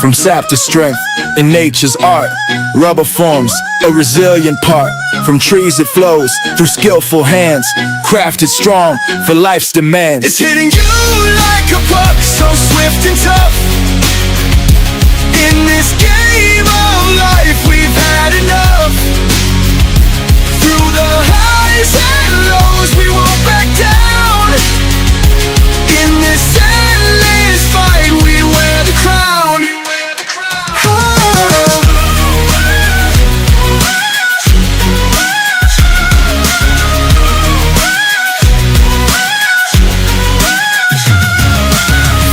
from sap to strength in nature's art. Rubber forms a resilient part. From trees it flows through skillful hands, crafted strong for life's demands. It's hitting you like a puck, so swift and tough. In this game of life we've had enough. Through the highs and lows we won't back down. In this endless fight we wear the crown. Oh.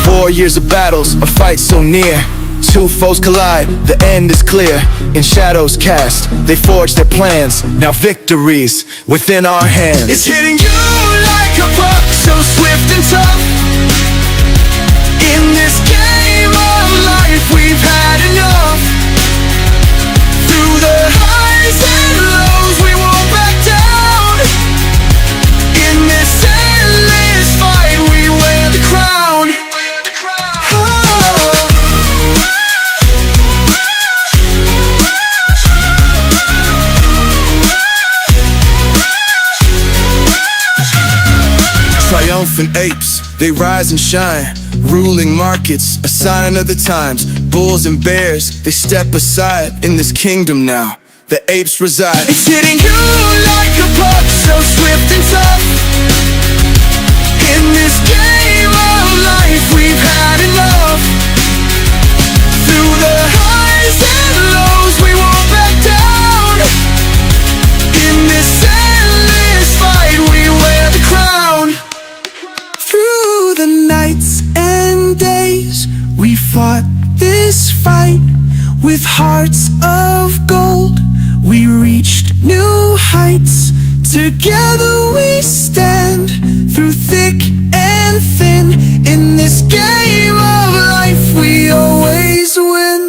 4 years of battles, a fight so near. Two foes collide, the end is clear. In shadows cast, they forge their plans. Now victory's within our hands. It's hitting you like a puck, so swift and tough. In this game of life we've had enough. Through the highs and lows we won't back down. In this endless fight we wear the crown. Triumphant apes, they rise and shine, ruling markets, a sign of the times. Bulls and bears, they step aside. In this kingdom now, the apes reside. It's hitting you like a puck, so swift and tough. In this game of life we've had enough. Through the highs and lows we won't back down. In this endless fight we wear the crown. Through the nights and days we fought this fight. With hearts of gold we reached new heights. Together we stand through thick and thin. In this game of life we always win.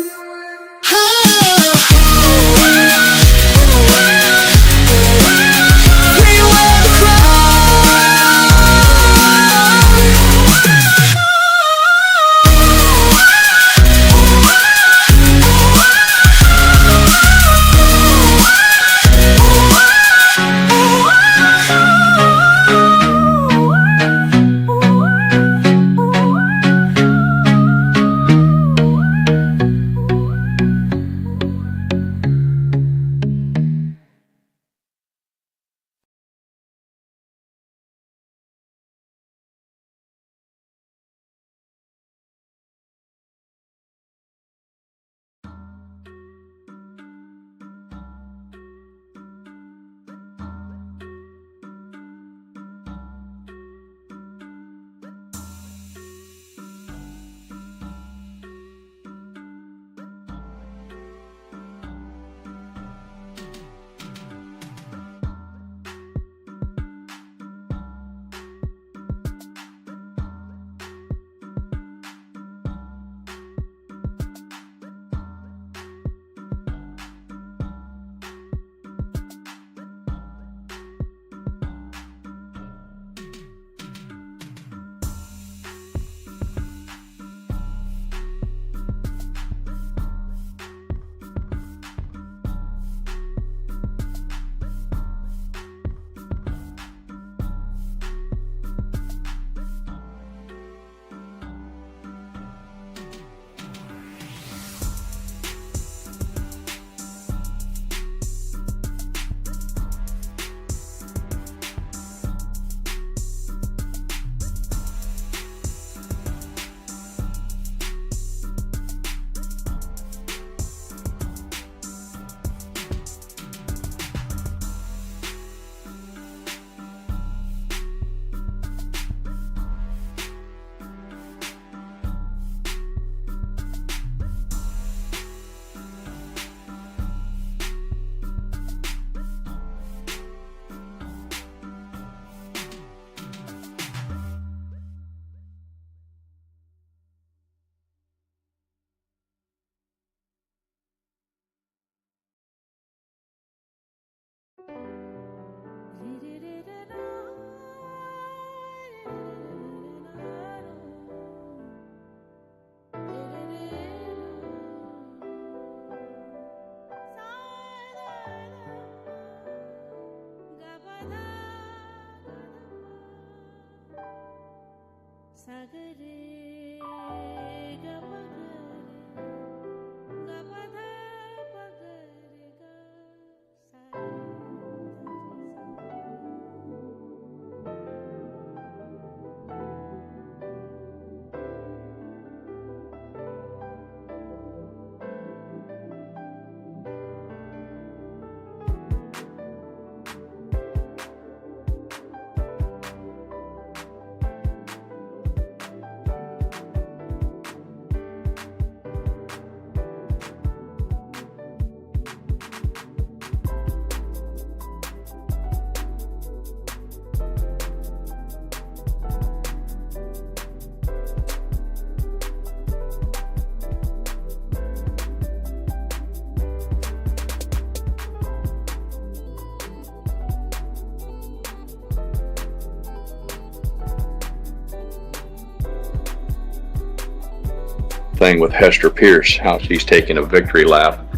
Thing with Hester Pierce, how she's taking a victory lap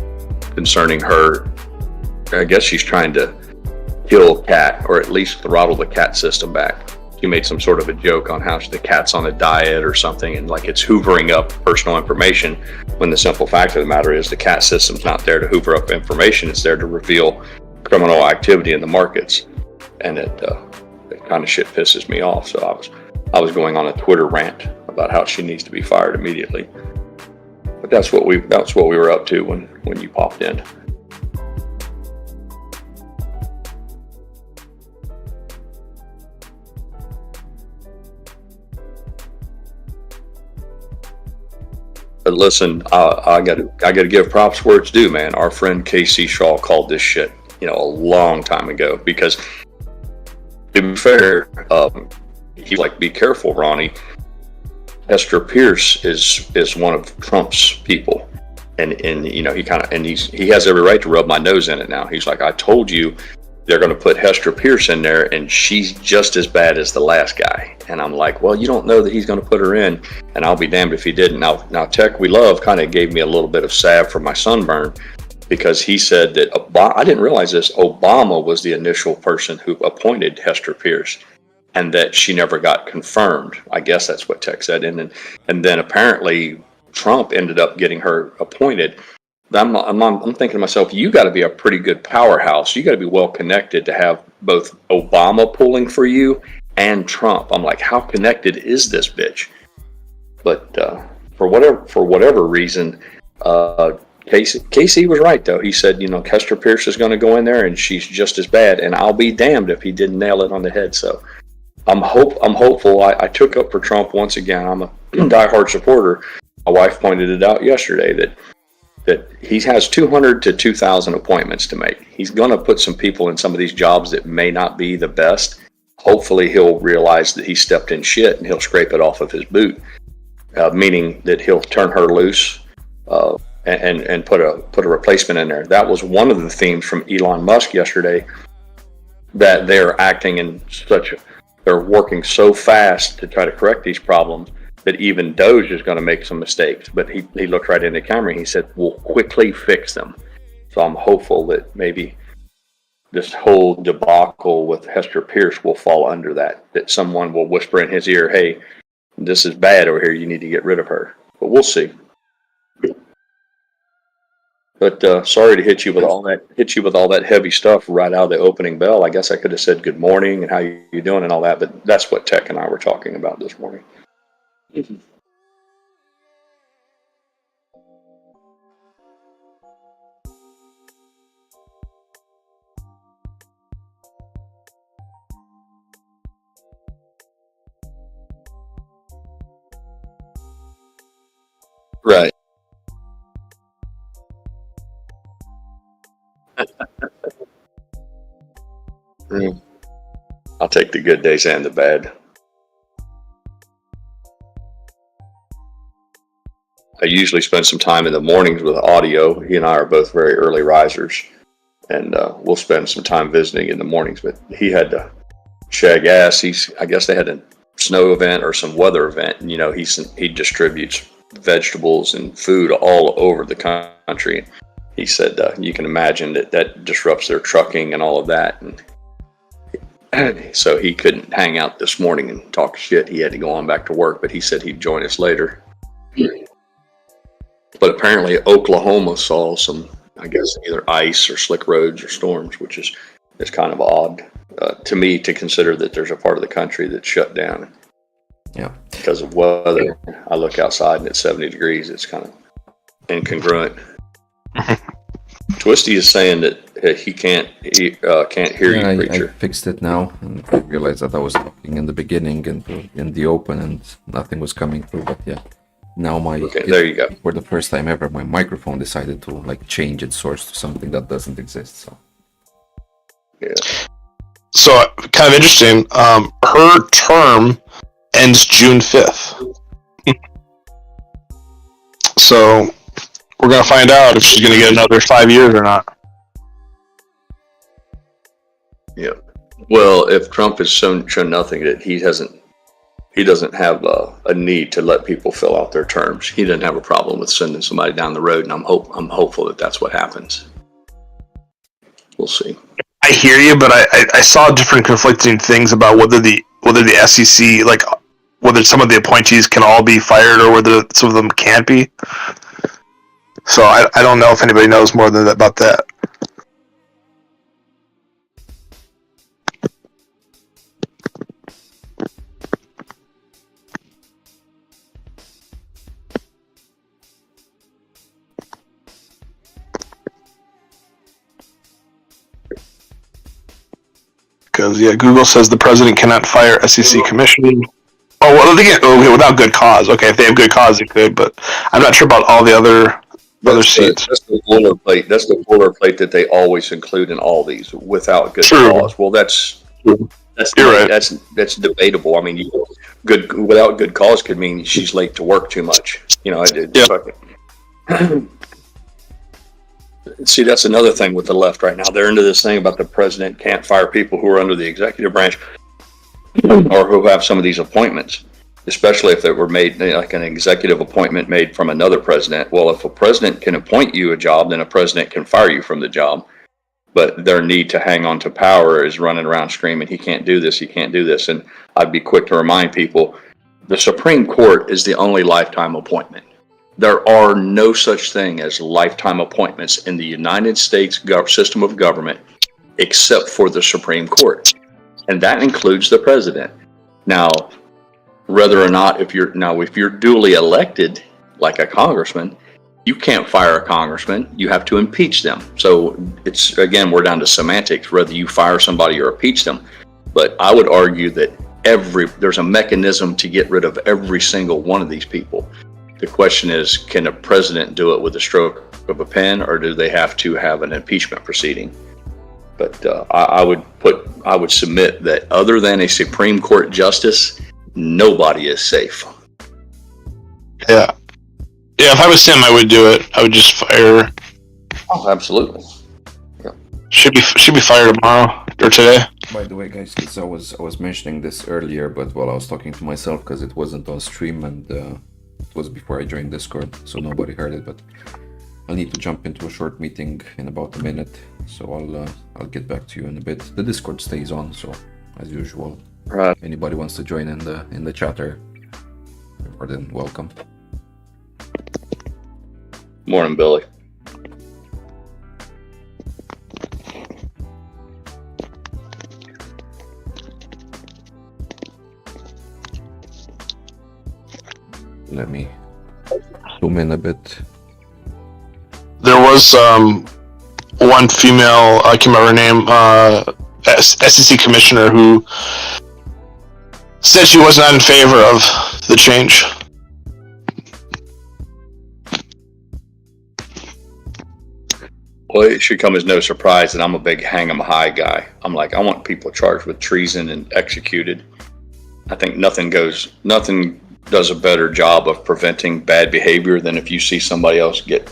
concerning her. I guess she's trying to kill cat, or at least throttle the cat system back. She made some sort of a joke on how the cat's on a diet or something, and like it's hoovering up personal information, when the simple fact of the matter is the cat system's not there to hoover up information. It's there to reveal criminal activity in the markets, and it kind of shit pisses me off. So I was going on a Twitter rant about how she needs to be fired immediately. But that's what we were up to when you popped in. But listen, I gotta give props where it's due, man. Our friend KC Shaw called this shit, a long time ago. Because to be fair, he's like, be careful, Ronnie. Hester Pierce is one of Trump's people, and he has every right to rub my nose in it now. He's like, I told you they're going to put Hester Pierce in there, and she's just as bad as the last guy. And I'm like, well, you don't know that he's going to put her in, and I'll be damned if he didn't. Now Tech We Love kind of gave me a little bit of salve for my sunburn, because he said that I didn't realize this. Obama was the initial person who appointed Hester Pierce, and that she never got confirmed. I guess that's what Tech said. And then apparently Trump ended up getting her appointed. I'm thinking to myself, you got to be a pretty good powerhouse. You got to be well connected to have both Obama pulling for you and Trump. I'm like, how connected is this bitch? But for whatever reason, Casey was right though. He said, Hester Pierce is going to go in there, and she's just as bad. And I'll be damned if he didn't nail it on the head. So I'm hopeful. I took up for Trump once again. I'm a diehard supporter. My wife pointed it out yesterday that he has 200 to 2,000 appointments to make. He's going to put some people in some of these jobs that may not be the best. Hopefully he'll realize that he stepped in shit and he'll scrape it off of his boot, meaning that he'll turn her loose and put a replacement in there. That was one of the themes from Elon Musk yesterday, that they're acting in they're working so fast to try to correct these problems that even Doge is going to make some mistakes. But he looked right in the camera and he said, we'll quickly fix them. So I'm hopeful that maybe this whole debacle with Hester Pierce will fall under that someone will whisper in his ear, hey, this is bad over here, you need to get rid of her. But we'll see. But sorry to hit you with all that heavy stuff right out of the opening bell. I guess I could have said good morning and how you doing and all that, but that's what Tech and I were talking about this morning. Right. I'll take the good days and the bad. I usually spend some time in the mornings with audio. He and I are both very early risers, and we'll spend some time visiting in the mornings. But he had to shag ass. I guess they had a snow event or some weather event, and he distributes vegetables and food all over the country. He said you can imagine that disrupts their trucking and all of that. And So he couldn't hang out this morning and talk shit. He had to go on back to work, but he said he'd join us later. But apparently Oklahoma saw some, I guess, either ice or slick roads or storms, which is kind of odd to me to consider that there's a part of the country that's shut down. Yeah. Because of weather. I look outside and it's 70 degrees. It's kind of incongruent. Twisty is saying that he can't hear you, preacher. I fixed it now, and I realized that I was talking in the beginning and in the open, and nothing was coming through. But yeah, now there you go. For the first time ever, my microphone decided to like change its source to something that doesn't exist. So yeah. So kind of interesting. Her term ends June 5th. So we're gonna find out if she's gonna get another 5 years or not. Yeah. Well, if Trump has shown nothing, that he doesn't have a need to let people fill out their terms. He doesn't have a problem with sending somebody down the road, and I'm hopeful that that's what happens. We'll see. I hear you, but I saw different conflicting things about whether the SEC, like whether some of the appointees can all be fired or whether some of them can't be. So I don't know if anybody knows more than that about that. Because Google says the president cannot fire SEC commissioner. Oh well, they can't. Okay, without good cause. Okay, if they have good cause, they could. But I'm not sure about all the other seats. That's the boilerplate. That's the boilerplate that they always include in all these without good cause. Well, that's right. That's debatable. I mean, without good cause could mean she's late to work too much. You know, See, that's another thing with the left right now. They're into this thing about the president can't fire people who are under the executive branch or who have some of these appointments, especially if they were made like an executive appointment made from another president. Well, if a president can appoint you a job, then a president can fire you from the job. But their need to hang on to power is running around screaming, he can't do this, he can't do this. And I'd be quick to remind people, the Supreme Court is the only lifetime appointment. There are no such thing as lifetime appointments in the United States system of government, except for the Supreme Court. And that includes the president. Now, whether or not, if you're duly elected, like a congressman, you can't fire a congressman, you have to impeach them. So it's, again, we're down to semantics, whether you fire somebody or impeach them. But I would argue that there's a mechanism to get rid of every single one of these people. The question is, can a president do it with a stroke of a pen, or do they have to have an impeachment proceeding? But I would submit that other than a Supreme Court justice, nobody is safe. Yeah. Yeah, if I was him, I would do it. I would just fire. Oh, absolutely. Yeah. Should be fired tomorrow or today. by the way, guys, because I was mentioning this earlier, but while I was talking to myself, because it wasn't on stream and it was before I joined Discord, so nobody heard it. But I'll need to jump into a short meeting in about a minute, so I'll get back to you in a bit. The Discord stays on, so as usual, Right. anybody wants to join in the chatter, you're more than welcome. Morning, Billy. Let me zoom in a bit. There was one female, I can't remember her name, SEC commissioner who said she was not in favor of the change. Well, it should come as no surprise that I'm a big hang 'em high guy. I'm like, I want people charged with treason and executed. I think nothing does a better job of preventing bad behavior than if you see somebody else get,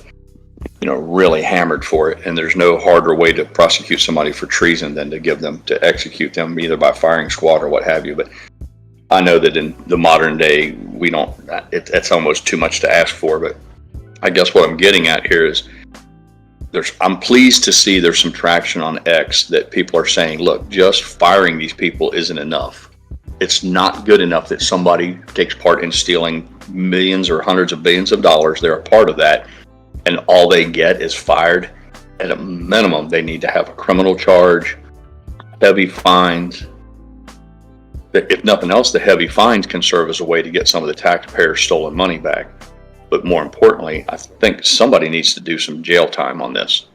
really hammered for it. And there's no harder way to prosecute somebody for treason than to execute them either by firing squad or what have you. But I know that in the modern day, it's almost too much to ask for. But I guess what I'm getting at here is, I'm pleased to see there's some traction on X that people are saying, look, just firing these people isn't enough. It's not good enough that somebody takes part in stealing millions or hundreds of billions of dollars. They're a part of that, and all they get is fired. At a minimum, they need to have a criminal charge, heavy fines. If nothing else, the heavy fines can serve as a way to get some of the taxpayers' stolen money back. But more importantly, I think somebody needs to do some jail time on this.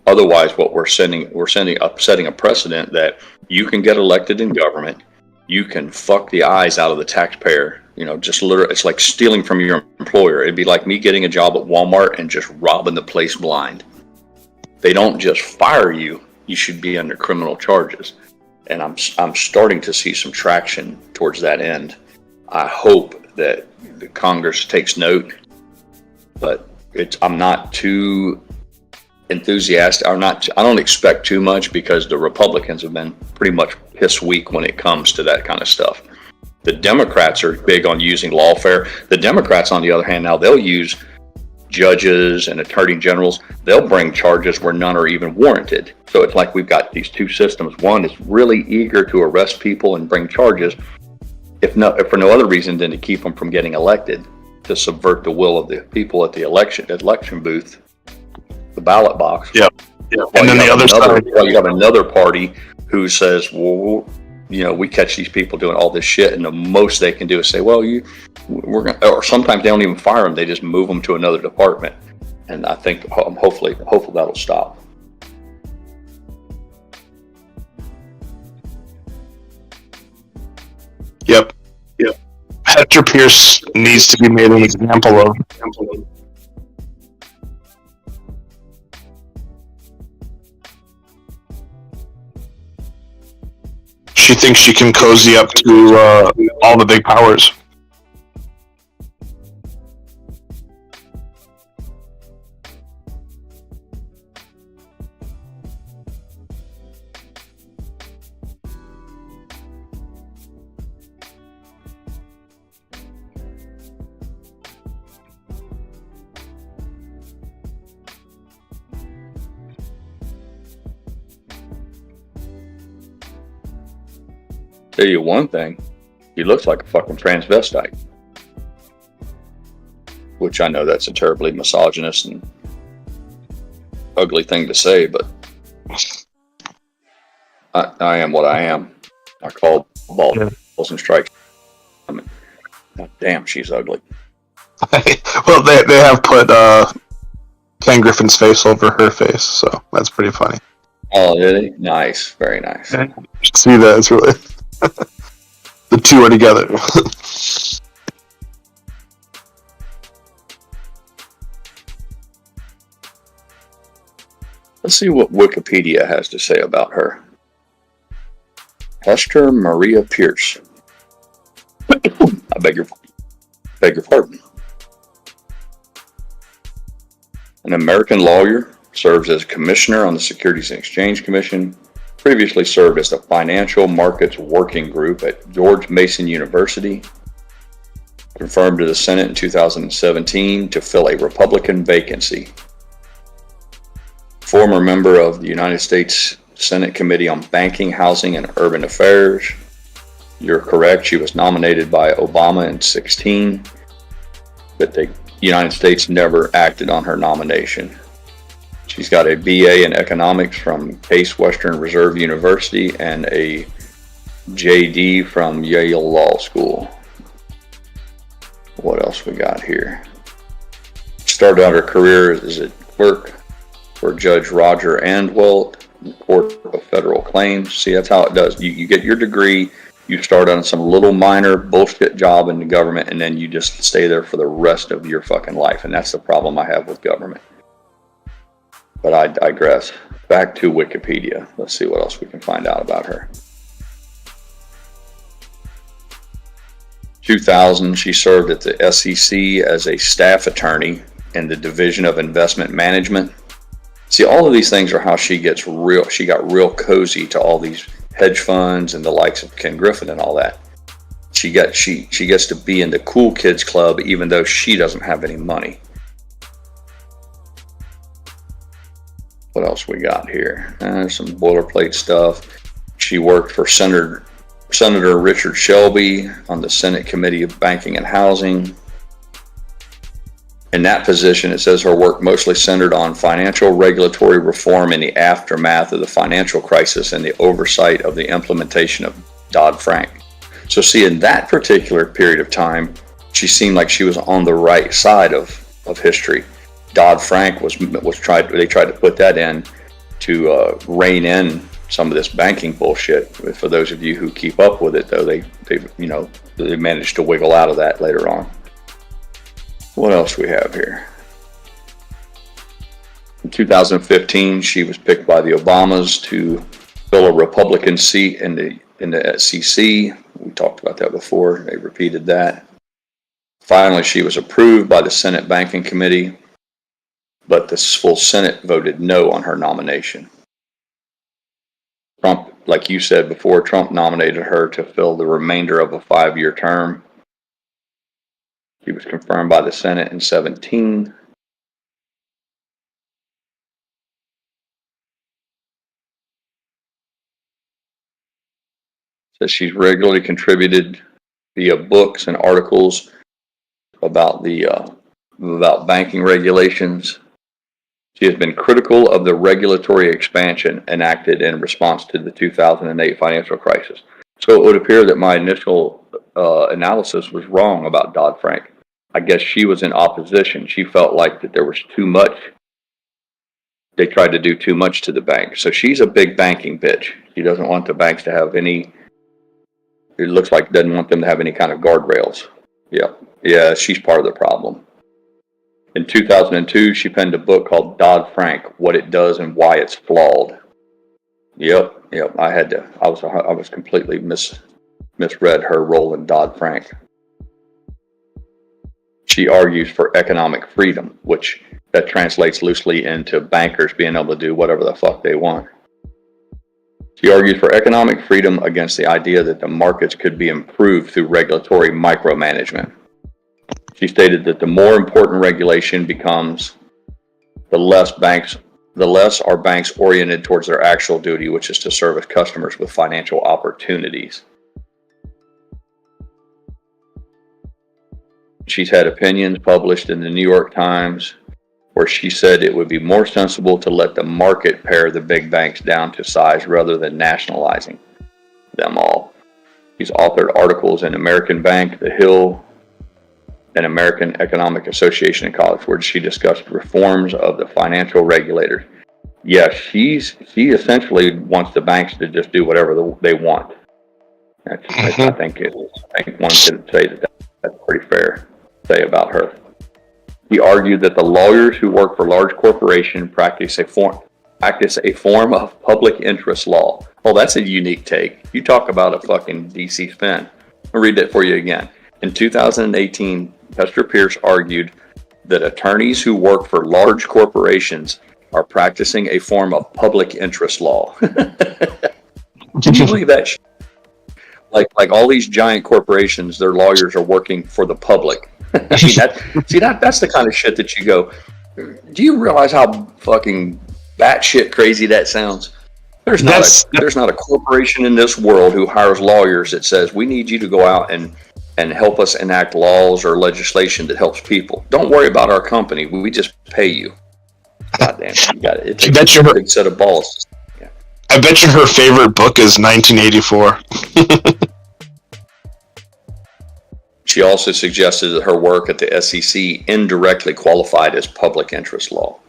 Otherwise, what we're setting a precedent that you can get elected in government, you can fuck the eyes out of the taxpayer. You know, just literally, it's like stealing from your employer. It'd be like me getting a job at Walmart and just robbing the place blind. They don't just fire you; you should be under criminal charges. And I'm starting to see some traction towards that end. I hope that the Congress takes note, but I'm not too enthusiastic. I don't expect too much because the Republicans have been pretty much piss weak when it comes to that kind of stuff. The Democrats are big on using lawfare. The Democrats, on the other hand, now they'll use judges and attorney generals. They'll bring charges where none are even warranted. So it's like we've got these two systems. One is really eager to arrest people and bring charges, if for no other reason than to keep them from getting elected, to subvert the will of the people at the election booth, the ballot box. Yeah. And then the other side, you have another party who says, well, you know, we catch these people doing all this shit, and the most they can do is say, well, we're gonna, or sometimes they don't even fire them; they just move them to another department. And I think hopefully that'll stop. Yep. Hector Pierce needs to be made an example of. She thinks she can cozy up to all the big powers. Tell you one thing, he looks like a fucking transvestite. Which I know that's a terribly misogynist and ugly thing to say, but I am what I am. I call balls and strikes. I mean, damn, she's ugly. Well, they have put Ken Griffin's face over her face, so that's pretty funny. Oh, did he? Nice, very nice. See that? It's really the two are together. Let's see what Wikipedia has to say about her. Hester Maria Pierce. I beg your pardon. An American lawyer, serves as commissioner on the Securities and Exchange Commission, previously served as the Financial Markets Working Group at George Mason University, confirmed to the Senate in 2017 to fill a Republican vacancy. Former member of the United States Senate Committee on Banking, Housing, and Urban Affairs. You're correct, she was nominated by Obama in 2016, but the United States never acted on her nomination. She's got a BA in economics from Case Western Reserve University and a JD from Yale Law School. What else we got here? Started out her career as a clerk for Judge Roger Andwelt, Court of Federal Claims. See, that's how it does. You get your degree, you start on some little minor bullshit job in the government, and then you just stay there for the rest of your fucking life. And that's the problem I have with government. But I digress. Back to Wikipedia. Let's see what else we can find out about her. 2000, she served at the SEC as a staff attorney in the Division of Investment Management. See, all of these things are how she got real cozy to all these hedge funds and the likes of Ken Griffin and all that. She gets to be in the cool kids club even though she doesn't have any money. What else we got here? Some boilerplate stuff. She worked for Senator Richard Shelby on the Senate Committee of Banking and Housing. In that position, it says her work mostly centered on financial regulatory reform in the aftermath of the financial crisis and the oversight of the implementation of Dodd-Frank. So see, in that particular period of time, she seemed like she was on the right side of history. Dodd-Frank they tried to put that in to rein in some of this banking bullshit. For those of you who keep up with it, though, they managed to wiggle out of that later on. What else we have here? In 2015, she was picked by the Obamas to fill a Republican seat in the SEC. We talked about that before. They repeated that. Finally, she was approved by the Senate Banking Committee, but the full Senate voted no on her nomination. Trump, like you said before, Trump nominated her to fill the remainder of a 5-year term. She was confirmed by the Senate in 2017. Says she's regularly contributed via books and articles about banking regulations. She has been critical of the regulatory expansion enacted in response to the 2008 financial crisis. So it would appear that my initial analysis was wrong about Dodd-Frank. I guess she was in opposition. She felt like that there was too much. They tried to do too much to the bank. So she's a big banking bitch. She doesn't want the banks to have any, it looks like doesn't want them to have any kind of guardrails. Yeah, she's part of the problem. In 2002, she penned a book called Dodd-Frank, What It Does and Why It's Flawed. Yep. I was completely misread her role in Dodd-Frank. She argues for economic freedom, which that translates loosely into bankers being able to do whatever the fuck they want. She argues for economic freedom against the idea that the markets could be improved through regulatory micromanagement. She stated that the more important regulation becomes, the less are banks oriented towards their actual duty, which is to service customers with financial opportunities. She's had opinions published in the New York Times where she said it would be more sensible to let the market pare the big banks down to size rather than nationalizing them all. She's authored articles in American Bank, The Hill, and American Economic Association in College, where she discussed reforms of the financial regulators. Yeah, she essentially wants the banks to just do whatever they want. I think one could say that's pretty fair to say about her. He argued that the lawyers who work for large corporations practice a form of public interest law. Oh, that's a unique take. You talk about a fucking DC spin. I'll read that for you again. In 2018, Hester Pierce argued that attorneys who work for large corporations are practicing a form of public interest law. Can you believe that shit? Like all these giant corporations, their lawyers are working for the public. That's the kind of shit that you go, do you realize how fucking batshit crazy that sounds? There's not a corporation in this world who hires lawyers that says, we need you to go out and help us enact laws or legislation that helps people. Don't worry about our company. We just pay you. Goddamn, you got it. It takes a big set of balls. Yeah. I bet you her favorite book is 1984. She also suggested that her work at the SEC indirectly qualified as public interest law.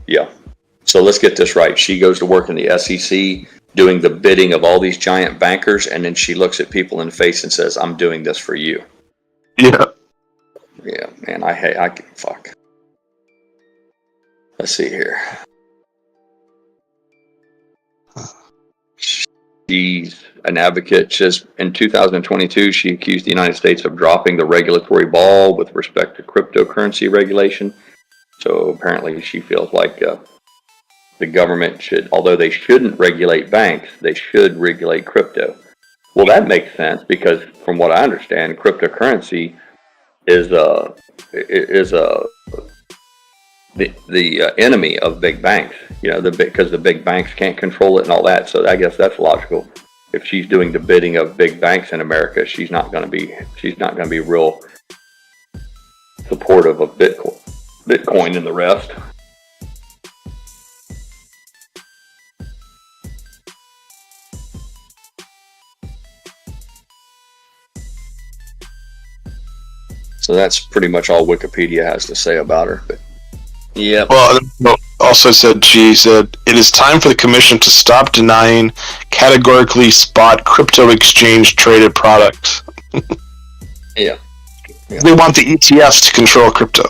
Yeah. So let's get this right. She goes to work in the SEC doing the bidding of all these giant bankers, and then she looks at people in the face and says, I'm doing this for you. Yeah. Yeah, man, I fuck. Let's see here. She's an advocate. Says in 2022, she accused the United States of dropping the regulatory ball with respect to cryptocurrency regulation. So apparently she feels like the government should, although they shouldn't regulate banks, they should regulate crypto. Well, that makes sense because from what I understand, cryptocurrency is the enemy of big banks. You know, because the big banks can't control it and all that. So I guess that's logical. If she's doing the bidding of big banks in America, she's not going to be real supportive of Bitcoin and the rest. So that's pretty much all Wikipedia has to say about her. But yeah. Well, also she said, it is time for the commission to stop denying categorically spot crypto exchange traded products. Yeah. They want the ETFs to control crypto.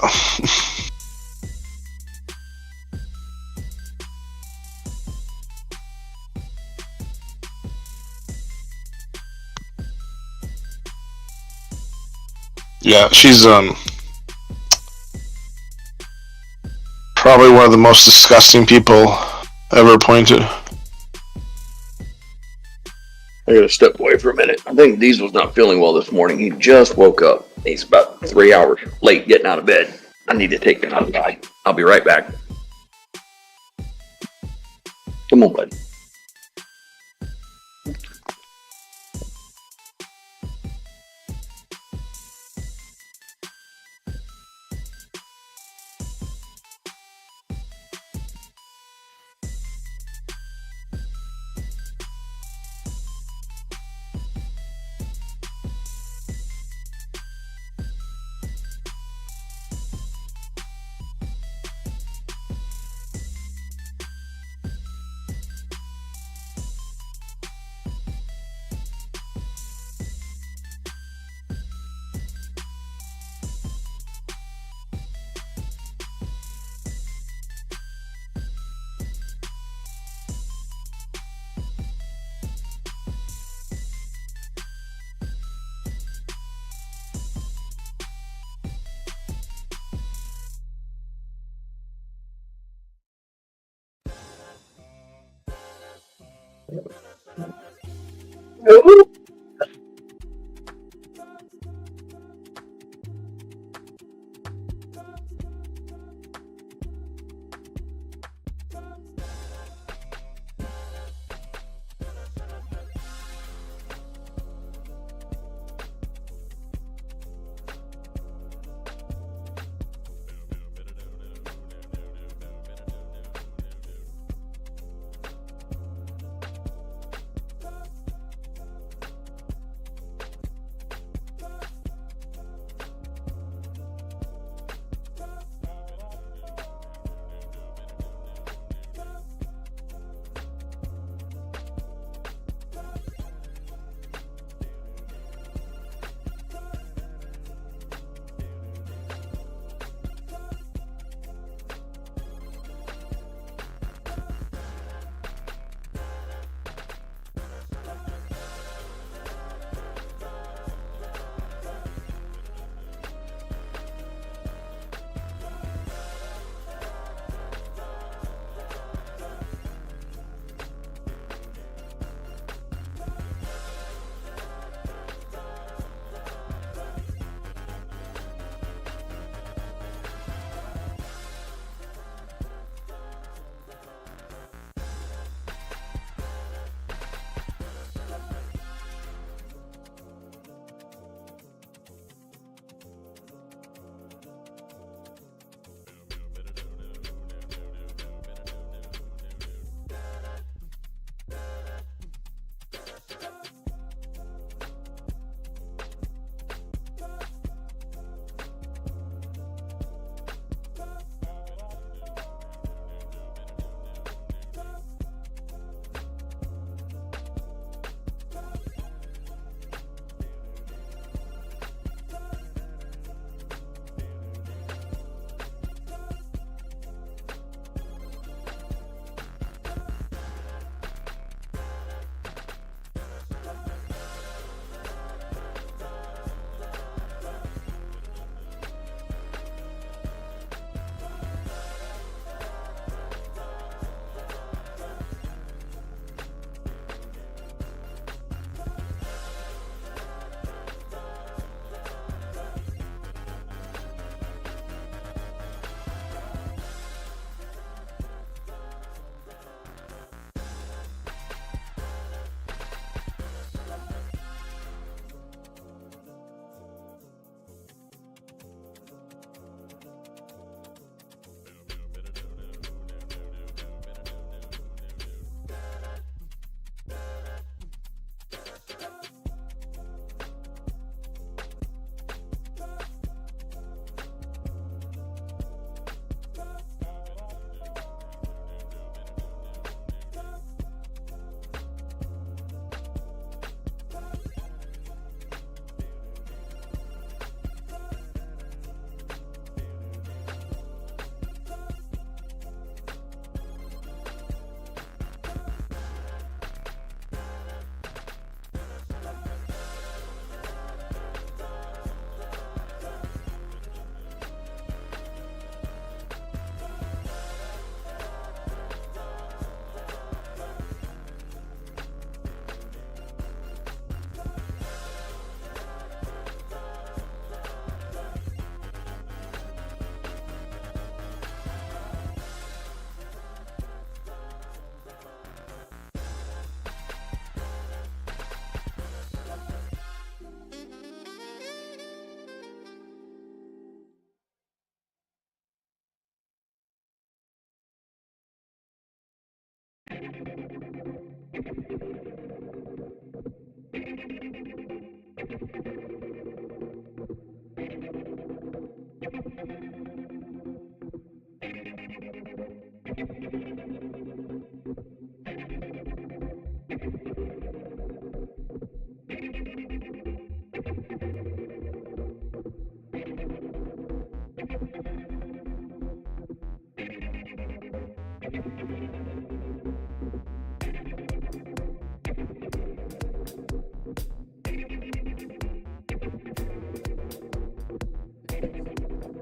Yeah, she's probably one of the most disgusting people ever appointed. I gotta step away for a minute. I think Diesel's not feeling well this morning. He just woke up. He's about 3 hours late getting out of bed. I need to take him outside. I'll be right back. Come on, bud.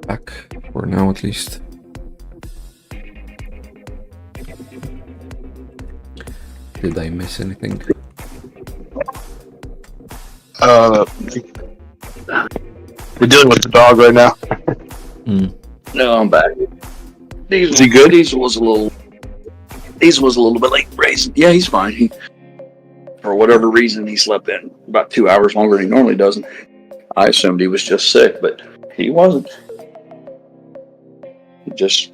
Back for now, at least. Did I miss anything? We're dealing with the dog right now. No, I'm back. Is he good? Diesel was a little bit late raising. Yeah, he's fine. He, for whatever reason, he slept in about 2 hours longer than he normally doesn't. I assumed he was just sick, but he wasn't. Just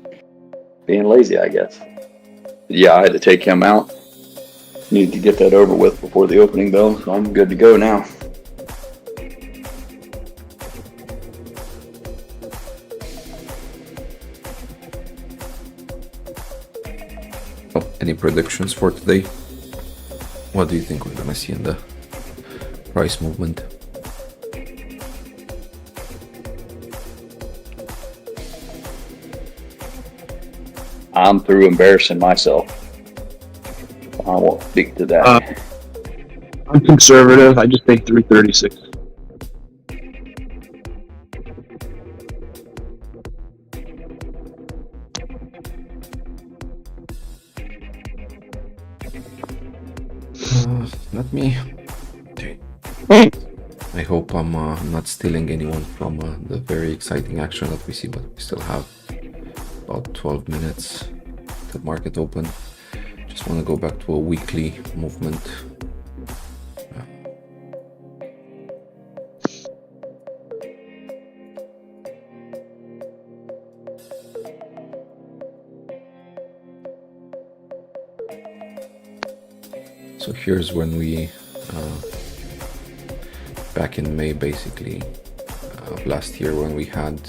being lazy, I guess. Yeah, I had to take him out. Needed to get that over with before the opening bell, so I'm good to go now. Oh, any predictions for today? What do you think we're gonna see in the price movement? I'm through embarrassing myself. I won't speak to that. I'm conservative. I just think 336. Let me. I hope I'm not stealing anyone from the very exciting action that we see, but we still have about 12 minutes to market open. Just want to go back to a weekly movement. So here's when we, back in May basically, of last year, when we had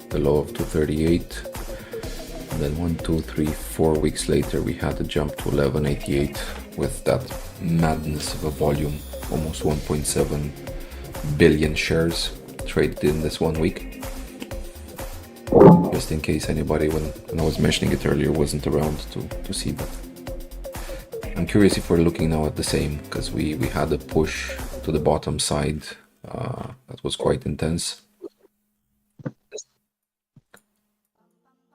the low of 238, and then 1, 2, 3, 4 weeks later we had a jump to 1188 with that madness of a volume, almost 1.7 billion shares traded in this 1 week. Just in case anybody, when I was mentioning it earlier, wasn't around to see, but I'm curious if we're looking now at the same, because we had a push to the bottom side that was quite intense.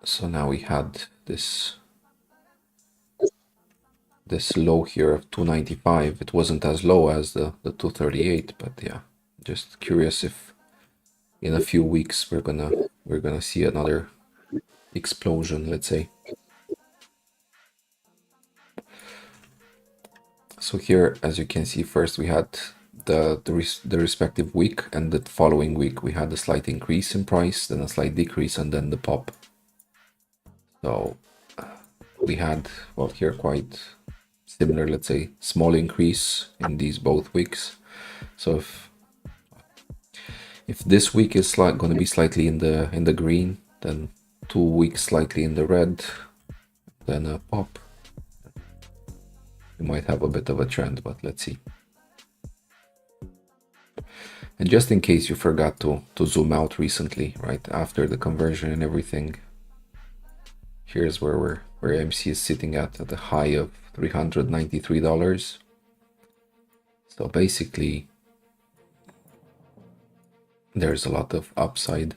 So now we had this low here of 295. It wasn't as low as the 238, but yeah, just curious if in a few weeks we're gonna see another explosion, let's say. So here, as you can see, first we had the respective week, and the following week we had a slight increase in price, then a slight decrease, and then the pop. So we had, well, here quite similar, let's say, small increase in these both weeks. So if this week is going to be slightly in the green, then 2 weeks slightly in the red, then a pop. We might have a bit of a trend, but let's see. And just in case you forgot to zoom out recently, right after the conversion and everything, here's where AMC is sitting at a high of $393. So basically, there's a lot of upside.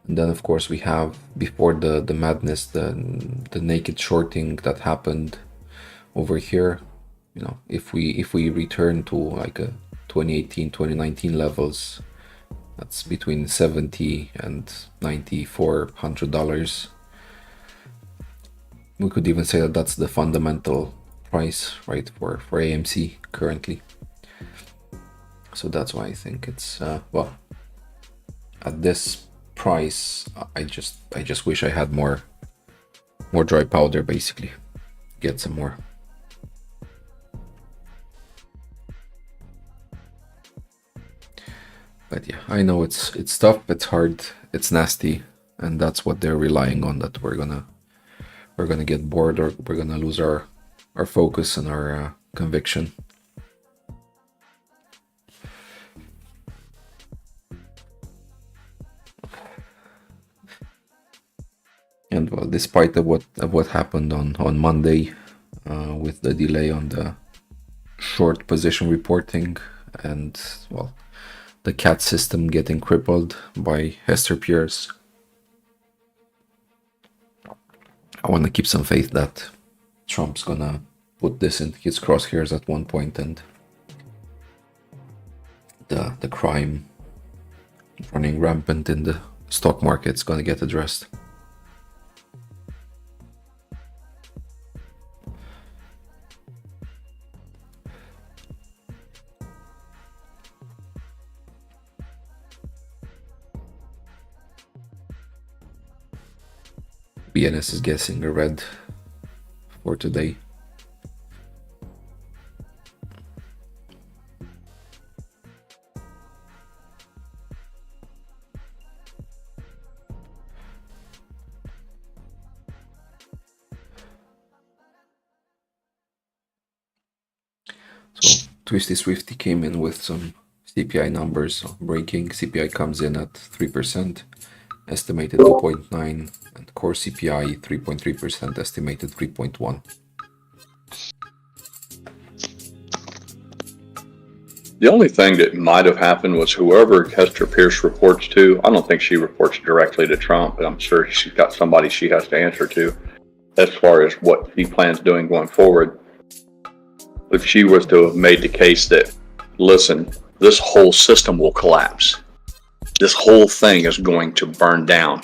And then of course we have, before the madness, the naked shorting that happened over here. You know, if we return to like a 2018, 2019 levels, that's between $70 and $9,400. We could even say that that's the fundamental price, right, for AMC currently. So that's why I think it's well, at this price, I just wish I had more dry powder, basically. get some more. But yeah, I know it's tough, it's hard, it's nasty, and that's what they're relying on, that we're gonna get bored, or we're gonna lose our focus and our conviction. And well, despite of what happened on Monday, with the delay on the short position reporting, and well, the CAT system getting crippled by Hester Pierce, I want to keep some faith that Trump's gonna put this in his crosshairs at one point, and the crime running rampant in the stock market's gonna get addressed. BNS is guessing a red for today. So Twisty Swifty came in with some CPI numbers. So breaking CPI comes in at 3%, estimated 2.9%, and core CPI 3.3%, estimated 3.1%. The only thing that might have happened was whoever Hester Pierce reports to, I don't think she reports directly to Trump, but I'm sure she's got somebody she has to answer to as far as what he plans doing going forward. If she was to have made the case that, listen, this whole system will collapse. This whole thing is going to burn down,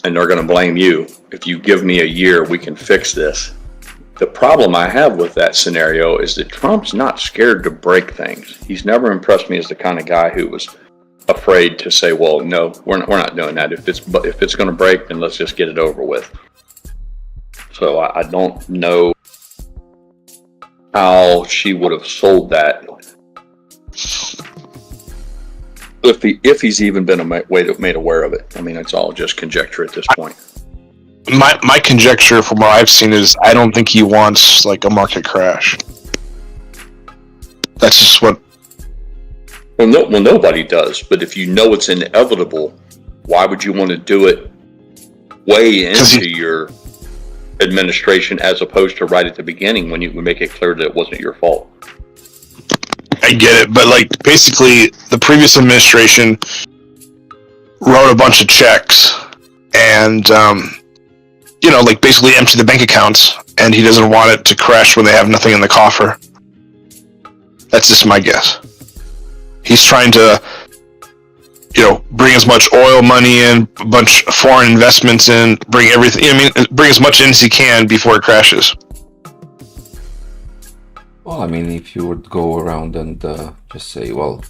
and they're going to blame you. If you give me a year, we can fix this. The problem I have with that scenario is that Trump's not scared to break things. He's never impressed me as the kind of guy who was afraid to say, well, no, we're not doing that. If it's going to break, then let's just get it over with. So I don't know how she would have sold that if he's even been made aware of it. I mean, it's all just conjecture at this point. My conjecture from what I've seen is I don't think he wants like a market crash. That's just what. Well, nobody does. But if you know it's inevitable, why would you want to do it way into your administration as opposed to right at the beginning when you make it clear that it wasn't your fault? I get it, but like basically the previous administration wrote a bunch of checks and like basically empty the bank accounts, and he doesn't want it to crash when they have nothing in the coffer. That's just my guess. He's trying to bring as much oil money in, a bunch of foreign investments in, bring everything, bring as much in as he can before it crashes. Well, I mean, if you would go around and just say, well,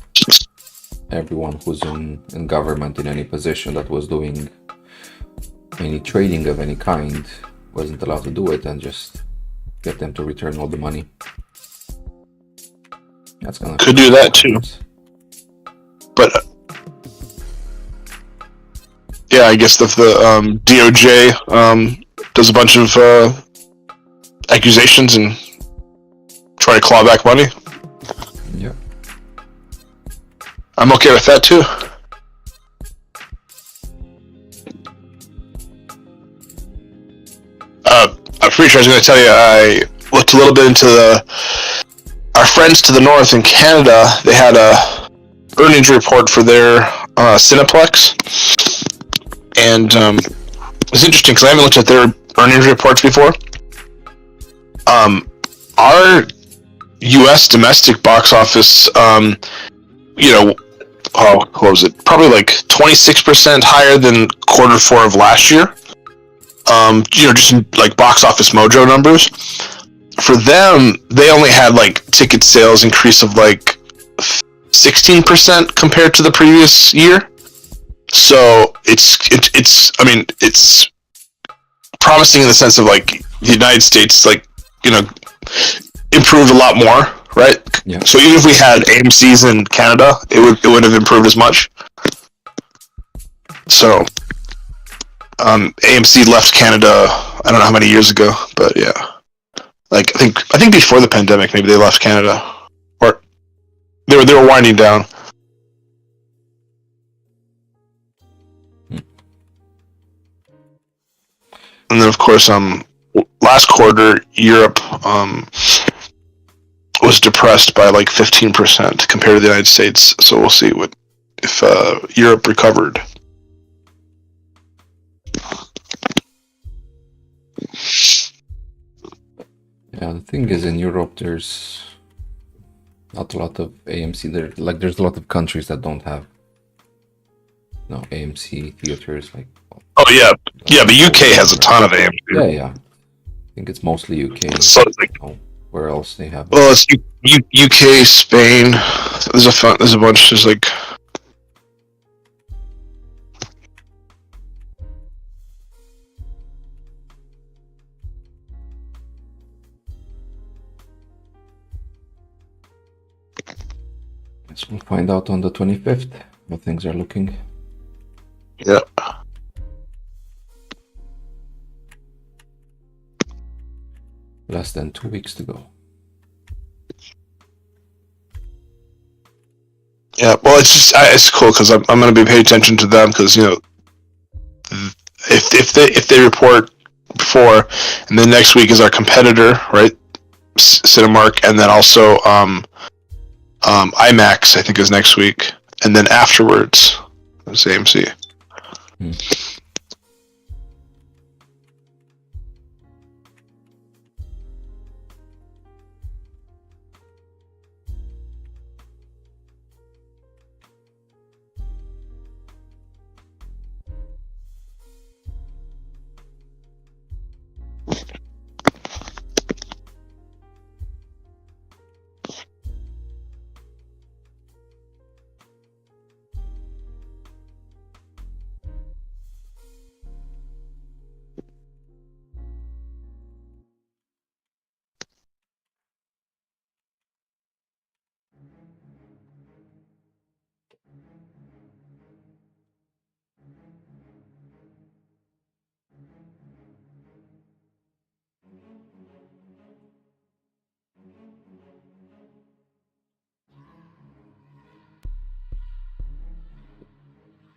everyone who's in government in any position that was doing any trading of any kind wasn't allowed to do it, and just get them to return all the money. That's gonna could do that too. But yeah, I guess if the DOJ does a bunch of accusations and try to claw back money. Yeah. I'm okay with that too. I'm pretty sure I was going to tell you, I looked a little bit into our friends to the north in Canada. They had a earnings report for their Cineplex, and it's interesting because I haven't looked at their earnings reports before. Our U.S. domestic box office, what was it? Probably like 26% higher than Q4 of last year. Just like box office mojo numbers. For them, they only had like ticket sales increase of like 16% compared to the previous year. So it's promising in the sense of like, the United States, like, improved a lot more, right? Yeah. So even if we had AMC's in Canada, it would have improved as much. So, AMC left Canada. I don't know how many years ago, but yeah, like I think before the pandemic, maybe they left Canada, or they were winding down. And then, of course, last quarter, Europe was depressed by like 15% compared to the United States. So we'll see if Europe recovered. Yeah, the thing is, in Europe, there's not a lot of AMC. There's a lot of countries that don't have AMC theaters. Like, oh yeah, but UK has a ton of AMC. Yeah. I think it's mostly UK. So it's like, where else they have? Well, it's UK, Spain. There's a bunch. There's like. Guess we'll find out on the 25th how things are looking. Yeah. Less than 2 weeks to go. Yeah, well, it's cool because I'm going to be paying attention to them because if they report before, and then next week is our competitor, right? Cinemark, and then also IMAX, I think, is next week, and then afterwards is AMC.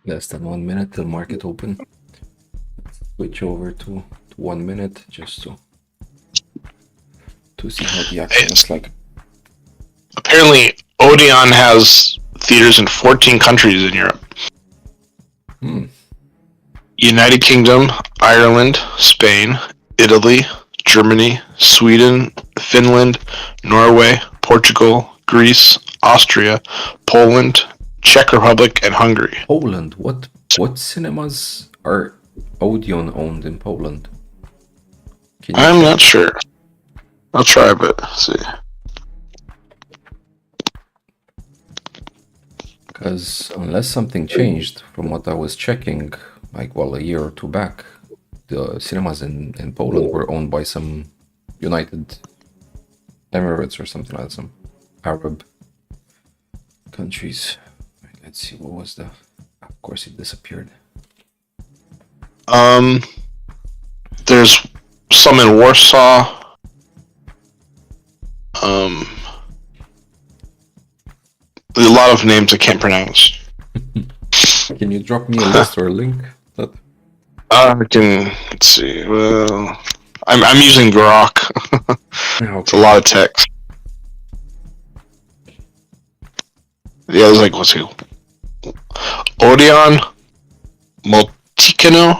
Less than 1 minute till market open. Switch over to 1 minute just to see how the action looks like. Apparently, Odeon has theaters in 14 countries in Europe. United Kingdom, Ireland, Spain, Italy, Germany, Sweden, Finland, Norway, Portugal, Greece, Austria, Poland, Czech Republic, and Hungary. Poland? What cinemas are Odeon owned in Poland? I'm not sure. I'll try, but let's see. Because unless something changed from what I was checking, like, well, a year or two back, the cinemas in Poland were owned by some United Emirates or something like that, some Arab countries. Let's see, what was the... Of course it disappeared. There's some in Warsaw. A lot of names I can't pronounce. Can you drop me a list or a link? That... let's see. Well, I'm using Grok. Okay. It's a lot of text. Yeah, there's like, let's see. Odeon, Multikino.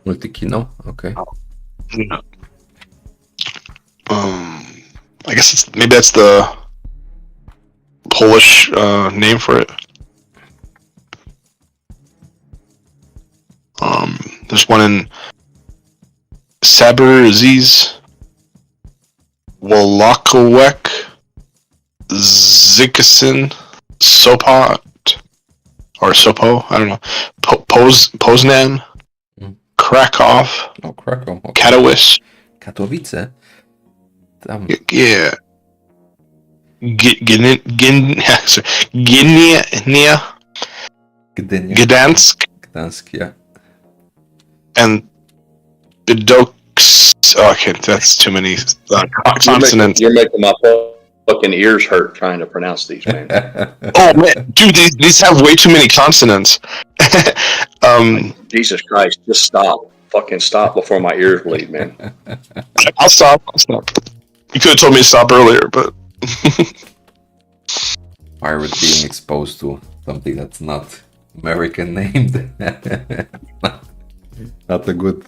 Multikino, okay. I guess maybe that's the Polish name for it. There's one in Saborziz, Włocławek, Zykasyn, Sopot, or Sopo, I don't know, Poznan, Krakow, Oh, Krakow. Okay. Katowice. Katowice? Tam. Yeah. Gdynia, Gdynia. Gdansk, Gdansk, yeah. and Bidoks. Oh, okay, that's too many consonants. You're making my fucking ears hurt trying to pronounce these, man. Oh man, dude, these have way too many consonants. Jesus Christ, just stop. Fucking stop before my ears bleed, man. I'll stop. You could have told me to stop earlier, but Pirate being exposed to something that's not American named. Not a good.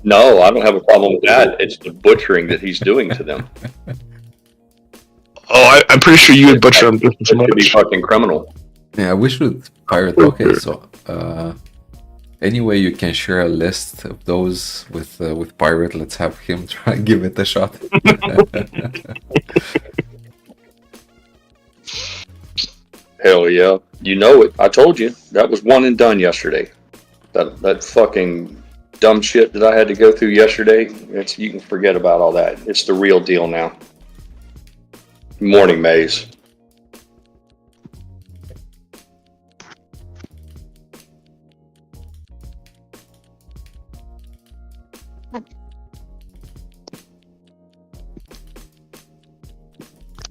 No, I don't have a problem with that. It's the butchering that he's doing to them. I'm pretty sure you would butcher them just as It should be much. fucking criminal. Yeah, we should pirate. Okay, so anyway, you can share a list of those with pirate. Let's have him try give it a shot. Hell yeah. You know it. I told you. That was one and done yesterday. That fucking dumb shit that I had to go through yesterday, you can forget about all that. It's the real deal now. Morning maze.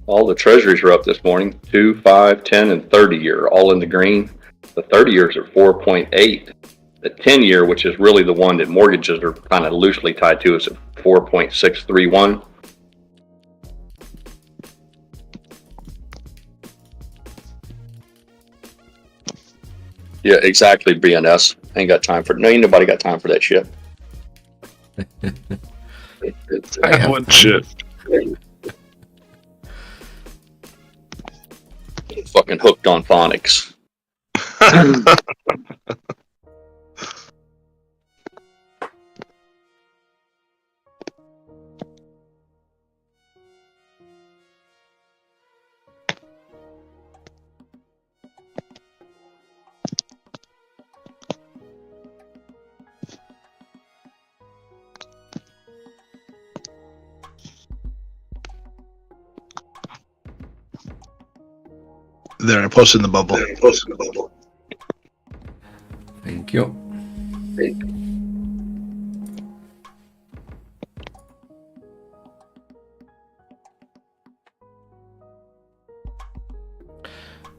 All the treasuries are up this morning. 2, 5, 10, and 30 year, all in the green. The 30 years are 4.8. The 10 year, which is really the one that mortgages are kind of loosely tied to, is at 4.631. Yeah, exactly, BNS. Ain't got time for ain't nobody got time for that shit. What shit? Fucking hooked on phonics. There, I posted in the bubble. Thank you.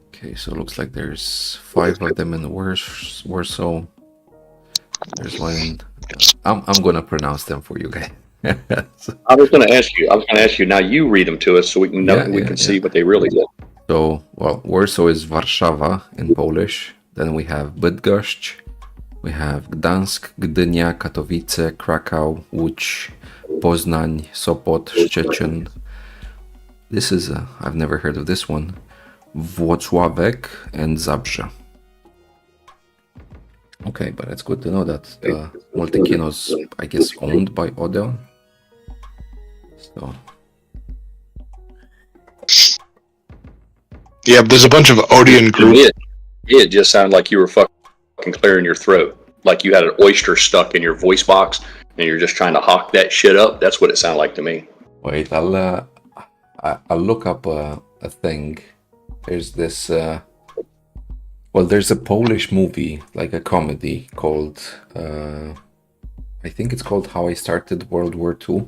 Okay, so it looks like there's 5 of them in Warsaw. There's one. I'm gonna pronounce them for you guys. I was gonna ask you. Now you read them to us so we can know we can see what they really did. So, well, Warsaw is Warszawa in Polish. Then we have Bydgoszcz, we have Gdansk, Gdynia, Katowice, Krakow, Łódź, Poznań, Sopot, Szczecin. This is I've never heard of this one. Włocławek and Zabrze. Okay, but it's good to know that Multikino's, I guess, owned by Odeon. So. Yeah, there's a bunch of Odeon groups. It just sounded like you were fucking clearing your throat, like you had an oyster stuck in your voice box, and you're just trying to hawk that shit up. That's what it sounded like to me. Wait, I'll look up a thing. There's this. Well, there's a Polish movie, like a comedy called. I think it's called How I Started World War II.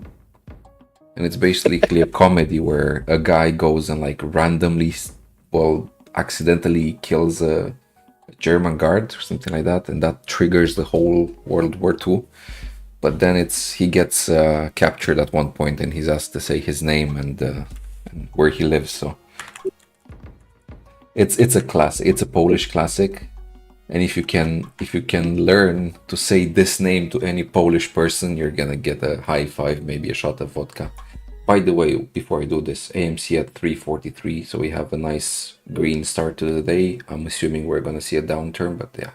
And it's basically a comedy where a guy goes and like randomly, accidentally kills a German guard or something like that, and that triggers the whole World War II. But then he gets captured at one point, and he's asked to say his name and where he lives. So it's a classic. It's a Polish classic, and if you can learn to say this name to any Polish person, you're gonna get a high five, maybe a shot of vodka. By the way, before I do this, AMC at 343, so we have a nice green start to the day. I'm assuming we're gonna see a downturn, but yeah,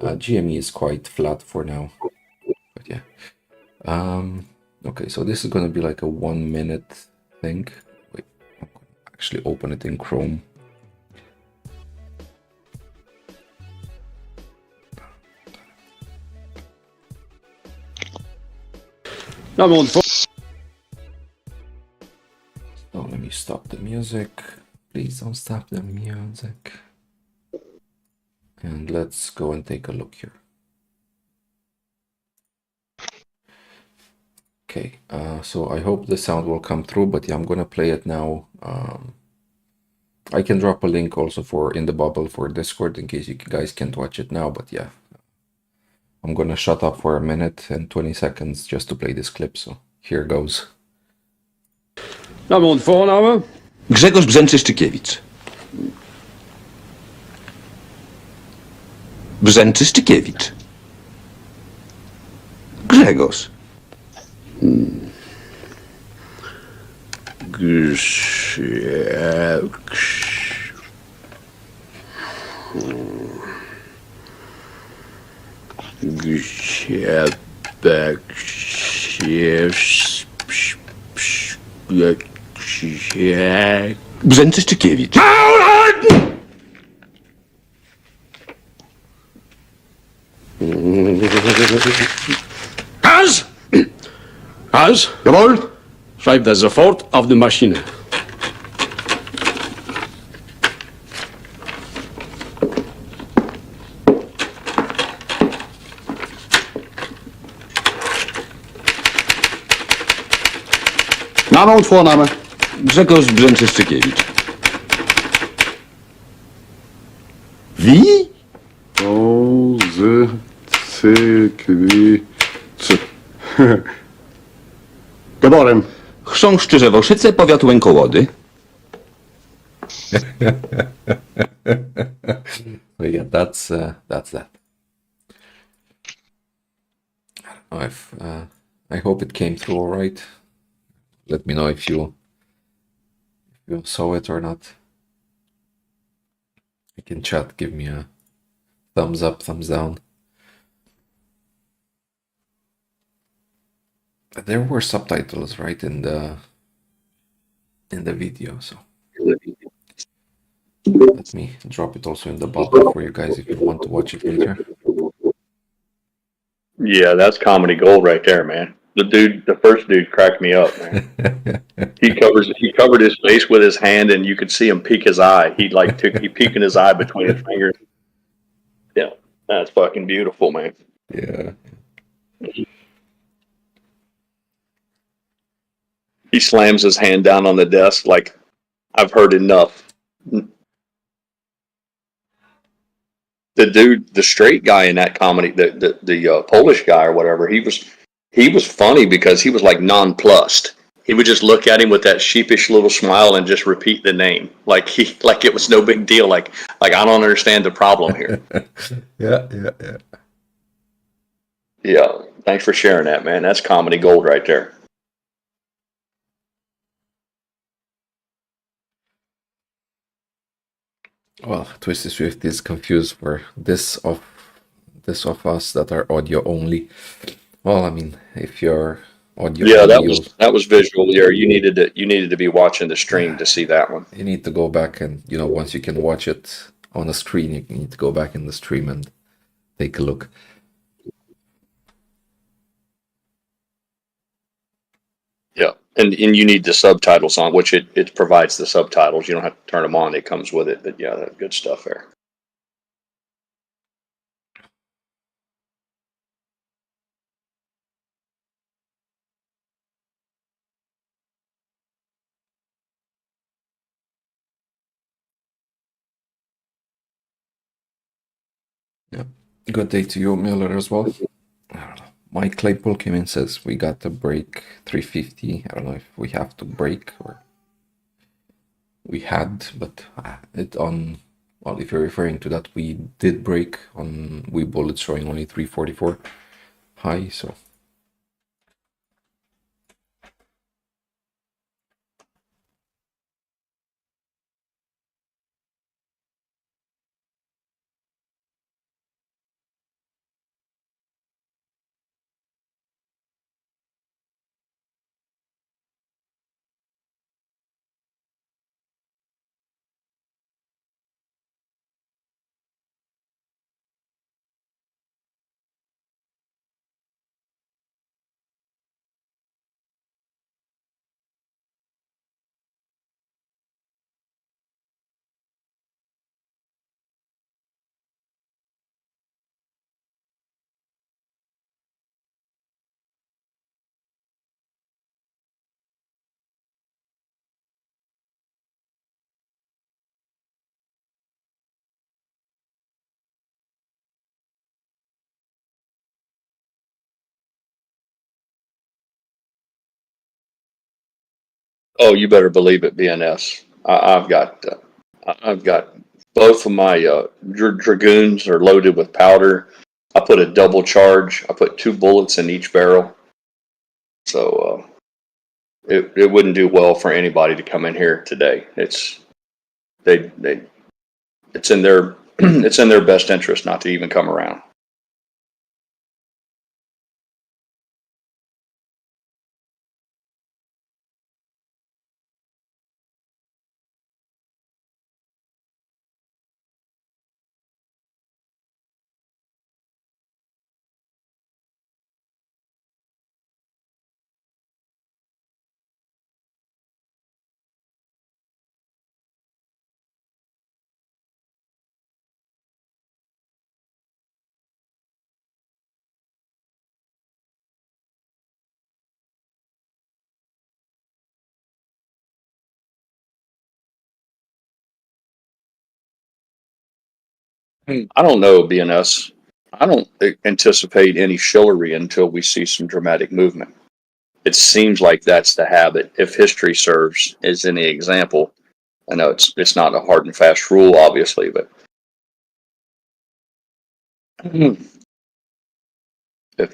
GME is quite flat for now. But yeah, okay, so this is gonna be like a 1 minute thing. Wait, I'm gonna actually open it in Chrome. No, I'm on. stop the music. Please don't stop the music. And let's go and take a look here. Okay, so I hope the sound will come through, but yeah, I'm gonna play it now. I can drop a link also for in the bubble for Discord in case you guys can't watch it now, but yeah. I'm gonna shut up for a minute and 20 seconds just to play this clip, so here goes. Name und Vorname? Grzegorz Brzęczy-Stykiewicz. Brzęczy-Stykiewicz. Grzegorz. Brzęczy-Stykiewicz. Hans! Hans? Jawohl? Schreib das sofort auf die Maschine. Name und Vorname? Grzegorz Brzęczy-Stykiewicz. Wie? O, z, cy, kwi, c. Geboren. Chrząszcz Czyżewoszyce, powiat Łękołody. But yeah, that's that. I hope it came through all right. Let me know if you saw it or not. You can chat, give me a thumbs up, thumbs down. There were subtitles, right, in the video, so let me drop it also in the bubble for you guys if you want to watch it later. Yeah, that's comedy gold right there, man. The first dude cracked me up, man. He covered his face with his hand, and you could see him peek his eye. He peeking his eye between his fingers. Yeah, that's fucking beautiful, man. Yeah. He slams his hand down on the desk like, I've heard enough. The dude, the straight guy in that comedy, the Polish guy or whatever, he was funny because he was like nonplussed. He would just look at him with that sheepish little smile and just repeat the name like it was no big deal. Like I don't understand the problem here. Yeah. Yeah, thanks for sharing that, man. That's comedy gold right there. Well, Twisted Swift is confused for this of us that are audio only. Well, I mean, if you're audio, Yeah, only, that was visual. Yeah, you needed to be watching the stream to see that one. you need to go back and once you can watch it on a screen, you need to go back in the stream and take a look. Yeah, and you need the subtitles on, which it provides the subtitles. You don't have to turn them on; it comes with it. But yeah, that's good stuff there. Yeah, good day to you, Miller, as well. I don't know. Mike Claypool came in, says we got to break 350. I don't know if we have to break or we had, but it on. Well, if you're referring to that, we did break on Webull. It's showing only 344 high, so Oh, you better believe it, BNS. I've got both of my dragoons are loaded with powder. I put a double charge. I put 2 bullets in each barrel. So it wouldn't do well for anybody to come in here today. It's it's in their it's in their best interest not to even come around. I don't know, BNS. I don't anticipate any chivalry until we see some dramatic movement. It seems like that's the habit. If history serves as any example, I know it's not a hard and fast rule, obviously, but if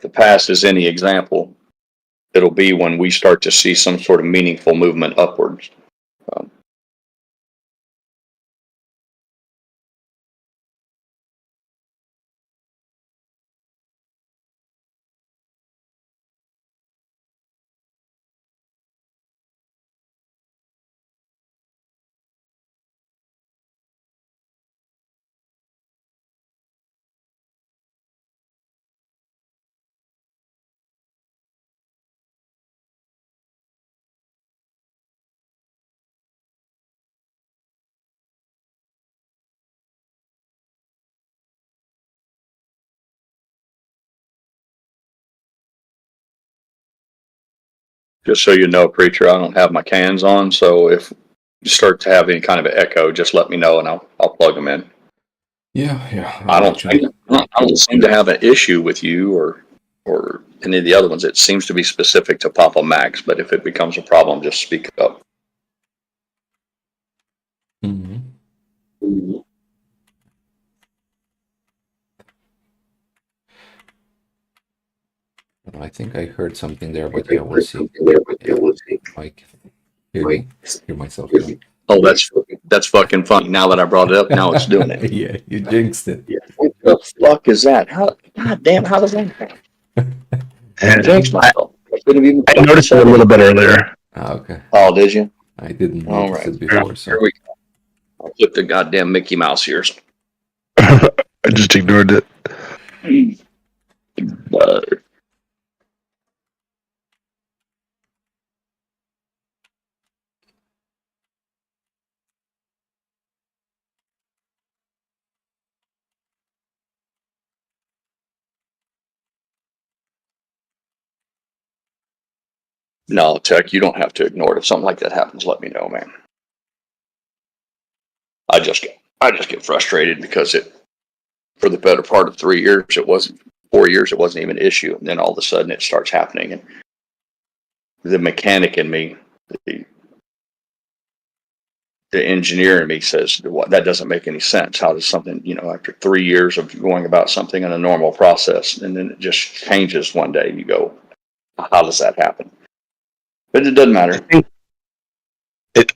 the past is any example, it'll be when we start to see some sort of meaningful movement upwards. Um, just so you know, preacher, I don't have my cans on, so if you start to have any kind of an echo, just let me know and I'll plug them in. Yeah. I don't seem to have an issue with you or any of the other ones. It seems to be specific to Papa Max, but if it becomes a problem, just speak up. Mm-hmm. I think I heard something there, but yeah, we'll see. Like, hear myself now. Oh, that's fucking funny. Now that I brought it up, now it's doing it. Yeah, you jinxed it. What the fuck is that? How? God damn! How does that happen? I jinxed myself. I noticed it a little bit earlier. Ah, okay. Oh, did you? I didn't All notice right. it before, so. Here we go. I'll flip the goddamn Mickey Mouse ears. I just ignored it. No, Tech, you don't have to ignore it. If something like that happens, let me know, man. I just get frustrated because for the better part of 3 years, 4 years, it wasn't even an issue. And then all of a sudden it starts happening. And the mechanic in me, the engineer in me says, that doesn't make any sense. How does something, after 3 years of going about something in a normal process, and then it just changes one day, you go, how does that happen? But it doesn't matter.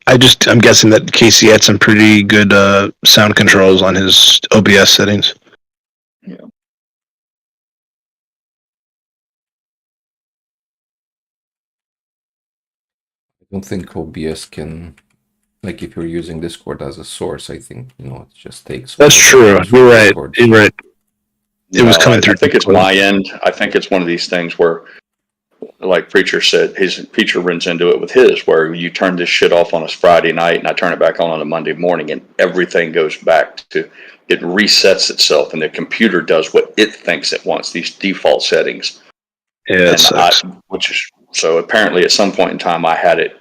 I'm guessing that Casey had some pretty good sound controls on his OBS settings. Yeah. I don't think OBS can, like, if you're using Discord as a source, I think, it just takes. That's true. You're right. You're right. It was coming through. I think it's my end. I think it's one of these things where, like Preacher said, Preacher runs into it with his, where you turn this shit off on a Friday night and I turn it back on a Monday morning and everything goes back to, it resets itself and the computer does what it thinks it wants, these default settings. Yeah, it sucks. So apparently at some point in time I had it,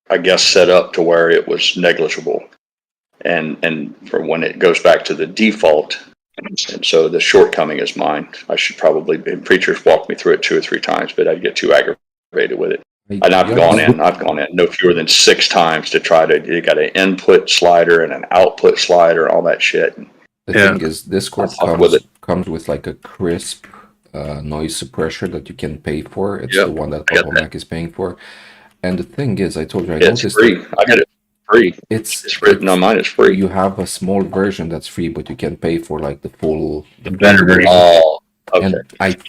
I guess, set up to where it was negligible. And for when it goes back to the default, and so the shortcoming is mine. I should probably, Preachers walked me through it 2 or 3 times, but I'd get too aggravated with it. And I've gone in no fewer than 6 times to try to. You got an input slider and an output slider, all that shit. The thing is, Discord comes with like a crisp noise suppressor that you can pay for. It's the one that Purple Mac is paying for. And the thing is, I told you, I noticed it's free. I get it free. It's free. No, mine is free. You have a small version that's free, but you can pay for like the better version. Oh, okay.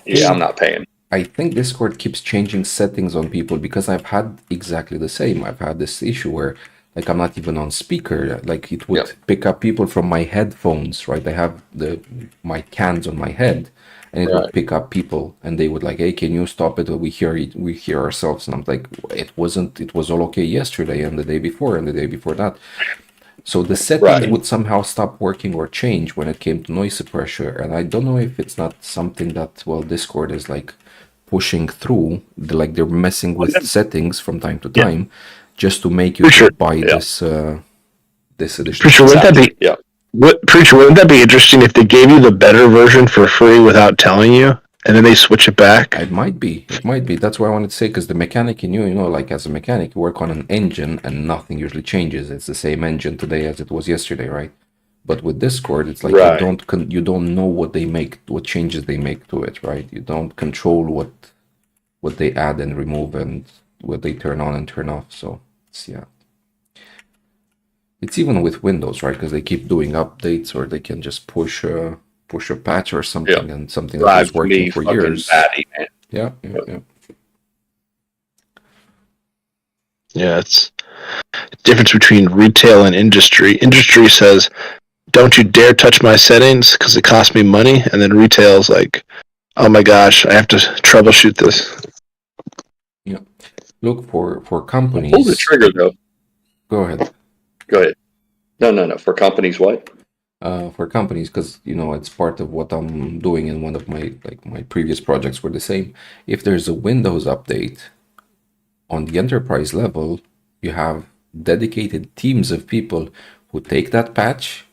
And I'm not paying. I think Discord keeps changing settings on people because I've had exactly the same. I've had this issue where like I'm not even on speaker. Like it would pick up people from my headphones, right? I have my cans on my head, and it would pick up people, and they would like, "Hey, can you stop it? We hear ourselves." And I'm like, "It wasn't. It was all okay yesterday, and the day before, and the day before that." So the settings would somehow stop working or change when it came to noise suppressor, and I don't know if it's not something that Discord is like pushing through, like they're messing with settings from time to time, just to make you buy this edition. Preacher, wouldn't that be interesting if they gave you the better version for free without telling you, and then they switch it back? It might be. That's what I wanted to say, because the mechanic in you know, like as a mechanic, you work on an engine and nothing usually changes. It's the same engine today as it was yesterday, right? But with Discord, it's like you don't know what they make, what changes they make to it, right? You don't control what they add and remove and what they turn on and turn off. So it's even with Windows, right? Because they keep doing updates, or they can just push a patch or something, and something that was working for years. Batty, man. Yeah. Yeah, it's the difference between retail and industry. Industry says, "Don't you dare touch my settings because it costs me money," and then retail's like, "Oh my gosh, I have to troubleshoot this." Yeah. Look, for companies. Pull the trigger though. Go ahead. No. For companies, what? For companies, because it's part of what I'm doing, and one of my previous projects were the same. If there's a Windows update on the enterprise level, you have dedicated teams of people who take that patch,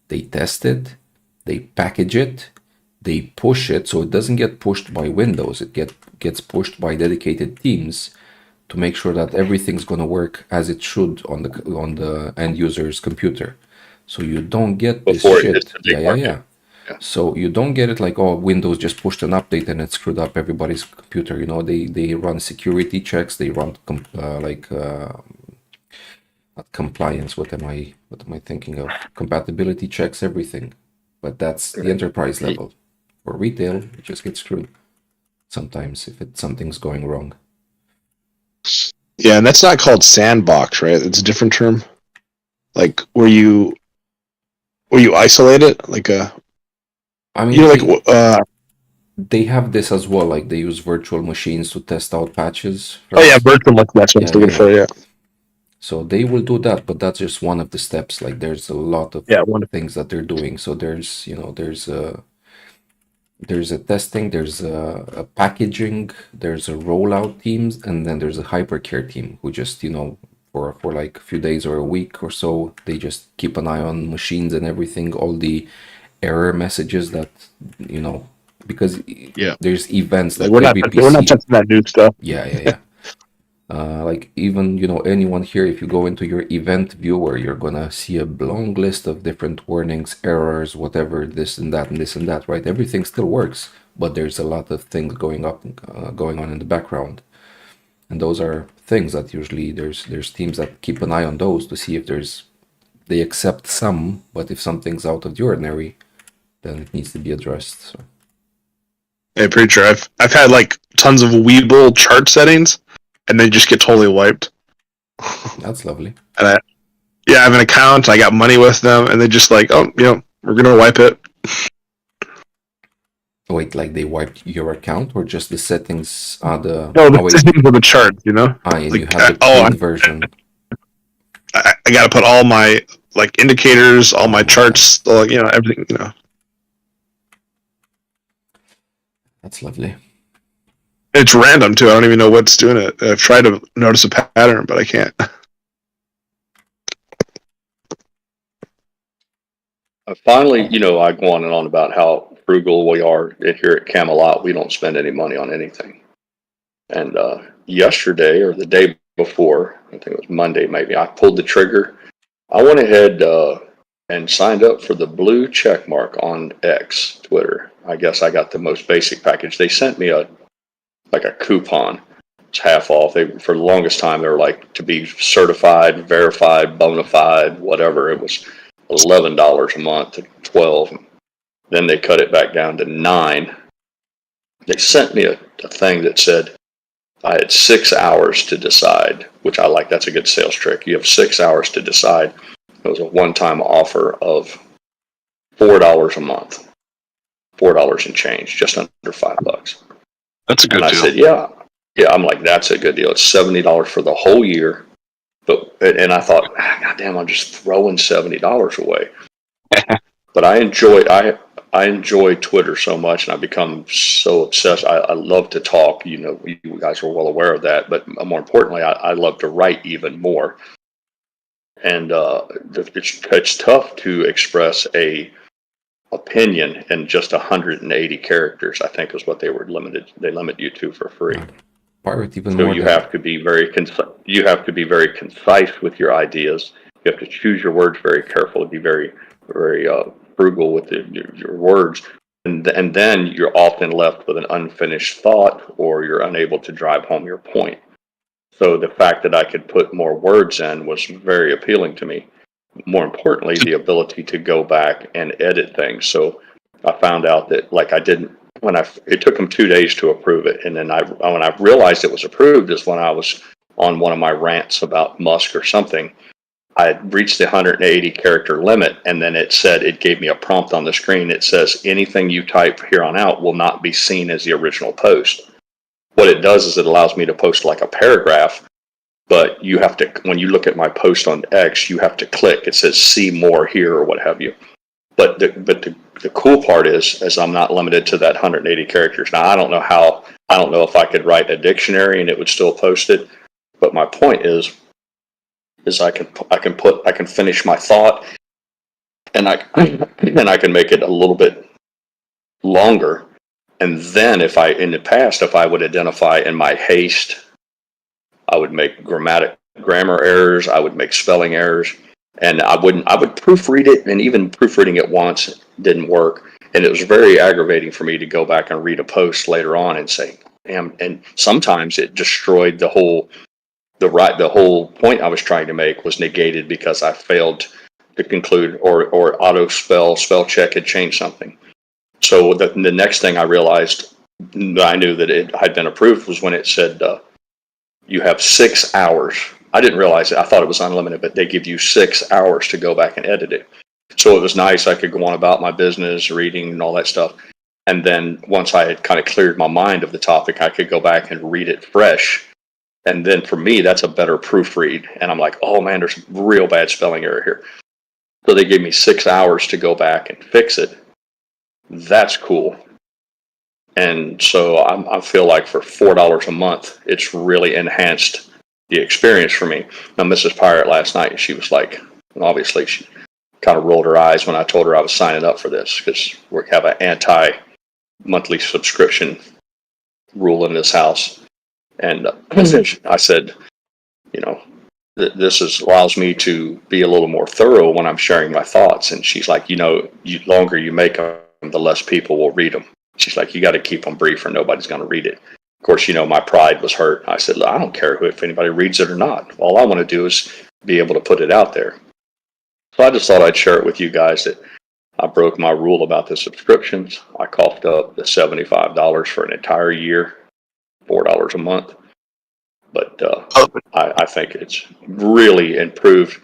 they test it, they package it, they push it, so it doesn't get pushed by Windows. It gets pushed by dedicated teams to make sure that everything's going to work as it should on the end user's computer. So you don't get this shit. Yeah. So you don't get it like, oh, Windows just pushed an update and it screwed up everybody's computer. They run security checks. They run not compliance. What am I thinking of? Compatibility checks, everything. But that's the enterprise level. For retail, you just get screwed sometimes if something's going wrong. Yeah, and that's not called sandbox, right? It's a different term. Like where you isolate it, like they have this as well. Like they use virtual machines to test out patches. Right? Oh yeah, virtual. That's what I was looking for. Yeah. So they will do that, but that's just one of the steps. Like there's a lot of things that they're doing. So there's a testing, there's a packaging, there's a rollout teams, and then there's a hypercare team who just for like a few days or a week or so, they just keep an eye on machines and everything, all the error messages that because there's events that we're not touching that new stuff. Yeah. Like even anyone here, if you go into your event viewer, you're gonna see a long list of different warnings, errors, whatever, this and that and this and that, right? Everything still works, but there's a lot of things going on in the background, and those are things that usually there's teams that keep an eye on those to see if they accept some, but if something's out of the ordinary, then it needs to be addressed. So. Hey, Preacher, I've had like tons of Weeble chart settings, and they just get totally wiped. That's lovely. And I have an account. I got money with them, and they just like, we're gonna wipe it. Wait, like they wiped your account, or just the settings? The settings for the chart, and like, you have the paid version. I got to put all my indicators, all my charts, everything. That's lovely. It's random too. I don't even know what's doing it. I've tried to notice a pattern, but I can't. Finally, I go on and on about how frugal we are here at Camelot. We don't spend any money on anything. And yesterday or the day before, I think it was Monday maybe, I pulled the trigger. I went ahead and signed up for the blue check mark on X, Twitter. I guess I got the most basic package. They sent me a coupon. It's half off. For the longest time, they were like, to be certified, verified, bona fide, whatever. It was $11 a month to 12. Then they cut it back down to 9. They sent me a thing that said I had 6 hours to decide, which I like. That's a good sales trick. You have 6 hours to decide. It was a one-time offer of $4 a month, $4 and change, just under $5. That's a good and deal. I said, yeah. I'm like, that's a good deal. It's $70 for the whole year. And I thought, God damn, I'm just throwing $70 away. But I enjoy Twitter so much, and I've become so obsessed. I love to talk. You guys are well aware of that. But more importantly, I love to write even more. And it's tough to express a opinion in just 180 characters. I think is what they limit you to for free. Pirate even So more you than have to be very concise with your ideas. You have to choose your words very carefully. Be very frugal with your words, and then you're often left with an unfinished thought, or you're unable to drive home your point. So the fact that I could put more words in was very appealing to me. More importantly, the ability to go back and edit things. So I found out that it took them 2 days to approve it, and then when I realized it was approved is when I was on one of my rants about Musk or something. I had reached the 180 character limit, and then it gave me a prompt on the screen. It says anything you type here on out will not be seen as the original post. What it does is it allows me to post like a paragraph, but you have to, when you look at my post on X, you have to click. It says see more here or what have you. But the cool part is I'm not limited to that 180 characters. Now I don't know if I could write a dictionary and it would still post it. But my point is I can finish my thought, and I can make it a little bit longer. And then if I would identify in my haste, I would make grammar errors, I would make spelling errors, and I would proofread it, and even proofreading it once didn't work. And it was very aggravating for me to go back and read a post later on and say, damn, and sometimes it destroyed the whole point I was trying to make was negated because I failed to conclude or auto spell check had changed something. So the next thing I realized that I knew that it had been approved was when it said you have 6 hours. I didn't realize it. I thought it was unlimited, but they give you 6 hours to go back and edit it. So it was nice. I could go on about my business, reading, and all that stuff. And then once I had kind of cleared my mind of the topic, I could go back and read it fresh. And then for me, that's a better proofread. And I'm like, oh man, there's a real bad spelling error here. So they gave me 6 hours to go back and fix it. That's cool. And so I feel like for $4 a month, it's really enhanced the experience for me. Now, Mrs. Pirate last night, she was like, and obviously she kind of rolled her eyes when I told her I was signing up for this because we have an anti-monthly subscription rule in this house. And I said, this allows me to be a little more thorough when I'm sharing my thoughts. And she's like, the longer you make them, the less people will read them. She's like, you got to keep them brief or nobody's going to read it. Of course, my pride was hurt. I said, I don't care if anybody reads it or not. All I want to do is be able to put it out there. So I just thought I'd share it with you guys that I broke my rule about the subscriptions. I coughed up the $75 for an entire year, $4 a month. But I think it's really improved.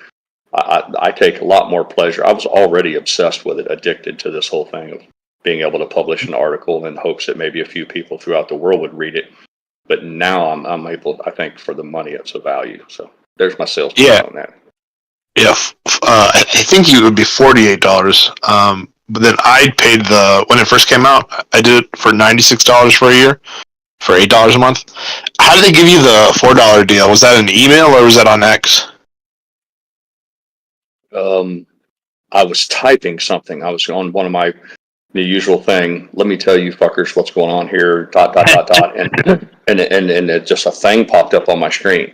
I take a lot more pleasure. I was already obsessed with it, addicted to this whole thing of being able to publish an article in hopes that maybe a few people throughout the world would read it. But now I'm able, I think for the money, it's a value. So there's my sales pitch on that. Yeah, I think it would be $48. But then I paid when it first came out, I did it for $96 for a year, for $8 a month. How did they give you the $4 deal? Was that an email or was that on X? I was typing something. I was on one of my the usual thing. Let me tell you, fuckers, what's going on here. Dot dot dot dot, and it just a thing popped up on my screen,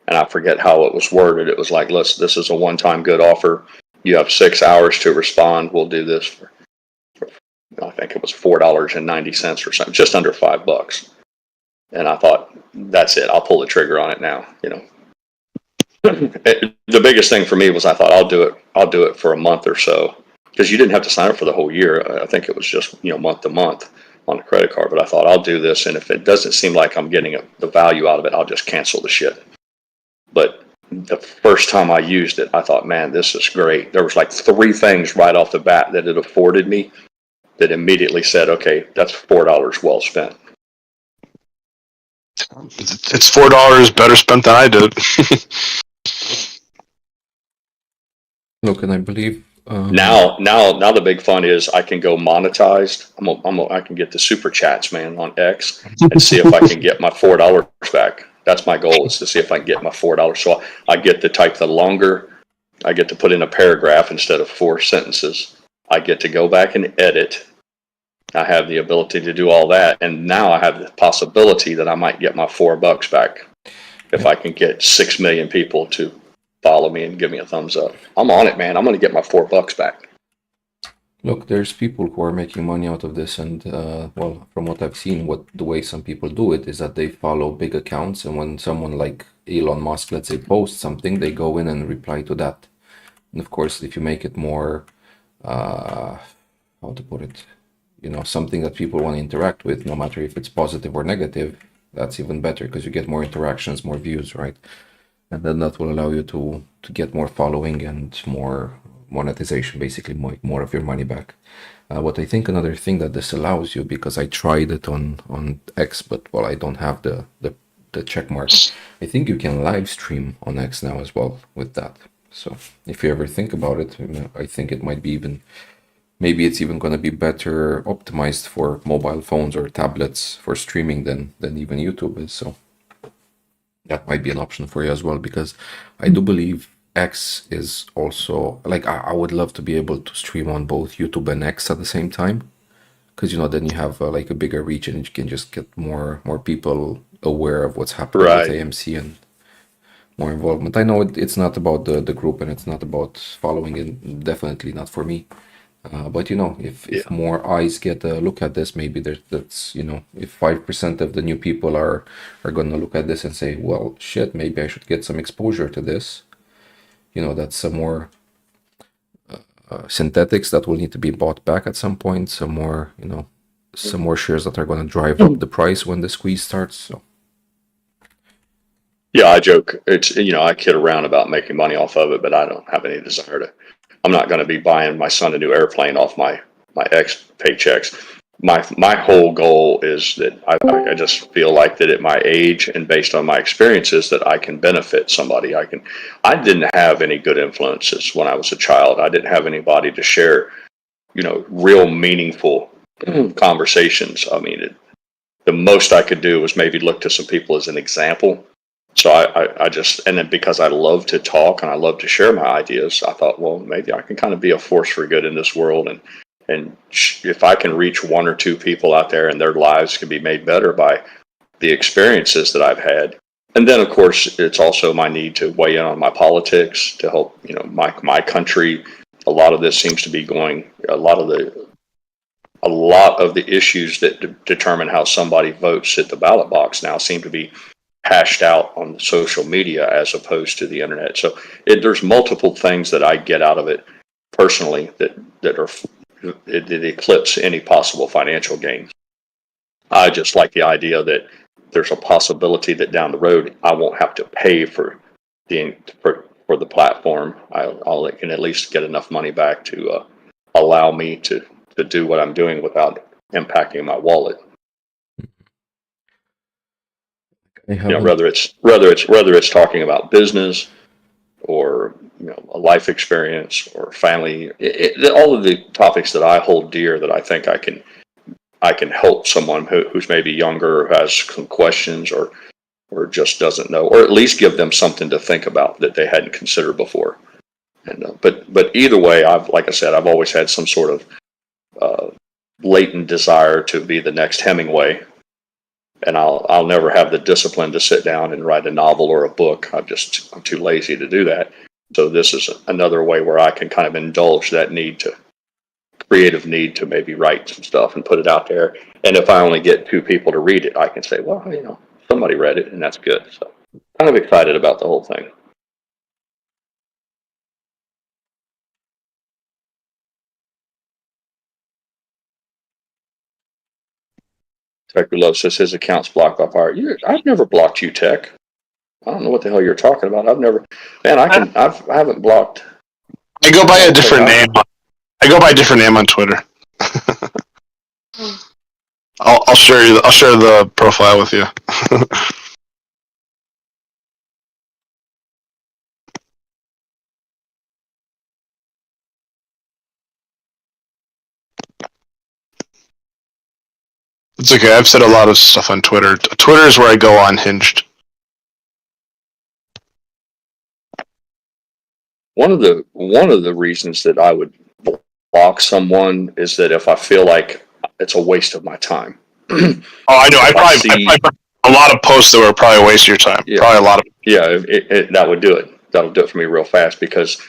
and I forget how it was worded. It was like, "Listen, this is a one-time good offer. You have 6 hours to respond. We'll do this for I think it was $4.90 or something, just under $5." And I thought, that's it. I'll pull the trigger on it now. The biggest thing for me was I thought I'll do it for a month or so, because you didn't have to sign up for the whole year. I think it was just month to month on a credit card. But I thought I'll do this, and if it doesn't seem like I'm getting the value out of it, I'll just cancel the shit. But the first time I used it, I thought, man, this is great. There was like 3 things right off the bat that it afforded me that immediately said, okay, that's $4 well spent. It's $4 better spent than I did. Look, and I believe Now the big fun is I can go monetized. I can get the super chats, man, on X, and see if I can get my $4 back. That's my goal, is to see if I can get my $4. So I get to type the longer. I get to put in a paragraph instead of 4 sentences. I get to go back and edit. I have the ability to do all that, and now I have the possibility that I might get my $4 back if I can get 6 million people to follow me and give me a thumbs up. I'm on it, man. I'm going to get my $4 back. look, there's people who are making money out of this, and well, from what I've seen, the way some people do it is that they follow big accounts, and when someone like Elon Musk, let's say, posts something, they go in and reply to that. And of course, if you make it more, how to put it, something that people want to interact with, no matter if it's positive or negative, that's even better, because you get more interactions, more views, right? And then that will allow you to get more following and more monetization, basically more of your money back. But I think another thing that this allows you, because I tried it on X, but well, I don't have the check mark. I think you can live stream on X now as well with that. So if you ever think about it, I think it might be maybe it's even going to be better optimized for mobile phones or tablets for streaming than even YouTube is. So that might be an option for you as well, because I do believe X is also, like, I would love to be able to stream on both YouTube and X at the same time, because then you have like a bigger reach, and you can just get more people aware of what's happening Right. with AMC, and more involvement. I know it's not about the group, and it's not about following it, definitely not for me. But if more eyes get a look at this, maybe that's if 5% of the new people are gonna look at this and say, well, shit, maybe I should get some exposure to this. That's some more synthetics that will need to be bought back at some point. Some more shares that are gonna drive up the price when the squeeze starts. So Yeah, I joke. It's I kid around about making money off of it, but I don't have any desire to. I'm not going to be buying my son a new airplane off my ex paychecks. My whole goal is that I just feel like that at my age and based on my experiences that I can benefit somebody. I didn't have any good influences when I was a child. I didn't have anybody to share, real meaningful conversations. I mean, the most I could do was maybe look to some people as an example. So I just, and then because I love to talk and I love to share my ideas, I thought, well, maybe I can kind of be a force for good in this world. And if I can reach 1 or 2 people out there and their lives can be made better by the experiences that I've had. And then, of course, it's also my need to weigh in on my politics to help, my country. A lot of this seems to be going, a lot of the issues that determine how somebody votes at the ballot box now seem to be hashed out on social media as opposed to the internet. So there's multiple things that I get out of it personally that eclipse any possible financial gain. I just like the idea that there's a possibility that down the road I won't have to pay for the platform. I can at least get enough money back to allow me to do what I'm doing without impacting my wallet. Whether it's talking about business or a life experience or family, all of the topics that I hold dear, that I think I can help someone who's maybe younger, or has some questions, or just doesn't know, or at least give them something to think about that they hadn't considered before. And but either way, like I said, I've always had some sort of latent desire to be the next Hemingway, and I'll never have the discipline to sit down and write a novel or a book. I'm too lazy to do that. So this is another way where I can kind of indulge that creative need to maybe write some stuff and put it out there. And if I only get 2 people to read it, I can say, well, somebody read it, and that's good. So kind of excited about the whole thing. Tech Love says his account's blocked by Pirate. I've never blocked you, Tech. I don't know what the hell you're talking about. I've never, man. I haven't blocked. I go by a different name. I go by a different name on Twitter. I'll share you. I'll share the profile with you. It's okay. I've said a lot of stuff on Twitter. Twitter is where I go unhinged. One of the reasons that I would block someone is that if I feel like it's a waste of my time. Oh, I know. I probably a lot of posts that were probably a waste of your time. Yeah. Probably a lot of. Yeah, that would do it. That'll do it for me real fast, because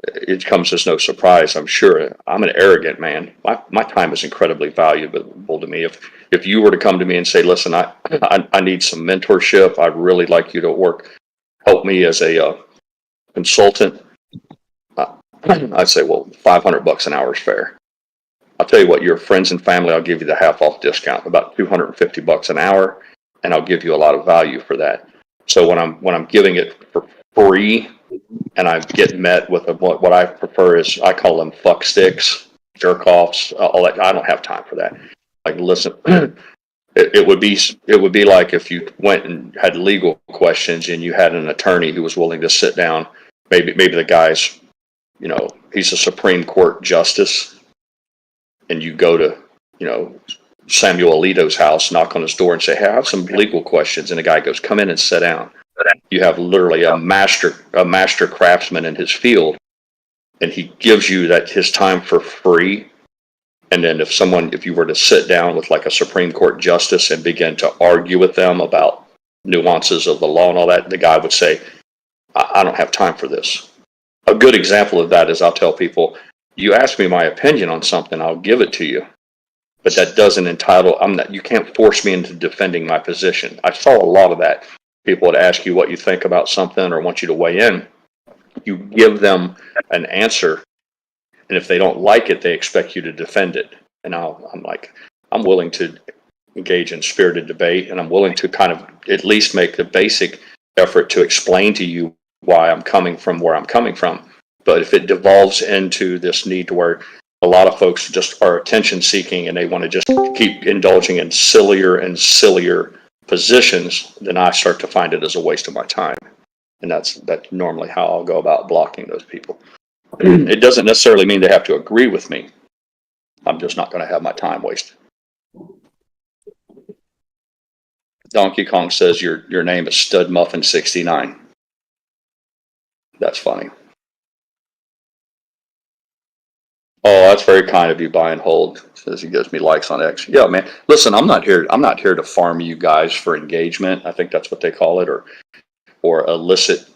it comes as no surprise, I'm sure. I'm an arrogant man. My time is incredibly valuable to me. If you were to come to me and say, listen, I need some mentorship, I'd really like you to help me as a consultant, I'd say, well, $500 an hour is fair. I'll tell you what, your friends and family, I'll give you the half off discount, about $250 an hour, and I'll give you a lot of value for that. So when I'm giving it for free, and I get met with what I prefer is, I call them fuck sticks, jerk offs, all that. I don't have time for that. Like, listen, it would be like if you went and had legal questions and you had an attorney who was willing to sit down. Maybe the guy's, he's a Supreme Court justice, and you go to, Samuel Alito's house, knock on his door and say, hey, I have some legal questions. And the guy goes, come in and sit down. You have literally a master craftsman in his field, and he gives you his time for free. And then if you were to sit down with like a Supreme Court justice and begin to argue with them about nuances of the law and all that, the guy would say, I don't have time for this. A good example of that is, I'll tell people, you ask me my opinion on something, I'll give it to you. But that doesn't you can't force me into defending my position. I saw a lot of that. People would ask you what you think about something or want you to weigh in. You give them an answer, and if they don't like it, they expect you to defend it. And I'm like, I'm willing to engage in spirited debate, and I'm willing to kind of at least make the basic effort to explain to you why I'm coming from where I'm coming from. But if it devolves into this need to where a lot of folks just are attention seeking and they want to just keep indulging in sillier and sillier positions, then I start to find it as a waste of my time. And that's normally how I'll go about blocking those people. It doesn't necessarily mean they have to agree with me. I'm just not going to have my time wasted. Donkey Kong says your name is Stud Muffin 69. That's funny. Oh, that's very kind of you, Buy and Hold. Says he gives me likes on X. Yeah, man. Listen, I'm not here to farm you guys for engagement. I think that's what they call it, or elicit,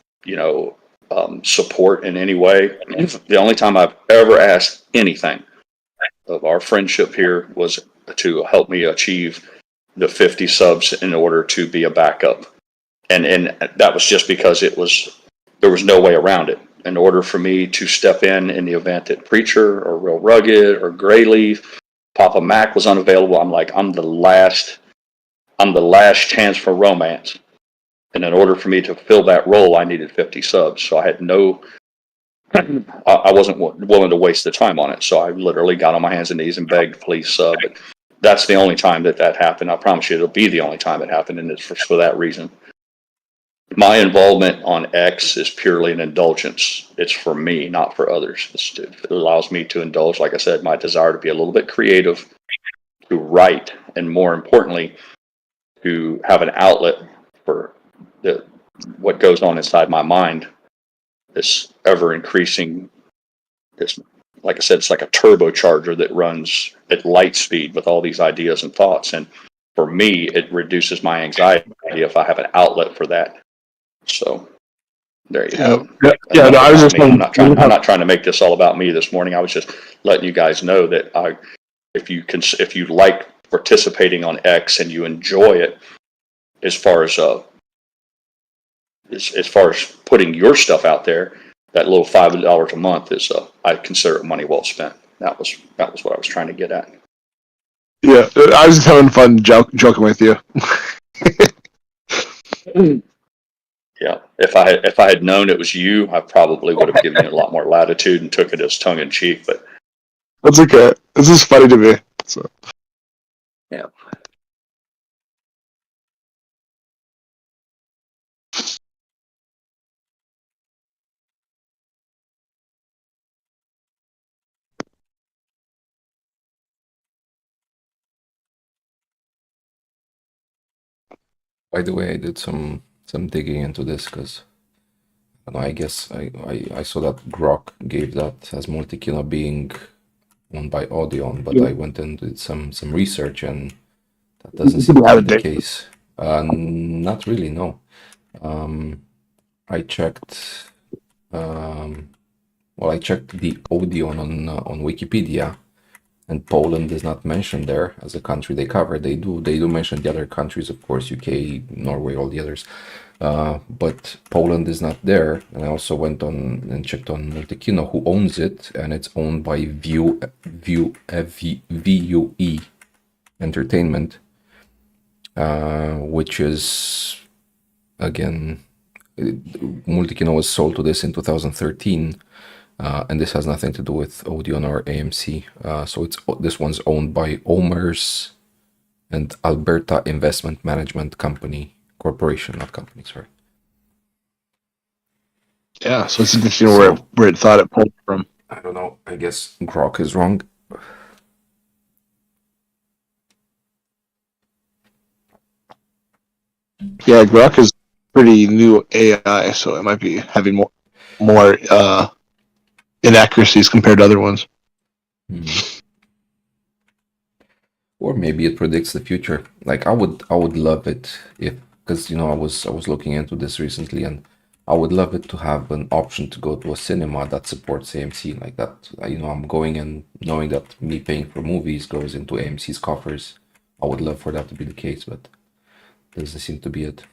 support in any way. The only time I've ever asked anything of our friendship here was to help me achieve the 50 subs in order to be a backup, and that was just because there was no way around it. In order for me to step in the event that Preacher or Real Rugged or Grayleaf, Papa Mac was unavailable, I'm the last chance for romance. And in order for me to fill that role, I needed 50 subs. So I wasn't willing to waste the time on it. So I literally got on my hands and knees and begged, please sub. But that's the only time that happened. I promise you it'll be the only time it happened, and it's for that reason. My involvement on X is purely an indulgence. It's for me, not for others. It allows me to indulge, like I said, my desire to be a little bit creative, to write, and more importantly, to have an outlet for what goes on inside my mind, this ever increasing, this like I said, it's like a turbocharger that runs at light speed with all these ideas and thoughts. And for me, it reduces my anxiety if I have an outlet for that. So there you have it. Yeah, no, I was just I'm not trying to make this all about me this morning. I was just letting you guys know that if you like participating on X and you enjoy it, as far as putting your stuff out there, that little $5 a month is I consider it money well spent. That was what I was trying to get at. Yeah, I was just having fun joking with you. Yeah, if I had known it was you, I probably would have given you a lot more latitude and took it as tongue in cheek. But that's okay. This is funny to me. So. Yeah. By the way, I did some digging into this because I guess I saw that Grok gave that as Multikino being owned by Audion, but I went and did some research and that doesn't seem to be the case. Not really, no. I checked. I checked the Audion on Wikipedia, and Poland is not mentioned there as a country they cover. They do mention the other countries, of course, UK, Norway, all the others. But Poland is not there. And I also went on and checked on Multikino, who owns it, and it's owned by VUE Entertainment, which is, again, Multikino was sold to this in 2013. And this has nothing to do with Odeon or AMC. So this one's owned by Omers and Alberta Investment Management Corporation, not company, sorry. Yeah, so it's interesting where it thought it pulled from. I don't know. I guess Grok is wrong. Yeah, Grok is pretty new AI, so it might be having more inaccuracies compared to other ones. Or maybe it predicts the future. Like I would love it if, because I was looking into this recently, and I would love it to have an option to go to a cinema that supports AMC like that. I'm going and knowing that me paying for movies goes into AMC's coffers. I would love for that to be the case, but doesn't seem to be it,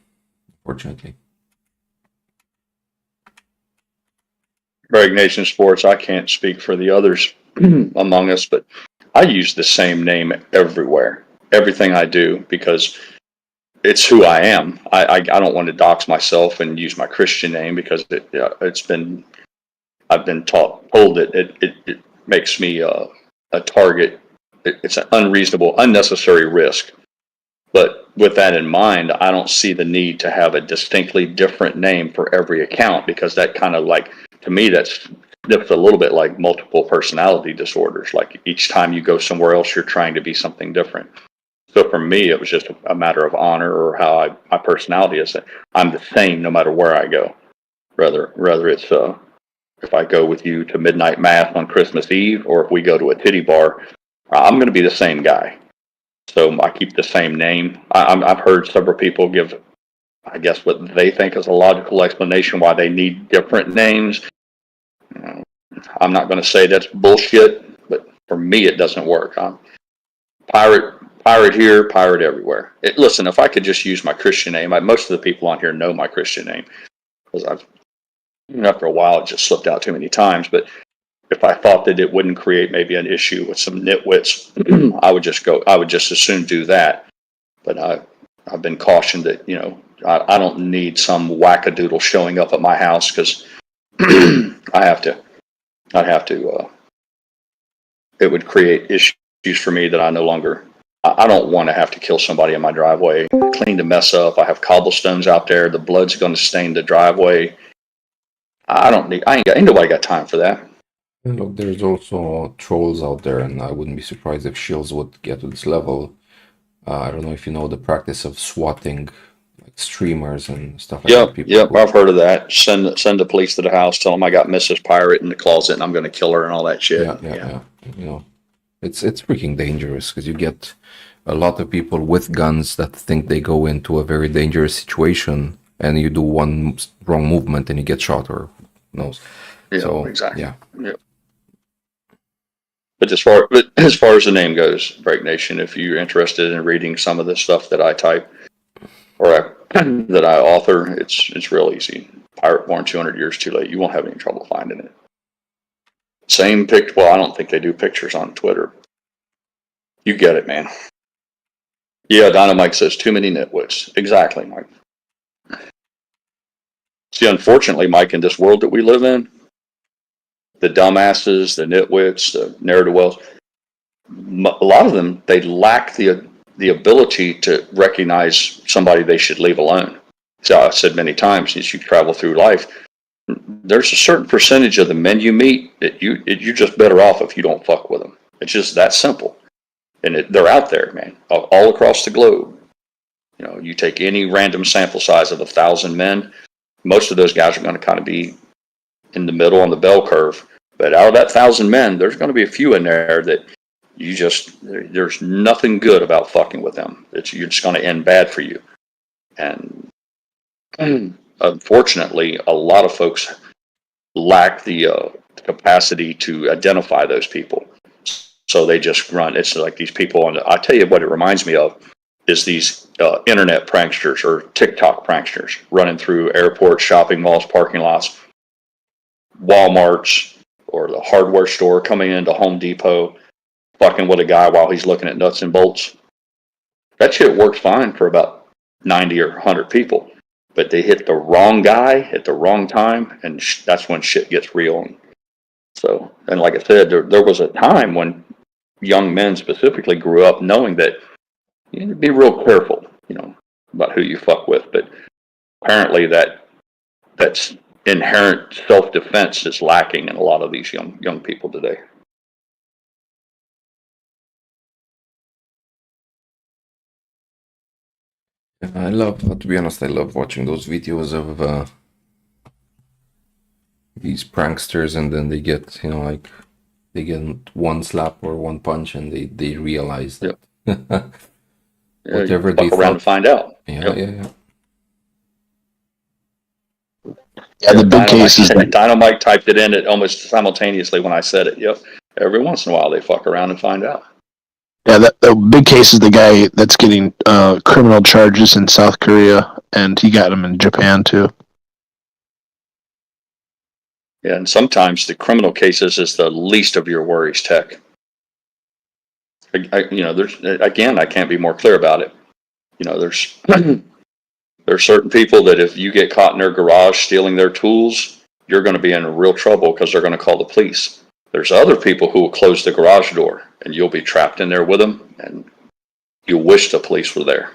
fortunately. Reg Nation Sports, I can't speak for the others among us, but I use the same name everywhere, everything I do, because it's who I am. I don't want to dox myself and use my Christian name because I've been told that it makes me a target. It's an unreasonable, unnecessary risk. But with that in mind, I don't see the need to have a distinctly different name for every account, because that kind of to me, that's a little bit like multiple personality disorders. Like each time you go somewhere else, you're trying to be something different. So for me, it was just a matter of honor, or how my personality is. I'm the same no matter where I go. Whether it's if I go with you to midnight mass on Christmas Eve, or if we go to a titty bar, I'm going to be the same guy. So I keep the same name. I've heard several people give, I guess, what they think is a logical explanation why they need different names. I'm not going to say that's bullshit, but for me, it doesn't work. I'm pirate here, pirate everywhere. Listen, if I could just use my Christian name, most of the people on here know my Christian name, because after a while, it just slipped out too many times. But if I thought that it wouldn't create maybe an issue with some nitwits, I would just as soon do that. But I've been cautioned that, I don't need some wackadoodle showing up at my house, because I'd have to, it would create issues for me that I no longer, I don't want to have to kill somebody in my driveway, clean the mess up. I have cobblestones out there. The blood's going to stain the driveway. Ain't nobody got time for that. And look, there's also trolls out there, and I wouldn't be surprised if shills would get to this level. I don't know if you know the practice of swatting, like streamers and stuff like that. Yep, People yep, who, I've heard of that. Send the police to the house, tell them I got Mrs. Pirate in the closet and I'm going to kill her and all that shit. yeah. You know, it's freaking dangerous because you get a lot of people with guns that think they go into a very dangerous situation, and you do one wrong movement and you get shot or who knows. Yeah, So exactly. yeah, Yep. But as far as the name goes, Break Nation, if you're interested in reading some of the stuff that I type or that I author, it's real easy. Pirate Born 200 Years Too Late. You won't have any trouble finding it. Same picture. Well, I don't think they do pictures on Twitter. You get it, man. Yeah, Dynamite says too many nitwits. Exactly, Mike. See, unfortunately, Mike, in this world that we live in, the dumbasses, the nitwits, the ne'er-do-wells, a lot of them, they lack the ability to recognize somebody they should leave alone. So I've said many times, as you travel through life, there's a certain percentage of the men you meet that you're just better off if you don't fuck with them. It's just that simple. And they're out there, man, all across the globe. You know, you take any random sample size of 1,000 men, most of those guys are going to kind of be in the middle on the bell curve. But out of that 1,000 men, there's going to be a few in there that there's nothing good about fucking with them. You're just going to end bad for you. And unfortunately, a lot of folks lack the capacity to identify those people. So they just run. It's like these people I tell you what it reminds me of is these internet pranksters or TikTok pranksters running through airports, shopping malls, parking lots, Walmarts, or the hardware store, coming into Home Depot, fucking with a guy while he's looking at nuts and bolts. That shit works fine for about 90 or 100 people. But they hit the wrong guy at the wrong time, and that's when shit gets real. So, and like I said, there was a time when young men specifically grew up knowing that you need to be real careful, you know, about who you fuck with. But apparently that's inherent self-defense is lacking in a lot of these young people today. to be honest, I love watching those videos of these pranksters, and then they get, you know, like they get one slap or one punch, and they realize that whatever they fuck around and find out. Yeah. Yeah, the big case is Dynamite typed it in almost simultaneously when I said it. Yep. Every once in a while they fuck around and find out. Yeah, the big case is the guy that's getting criminal charges in South Korea, and he got them in Japan too. Yeah, and sometimes the criminal cases is the least of your worries, Tech. I can't be more clear about it. You know, there's certain people that if you get caught in their garage stealing their tools, you're going to be in real trouble because they're going to call the police. There's other people who will close the garage door, and you'll be trapped in there with them, and you wish the police were there.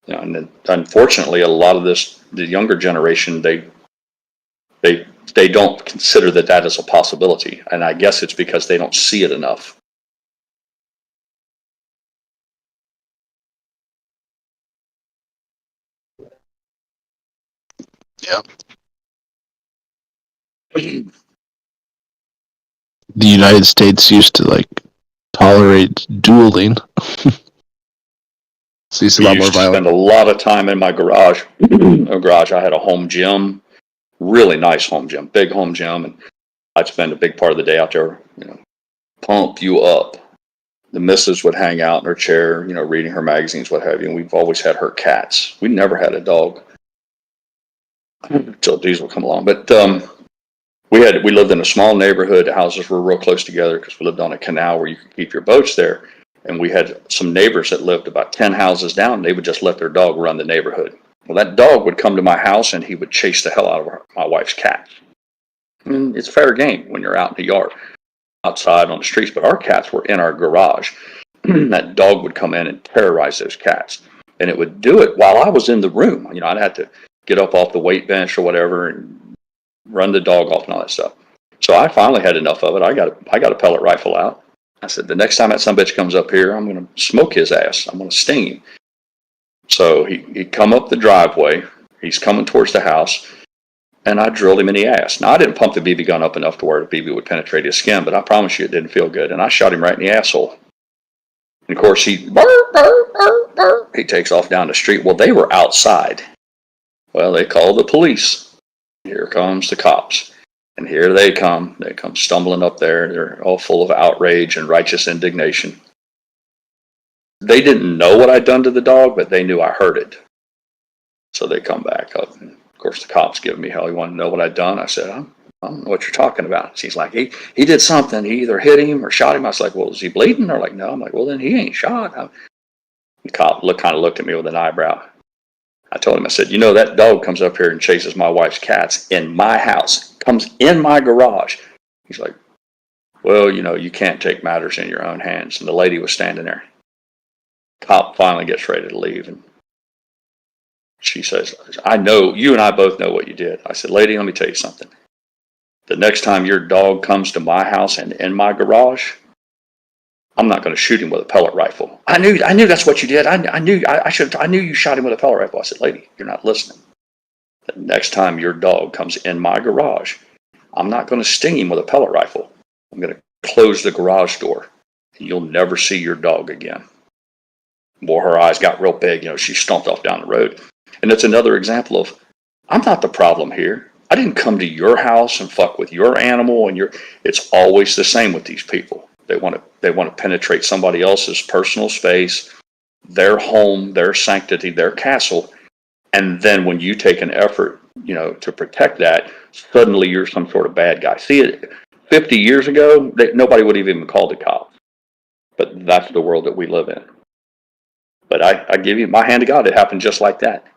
You know, and then, unfortunately, a lot of the younger generation, they don't consider that is a possibility, and I guess it's because they don't see it enough. Yep. The United States used to tolerate dueling. So it's a lot more violent. Spend a lot of time in my garage. I had a home gym, really nice home gym, big home gym, and I'd spend a big part of the day out there, you know, pump you up. The missus would hang out in her chair, you know, reading her magazines, what have you. And we've always had her cats. We never had a dog until Diesel come along. But we lived in a small neighborhood. The houses were real close together because we lived on a canal where you could keep your boats there. And we had some neighbors that lived about 10 houses down. They would just let their dog run the neighborhood. Well, that dog would come to my house and he would chase the hell out of my wife's cats. I mean, it's fair game when you're out in the yard, outside on the streets. But our cats were in our garage. That dog would come in and terrorize those cats. And it would do it while I was in the room. You know, I'd have to get up off the weight bench or whatever and run the dog off and all that stuff. So I finally had enough of it. I got a pellet rifle out. I said, the next time that son bitch comes up here, I'm going to smoke his ass. I'm going to sting him. So he'd come up the driveway. He's coming towards the house, and I drilled him in the ass. Now, I didn't pump the BB gun up enough to where the BB would penetrate his skin, but I promise you it didn't feel good. And I shot him right in the asshole. And of course, he takes off down the street. Well, they were outside. Well, they called the police. Here comes the cops. And here they come. They come stumbling up there. They're all full of outrage and righteous indignation. They didn't know what I'd done to the dog, but they knew I heard it. So they come back up. And of course, the cops give me hell. You want to know what I'd done? I said, I don't know what you're talking about. She's like, he did something. He either hit him or shot him. I was like, well, is he bleeding? They're like, no. I'm like, well, then he ain't shot. The cop kind of looked at me with an eyebrow. I told him, I said, you know, that dog comes up here and chases my wife's cats in my house, comes in my garage. He's like, well, you know, you can't take matters in your own hands. And the lady was standing there. Cop finally gets ready to leave. And she says, I know, you and I both know what you did. I said, lady, let me tell you something. The next time your dog comes to my house and in my garage, I'm not going to shoot him with a pellet rifle. I knew that's what you did. I knew you shot him with a pellet rifle. I said, lady, you're not listening. The next time your dog comes in my garage, I'm not going to sting him with a pellet rifle. I'm going to close the garage door, and you'll never see your dog again. Boy, her eyes got real big. You know, she stomped off down the road. And it's another example of, I'm not the problem here. I didn't come to your house and fuck with your animal and it's always the same with these people. They want to penetrate somebody else's personal space, their home, their sanctity, their castle. And then when you take an effort, you know, to protect that, suddenly you're some sort of bad guy. See, 50 years ago, nobody would have even called the cops. But that's the world that we live in. But I give you my hand to God, it happened just like that.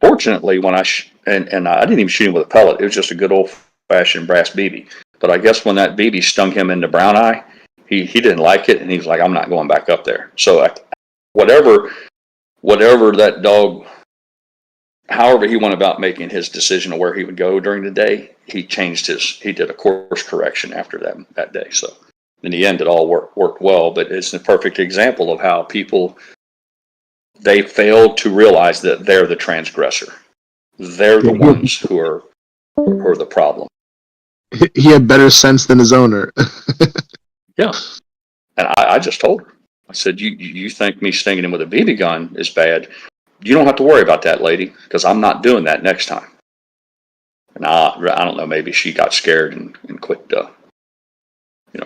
Fortunately, when I didn't even shoot him with a pellet, it was just a good old-fashioned brass BB. But I guess when that BB stung him in the brown eye, he didn't like it, and he was like, I'm not going back up there. So whatever that dog, however he went about making his decision of where he would go during the day, he did a course correction after that day. So in the end, it all worked well, but it's a perfect example of how people, they failed to realize that they're the transgressor. They're the ones who are the problem. He had better sense than his owner. Yeah. And I just told her, I said, you think me stinging him with a BB gun is bad. You don't have to worry about that, lady, because I'm not doing that next time. And I don't know, maybe she got scared and quit,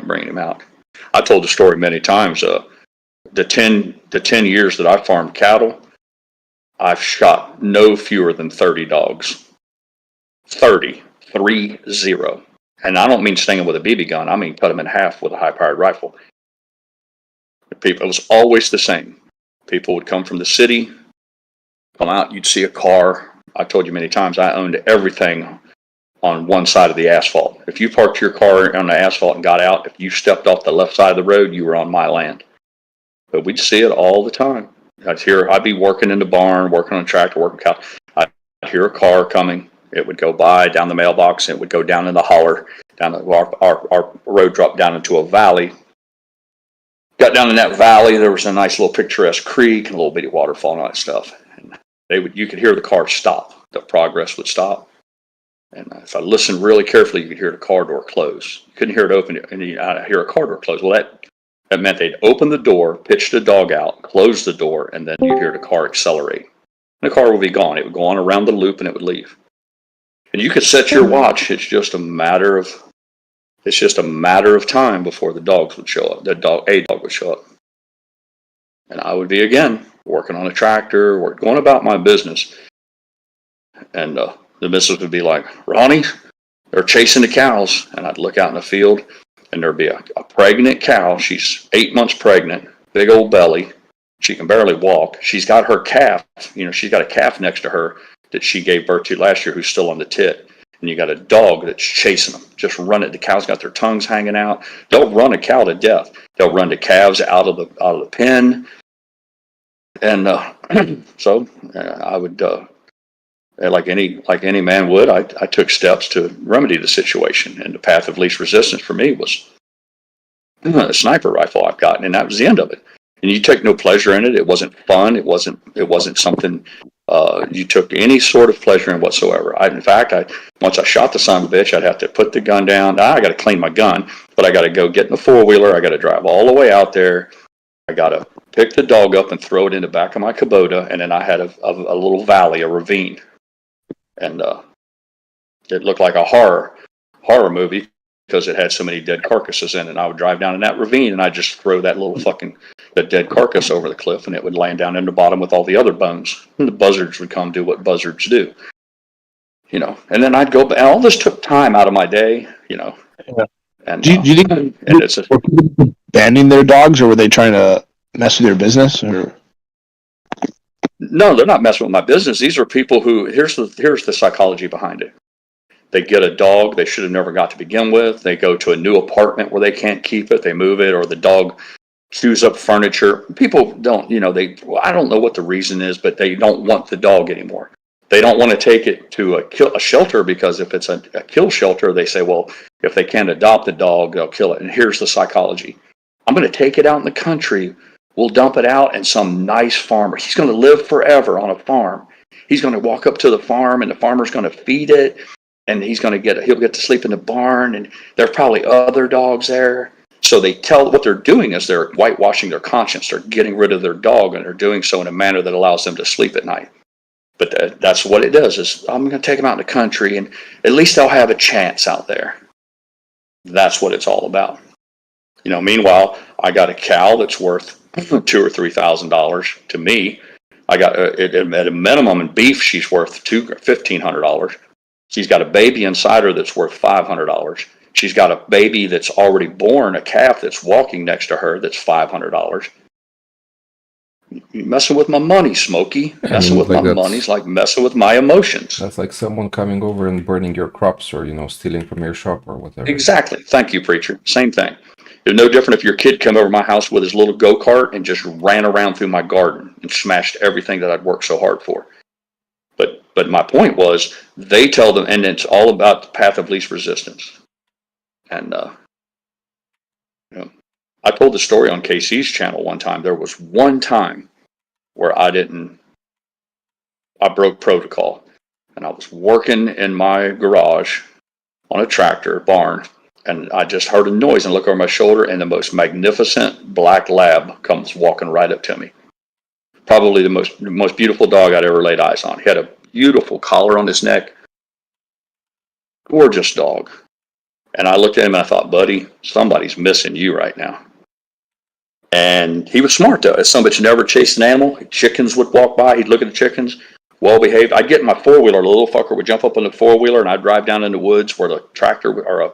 bringing him out. I told the story many times. The 10 years that I farmed cattle, I've shot no fewer than 30 dogs. 30. And I don't mean stinging with a BB gun. I mean cut them in half with a high-powered rifle. It was always the same. People would come from the city, come out, you'd see a car. I told you many times, I owned everything on one side of the asphalt. If you parked your car on the asphalt and got out, if you stepped off the left side of the road, you were on my land. But we'd see it all the time. I'd be working in the barn, working on a tractor, working cow. I'd hear a car coming. It would go by down the mailbox. And it would go down in the holler. Our road dropped down into a valley. Got down in that valley. There was a nice little picturesque creek and a little bitty waterfall and all that stuff. And you could hear the car stop. The progress would stop. And if I listened really carefully, you could hear the car door close. You couldn't hear it open, and I'd hear a car door close. Well, that meant they'd open the door, pitch the dog out, close the door, and then you'd hear the car accelerate. And the car would be gone. It would go on around the loop, and it would leave. And you could set your watch. It's just a matter of time before the dogs would show up. A dog would show up, and I would be again working on a tractor, going about my business, and the missus would be like, Ronnie, they're chasing the cows. And I'd look out in the field, and there'd be a pregnant cow. She's 8 months pregnant, big old belly. She can barely walk. She's got her calf. She's got a calf next to her that she gave birth to last year who's still on the tit. And you got a dog that's chasing them. Just run it. The cows got their tongues hanging out. They'll run a cow to death. They'll run the calves out of the pen. And so I would... like any man would, I took steps to remedy the situation. And the path of least resistance for me was a sniper rifle I've gotten, and that was the end of it. and you take no pleasure in it. It wasn't fun. It wasn't something you took any sort of pleasure in whatsoever. In fact, once I shot the son of a bitch, I'd have to put the gun down. Now I got to clean my gun, but I got to go get in the 4-wheeler. I got to drive all the way out there. I got to pick the dog up and throw it in the back of my Kubota, and then I had a little valley, a ravine, and it looked like a horror movie because it had so many dead carcasses in it. And I would drive down in that ravine, and I'd just throw that little the dead carcass over the cliff, and it would land down in the bottom with all the other bones. And the buzzards would come do what buzzards do, And then I'd go. And all this took time out of my day, Yeah. And Do you think were people banning their dogs, or were they trying to mess with your business? Or no, they're not messing with my business. These are people who here's the psychology behind it. They get a dog they should have never got to begin with. They go to a new apartment where they can't keep it. They move it, or the dog chews up furniture. People don't, I don't know what the reason is, but they don't want the dog anymore. They don't want to take it to a shelter because if it's a kill shelter, they say, well, if they can't adopt the dog, they'll kill it. And here's the psychology. I'm going to take it out in the country. We'll dump it out, and some nice farmer, he's going to live forever on a farm. He's going to walk up to the farm, and the farmer's going to feed it, and he'll get to sleep in the barn, and there are probably other dogs there. So what they're doing is they're whitewashing their conscience. They're getting rid of their dog, and they're doing so in a manner that allows them to sleep at night. But that's what it does. Is I'm going to take them out in the country, and at least they'll have a chance out there. That's what it's all about. Meanwhile, I got a cow that's worth $2,000 or $3,000 to me. I got at a minimum in beef, she's worth $1,500. She's got a baby inside her that's worth $500. She's got a baby that's already born, a calf that's walking next to her that's $500. You're messing with my money, Smokey. Messing with my money's like messing with my emotions. That's like someone coming over and burning your crops, or stealing from your shop or whatever. Exactly. Thank you, preacher. Same thing. It's no different if your kid came over my house with his little go-kart and just ran around through my garden and smashed everything that I'd worked so hard for. But my point was, they tell them, and it's all about the path of least resistance. And I told the story on KC's channel one time. There was one time where I broke protocol, and I was working in my garage on a tractor barn, and I just heard a noise and look over my shoulder, and the most magnificent black lab comes walking right up to me. Probably the most beautiful dog I'd ever laid eyes on. He had a beautiful collar on his neck. Gorgeous dog. And I looked at him and I thought, buddy, somebody's missing you right now. And he was smart though. Some bitch never chased an animal. Chickens would walk by. He'd look at the chickens. Well behaved. I'd get in my 4-wheeler. The little fucker would jump up on the 4-wheeler, and I'd drive down in the woods where the tractor or a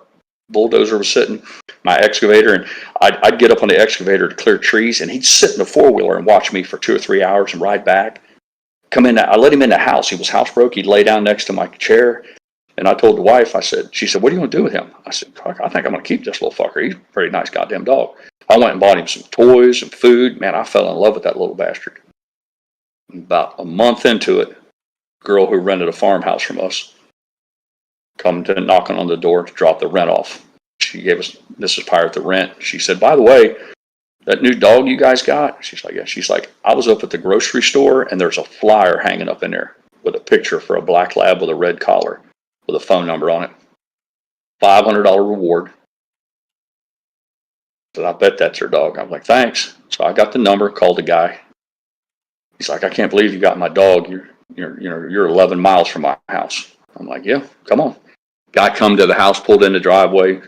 bulldozer was sitting, my excavator, and I'd get up on the excavator to clear trees, and he'd sit in the 4-wheeler and watch me for 2 or 3 hours and ride back. Come in. I let him in the house. He was housebroke. He'd lay down next to my chair. And I told the wife, she said, what do you want to do with him? I said, I think I'm going to keep this little fucker. He's a pretty nice goddamn dog. I went and bought him some toys and food. Man, I fell in love with that little bastard. About a month into it, a girl who rented a farmhouse from us come to knocking on the door to drop the rent off. She gave us Mrs. Pirate the rent. She said, by the way, that new dog you guys got? She's like, yeah. She's like, I was up at the grocery store, and there's a flyer hanging up in there with a picture for a black lab with a red collar, with a phone number on it. $500 reward. I said, I bet that's her dog. I'm like, thanks. So I got the number, called the guy. He's like, I can't believe you got my dog. You're 11 miles from my house. I'm like, yeah, come on. Guy come to the house, pulled in the driveway.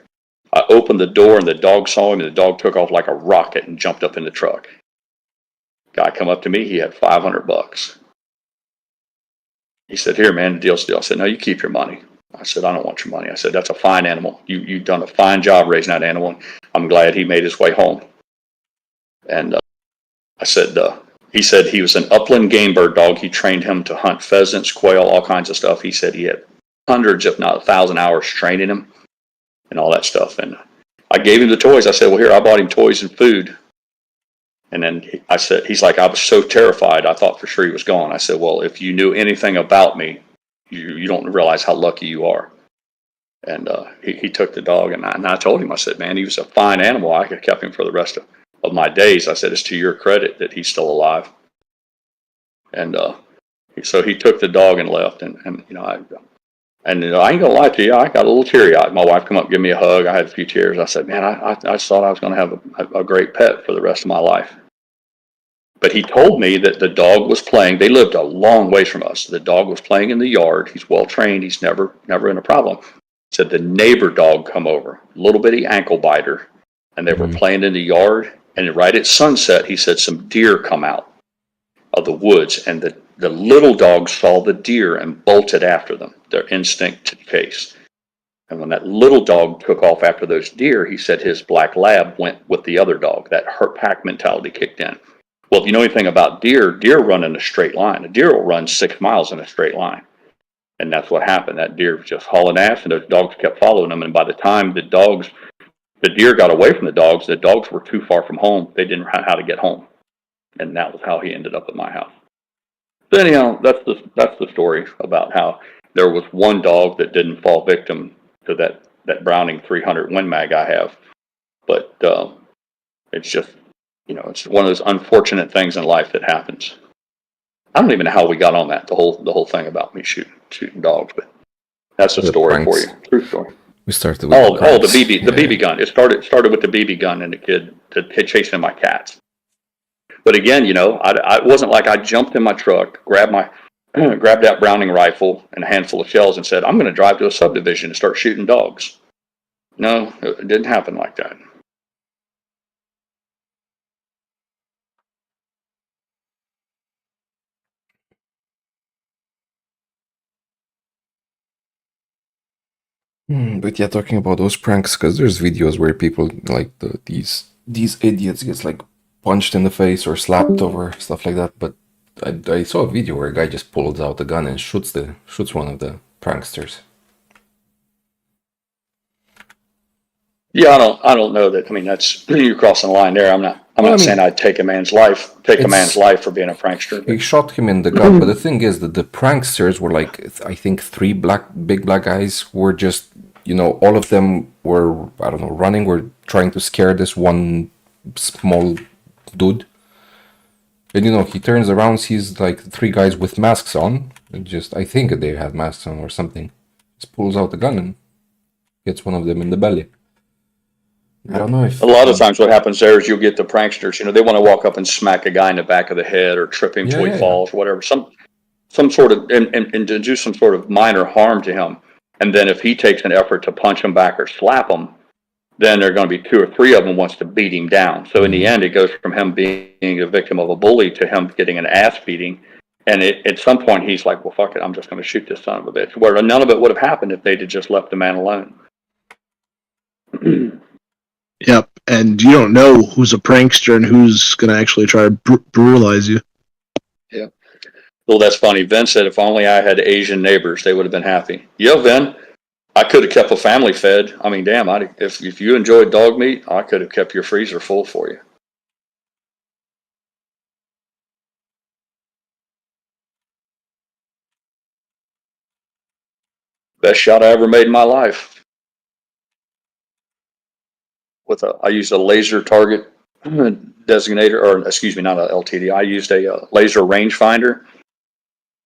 I opened the door, and the dog saw him, and the dog took off like a rocket and jumped up in the truck. Guy come up to me. He had $500. He said, here, man, the deal's deal. I said, no, you keep your money. I said, I don't want your money. I said, that's a fine animal. You've done a fine job raising that animal. I'm glad he made his way home. And I said, he said he was an upland game bird dog. He trained him to hunt pheasants, quail, all kinds of stuff. He said he had hundreds, if not 1,000 hours training him and all that stuff. And I gave him the toys. I said, well, here, I bought him toys and food. And then I said, he's like, I was so terrified, I thought for sure he was gone. I said, well, if you knew anything about me, you don't realize how lucky you are. And he took the dog, and I told him, I said, man, he was a fine animal. I could have kept him for the rest of of my days. I said, it's to your credit that he's still alive. And so he took the dog and left. And I ain't gonna lie to you, I got a little teary eyed. My wife come up, give me a hug. I had a few tears. I said, man, I just thought I was going to have a great pet for the rest of my life. But he told me that the dog was playing. They lived a long ways from us. The dog was playing in the yard. He's well trained. He's never in a problem. Said the neighbor dog come over, little bitty ankle biter, and they were playing in the yard. And right at sunset, he said some deer come out of the woods, and the little dog saw the deer and bolted after them. Their instinct to chase. And when that little dog took off after those deer, he said his black lab went with the other dog. That herd pack mentality kicked in. Well, if you know anything about deer run in a straight line. A deer will run 6 miles in a straight line. And that's what happened. That deer was just hauling ass, and those dogs kept following them. And by the time the deer got away from the dogs were too far from home. They didn't know how to get home. And that was how he ended up at my house. So anyhow, that's the story about how there was one dog that didn't fall victim to that Browning 300 Win Mag I have. But it's just, it's one of those unfortunate things in life that happens. I don't even know how we got on that, the whole thing about me shooting dogs, but that's a story for you. True story. We started with the BB gun. It started with the BB gun and the kid chasing my cats. But again, it wasn't like I jumped in my truck, grabbed that Browning rifle and a handful of shells and said, I'm going to drive to a subdivision and start shooting dogs. No, it didn't happen like that. But yeah, talking about those pranks, because there's videos where people like these idiots gets like punched in the face or slapped over stuff like that. But I saw a video where a guy just pulls out a gun and shoots one of the pranksters. Yeah, I don't know that. I mean, that's you're crossing the line there. I'm not saying I'd take a man's life for being a prankster. He shot him in the gut, but the thing is that the pranksters were like, I think 3 big black guys who were just, all of them were, I don't know, running, were trying to scare this one small dude. And he turns around, sees like 3 guys with masks on, and I think they had masks on or something. Just pulls out the gun and gets one of them in the belly. I don't know if... A lot of times what happens there is you'll get the pranksters, they want to walk up and smack a guy in the back of the head or trip him till he falls, whatever. Some sort of, and to do some sort of minor harm to him. And then if he takes an effort to punch him back or slap him, then there are going to be 2 or 3 of them wants to beat him down. So in the end, it goes from him being a victim of a bully to him getting an ass beating. And at some point, he's like, well, fuck it, I'm just going to shoot this son of a bitch. Where none of it would have happened if they'd have just left the man alone. Yep, and you don't know who's a prankster and who's going to actually try to brutalize you. Yeah. Well, that's funny. Vin said, if only I had Asian neighbors, they would have been happy. Yeah, Vin, I could have kept a family fed. I mean, damn, if you enjoyed dog meat, I could have kept your freezer full for you. Best shot I ever made in my life. I used a laser target designator, or excuse me, not a LTD. I used a laser rangefinder.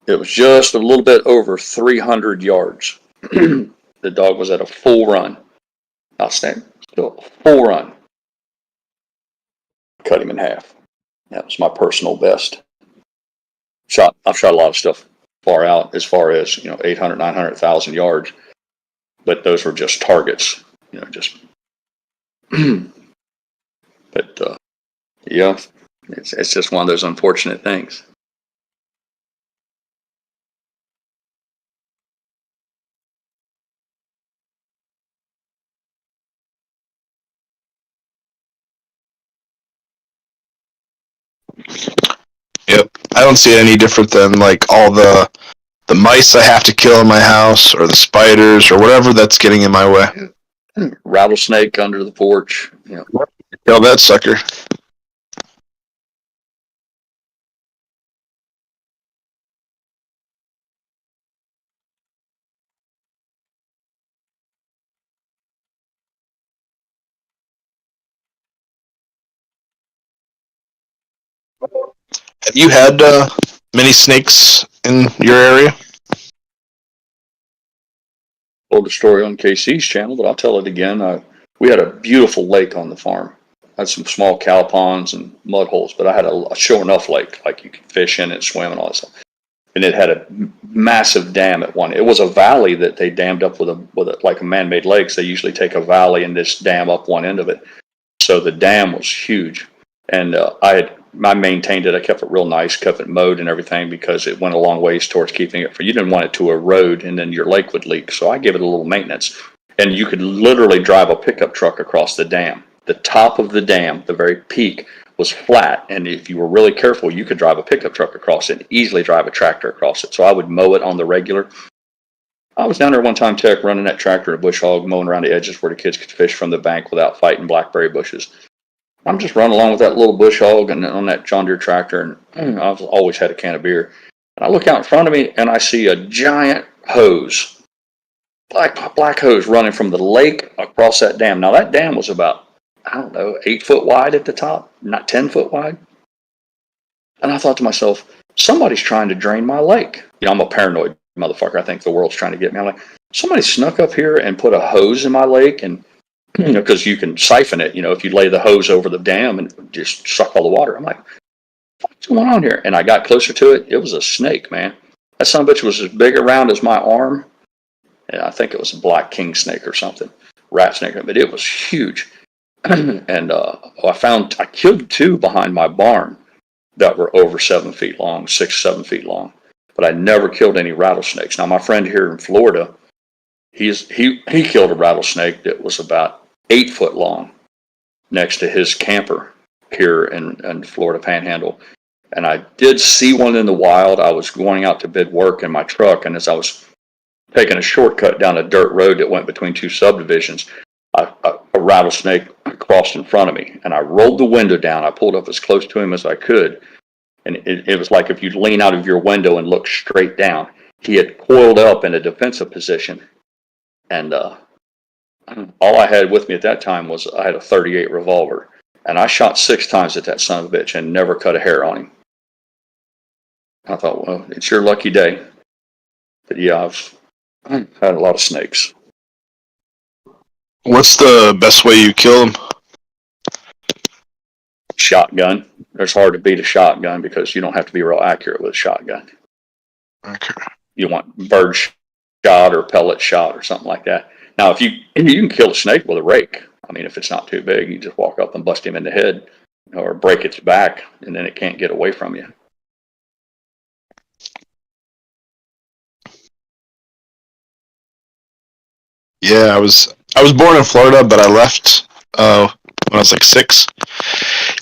It was just a little bit over 300 yards. The dog was at a full run. Outstanding. Still a full run. Cut him in half. That was my personal best. I've shot a lot of stuff far out, as far as 800, 900,000 yards, but those were just targets. But yeah, it's just one of those unfortunate things. Yep, I don't see it any different than like all the mice I have to kill in my house, or the spiders, or whatever that's getting in my way. Rattlesnake under the porch. Kill that sucker. Have you had many snakes in your area? Told the story on KC's channel, but I'll tell it again. We had a beautiful lake on the farm. I had some small cow ponds and mud holes, but I had a sure enough lake, like you could fish in it, swim, and all that stuff. And it had a massive dam at one. It was a valley that they dammed up with like a man-made lakes. They usually take a valley and just dam up one end of it. So the dam was huge, and I maintained it. I kept it real nice, kept it mowed and everything because it went a long ways towards keeping it. You didn't want it to erode and then your lake would leak. So I gave it a little maintenance, and you could literally drive a pickup truck across the dam. The top of the dam, the very peak, was flat, and if you were really careful, you could drive a pickup truck across it and easily drive a tractor across it. So I would mow it on the regular. I was down there one time, Tech, running that tractor and a bush hog, mowing around the edges where the kids could fish from the bank without fighting blackberry bushes. I'm just running along with that little bush hog and on that John Deere tractor, and I've always had a can of beer. And I look out in front of me, and I see a giant hose, black hose running from the lake across that dam. Now, that dam was about, I don't know, 8 foot wide at the top, not 10 foot wide. And I thought to myself, somebody's trying to drain my lake. You know, I'm a paranoid motherfucker. I think the world's trying to get me. I'm like, somebody snuck up here and put a hose in my lake, and you know, because you can siphon it, you know, if you lay the hose over the dam and just suck all the water. I'm like, what's going on here? And I got closer to it. It was a snake, man. That son of a bitch was as big around as my arm. And I think it was a black king snake or something, rat snake, but it was huge. And I killed 2 behind my barn that were over 7 feet long, 6, 7 feet long. But I never killed any rattlesnakes. Now, my friend here in Florida, he killed a rattlesnake that was about 8 foot long next to his camper here in Florida Panhandle. And I did see one in the wild. I was going out to bid work in my truck, and as I was taking a shortcut down a dirt road that went between 2 subdivisions, a rattlesnake crossed in front of me, and I rolled the window down. I pulled up as close to him as I could, and it was like if you lean out of your window and look straight down. He had coiled up in a defensive position, and all I had with me at that time was I had a .38 revolver, and I shot 6 times at that son of a bitch and never cut a hair on him. I thought, well, it's your lucky day. But yeah, I've had a lot of snakes. What's the best way you kill them? Shotgun. It's hard to beat a shotgun because you don't have to be real accurate with a shotgun. Okay. You want bird shot or pellet shot or something like that. Now, if you can kill a snake with a rake. I mean, if it's not too big, you just walk up and bust him in the head or break its back, and then it can't get away from you. Yeah, I was born in Florida, but I left when I was like 6.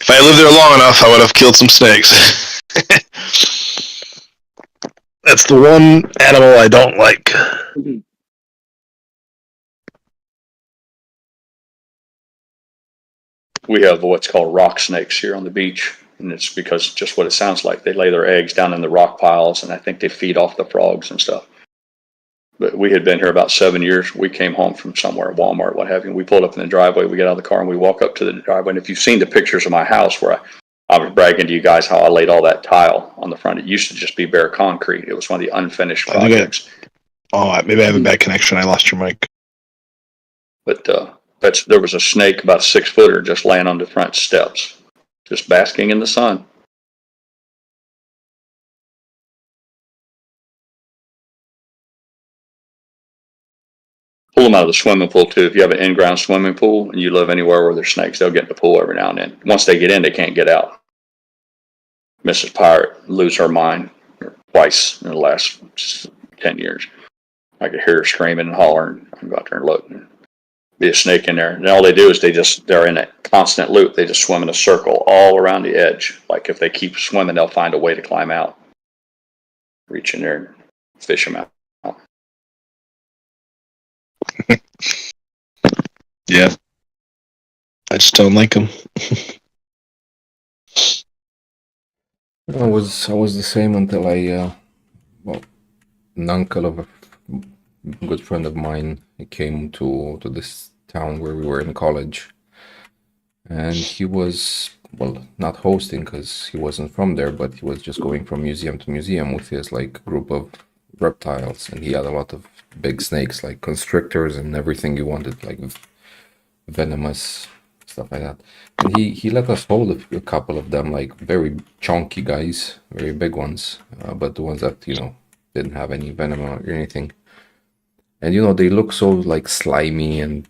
If I lived there long enough, I would have killed some snakes. That's the one animal I don't like. We have what's called rock snakes here on the beach, and it's because just what it sounds like. They lay their eggs down in the rock piles, and I think they feed off the frogs and stuff. But we had been here about 7 years. We came home from somewhere, Walmart, what have you. We pulled up in the driveway. We get out of the car and we walk up to the driveway. And if you've seen the pictures of my house where I was bragging to you guys how I laid all that tile on the front, it used to just be bare concrete. It was one of the unfinished projects. Maybe I have a bad connection. I lost your mic. But there was a snake, about a 6-footer, just laying on the front steps, just basking in the sun. Pull them out of the swimming pool too. If you have an in-ground swimming pool and you live anywhere where there's snakes, they'll get in the pool every now and then. Once they get in, they can't get out. Mrs. Pirate lose her mind twice in the last 10 years. I could hear her screaming and hollering. I can go out there and look. And be a snake in there. And all they do is they're in a constant loop. They just swim in a circle all around the edge. Like if they keep swimming, they'll find a way to climb out. Reach in there and fish them out. Yeah. I just don't like them. I was the same until an uncle of a good friend of mine, he came to this town where we were in college, and he was well, not hosting because he wasn't from there, but he was just going from museum to museum with his like group of reptiles, and he had a lot of big snakes, like constrictors and everything you wanted, like venomous stuff like that. And he let us hold a couple of them, like very chunky guys, very big ones, but the ones that didn't have any venom or anything. And they look so like slimy and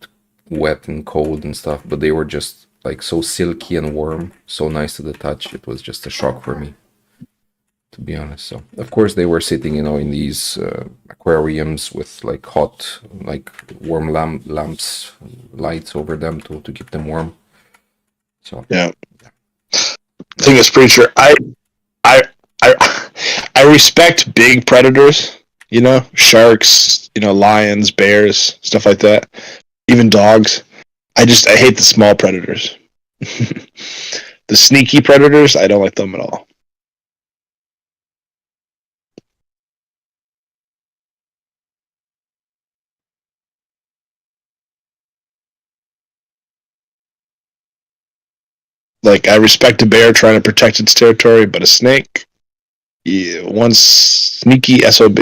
wet and cold and stuff, but they were just like so silky and warm, so nice to the touch. It was just a shock for me, to be honest. So of course they were sitting, in these aquariums with like hot, like warm lamps, lights over them to keep them warm. So Yeah. Thing is, preacher, I respect big predators. Sharks, lions, bears, stuff like that. Even dogs. I hate the small predators. The sneaky predators, I don't like them at all. Like, I respect a bear trying to protect its territory, but a snake, yeah, one sneaky SOB.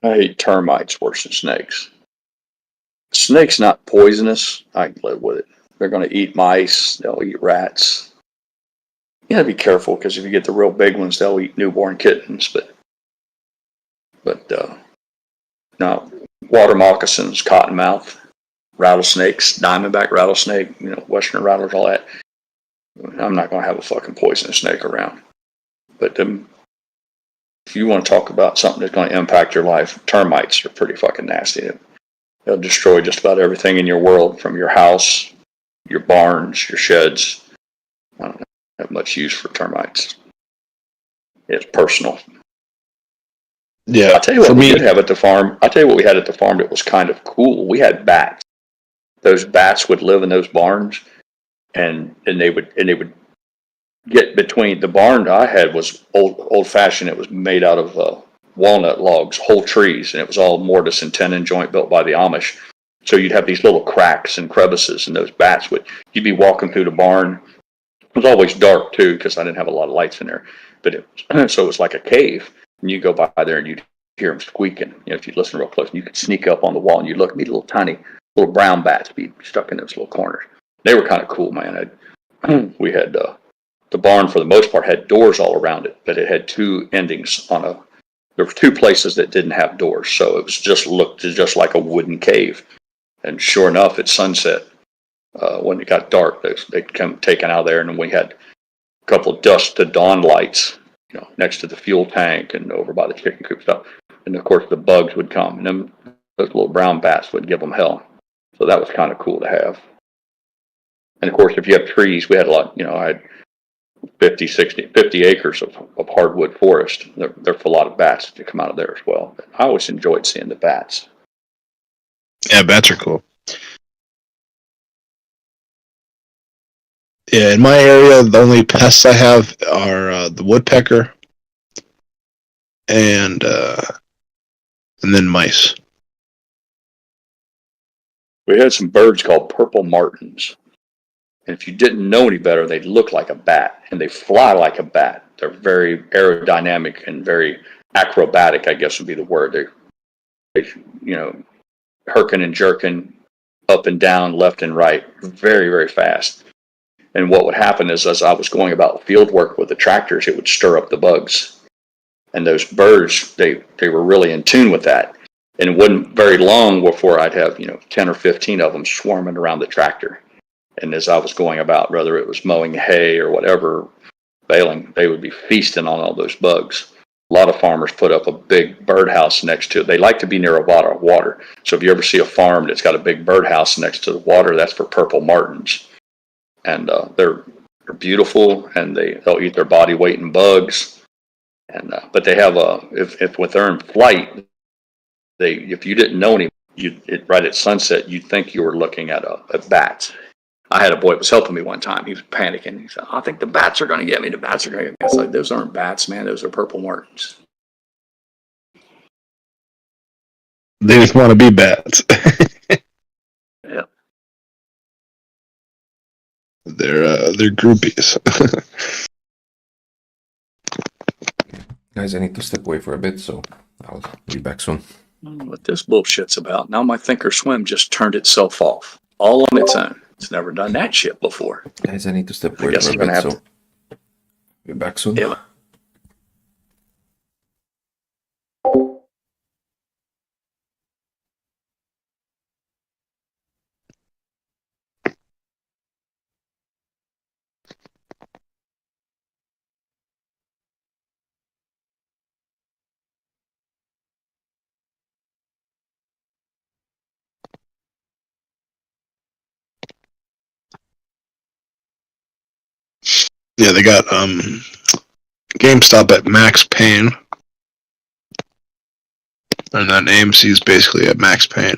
I hate termites worse than snakes. Snake's not poisonous. I can live with it. They're going to eat mice. They'll eat rats. You gotta be careful because if you get the real big ones, they'll eat newborn kittens. But no, water moccasins, cottonmouth, rattlesnakes, diamondback rattlesnake, western rattlers, all that. I'm not going to have a fucking poisonous snake around. But if you want to talk about something that's going to impact your life, termites are pretty fucking nasty. They'll destroy just about everything in your world, from your house, your barns, your sheds. I don't have much use for termites. It's personal. Yeah, I'll tell you what we did have at the farm. I'll tell you what we had at the farm that was kind of cool. We had bats. Those bats would live in those barns, and they would get between. The barn I had was old fashioned. It was made out of walnut logs, whole trees, and it was all mortise and tenon joint built by the Amish. So you'd have these little cracks and crevices, and those bats you'd be walking through the barn. It was always dark too because I didn't have a lot of lights in there, but so it was like a cave. And you go by there and you'd hear them squeaking. If you listen real close, and you could sneak up on the wall and you'd look at me, little tiny, little brown bats be stuck in those little corners. They were kind of cool, man. We had the barn for the most part had doors all around it, but it had two endings there were two places that didn't have doors, so it looked just like a wooden cave. And sure enough, at sunset, when it got dark, they'd come taken out of there, and then we had a couple of dusk to dawn lights, next to the fuel tank and over by the chicken coop stuff. And of course, the bugs would come, and then those little brown bats would give them hell. So that was kind of cool to have. And of course, if you have trees, we had a lot. I had 50 acres of hardwood forest. There's a lot of bats that come out of there as well. But I always enjoyed seeing the bats. Yeah, bats are cool. Yeah, in my area, the only pests I have are the woodpecker and then mice. We had some birds called purple martins. And if you didn't know any better, they look like a bat, and they fly like a bat. They're very aerodynamic and very acrobatic, I guess would be the word. They herking and jerking up and down, left and right, very, very fast. And what would happen is, as I was going about field work with the tractors, it would stir up the bugs. And those birds, they were really in tune with that. And it wasn't very long before I'd have, 10 or 15 of them swarming around the tractor. And as I was going about, whether it was mowing hay or whatever, baling, they would be feasting on all those bugs. A lot of farmers put up a big birdhouse next to it. They like to be near a body of water. So if you ever see a farm that's got a big birdhouse next to the water, that's for purple martins. And they're beautiful, and they'll eat their body weight in bugs. And but they have if they're in flight, if you didn't know any, right at sunset, you'd think you were looking at bats. I had a boy that was helping me one time. He was panicking. He said, "I think the bats are going to get me. The bats are going to get me." I was like, "Those aren't bats, man. Those are purple martins." They just want to be bats. Yeah. They're groupies. Guys, I need to step away for a bit, so I'll be back soon. What this bullshit's about. Now my Thinkorswim just turned itself off all on its own. It's never done that shit before. Guys, I need to step away guess for a I'm gonna bit, have so be back soon. Yeah. Yeah, they got GameStop at max pain, and then AMC is basically at max pain.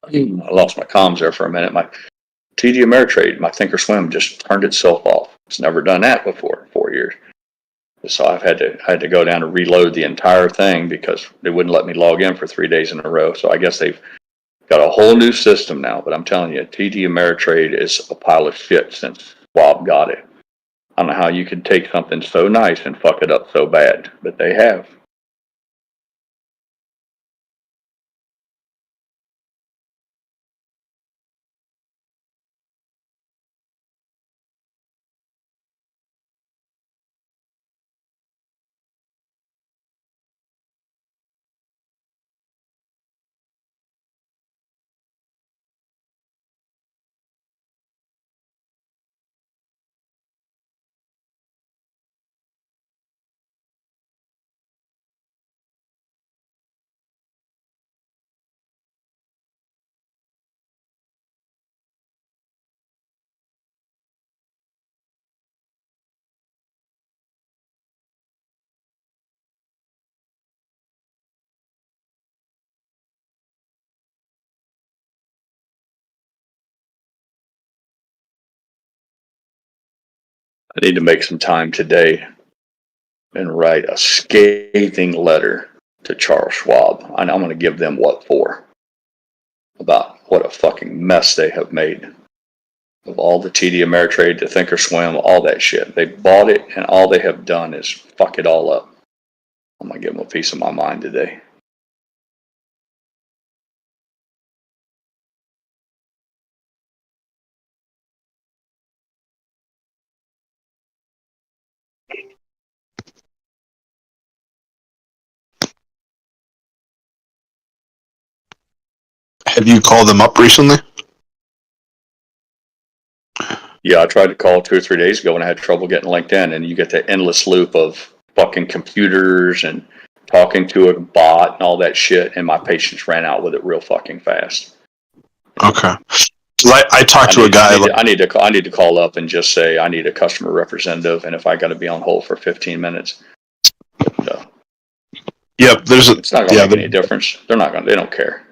I lost my comms there for a minute. My TD Ameritrade, my Thinkorswim just turned itself off. It's never done that before in 4 years. So I had to go down and reload the entire thing because they wouldn't let me log in for 3 days in a row. So I guess they've got a whole new system now. But I'm telling you, TD Ameritrade is a pile of shit since Schwab got it. I don't know how you could take something so nice and fuck it up so bad, but they have. I need to make some time today and write a scathing letter to Charles Schwab. And I'm going to give them what for about what a fucking mess they have made of all the TD Ameritrade, the Thinkorswim, all that shit. They bought it, and all they have done is fuck it all up. I'm going to give them a piece of my mind today. Have you called them up recently? Yeah, I tried to call 2 or 3 days ago and I had trouble getting linked in, and you get that endless loop of fucking computers and talking to a bot and all that shit, and my patience ran out with it real fucking fast. Okay. I talked to a guy. I need to call up and just say I need a customer representative, and if I got to be on hold for 15 minutes, so Yep. it's not going to make any difference. They don't care.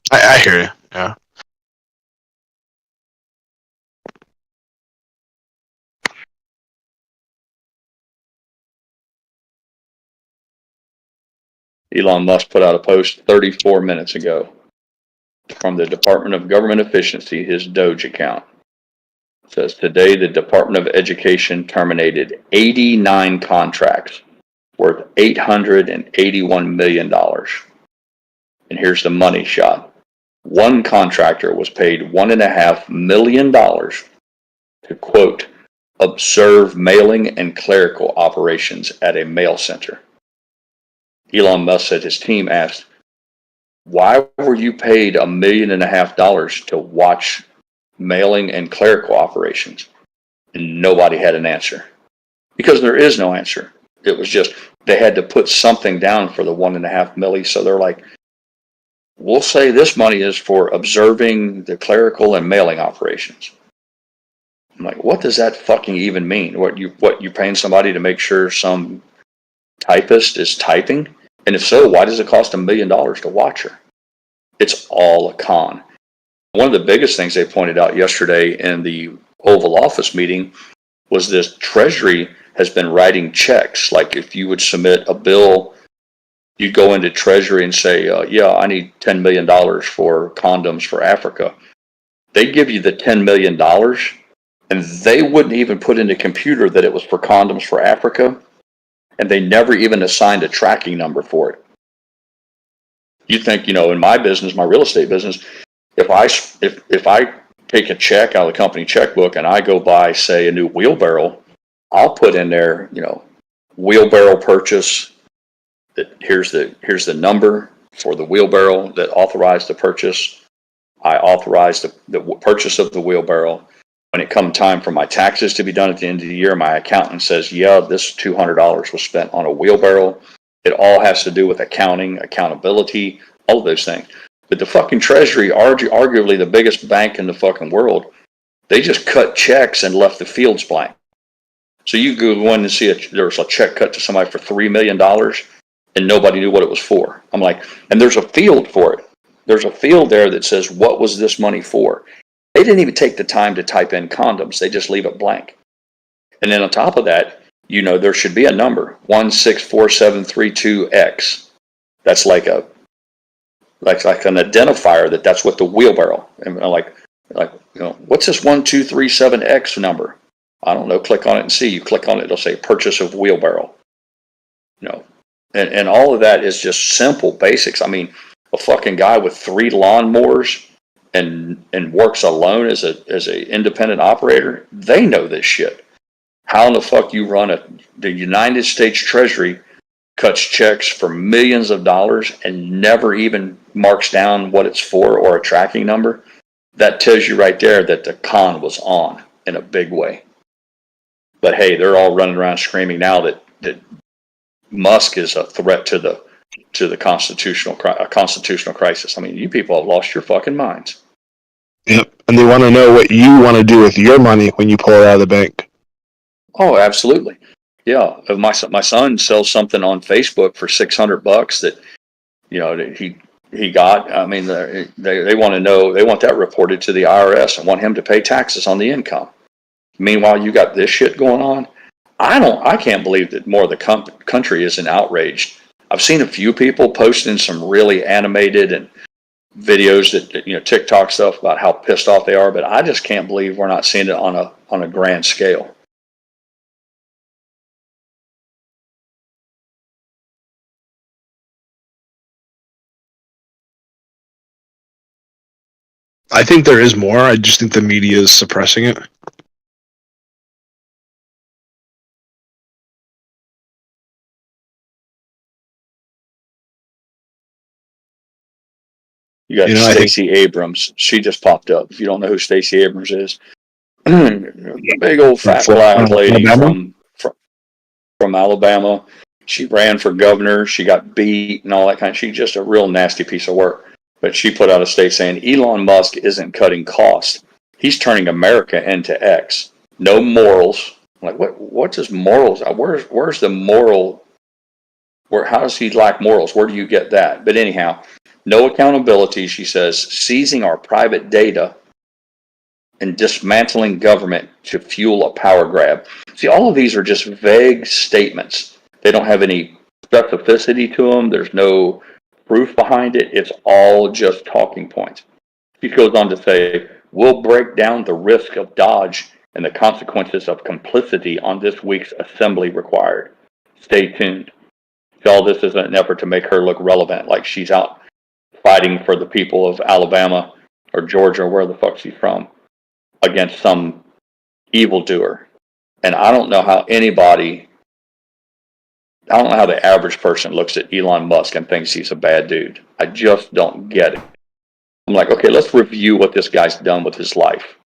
I hear you. Yeah. Elon Musk put out a post 34 minutes ago from the Department of Government Efficiency, his Doge account. It says, today the Department of Education terminated 89 contracts worth $881 million. And here's the money shot. One contractor was paid $1.5 million to, quote, observe mailing and clerical operations at a mail center. Elon Musk said his team asked, why were you paid $1.5 million to watch mailing and clerical operations? And nobody had an answer. Because there is no answer. It was just, they had to put something down for the $1.5 million. So they're like, we'll say this money is for observing the clerical and mailing operations. I'm like, what does that fucking even mean? What you paying somebody to make sure some typist is typing? And if so, why does it cost $1 million to watch her? It's all a con. One of the biggest things they pointed out yesterday in the Oval Office meeting was this Treasury has been writing checks. Like if you would submit a bill, you'd go into Treasury and say, yeah, I need $10 million for condoms for Africa. They give you the $10 million and they wouldn't even put in the computer that it was for condoms for Africa. And they never even assigned a tracking number for it. You think, in my business, my real estate business, if I take a check out of the company checkbook and I go buy, say, a new wheelbarrow, I'll put in there, wheelbarrow purchase. That here's the number for the wheelbarrow that authorized the purchase. I authorized the purchase of the wheelbarrow. When it comes time for my taxes to be done at the end of the year, my accountant says, yeah, this $200 was spent on a wheelbarrow. It all has to do with accounting, accountability, all of those things. But the fucking Treasury, arguably the biggest bank in the fucking world, they just cut checks and left the fields blank. So you go in and see there was a check cut to somebody for $3 million and nobody knew what it was for. I'm like, and there's a field for it. There's a field there that says, what was this money for? They didn't even take the time to type in condoms. They just leave it blank. And then on top of that, there should be a number, 164732X. That's like an identifier that's what the wheelbarrow. And I'm like, what's this 1237X number? I don't know. Click on it and see. You click on it, it'll say purchase of wheelbarrow. And all of that is just simple basics. I mean, a fucking guy with 3 lawnmowers and works alone as a independent operator, they know this shit. How in the fuck you run the United States Treasury cuts checks for millions of dollars and never even marks down what it's for or a tracking number? That tells you right there that the con was on in a big way. But hey, they're all running around screaming now that Musk is a threat to the constitutional crisis. I mean, you people have lost your fucking minds. Yep, and they want to know what you want to do with your money when you pull it out of the bank. Oh, absolutely. Yeah, if my son sells something on Facebook for $600 that that he got. I mean, they want to know. They want that reported to the IRS and want him to pay taxes on the income. Meanwhile, you got this shit going on. I can't believe that more of the country isn't outraged. I've seen a few people posting some really animated and videos that TikTok stuff about how pissed off they are, but I just can't believe we're not seeing it on a grand scale. I think there is more. I just think the media is suppressing it. You got Stacey Abrams. She just popped up. If you don't know who Stacey Abrams is, big old fat black lady from Alabama. She ran for governor. She got beat and all that kind of. She's just a real nasty piece of work. But she put out a statement saying Elon Musk isn't cutting costs. He's turning America into X. No morals. I'm like, what does morals? Where's the moral? How does he lack morals? Where do you get that? But anyhow, no accountability, she says, seizing our private data and dismantling government to fuel a power grab. See, all of these are just vague statements. They don't have any specificity to them. There's no proof behind it. It's all just talking points. She goes on to say, we'll break down the risk of dodge and the consequences of complicity on this week's assembly required. Stay tuned. all this is an effort to make her look relevant, like she's out fighting for the people of Alabama or Georgia or where the fuck she's from against some evildoer. And I don't know how the average person looks at Elon Musk and thinks he's a bad dude. I just don't get it. I'm like, okay, let's review what this guy's done with his life.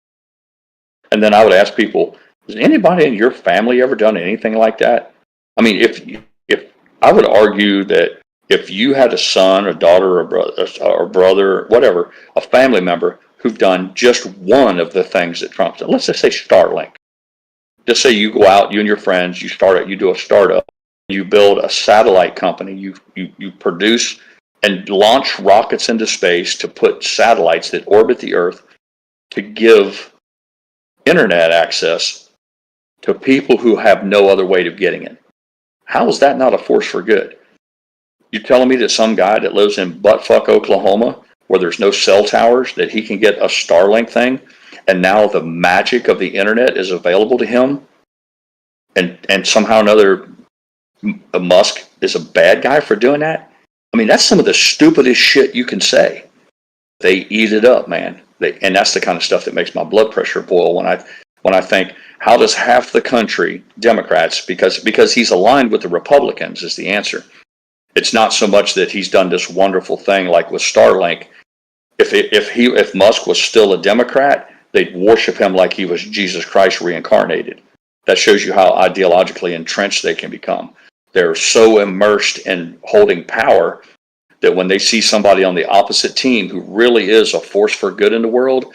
And then I would ask people, has anybody in your family ever done anything like that? I mean, if I would argue that if you had a son or daughter or brother, whatever, a family member who've done just one of the things that Trump's done, let's just say Starlink. Just say you go out, you and your friends, you do a startup, you build a satellite company, you produce and launch rockets into space to put satellites that orbit the Earth to give internet access to people who have no other way of getting it. How is that not a force for good? You're telling me that some guy that lives in buttfuck Oklahoma, where there's no cell towers, that he can get a Starlink thing, and now the magic of the internet is available to him, and somehow or another Musk is a bad guy for doing that? I mean, that's some of the stupidest shit you can say. They eat it up, man. And that's the kind of stuff that makes my blood pressure boil when I think, how does half the country, Democrats, because he's aligned with the Republicans is the answer. It's not so much that he's done this wonderful thing like with Starlink. If Musk was still a Democrat, they'd worship him like he was Jesus Christ reincarnated. That shows you how ideologically entrenched they can become. They're so immersed in holding power that when they see somebody on the opposite team who really is a force for good in the world,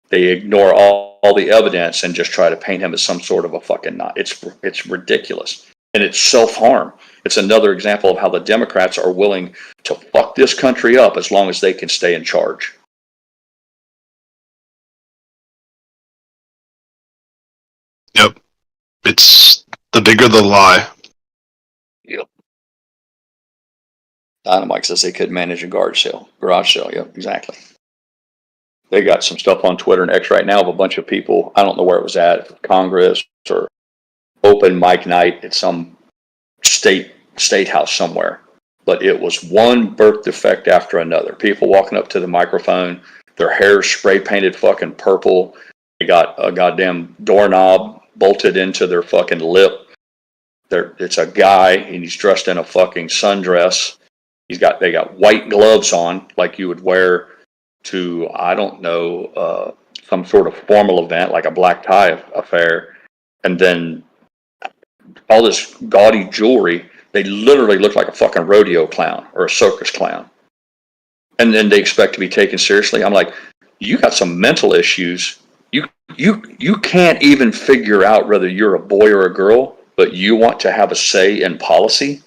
they ignore all the evidence and just try to paint him as some sort of a fucking nut. It's ridiculous. And it's self-harm. It's another example of how the Democrats are willing to fuck this country up as long as they can stay in charge. Yep. It's the bigger the lie. Yep. Dynamite says they could manage a garage sale. Yep, exactly. They got some stuff on Twitter and X right now of a bunch of people. I don't know where it was at, Congress or open mic night at some state house somewhere. But it was one birth defect after another. People walking up to the microphone, their hair spray painted fucking purple. They got a goddamn doorknob bolted into their fucking lip. It's a guy and he's dressed in a fucking sundress. They got white gloves on like you would wear to, I don't know, some sort of formal event like a black tie affair. And then all this gaudy jewelry. They literally look like a fucking rodeo clown or a circus clown. And then they expect to be taken seriously. I'm like, you got some mental issues. You can't even figure out whether you're a boy or a girl, but you want to have a say in policy.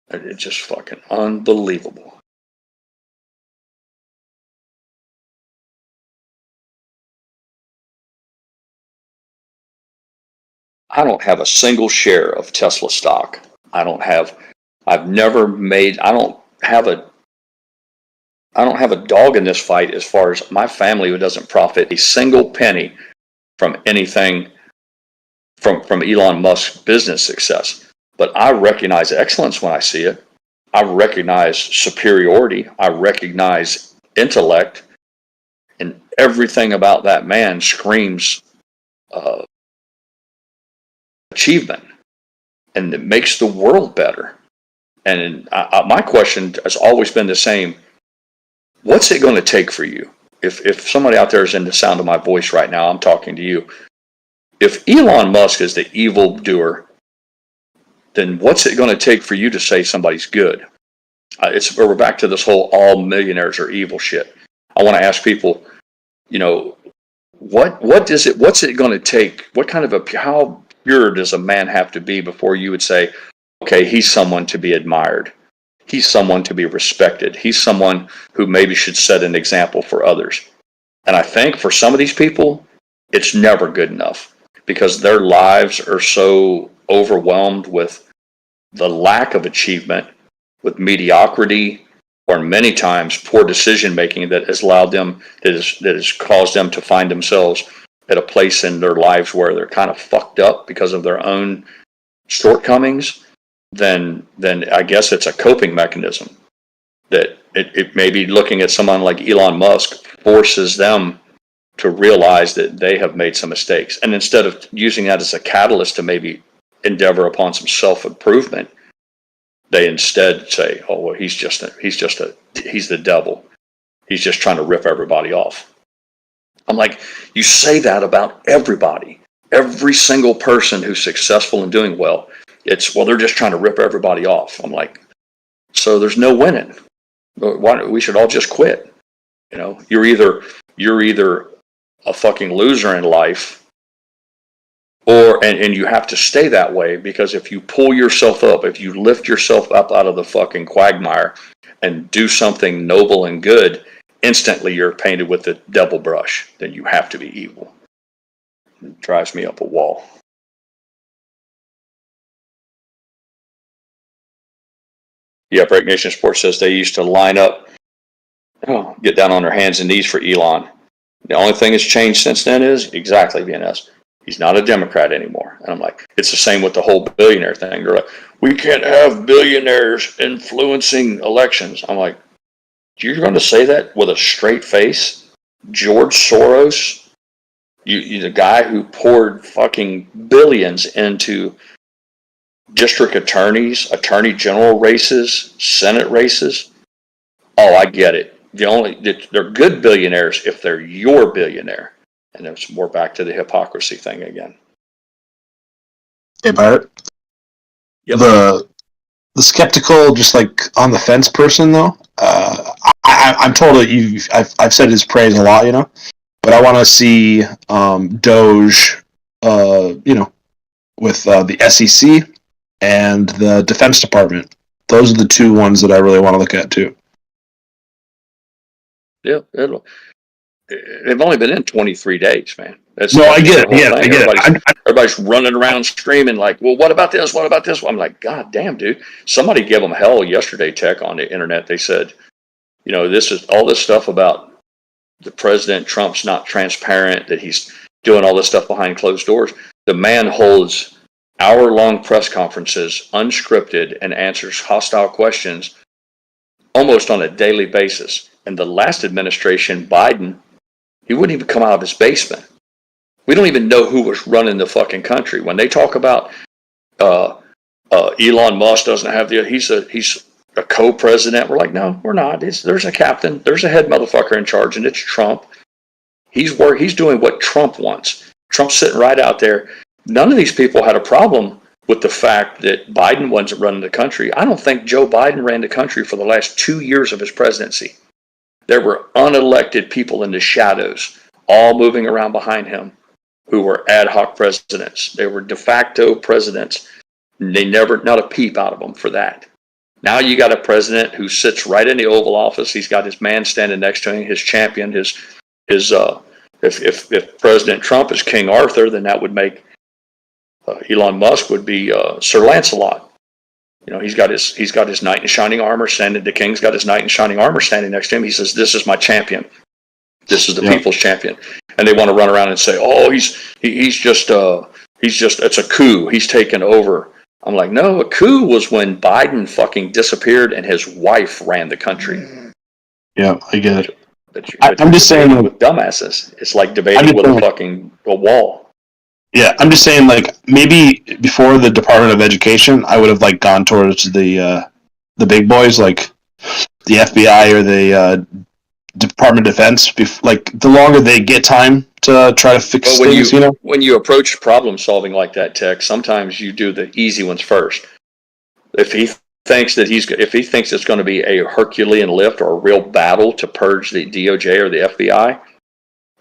It's just fucking unbelievable. I don't have a single share of Tesla stock. I don't have a dog in this fight as far as my family who doesn't profit a single penny from anything from Elon Musk's business success. But I recognize excellence when I see it. I recognize superiority. I recognize intellect. And everything about that man screams achievement. And it makes the world better. And my question has always been the same. What's it going to take for you? If somebody out there is in the sound of my voice right now, I'm talking to you. If Elon Musk is the evildoer, then what's it going to take for you to say somebody's good? We're back to this whole all millionaires are evil shit. I want to ask people, what's it going to take? How pure does a man have to be before you would say, okay, he's someone to be admired. He's someone to be respected. He's someone who maybe should set an example for others. And I think for some of these people, it's never good enough because their lives are so overwhelmed with the lack of achievement, with mediocrity, or many times poor decision making that has caused them to find themselves at a place in their lives where they're kind of fucked up because of their own shortcomings. then I guess it's a coping mechanism that it may be looking at someone like Elon Musk forces them to realize that they have made some mistakes. And instead of using that as a catalyst to maybe endeavor upon some self-improvement, they instead say, oh, well, he's the devil. He's just trying to rip everybody off. I'm like, you say that about everybody. Every single person who's successful and doing well, they're just trying to rip everybody off. I'm like, so there's no winning. We should all just quit. You know, you're either a fucking loser in life, and you have to stay that way, because if you pull yourself up, if you lift yourself up out of the fucking quagmire and do something noble and good, instantly you're painted with the devil brush. Then you have to be evil. It drives me up a wall. Yeah, Break Nation Sports says they used to line up, get down on their hands and knees for Elon. The only thing that's changed since then is exactly VNS. He's not a Democrat anymore. And I'm like, it's the same with the whole billionaire thing. They're like, we can't have billionaires influencing elections. I'm like, you're going to say that with a straight face? George Soros, you the guy who poured fucking billions into district attorneys, attorney general races, Senate races. Oh, I get it. They're good billionaires if they're your billionaire. And it's more back to the hypocrisy thing again. Hey, Barrett. Yep. The skeptical, just like on the fence person, though. I'm told that I've said his praise a lot, you know, but I want to see Doge, with the SEC and the Defense Department. Those are the two ones that I really want to look at too. Yeah, they've only been in 23 days, man. I get it. Yeah, I get it. Everybody's running around screaming like, well, what about this? What about this? I'm like, God damn, dude. Somebody gave them hell yesterday, Tech, on the internet. They said, you know, this is all this stuff about the President Trump's not transparent, that he's doing all this stuff behind closed doors. The man holds hour-long press conferences, unscripted, and answers hostile questions almost on a daily basis. And the last administration, Biden, he wouldn't even come out of his basement. We don't even know who was running the fucking country. When they talk about Elon Musk doesn't have he's a co-president, we're like, no, we're not. There's a captain, there's a head motherfucker in charge, and it's Trump. He's doing what Trump wants. Trump's sitting right out there. None of these people had a problem with the fact that Biden wasn't running the country. I don't think Joe Biden ran the country for the last 2 years of his presidency. There were unelected people in the shadows, all moving around behind him, who were ad hoc presidents. They were de facto presidents. They never, not a peep out of them for that. Now you got a president who sits right in the Oval Office. He's got his man standing next to him, his champion, if President Trump is King Arthur, then that would make Elon Musk would be Sir Lancelot. You know, he's got his knight in shining armor standing. The king's got his knight in shining armor standing next to him. He says, "This is my champion. This is the people's champion." And they want to run around and say, "Oh, he's just it's a coup. He's taken over." I'm like, no, a coup was when Biden fucking disappeared and his wife ran the country. Yeah, I get it. But I'm just saying, with dumbasses. It's like debating with a wall. Yeah, I'm just saying, like, maybe before the Department of Education, I would have like gone towards the big boys, like the FBI or the Department of Defense. Like, the longer they get time to try to fix things, you know. When you approach problem solving like that, Tech, sometimes you do the easy ones first. If he thinks it's going to be a Herculean lift or a real battle to purge the DOJ or the FBI,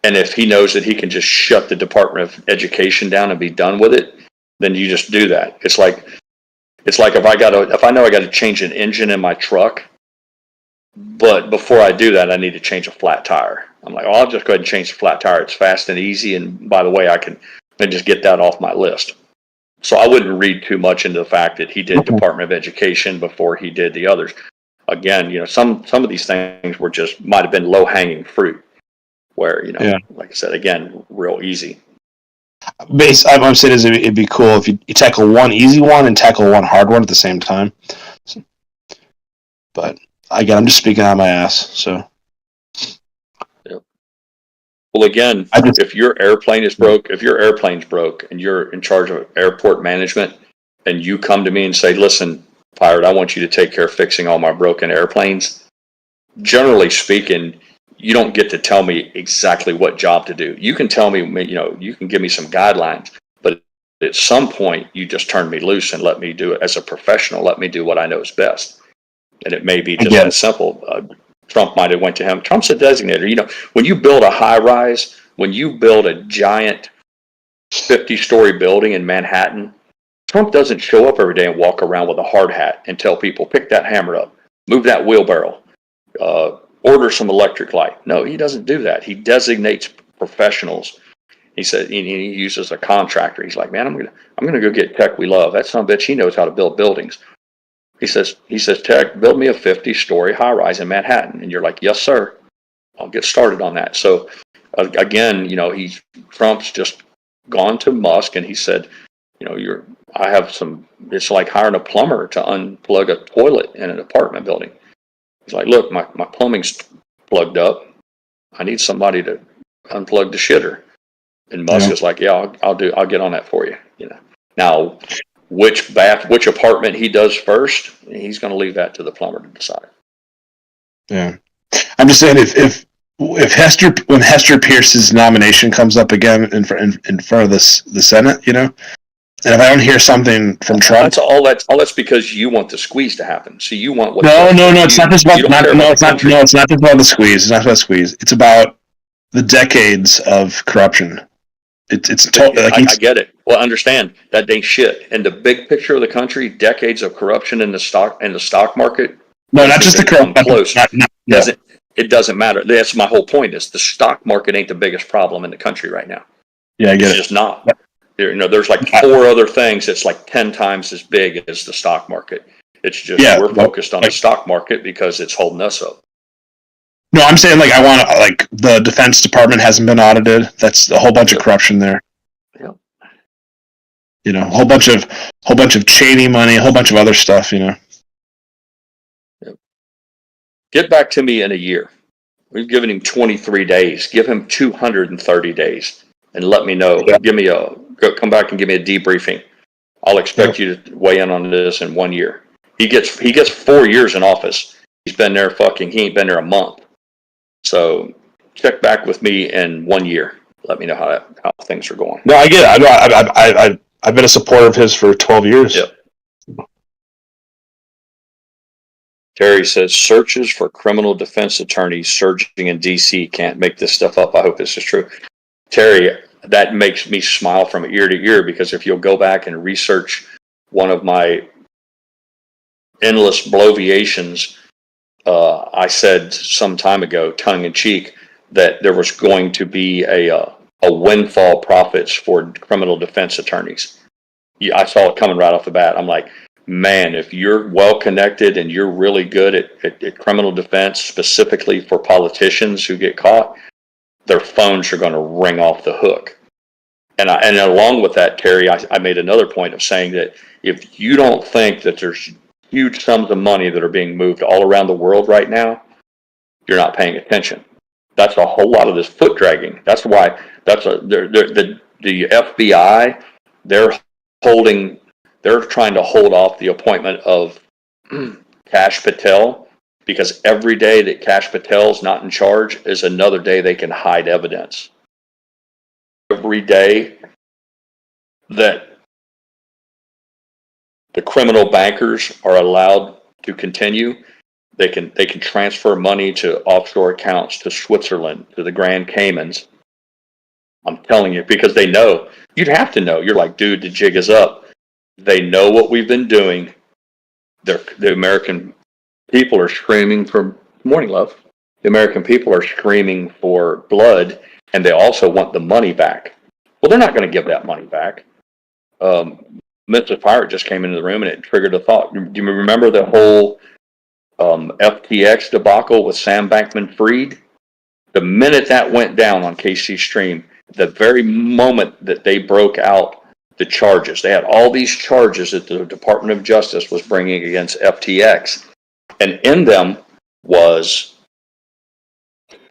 and if he knows that he can just shut the Department of Education down and be done with it, then you just do that. It's like if I know I got to change an engine in my truck, but before I do that, I need to change a flat tire. I'm like, I'll just go ahead and change the flat tire. It's fast and easy, and by the way, I can then just get that off my list. So I wouldn't read too much into the fact that he did Department of Education before he did the others. Again, you know, some of these things were just might have been low hanging fruit. Where, you know, like I said, again, real easy. I'm saying is it'd be cool if you tackle one easy one and tackle one hard one at the same time. But again, I'm just speaking out of my ass. So. Well, again, if your airplane's broke and you're in charge of airport management and you come to me and say, listen, Pirate, I want you to take care of fixing all my broken airplanes. Generally speaking, you don't get to tell me exactly what job to do. You can tell me, you can give me some guidelines, but at some point you just turn me loose and let me do it as a professional. Let me do what I know is best. And it may be just that simple. Trump might have went to him. Trump's a designator. When you build a high rise, when you build a giant 50-story building in Manhattan, Trump doesn't show up every day and walk around with a hard hat and tell people, pick that hammer up, move that wheelbarrow, order some electric light. No, he doesn't do that. He designates professionals. He said he uses a contractor. He's like, man, I'm gonna go get Tech we love. That son of a bitch, he knows how to build buildings. He says, Tech, build me a 50-story high-rise in Manhattan. And you're like, yes, sir. I'll get started on that. So, again, Trump's just gone to Musk and he said, it's like hiring a plumber to unplug a toilet in an apartment building. He's like, look, my plumbing's plugged up. I need somebody to unplug the shitter. And Musk is like, yeah, I'll get on that for you. Now, which apartment he does first, he's going to leave that to the plumber to decide. Yeah, I'm just saying if Hester Pierce's nomination comes up again in front of the Senate, and if I don't hear something from Trump, that's because you want the squeeze to happen. So you want what? No, it's not just about it's not just about the squeeze. It's not about the squeeze. It's about the decades of corruption. I get it. Well, understand that ain't shit. In the big picture of the country, decades of corruption in the stock market. No, not just the corruption. It doesn't matter. That's my whole point. Is the stock market ain't the biggest problem in the country right now. Yeah, I get it's just not. There's like 4 other things that's like 10 times as big as the stock market. It's just we're focused on the stock market because it's holding us up. No, I'm saying the Defense Department hasn't been audited. That's a whole bunch of corruption there. Yeah. A whole bunch of Cheney money, a whole bunch of other stuff. Yep. Get back to me in a year. We've given him 23 days. Give him 230 days, and let me know. Yeah. Come back and give me a debriefing. I'll expect you to weigh in on this in 1 year. He gets 4 years in office. He ain't been there a month. So check back with me in 1 year. Let me know how things are going. No, I get it. I've been a supporter of his for 12 years. Yep. Terry says searches for criminal defense attorneys surging in D.C. Can't make this stuff up. I hope this is true. Terry, that makes me smile from ear to ear because if you'll go back and research one of my endless bloviations, I said some time ago, tongue in cheek, that there was going to be a windfall profits for criminal defense attorneys. I saw it coming right off the bat. I'm like, man, if you're well connected and you're really good at criminal defense, specifically for politicians who get caught, their phones are going to ring off the hook. And along with that, Terry, I made another point of saying that if you don't think that there's huge sums of money that are being moved all around the world right now, you're not paying attention. That's a whole lot of this foot dragging. That's why the FBI, they're trying to hold off the appointment of Kash Patel because every day that Kash Patel's not in charge is another day they can hide evidence. Every day that the criminal bankers are allowed to continue, they can transfer money to offshore accounts to Switzerland, to the Grand Caymans. I'm telling you, because they know. You'd have to know. You're like, dude, the jig is up. They know what we've been doing. The American people are screaming for morning, love. The American people are screaming for blood, and they also want the money back. Well, they're not going to give that money back. Mr. Pirate just came into the room, and it triggered a thought. Do you remember the whole FTX debacle with Sam Bankman-Fried? The minute that went down on KC Stream, the very moment that they broke out the charges, they had all these charges that the Department of Justice was bringing against FTX, and in them was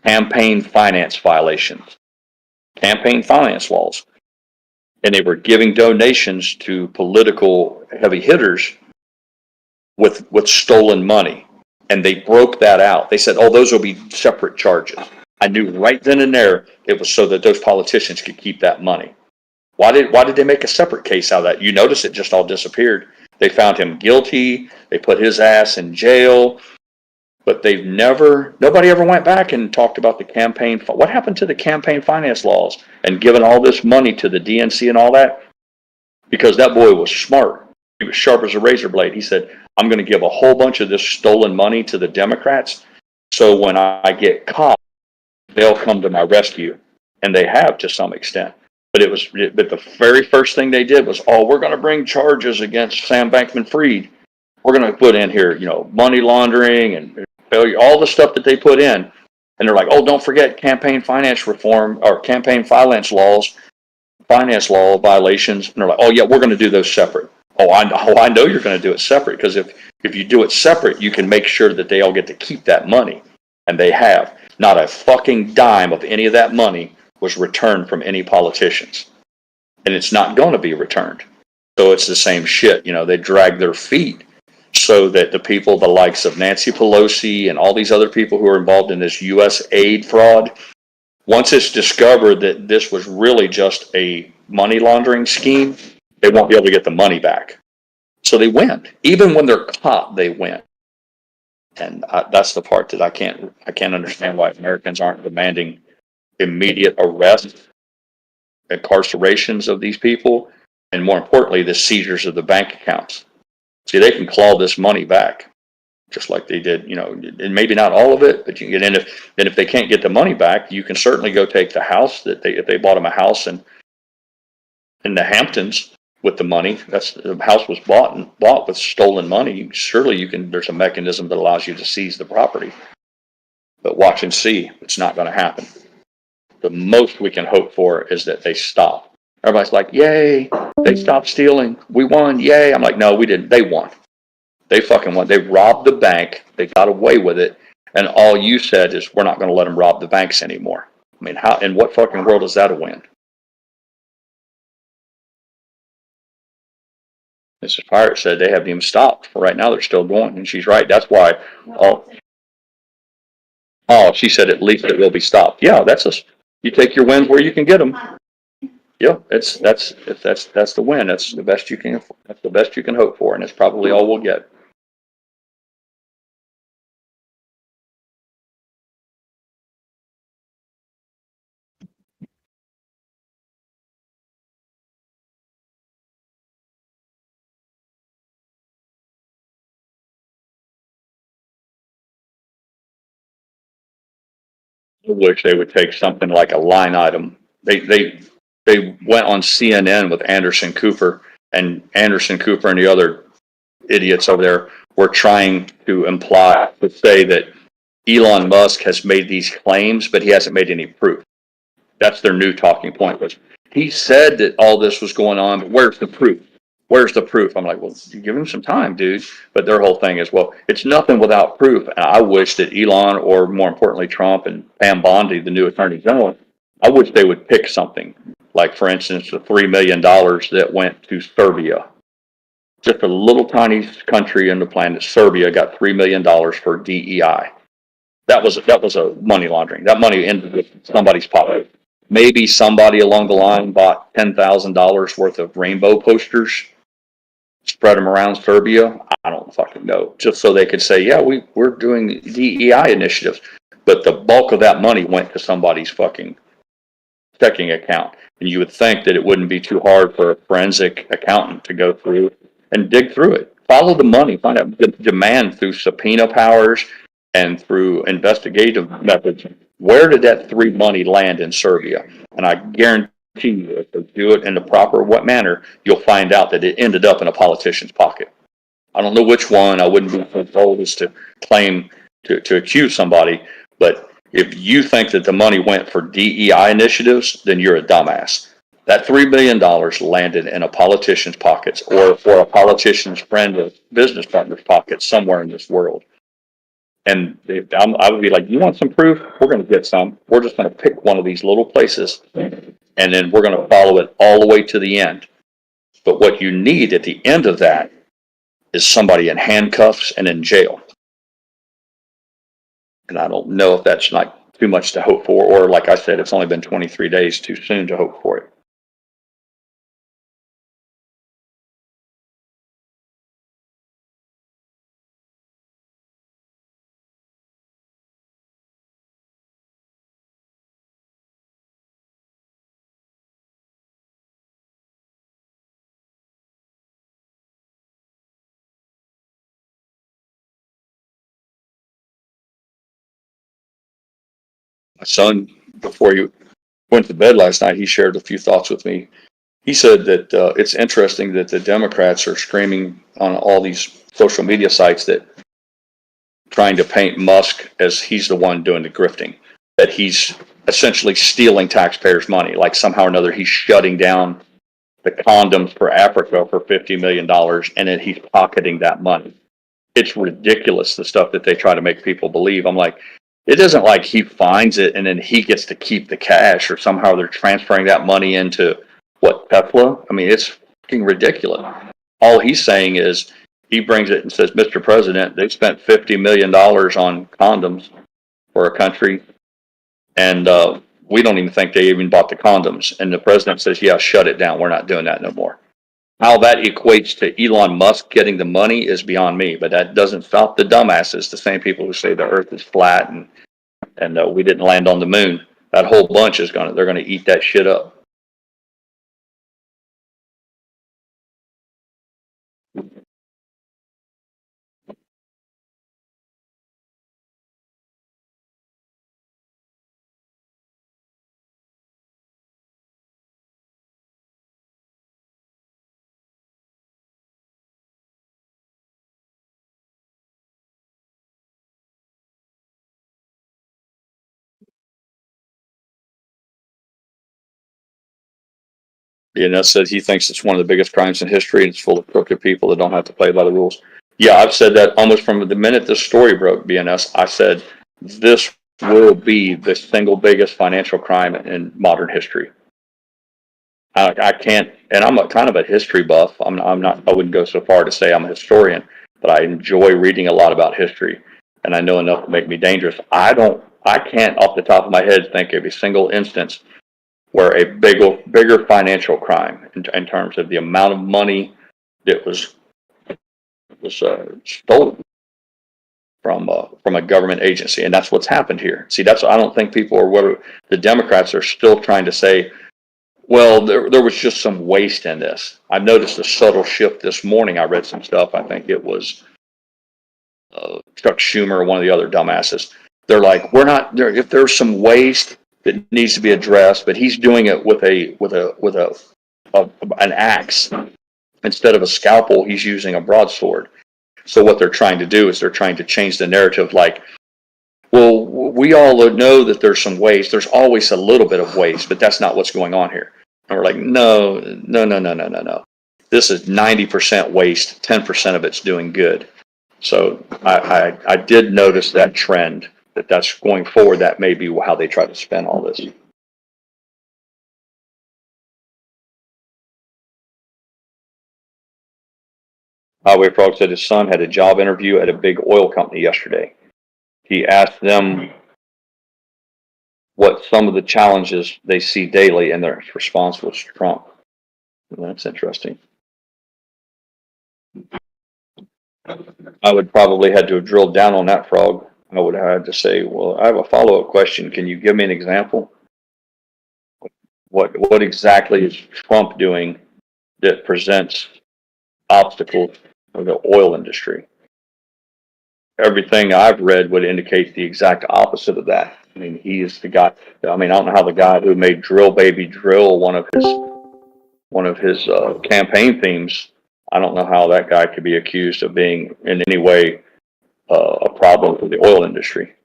campaign finance violations, campaign finance laws. And they were giving donations to political heavy hitters with stolen money. And they broke that out. They said, oh, those will be separate charges. I knew right then and there it was so that those politicians could keep that money. Why did they make a separate case out of that? You notice it just all disappeared. They found him guilty. They put his ass in jail. But nobody ever went back and talked about the campaign. What happened to the campaign finance laws and giving all this money to the DNC and all that? Because that boy was smart. He was sharp as a razor blade. He said, I'm going to give a whole bunch of this stolen money to the Democrats. So when I get caught, they'll come to my rescue. And they have to some extent. But the very first thing they did was, we're going to bring charges against Sam Bankman-Fried. We're going to put in here, money laundering and failure, all the stuff that they put in. And they're like, don't forget campaign finance reform or campaign finance laws, finance law violations. And they're like, we're going to do those separate. I know you're going to do it separate, because if you do it separate, you can make sure that they all get to keep that money. And they have. Not a fucking dime of any of that money was returned from any politicians. And it's not going to be returned. So it's the same shit. They drag their feet so that the people, the likes of Nancy Pelosi and all these other people who are involved in this U.S. aid fraud, once it's discovered that this was really just a money laundering scheme, they won't be able to get the money back. So they win. Even when they're caught, they win. And that's the part that I can't understand why Americans aren't demanding immediate arrest, incarcerations of these people, and more importantly, the seizures of the bank accounts. See, they can claw this money back, just like they did, and maybe not all of it, but you can get in. If they can't get the money back, you can certainly go take the house if they bought them a house in the Hamptons with the money. The house was bought with stolen money. Surely there's a mechanism that allows you to seize the property. But watch and see, it's not going to happen. The most we can hope for is that they stop. Everybody's like, yay, they stopped stealing. We won, yay. I'm like, no, we didn't. They won. They fucking won. They robbed the bank. They got away with it. And all you said is, we're not going to let them rob the banks anymore. I mean, how? In what fucking world is that a win? Mrs. Pirate said they haven't even stopped. For right now, they're still going. And she's right. That's why. She said at least it will be stopped. Yeah, you take your wins where you can get them. Yeah, that's the win. That's the best you can. That's the best you can hope for, and it's probably all we'll get. I wish they would take something like a line item. They went on CNN with Anderson Cooper, and Anderson Cooper and the other idiots over there were trying to say that Elon Musk has made these claims, but he hasn't made any proof. That's their new talking point. Was he said that all this was going on, but where's the proof? Where's the proof? I'm like, well, you give him some time, dude. But their whole thing is, well, it's nothing without proof. And I wish that Elon, or more importantly, Trump and Pam Bondi, the new attorney general, I wish they would pick something. Like, for instance, the $3 million that went to Serbia. Just a little tiny country on the planet, Serbia, got $3 million for DEI. That was a money laundering. That money ended with somebody's pocket. Maybe somebody along the line bought $10,000 worth of rainbow posters, spread them around Serbia. I don't fucking know. Just so they could say, yeah, we're doing DEI initiatives. But the bulk of that money went to somebody's fucking checking account. And you would think that it wouldn't be too hard for a forensic accountant to go through and dig through it. Follow the money. Find out the demand through subpoena powers and through investigative methods. Where did that money land in Serbia? And I guarantee you, if they do it in the proper manner, you'll find out that it ended up in a politician's pocket. I don't know which one. I wouldn't be so bold as to claim to accuse somebody, but If you think that the money went for DEI initiatives, then you're a dumbass. That $3 billion landed in a politician's pockets or a politician's friend or business partner's pockets somewhere in this world. And I would be like, you want some proof? We're going to get some. We're just going to pick one of these little places, and then we're going to follow it all the way to the end. But what you need at the end of that is somebody in handcuffs and in jail. And I don't know if that's like too much to hope for, or like I said, it's only been 23 days too soon to hope for it. My son, before he went to bed last night, he shared a few thoughts with me. He said that it's interesting that the Democrats are screaming on all these social media sites that trying to paint Musk as he's the one doing the grifting, that he's essentially stealing taxpayers' money, like somehow or another he's shutting down the condoms for Africa for $50 million, and then he's pocketing that money. It's ridiculous, the stuff that they try to make people believe. I'm like, it isn't like he finds it and then he gets to keep the cash, or somehow they're transferring that money into what, Tesla? I mean, it's fucking ridiculous. All he's saying is he brings it and says, Mr. President, they spent $50 million on condoms for a country, and we don't even think they even bought the condoms. And the president says, yeah, shut it down. We're not doing that no more. How that equates to Elon Musk getting the money is beyond me, but that doesn't stop the dumbasses, the same people who say the earth is flat and we didn't land on the moon. That whole bunch is they're gonna eat that shit up. BNS said he thinks it's one of the biggest crimes in history, and it's full of crooked people that don't have to play by the rules. Yeah, I've said that almost from the minute this story broke, BNS. I said this will be the single biggest financial crime in modern history. I can't, and I'm a kind of a history buff. I'm not. I wouldn't go so far to say I'm a historian, but I enjoy reading a lot about history, and I know enough to make me dangerous. I can't off the top of my head think of a single instance where a bigger financial crime in terms of the amount of money that was stolen from a government agency, and that's what's happened here. See, that's I don't think people are what the Democrats are still trying to say. Well, there was just some waste in this. I noticed a subtle shift this morning. I read some stuff. I think it was Chuck Schumer or one of the other dumbasses. They're like, we're not there. If there's some waste that needs to be addressed, but he's doing it with an axe instead of a scalpel. He's using a broadsword. So what they're trying to do is they're trying to change the narrative. Like, well, we all know that there's some waste. There's always a little bit of waste, but that's not what's going on here. And we're like, no. This is 90% waste. 10% of it's doing good. So I did notice that trend, that's going forward. That may be how they try to spin all this. Highway Frog said his son had a job interview at a big oil company yesterday. He asked them what some of the challenges they see daily, and their response was Trump. Well, that's interesting. I would probably had to have drilled down on that, Frog. I would have had to say, well, I have a follow-up question. Can you give me an example? What exactly is Trump doing that presents obstacles for the oil industry? Everything I've read would indicate the exact opposite of that. I mean, he is the guy. I mean, I don't know how the guy who made "Drill Baby Drill" one of his campaign themes. I don't know how that guy could be accused of being in any way a problem for the oil industry.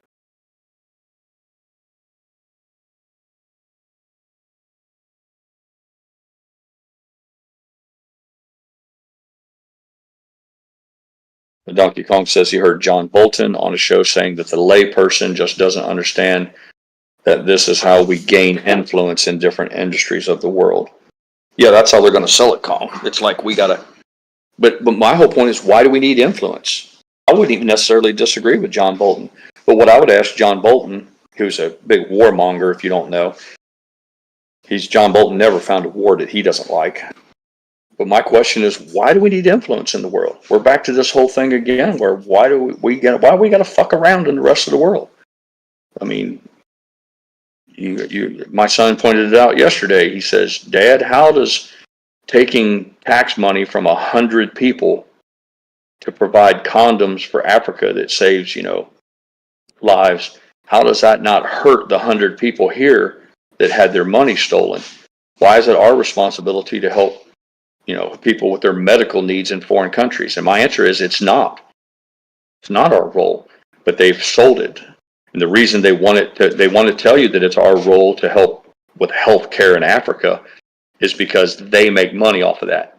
Donkey Kong says he heard John Bolton on a show saying that the layperson just doesn't understand that this is how we gain influence in different industries of the world. Yeah, that's how they're going to sell it, Kong. It's like we got to. But my whole point is, why do we need influence? I wouldn't even necessarily disagree with John Bolton. But what I would ask John Bolton, who's a big warmonger, if you don't know, John Bolton never found a war that he doesn't like. But my question is, why do we need influence in the world? We're back to this whole thing again, where why do we got to fuck around in the rest of the world? I mean, my son pointed it out yesterday. He says, Dad, how does taking tax money from 100 people to provide condoms for Africa that saves, lives, how does that not hurt the 100 people here that had their money stolen? Why is it our responsibility to help, people with their medical needs in foreign countries? And my answer is, it's not. It's not our role, but they've sold it. And the reason they want to tell you that it's our role to help with health care in Africa is because they make money off of that.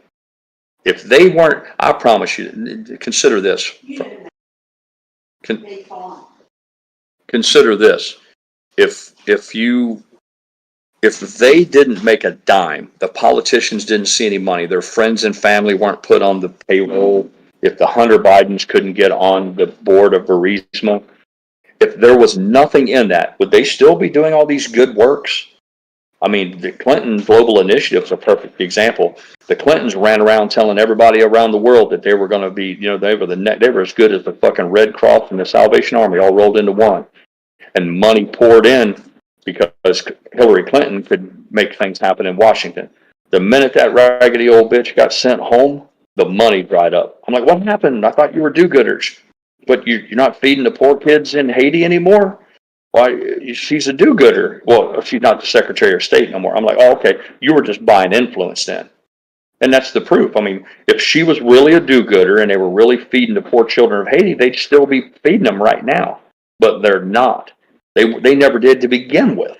If they weren't, I promise you, consider this. Consider this. If they didn't make a dime, the politicians didn't see any money, their friends and family weren't put on the payroll, if the Hunter Bidens couldn't get on the board of Burisma, if there was nothing in that, would they still be doing all these good works? I mean, the Clinton Global Initiative is a perfect example. The Clintons ran around telling everybody around the world that they were going to be, they were as good as the fucking Red Cross and the Salvation Army all rolled into one. And money poured in because Hillary Clinton could make things happen in Washington. The minute that raggedy old bitch got sent home, the money dried up. I'm like, what happened? I thought you were do-gooders. But you're not feeding the poor kids in Haiti anymore? Why, she's a do-gooder. Well, she's not the Secretary of State no more. I'm like, oh, okay, you were just buying influence then. And that's the proof. I mean, if she was really a do-gooder and they were really feeding the poor children of Haiti, they'd still be feeding them right now. But they're not. They never did to begin with.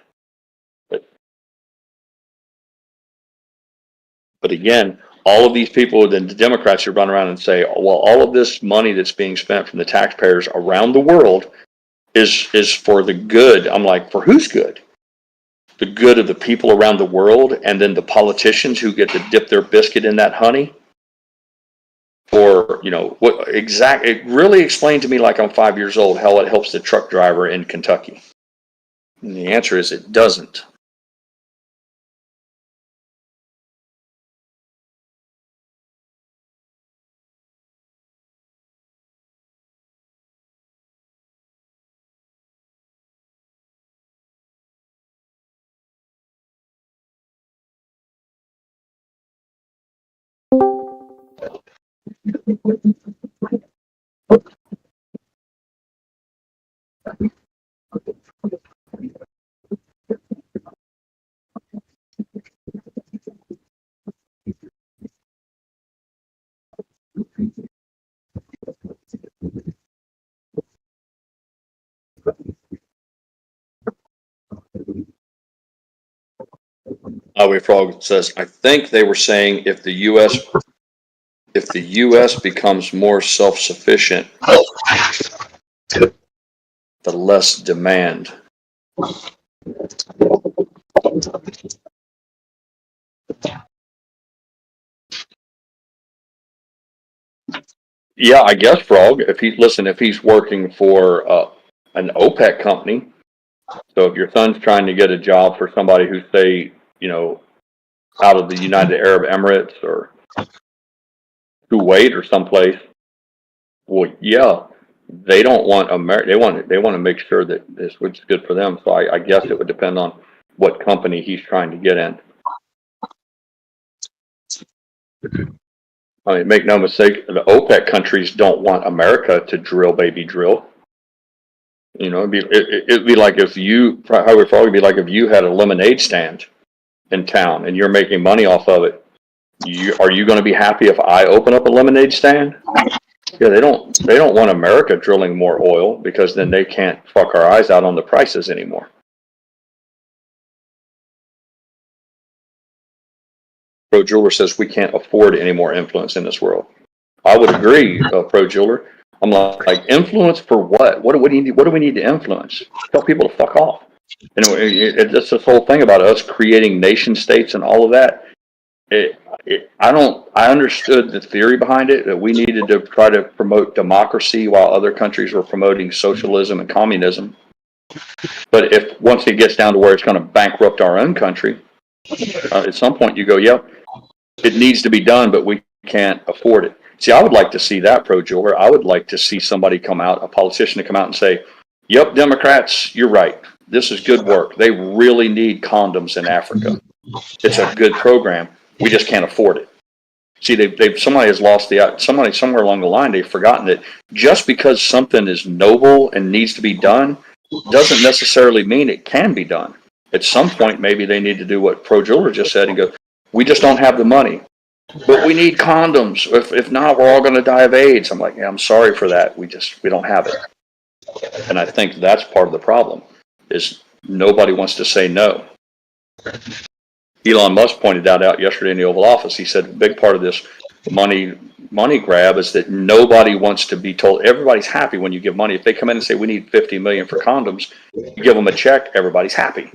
But again, all of these people, the Democrats who run around and say, well, all of this money that's being spent from the taxpayers around the world is for the good. I'm like, for whose good? The good of the people around the world, and then the politicians who get to dip their biscuit in that honey? Or, what exactly? It really explained to me, like I'm 5 years old, how it helps the truck driver in Kentucky. And the answer is it doesn't. Highway Frog says, I think they were saying if the U.S. becomes more self-sufficient, the less demand. Yeah, I guess, Frog. If he's working for an OPEC company, so if your son's trying to get a job for somebody who's, say, out of the United Arab Emirates or Kuwait or someplace, well, yeah, they don't want They want to make sure that this is good for them. So I guess it would depend on what company he's trying to get in. I mean, make no mistake, the OPEC countries don't want America to drill, baby, drill. It'd be like if you had a lemonade stand in town and you're making money off of it. Are you going to be happy if I open up a lemonade stand? Yeah, they don't want America drilling more oil because then they can't fuck our eyes out on the prices anymore. Pro Jeweler says we can't afford any more influence in this world. I would agree, Pro Jeweler. I'm like, influence for what? What do we need? What do we need to influence? Tell people to fuck off. That's this whole thing about us creating nation states and all of that. I understood the theory behind it, that we needed to try to promote democracy while other countries were promoting socialism and communism. But if once it gets down to where it's going to bankrupt our own country, at some point you go, yep, it needs to be done, but we can't afford it. See, I would like to see that, Pro Jeweler. I would like to see somebody come out, a politician to come out and say, yep, Democrats, you're right. This is good work. They really need condoms in Africa. It's a good program. We just can't afford it. See, somebody has lost somebody somewhere along the line, they've forgotten that just because something is noble and needs to be done doesn't necessarily mean it can be done. At some point, maybe they need to do what Pro Jeweler just said and go, we just don't have the money, but we need condoms. If not, we're all going to die of AIDS. I'm like, yeah, I'm sorry for that. We don't have it. And I think that's part of the problem is nobody wants to say no. Elon Musk pointed that out yesterday in the Oval Office. He said a big part of this money grab is that nobody wants to be told. Everybody's happy when you give money. If they come in and say we need 50 million for condoms, you give them a check, everybody's happy.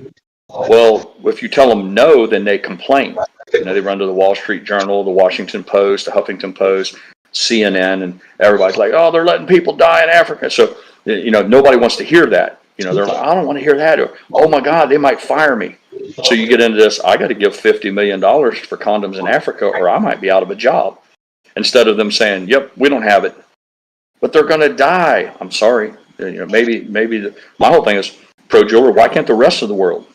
Well, if you tell them no, then they complain. They run to the Wall Street Journal, the Washington Post, the Huffington Post, CNN, and everybody's like, oh, they're letting people die in Africa. So, nobody wants to hear that. They're like, I don't want to hear that. Or, oh my God, they might fire me. So you get into this, I got to give $50 million for condoms in Africa or I might be out of a job. Instead of them saying, yep, we don't have it, but they're going to die. I'm sorry. My whole thing is, Pro Jeweler, why can't the rest of the world?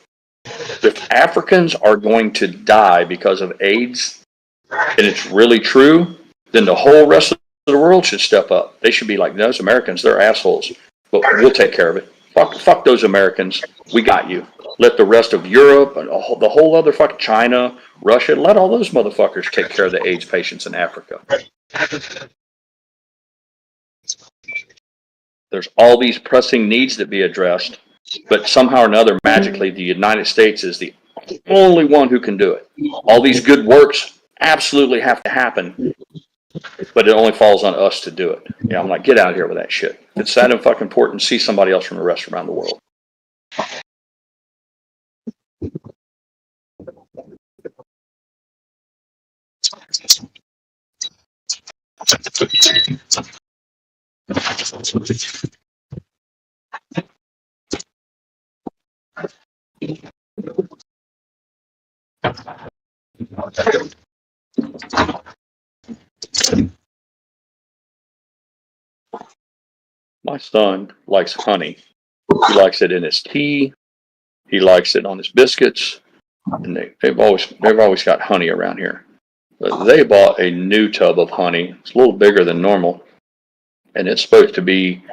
If Africans are going to die because of AIDS and it's really true, then the whole rest of the world should step up. They should be like, those Americans, they're assholes, but we'll take care of it. Fuck those Americans. We got you. Let the rest of Europe and the whole other fucking China, Russia, let all those motherfuckers take care of the AIDS patients in Africa. There's all these pressing needs that be addressed, but somehow or another, magically, the United States is the only one who can do it. All these good works absolutely have to happen, but it only falls on us to do it. Yeah, I'm like, get out of here with that shit. If it's that fucking important, see somebody else from the rest around the world. My son likes honey. He likes it in his tea. He likes it on his biscuits. And they've always got honey around here. But they bought a new tub of honey. It's a little bigger than normal, and it's supposed to be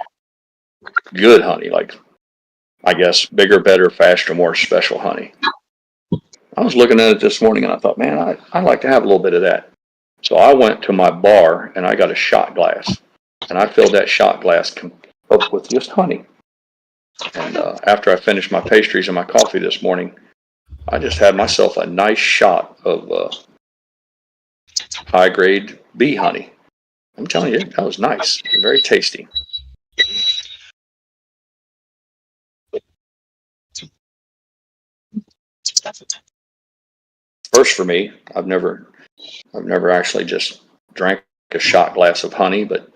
good honey, like I guess bigger, better, faster, more special honey. I was looking at it this morning and I thought, man, I'd like to have a little bit of that. So I went to my bar and I got a shot glass, and I filled that shot glass up with just honey. And after I finished my pastries and my coffee this morning, I just had myself a nice shot of high-grade bee honey. I'm telling you, that was nice, very tasty. First for me, I've never actually just drank a shot glass of honey, but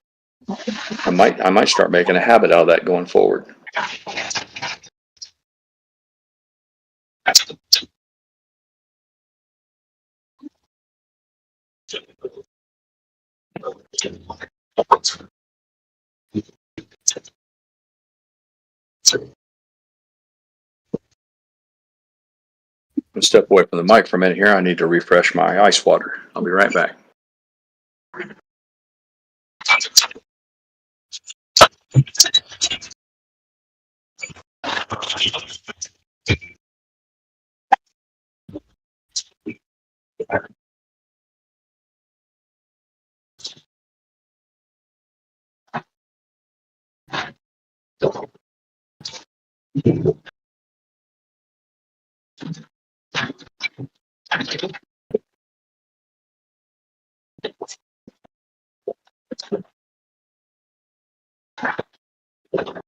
I might start making a habit out of that going forward. I'll step away from the mic for a minute here. I need to refresh my ice water. I'll be right back. I'm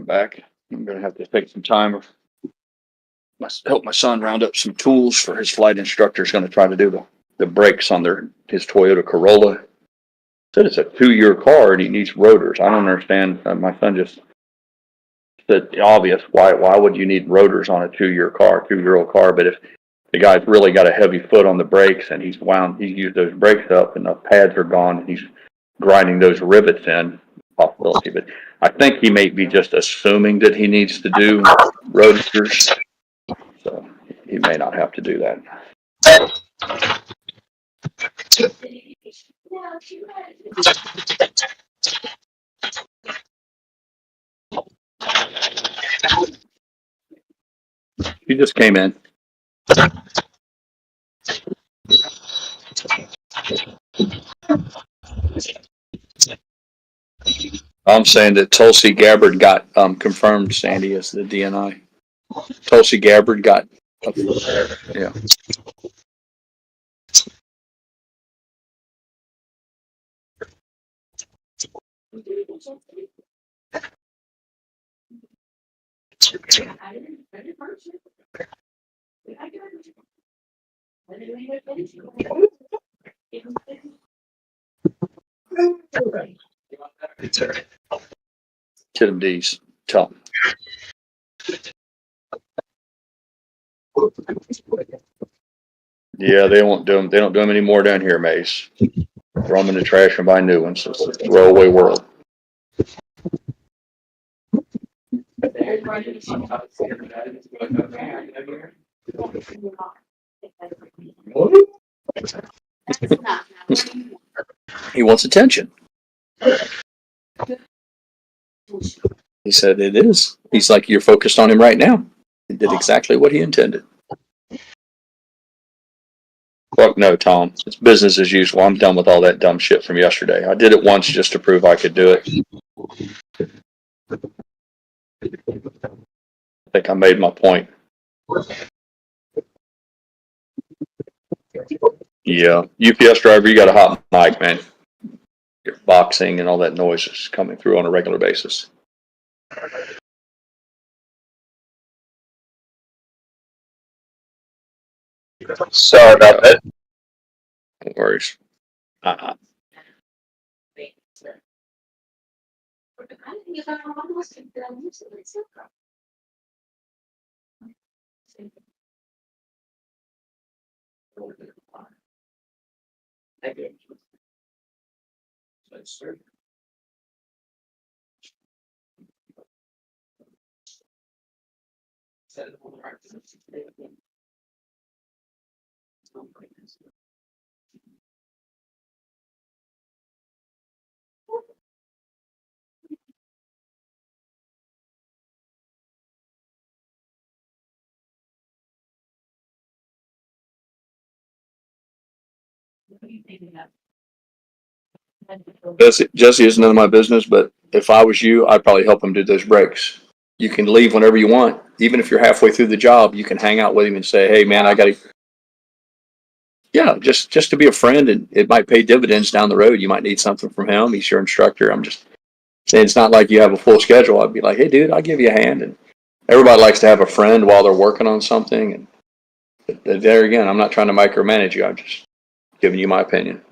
back. I'm gonna have to take some time. Help my son round up some tools for his flight instructor. Is going to try to do the brakes on his Toyota Corolla. Said it's a 2-year car and he needs rotors. I don't understand. My son just said the obvious. Why would you need rotors on a 2-year-old car? But if the guy's really got a heavy foot on the brakes and he's used those brakes up and the pads are gone and he's grinding those rivets in, possibility. But I think he may be just assuming that he needs to do rotors. So he may not have to do that. He just came in. I'm saying that Tulsi Gabbard got confirmed, Sandy, as the DNI. Tulsi Gabbard got, yeah. Kid him D's. Tell him. Yeah, they won't do them. They don't do them anymore down here, Mace. Throw them in the trash and buy new ones. It's a throwaway world. He wants attention. He said it is. He's like, you're focused on him right now. He did exactly what he intended. Fuck no, Tom. It's business as usual. I'm done with all that dumb shit from yesterday. I did it once just to prove I could do it. I think I made my point. Yeah. UPS driver, you got a hot mic, man. Your boxing and all that noise is coming through on a regular basis. Sorry about that. No worries. Uh-uh. Jesse is none of my business, but if I was you, I'd probably help him do those breaks. You can leave whenever you want. Even if you're halfway through the job, you can hang out with him and say, hey, man, I got to. Yeah, just to be a friend, and it might pay dividends down the road. You might need something from him. He's your instructor. I'm just saying it's not like you have a full schedule. I'd be like, hey, dude, I'll give you a hand. And everybody likes to have a friend while they're working on something. And there again, I'm not trying to micromanage you. I'm just giving you my opinion.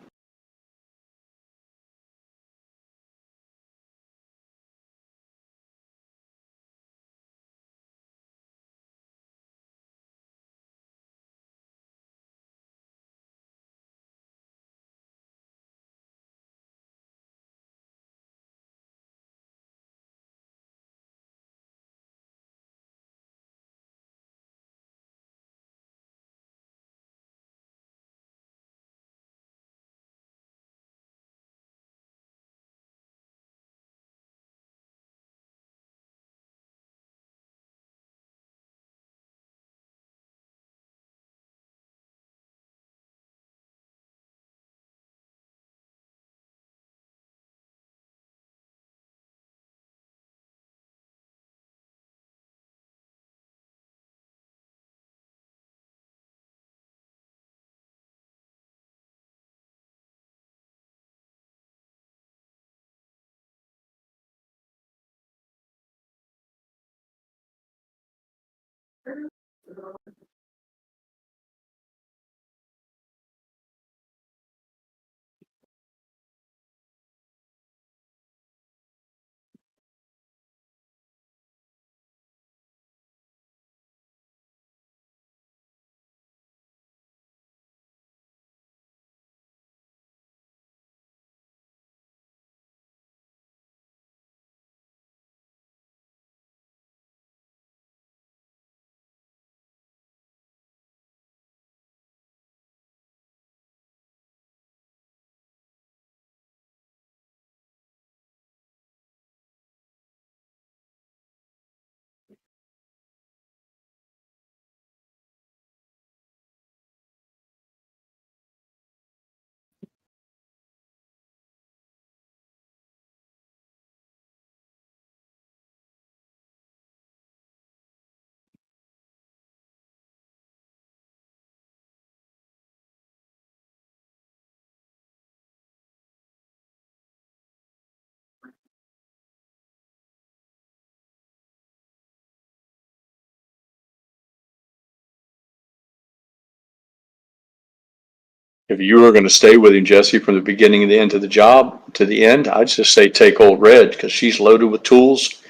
If you were going to stay with him, Jesse, from the beginning of the end of the job to the end, I'd just say take old Red because she's loaded with tools.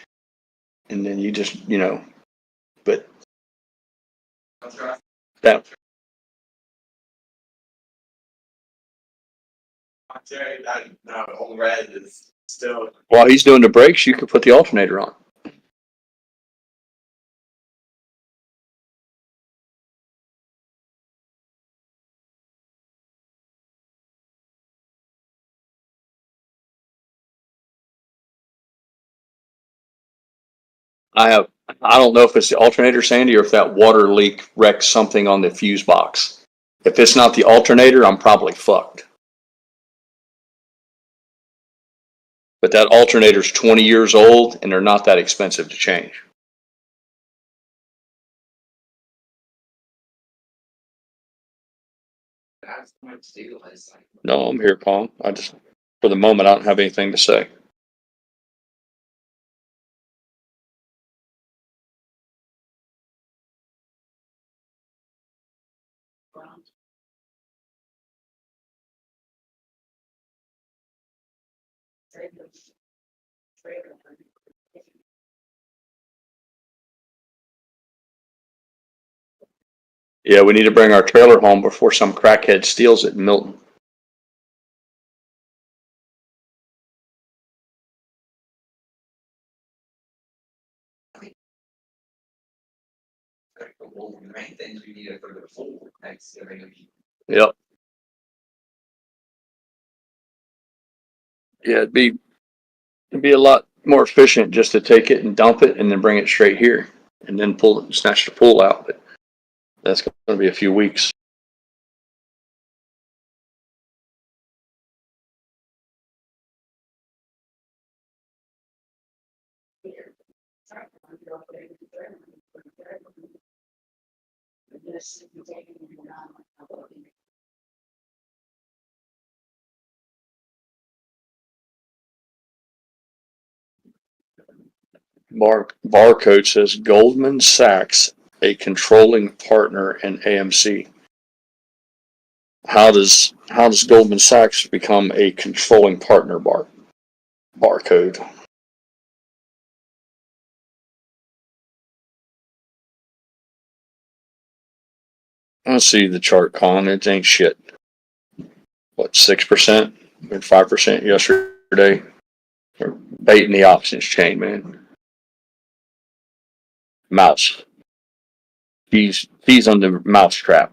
And then you just, but that While he's doing the brakes, you could put the alternator on. I don't know if it's the alternator, Sandy, or if that water leak wrecked something on the fuse box. If it's not the alternator, I'm probably fucked. But that alternator's 20 years old, and they're not that expensive to change. No, I'm here, Colin. For the moment, I don't have anything to say. Yeah, we need to bring our trailer home before some crackhead steals it in Milton. Yep. Yeah, it'd be a lot more efficient just to take it and dump it and then bring it straight here and then snatch the pool out. But that's going to be a few weeks. Barcode says Goldman Sachs, a controlling partner in AMC. How does Goldman Sachs become a controlling partner? Barcode. I see the chart, Colin. It ain't shit. What, 6% or 5% yesterday? They're baiting the options chain, man. Mouse. He's on the mouse trap.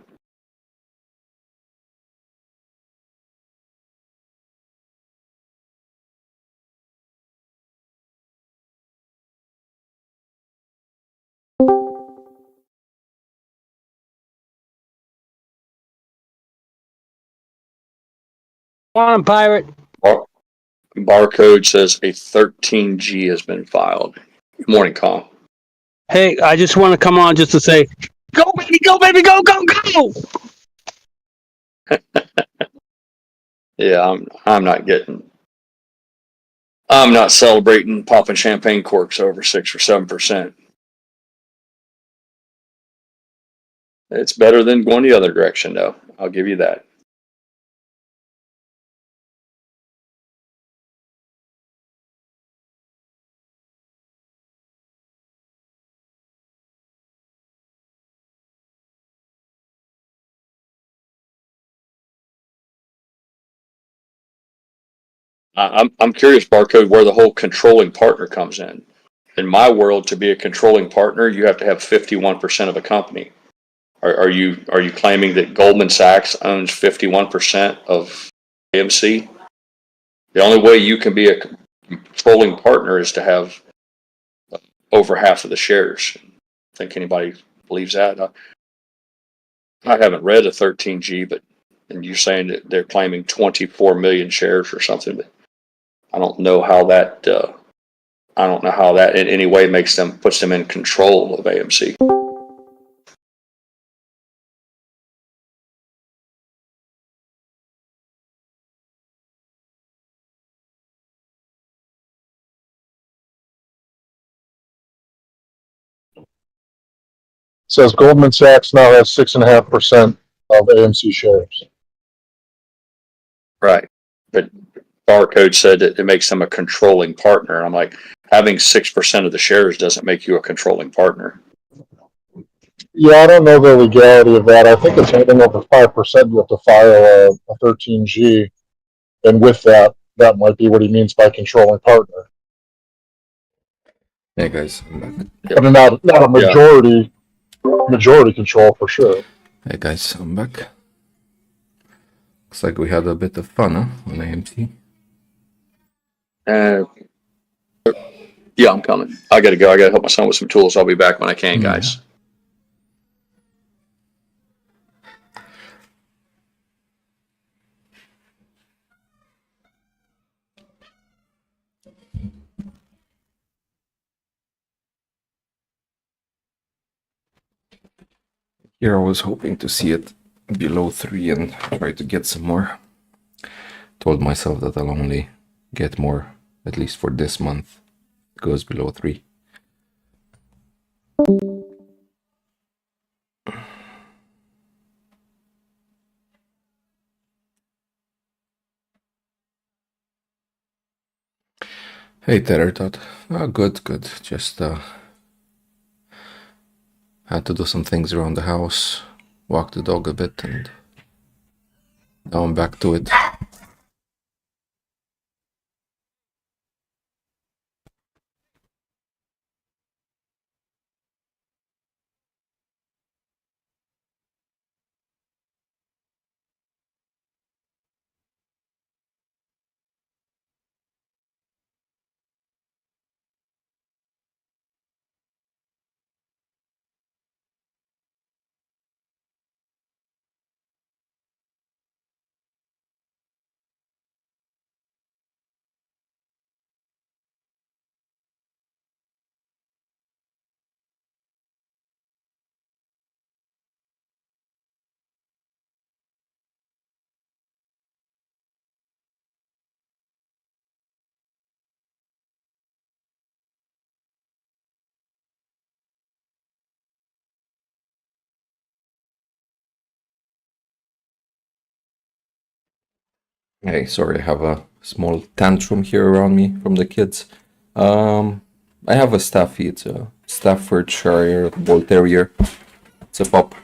On pirate. Barcode says a 13G has been filed. Good morning, Colin. Hey, I just want to come on just to say, go baby, go baby, go, go, go. Yeah, I'm not celebrating popping champagne corks over 6 or 7%. It's better than going the other direction, though. I'll give you that. I'm curious, Barcode, where the whole controlling partner comes in. In my world, to be a controlling partner, you have to have 51% of a company. Are you claiming that Goldman Sachs owns 51% of AMC? The only way you can be a controlling partner is to have over half of the shares. I think anybody believes that. I haven't read a 13G, and you're saying that they're claiming 24 million shares or something, but I don't know how that in any way puts them in control of AMC. Says Goldman Sachs now has 6.5% of AMC shares. Right. But Barcode said that it makes them a controlling partner. And I'm like, having 6% of the shares doesn't make you a controlling partner. Yeah, I don't know the legality of that. I think it's anything over 5%. You have to file a 13G. And with that, that might be what he means by controlling partner. Hey guys, I'm back. But not a majority control for sure. Hey guys, I'm back. Looks like we had a bit of fun, huh, on AMC. Yeah, I'm coming. I gotta go. I gotta help my son with some tools. I'll be back when I can, guys. Here I was hoping to see it below 3 and try to get some more. Told myself that I'll only get more, at least for this month. It goes below 3. Hey Tether Tot. Good, good. Just had to do some things around the house, walk the dog a bit, and now I'm back to it. Hey, sorry, I have a small tantrum here around me from the kids. I have a Staffy. It's a Staffordshire Bull Terrier. It's a pup.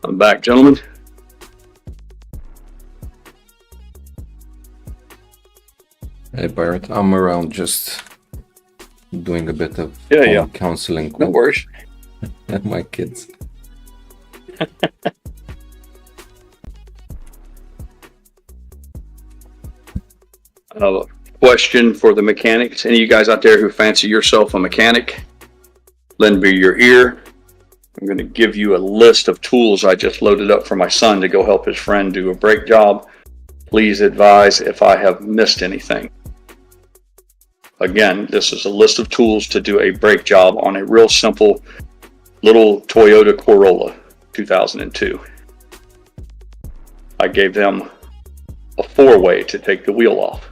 I'm back, gentlemen. Hey, Barrett, I'm around just doing a bit of Yeah. counseling No with worries. my kids. I have a question for the mechanics. Any of you guys out there who fancy yourself a mechanic, lend me your ear. I'm going to give you a list of tools I just loaded up for my son to go help his friend do a brake job. Please advise if I have missed anything. Again, this is a list of tools to do a brake job on a real simple little Toyota Corolla 2002. I gave them a 4-way to take the wheel off.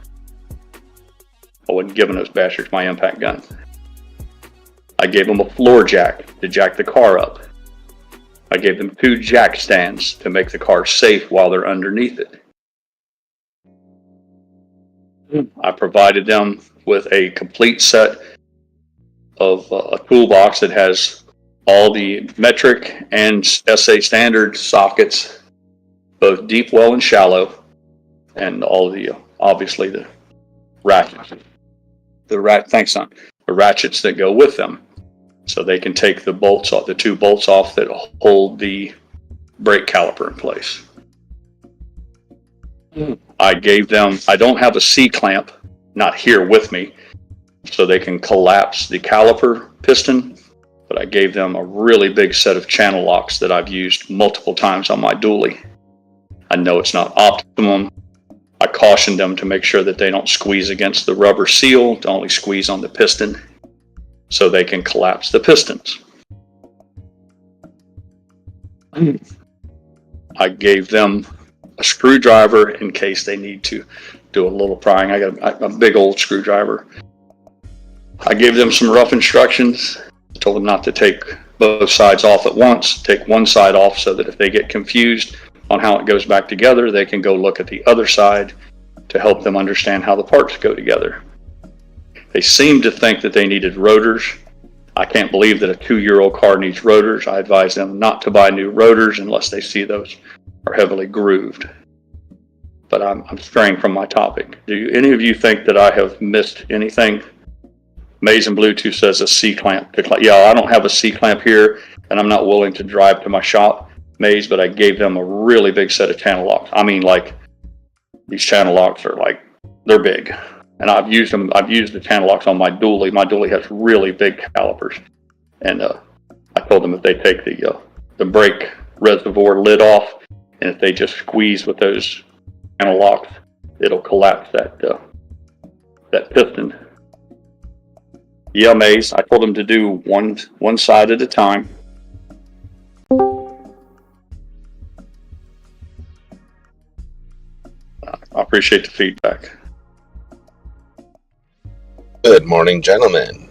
I wasn't giving those bastards my impact gun. I gave them a floor jack to jack the car up. I gave them 2 jack stands to make the car safe while they're underneath it. I provided them with a complete set of a toolbox that has all the metric and SA standard sockets, both deep well and shallow, and all the obviously the ratchets. Thanks, son. The ratchets that go with them, so they can take the bolts off, the 2 bolts off that hold the brake caliper in place. I gave them, I don't have a C-clamp, not here with me, so they can collapse the caliper piston, but I gave them a really big set of channel locks that I've used multiple times on my dually. I know it's not optimum. I cautioned them to make sure that they don't squeeze against the rubber seal, to only squeeze on the piston, so they can collapse the pistons. I gave them a screwdriver in case they need to do a little prying. I got a big old screwdriver. I gave them some rough instructions. I told them not to take both sides off at once. Take one side off so that if they get confused, on how it goes back together, they can go look at the other side to help them understand how the parts go together. They seem to think that they needed rotors. I can't believe that a 2-year-old car needs rotors. I advise them not to buy new rotors unless they see those are heavily grooved. But I'm straying from my topic. Do any of you think that I have missed anything? Maze and Bluetooth says a C-clamp. Yeah, I don't have a C-clamp here, and I'm not willing to drive to my shop, Maze, but I gave them a really big set of channel locks. I mean, like, these channel locks are like, they're big. And I've used them. I've used the channel locks on my dually. My dually has really big calipers. And I told them if they take the brake reservoir lid off, and if they just squeeze with those channel locks, it'll collapse that piston. Yeah, Maze, I told them to do one side at a time. I appreciate the feedback. Good morning, gentlemen.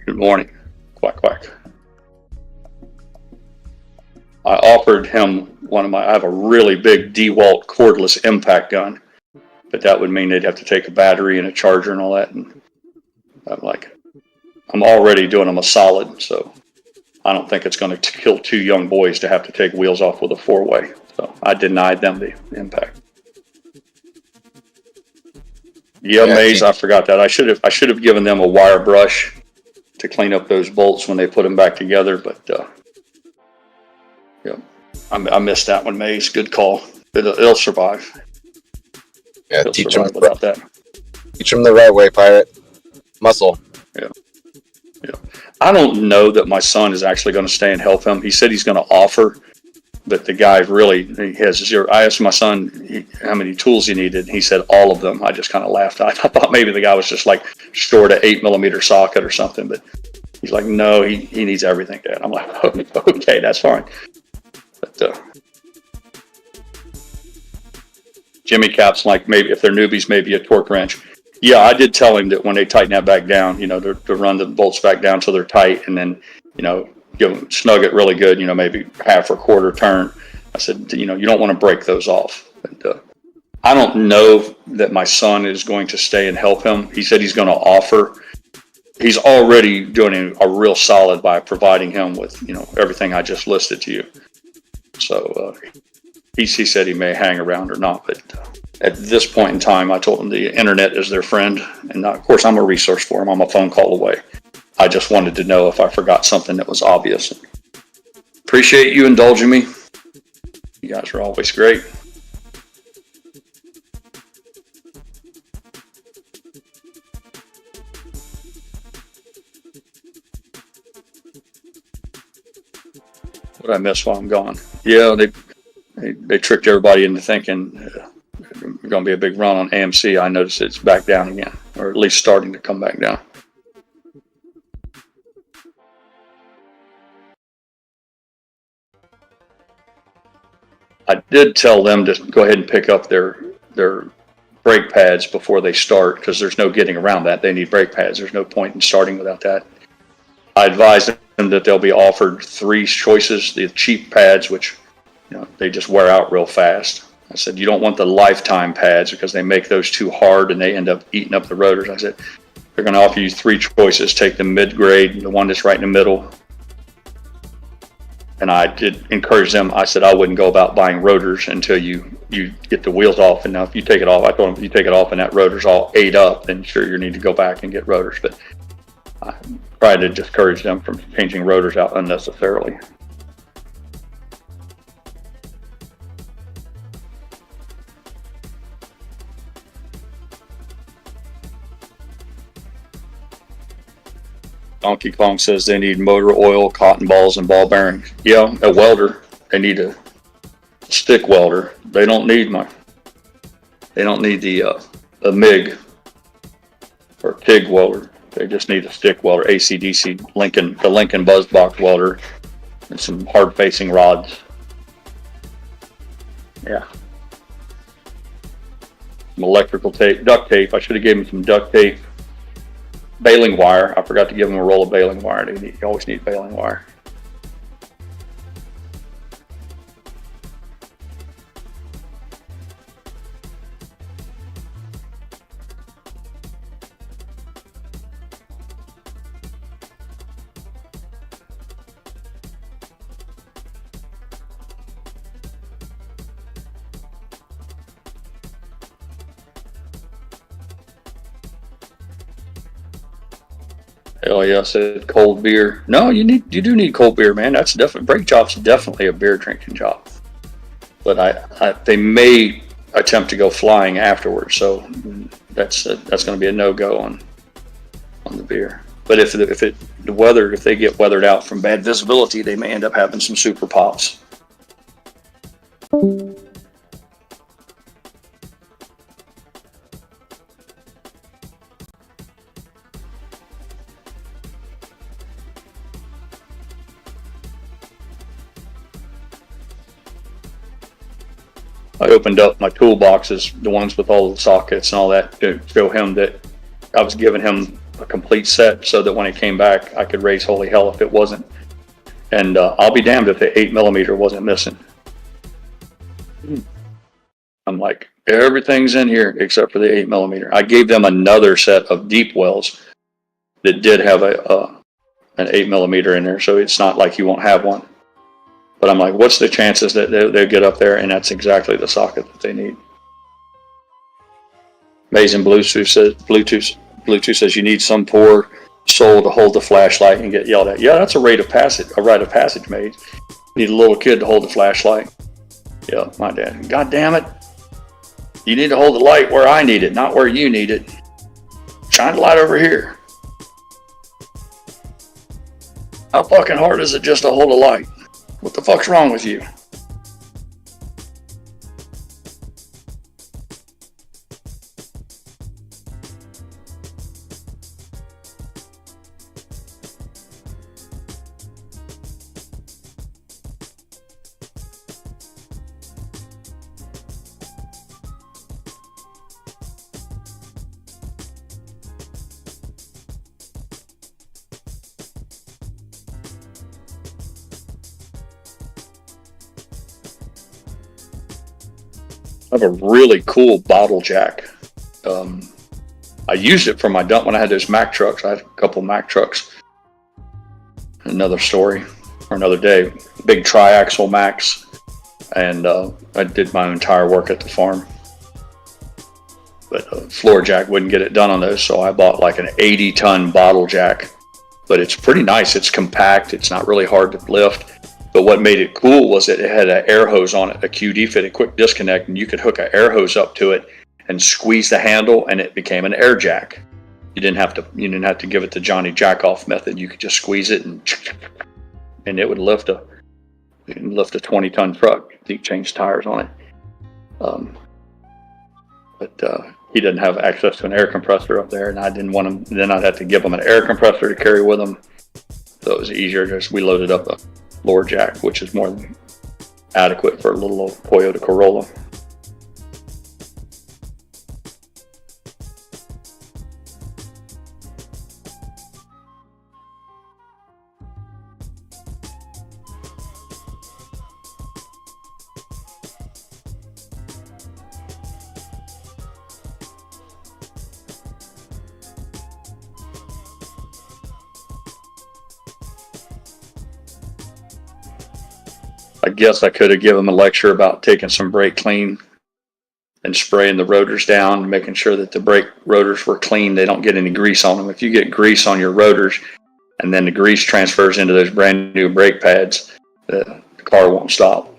Good morning. Quack, quack. I offered him I have a really big DeWalt cordless impact gun, but that would mean they'd have to take a battery and a charger and all that. And I'm like, I'm already doing them a solid, so I don't think it's going to kill 2 young boys to have to take wheels off with a 4-way. So I denied them the impact. Yeah, Maze, I forgot that. I should have given them a wire brush to clean up those bolts when they put them back together, but yeah, I missed that one, Maze. Good call. It'll survive. Yeah, It'll survive without that. Teach them the right way, Pirate. Muscle. Yeah. I don't know that my son is actually going to stay and help him. He said he's going to offer, but the guy he has zero. I asked my son how many tools he needed, and he said all of them. I just kind of laughed. I thought maybe the guy was just like short an 8mm socket or something, but he's like, no, he needs everything, Dad. I'm like, okay, that's fine. But Jimmy Cap's like, maybe if they're newbies, maybe a torque wrench. Yeah, I did tell him that when they tighten that back down, to run the bolts back down so they're tight, and then, snug it really good, maybe half or quarter turn. I said, you don't want to break those off. But, I don't know that my son is going to stay and help him. He said he's going to offer. He's already doing a real solid by providing him with, everything I just listed to you. So he said he may hang around or not, but at this point in time, I told him the internet is their friend, and of course I'm a resource for him. I'm a phone call away. I just wanted to know if I forgot something that was obvious. Appreciate you indulging me. You guys are always great. What did I miss while I'm gone? Yeah, they tricked everybody into thinking there's going to be a big run on AMC. I noticed it's back down again, or at least starting to come back down. I did tell them to go ahead and pick up their brake pads before they start, because there's no getting around that. They need brake pads. There's no point in starting without that. I advised them that they'll be offered 3 choices: the cheap pads, which they just wear out real fast. I said, you don't want the lifetime pads because they make those too hard and they end up eating up the rotors. I said, they're going to offer you 3 choices. Take the mid-grade, the one that's right in the middle. And I did encourage them. I said I wouldn't go about buying rotors until you get the wheels off. And now if you take it off, I told them if you take it off and that rotor's all ate up, then sure, you need to go back and get rotors. But I tried to discourage them from changing rotors out unnecessarily. Donkey Kong says they need motor oil, cotton balls, and ball bearings. Yeah, a welder. They need a stick welder. They don't need the MIG or TIG welder. They just need a stick welder, AC/DC, the Lincoln Buzzbox welder, and some hard-facing rods. Yeah. Some electrical tape, duct tape. I should have given them some duct tape. Baling wire. I forgot to give them a roll of baling wire. You always need baling wire. Oh yeah, I said cold beer. No, you do need cold beer, man. That's definitely brake job's definitely a beer drinking job. But they may attempt to go flying afterwards, so that's going to be a no go on the beer. But if they get weathered out from bad visibility, they may end up having some super pops. I opened up my toolboxes, the ones with all the sockets and all that, to show him that I was giving him a complete set so that when he came back, I could raise holy hell if it wasn't. And I'll be damned if the 8mm wasn't missing. I'm like, everything's in here except for the 8mm. I gave them another set of deep wells that did have an 8mm in there, so it's not like you won't have one. But I'm like, what's the chances that they'll get up there and that's exactly the socket that they need? Amazing Bluetooth says you need some poor soul to hold the flashlight and get yelled at. Yeah, that's a rite of passage, mate. You need a little kid to hold the flashlight. Yeah, my dad. God damn it. You need to hold the light where I need it, not where you need it. Shine the light over here. How fucking hard is it just to hold a light? What the fuck's wrong with you? I have a really cool bottle jack. I used it for my dump when I had those Mack trucks. I had a couple Mack trucks. Another story for another day. Big triaxle Macks, and I did my entire work at the farm. But floor jack wouldn't get it done on those, so I bought like an 80-ton bottle jack. But it's pretty nice. It's compact. It's not really hard to lift. But what made it cool was that it had an air hose on it, a QD fitted quick disconnect, and you could hook an air hose up to it and squeeze the handle, and it became an air jack. You didn't have to give it the Johnny Jackoff method. You could just squeeze it and it would lift a 20-ton truck. You change tires on it. But he didn't have access to an air compressor up there, and I didn't want him. Then I'd have to give him an air compressor to carry with him. So it was easier. Just we loaded up a floor jack, which is more than adequate for a little old Toyota Corolla. I guess I could have given him a lecture about taking some brake clean and spraying the rotors down, making sure that the brake rotors were clean. They don't get any grease on them. If you get grease on your rotors and then the grease transfers into those brand new brake pads, the car won't stop.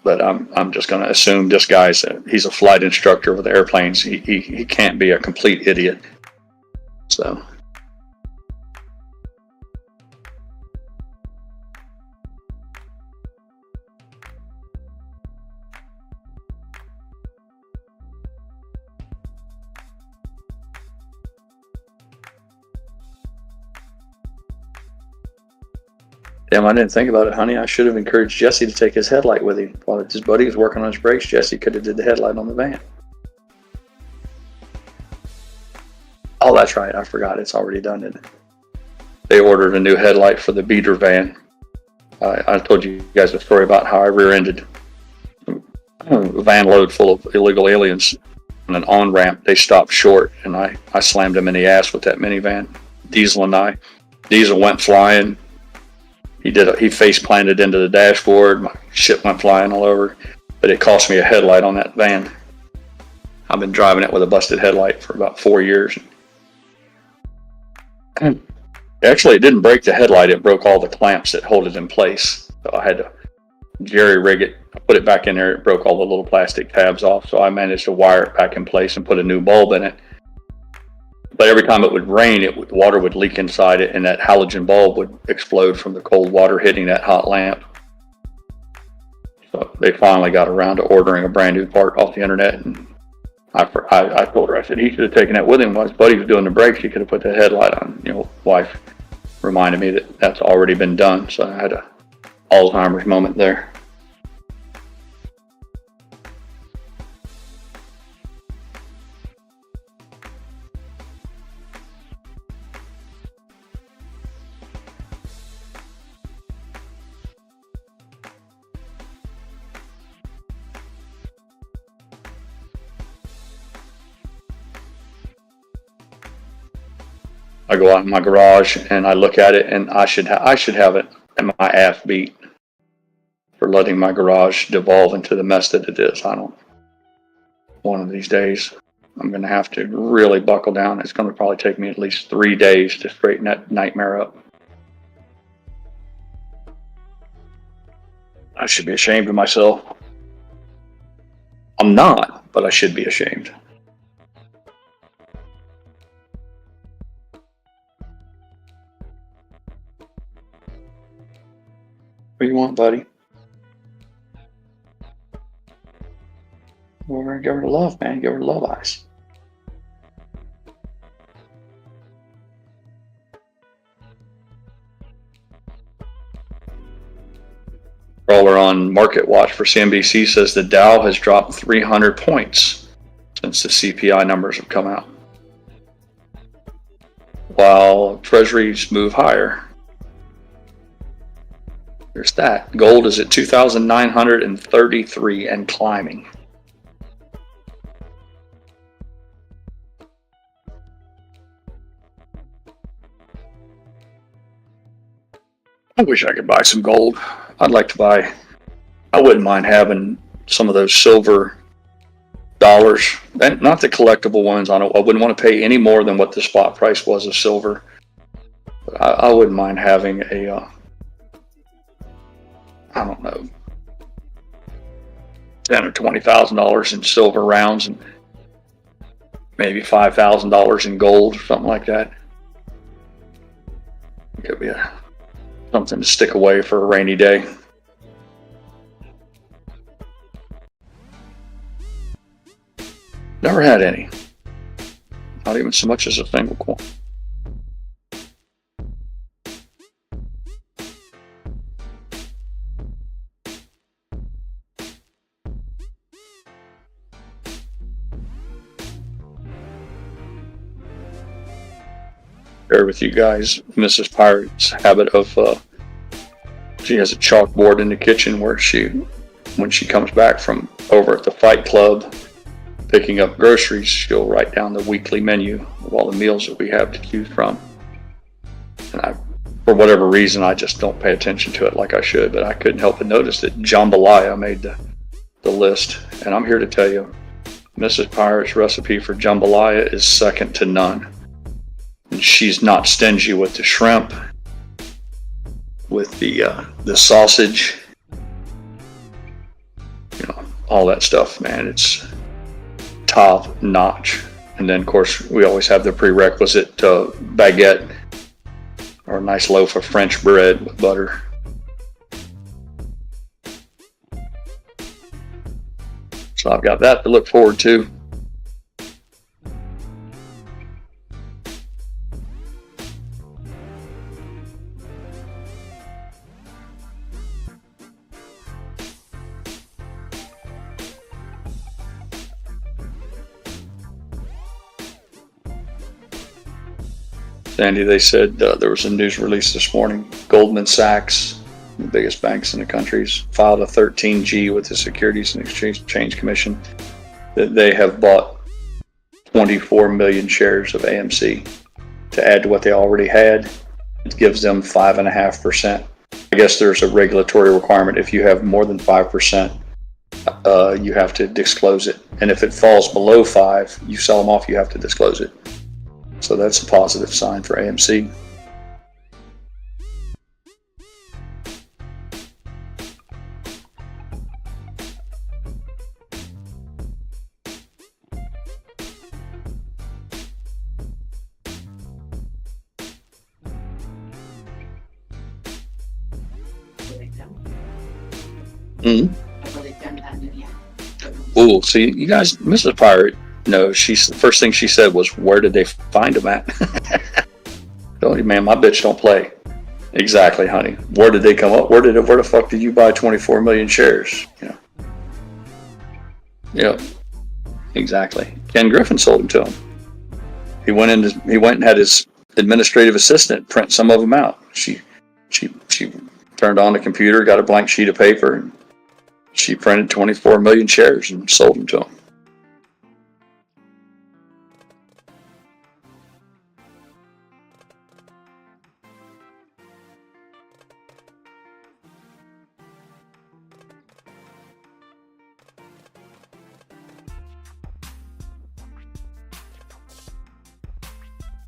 But I'm just going to assume this guy's he's a flight instructor with airplanes. He can't be a complete idiot. So. Damn, I didn't think about it, honey. I should have encouraged Jesse to take his headlight with him. While his buddy was working on his brakes, Jesse could have did the headlight on the van. Oh, that's right. I forgot. It's already done, isn't it? They ordered a new headlight for the beater van. I told you guys a story about how I rear-ended a van load full of illegal aliens on an on-ramp. They stopped short, and I slammed him in the ass with that minivan. Diesel and I. Diesel went flying. He face planted into the dashboard. My shit went flying all over, but it cost me a headlight on that van. I've been driving it with a busted headlight for about 4 years. Actually, it didn't break the headlight. It broke all the clamps that hold it in place. So I had to jerry rig it. I put it back in there. It broke all the little plastic tabs off. So I managed to wire it back in place and put a new bulb in it. But every time it would rain, water would leak inside it, and that halogen bulb would explode from the cold water hitting that hot lamp. So they finally got around to ordering a brand new part off the internet, and I told her, I said, he should have taken that with him while his buddy was doing the brakes. He could have put the headlight on. Wife reminded me that that's already been done. So I had a Alzheimer's moment there. I go out in my garage and I look at it, and I should have it and my ass beat for letting my garage devolve into the mess that it is. One of these days, I'm going to have to really buckle down. It's going to probably take me at least 3 days to straighten that nightmare up. I should be ashamed of myself. I'm not, but I should be ashamed. What do you want, buddy? Well, we're gonna give her love, man. Give her love eyes. Crawler on Market Watch for CNBC says the Dow has dropped 300 points since the CPI numbers have come out, while Treasuries move higher. There's that. Gold is at 2,933 and climbing. I wish I could buy some gold. I'd like to buy, I wouldn't mind having some of those silver dollars, and not the collectible ones. I wouldn't want to pay any more than what the spot price was of silver. But I wouldn't mind having a, I don't know, $10,000 or $20,000 in silver rounds and maybe $5,000 in gold or something like that. It could be something to stick away for a rainy day. Never had any. Not even so much as a single coin. Share with you guys Mrs. Pirate's habit of she has a chalkboard in the kitchen where when she comes back from over at the Fight Club picking up groceries, she'll write down the weekly menu of all the meals that we have to choose from. And for whatever reason, I just don't pay attention to it like I should, but I couldn't help but notice that jambalaya made the list. And I'm here to tell you, Mrs. Pirate's recipe for jambalaya is second to none. And she's not stingy with the shrimp, with the sausage, all that stuff, man. It's top notch. And then, of course, we always have the prerequisite baguette or a nice loaf of French bread with butter. So I've got that to look forward to. Sandy, they said there was a news release this morning. Goldman Sachs, the biggest banks in the country, filed a 13G with the Securities and Exchange Commission that they have bought 24 million shares of AMC to add to what they already had. It gives them 5.5%. I guess there's a regulatory requirement. If you have more than 5%, you have to disclose it. And if it falls below 5, you sell them off, you have to disclose it. So that's a positive sign for AMC. Mm-hmm. Oh, see, you guys, Mrs. Pirate, no, she's the first thing she said was, "Where did they find them at?" Don't, man, my bitch don't play. Exactly, honey. Where did they come up? Where the fuck did you buy 24 million shares? You know. Yeah, exactly. Ken Griffin sold them to him. He went and had his administrative assistant print some of them out. She turned on the computer, got a blank sheet of paper, and she printed 24 million shares and sold them to him.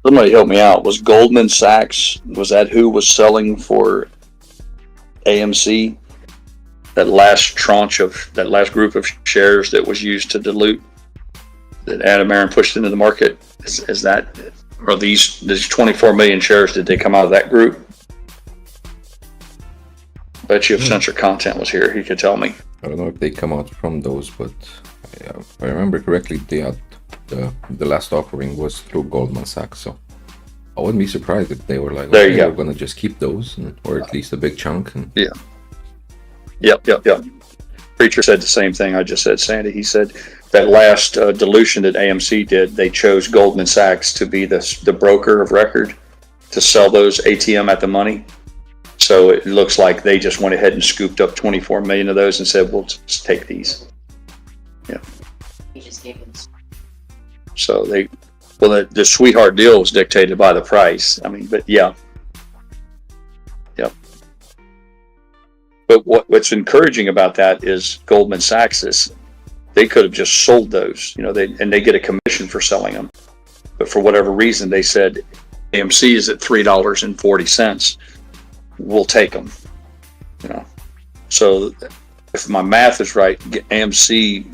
Somebody help me out. Was Goldman Sachs, was that who was selling for AMC? That last tranche of, that last group of shares that was used to dilute, that Adam Aaron pushed into the market? Is that, or these 24 million shares, did they come out of that group? Bet you if Censor Content was here, he could tell me. I don't know if they come out from those, but if I remember correctly, they had the last offering was through Goldman Sachs, so I wouldn't be surprised if they were like, there you go, we're gonna just keep those, or at least a big chunk. And... yeah. Yep. Preacher said the same thing I just said, Sandy. He said that last dilution that AMC did, they chose Goldman Sachs to be the broker of record to sell those ATM at the money. So it looks like they just went ahead and scooped up 24 million of those and said, we'll just take these. Yeah. He just gave them. So the sweetheart deal was dictated by the price. I mean, but yeah. But what's encouraging about that is Goldman Sachs is they could have just sold those, and they get a commission for selling them. But for whatever reason, they said AMC is at $3.40. We'll take them. So if my math is right, AMC,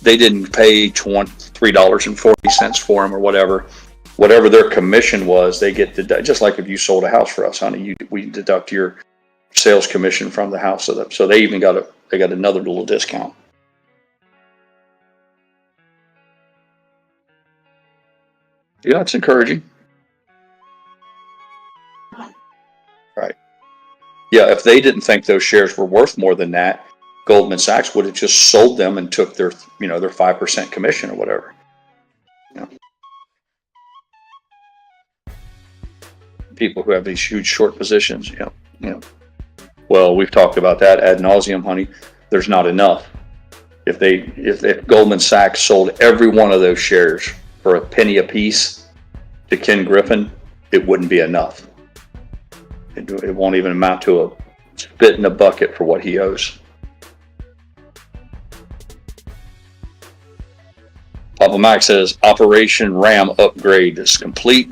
they didn't pay $3.40 for them or whatever. Whatever their commission was, they get just like if you sold a house for us, honey, we deduct your sales commission from the house. So they even got another little discount. Yeah, it's encouraging. Right. Yeah, if they didn't think those shares were worth more than that, Goldman Sachs would have just sold them and took their 5% commission or whatever. People who have these huge short positions, Well, we've talked about that ad nauseum, honey. There's not enough. If Goldman Sachs sold every one of those shares for a penny a piece to Ken Griffin, it wouldn't be enough. It won't even amount to a spit in a bucket for what he owes. Papa Mac says Operation RAM upgrade is complete.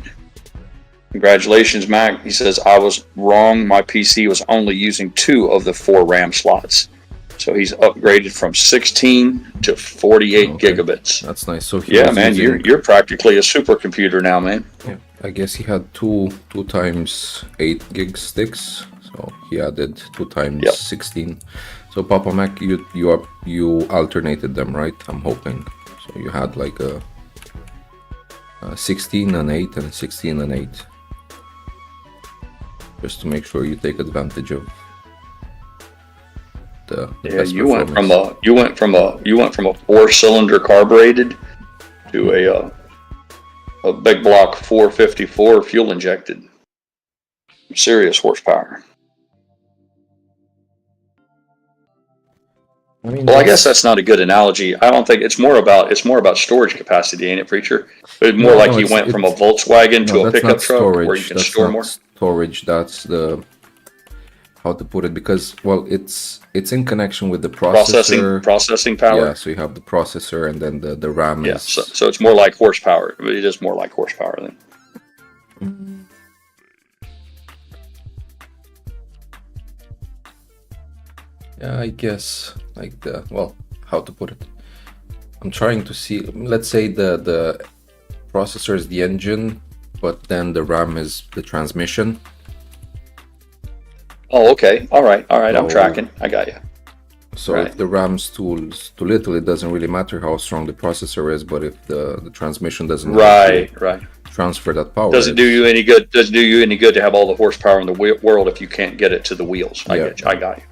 Congratulations, Mac. He says, I was wrong. My PC was only using 2 of the 4 RAM slots. So he's upgraded from 16 to 48 gigabits. That's nice. So yeah, man, you're practically a supercomputer now, man. Yeah, I guess he had two times 8 gig sticks. So he added 2 times 16. So Papa Mac, you alternated them, right? I'm hoping. So you had like a 16 and 8 and 16 and 8. Just to make sure you take advantage of the best you went from performance. you went from a 4-cylinder carbureted to a big block 454 fuel injected. Serious horsepower. I guess that's not a good analogy. I don't think it's more about storage capacity, ain't it, Preacher? But more you went from a Volkswagen to a pickup truck where you can store more. Storage, that's the how to put it, because it's in connection with the processor. Processing power. Yeah, so you have the processor and then the RAM. Yeah, so it's more like horsepower. It is more like horsepower then. Yeah, I guess like how to put it. I'm trying to see. Let's say the processor is the engine, but then the RAM is the transmission. Oh, okay. All right. I'm So- tracking. I got you. So Right. if the RAM's too little, it doesn't really matter how strong the processor is. But if the transmission doesn't know how to Right. transfer that power, Doesn't do you any good. Doesn't do you any good to have all the horsepower in the world if you can't get it to the wheels. I Yeah. get you. I got you.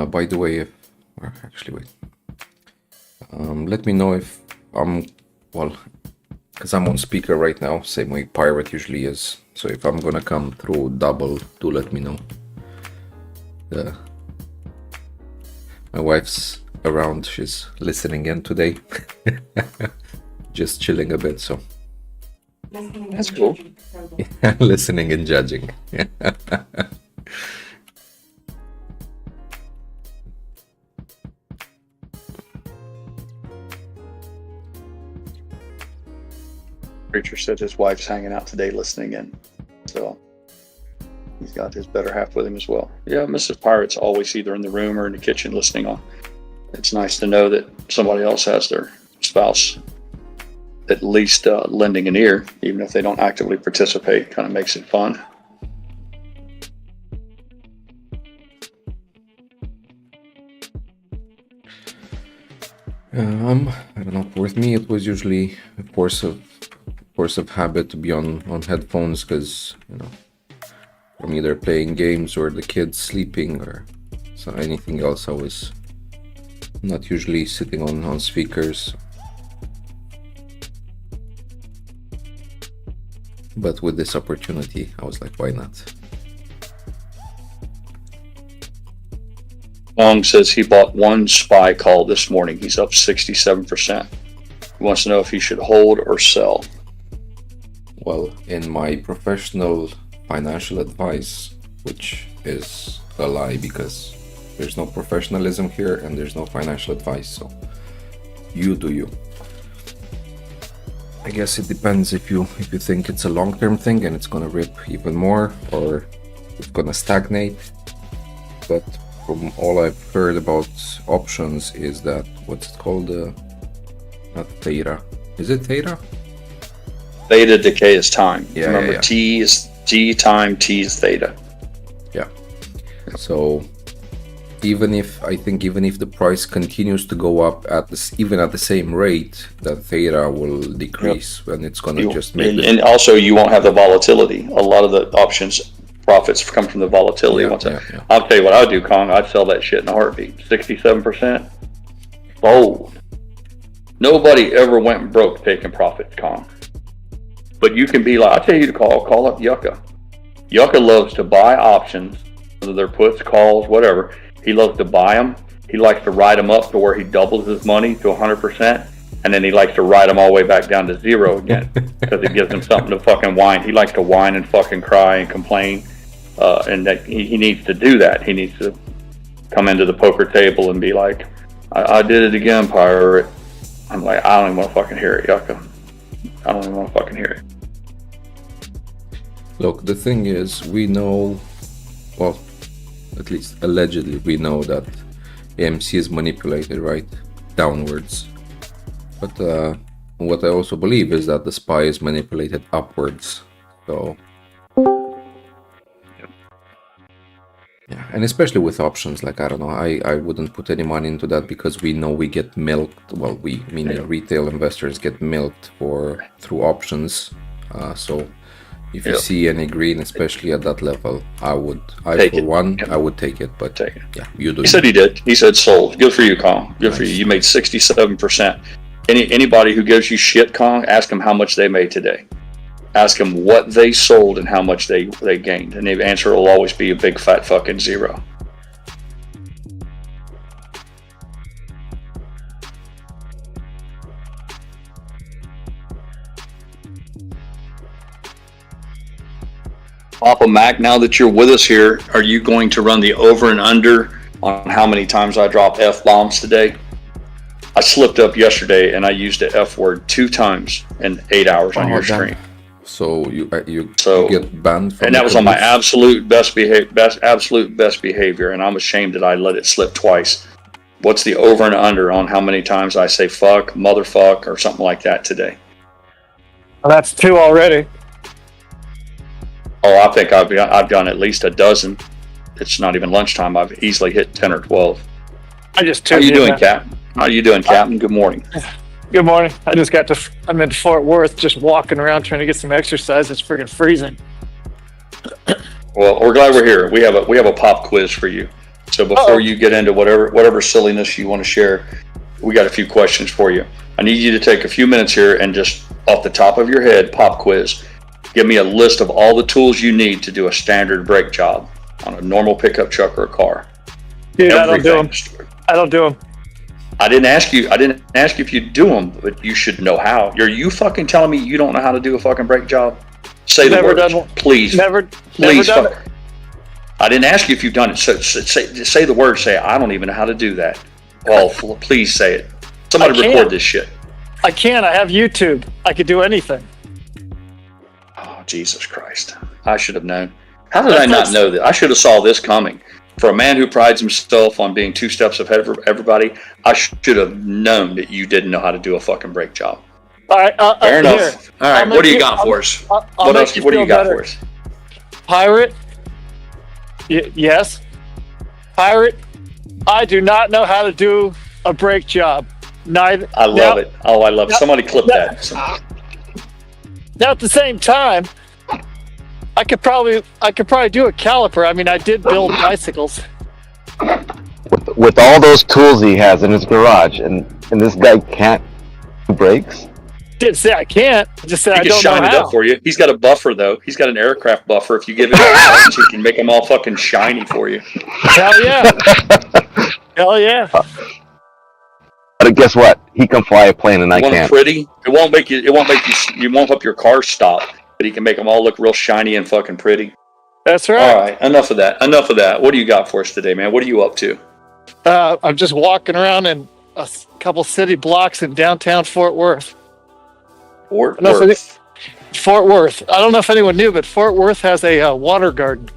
By the way, or actually wait, let me know if because I'm on speaker right now, same way Pirate usually is. So if I'm gonna come through double, do let me know. My wife's around, she's listening in today. Just chilling a bit, so That's cool. listening and judging. Preacher said his wife's hanging out today listening in. So he's got his better half with him as well. Yeah, Mrs. Pirate's always either in the room or in the kitchen listening on. It's nice to know that somebody else has their spouse at least lending an ear, even if they don't actively participate. Kind of makes it fun. I don't know. With me, it was usually a force of habit to be on headphones, because I'm either playing games or the kids sleeping or so anything else. I was not usually sitting on speakers. But with this opportunity, I was like, why not? Long says he bought one SPY call this morning. He's up 67%. He wants to know if he should hold or sell. Well, in my professional financial advice, which is a lie because there's no professionalism here and there's no financial advice, so you do you. I guess it depends if you think it's a long-term thing and it's gonna rip even more, or it's gonna stagnate. But from all I've heard about options is that, what's it called? Not theta. Is it theta? Theta decay is time. Yeah, Remember, yeah. T is T time, T is theta. Yeah. So even if the price continues to go up even at the same rate, that theta will decrease, and it's gonna just make and also you won't have the volatility. A lot of the options profits come from the volatility. Yeah. I'll tell you what I'd do, Kong. I'd sell that shit in a heartbeat. 67%. Bold. Nobody ever went broke taking profits, Kong. But you can be like, I'll tell you to call up Yucca. Yucca loves to buy options, whether they're puts, calls, whatever. He loves to buy them. He likes to ride them up to where he doubles his money to 100%. And then he likes to ride them all the way back down to zero again because it gives him something to fucking whine. He likes to whine and fucking cry and complain. And that he needs to do that. He needs to come into the poker table and be like, I did it again, Pirate. I'm like, I don't even want to fucking hear it, Yucca. I don't even want to fucking hear it. Look, the thing is, we know, well, at least allegedly, we know that AMC is manipulated, right? Downwards. But what I also believe is that the SPY is manipulated upwards. So, yeah, and especially with options, like, I don't know, I wouldn't put any money into that because we know we get milked. Well, we, meaning retail investors, get milked through options. So if you see any green, especially at that level, I would Take it. I would take it. But Take it. yeah, you do. He said he did. He said sold. Good for you, Kong. Good for you. You made 67%. Anybody who gives you shit, Kong, ask them how much they made today. Ask them what they sold and how much they gained, and the answer will always be a big fat fucking zero. Papa Mac, now that you're with us here, are you going to run the over and under on how many times I drop F-bombs today? I slipped up yesterday and I used the F word 2 times in 8 hours on your stream. So you get banned from and that was on my absolute best behavior, and I'm ashamed that I let it slip twice. What's the over and under on how many times I say fuck, motherfuck, or something like that today? Well, that's 2 already. Oh, I think I've done at least a dozen. It's not even lunchtime. I've easily hit 10 or 12. I just How you doing, Captain? How you doing, Captain? Good morning. Good morning. I'm in Fort Worth, just walking around trying to get some exercise. It's freaking freezing. Well, we're glad we're here. We have a pop quiz for you. So before you get into whatever silliness you want to share, we got a few questions for you. I need you to take a few minutes here and just off the top of your head, pop quiz. Give me a list of all the tools you need to do a standard brake job on a normal pickup truck or a car. Dude, I don't do them. I don't do them. I didn't ask you if you do them, but you should know how. Are you fucking telling me you don't know how to do a fucking brake job? Say the words, please. Never done it. I didn't ask you if you've done it. So say the word. Say I don't even know how to do that. Well, please say it. Somebody record this shit. I can't. I have YouTube. I could do anything. Oh, Jesus Christ! I should have known. How did I not know that? I should have saw this coming. For a man who prides himself on being 2 steps ahead of everybody, I should have known that you didn't know how to do a fucking brake job. All right, fair enough. All right, what do you got for us? What else? What do you got for us? Pirate? Yes. Pirate? I do not know how to do a brake job. Neither. I love it. Oh, I love it. Somebody clip that. Now at the same time, I could probably do a caliper. I mean, I did build bicycles. With all those tools he has in his garage, and this guy can't do brakes? Didn't say I can't. Just said I don't know how. He can shine it up for you. He's got a buffer, though. He's got an aircraft buffer. If you give him a he can make them all fucking shiny for you. Hell yeah. Hell yeah. But guess what? He can fly a plane and I can't. Pretty. It won't make you. You won't help your car stop. But he can make them all look real shiny and fucking pretty. That's right. All right, enough of that. What do you got for us today, man? What are you up to? I'm just walking around in a couple city blocks in downtown Fort Worth. Fort Worth. Fort Worth. I don't know if anyone knew, but Fort Worth has a water garden.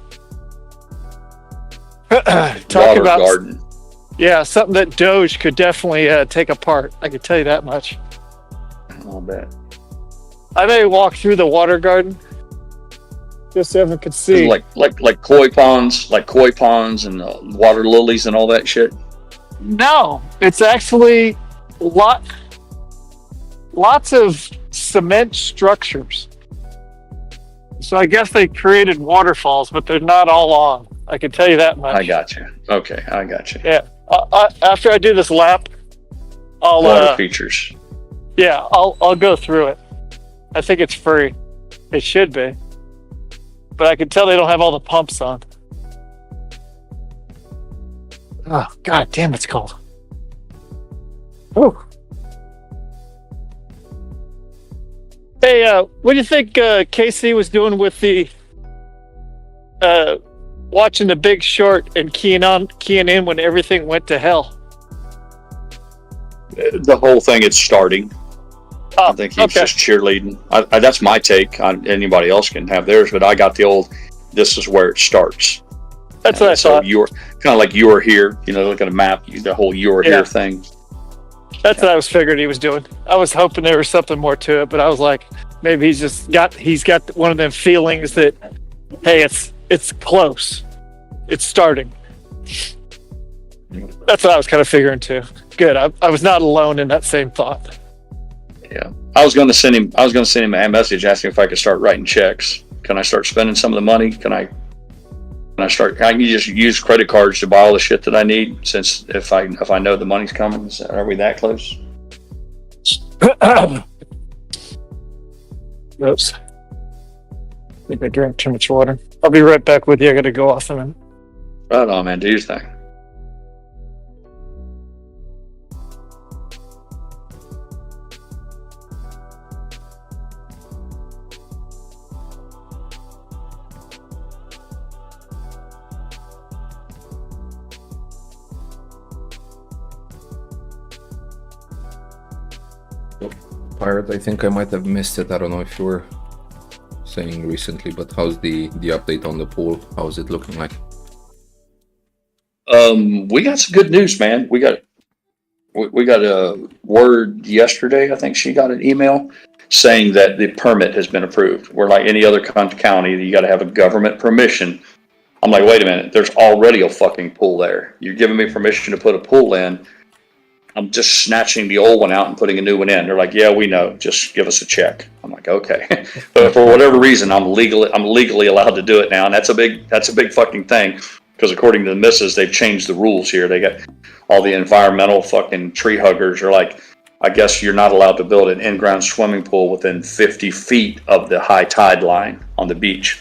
Water garden. Yeah, something that Doge could definitely take apart. I can tell you that much. I'll bet. I may walk through the water garden just so everyone could see. Like koi ponds, and water lilies and all that shit. No, it's actually lots of cement structures. So I guess they created waterfalls, but they're not all long. I can tell you that much. I got you. Okay, I got you. Yeah. After I do this lap, I'll water features. Yeah, I'll go through it. I think it's free. It should be. But I can tell they don't have all the pumps on. Oh, god damn, it's cold. Oh. Hey, what do you think KC was doing with the watching The Big Short and keying in when everything went to hell? The whole thing is starting. I think he's just cheerleading. That's my take. Anybody else can have theirs, but I got the old, this is where it starts. That's what I thought. You're kind of like you were here, look at a map, the whole you were here thing. That's what I was figuring he was doing. I was hoping there was something more to it, but I was like, maybe he's got one of them feelings that, hey, it's close. It's starting. That's what I was kind of figuring too. Good. I was not alone in that same thought. Yeah, I was going to send him a message asking if I could start writing checks. Can I start spending some of the money? Can I just use credit cards to buy all the shit that I need? Since if I know the money's coming, are we that close? Oops. I think I drank too much water. I'll be right back with you. I gotta go off in a minute. Right on, man. Do your thing. Pirate, I think I might have missed it. I don't know if you were saying recently, but how's the update on the pool? How's it looking like? We got some good news, man. We got a word yesterday. I think she got an email saying that the permit has been approved. We're like any other county, you got to have a government permission. I'm like, wait a minute, there's already a fucking pool there. You're giving me permission to put a pool in. I'm just snatching the old one out and putting a new one in. They're like, yeah, we know. Just give us a check. I'm like, okay. But for whatever reason, I'm legally allowed to do it now, and that's a big fucking thing. Because according to the missus, they've changed the rules here. They got all the environmental fucking tree huggers are like, I guess you're not allowed to build an in-ground swimming pool within 50 feet of the high tide line on the beach.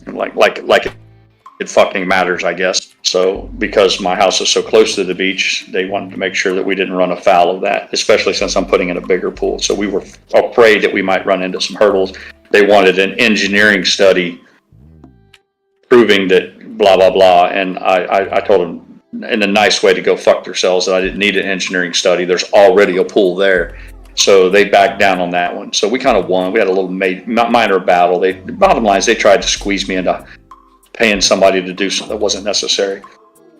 Like it fucking matters, I guess. So because my house is so close to the beach, they wanted to make sure that we didn't run afoul of that, especially since I'm putting in a bigger pool. So we were afraid that we might run into some hurdles. They wanted an engineering study proving that blah, blah, blah. And I told them in a nice way to go fuck themselves that I didn't need an engineering study. There's already a pool there. So they backed down on that one. So we kind of won. We had a little minor battle. The bottom line is they tried to squeeze me into paying somebody to do something that wasn't necessary.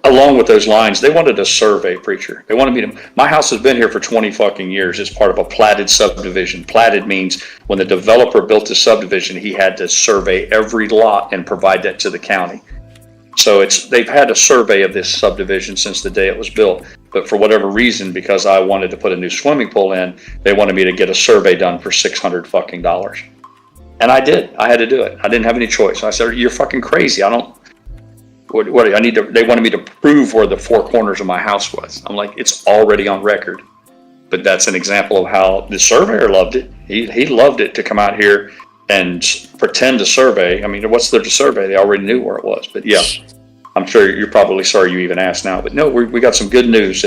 Along with those lines, they wanted a survey, preacher. They wanted me to. My house has been here for 20 fucking years. It's part of a platted subdivision. Platted means when the developer built the subdivision, he had to survey every lot and provide that to the county. So they've had a survey of this subdivision since the day it was built. But for whatever reason, because I wanted to put a new swimming pool in, they wanted me to get a survey done for $600 fucking dollars. And I did. I had to do it. I didn't have any choice. I said, "You're fucking crazy. I don't. What I need to." They wanted me to prove where the four corners of my house was. I'm like, it's already on record. But that's an example of how the surveyor loved it. He loved it to come out here and pretend to survey. I mean, what's there to survey? They already knew where it was. But yeah, I'm sure you're probably sorry you even asked now. But no, we got some good news.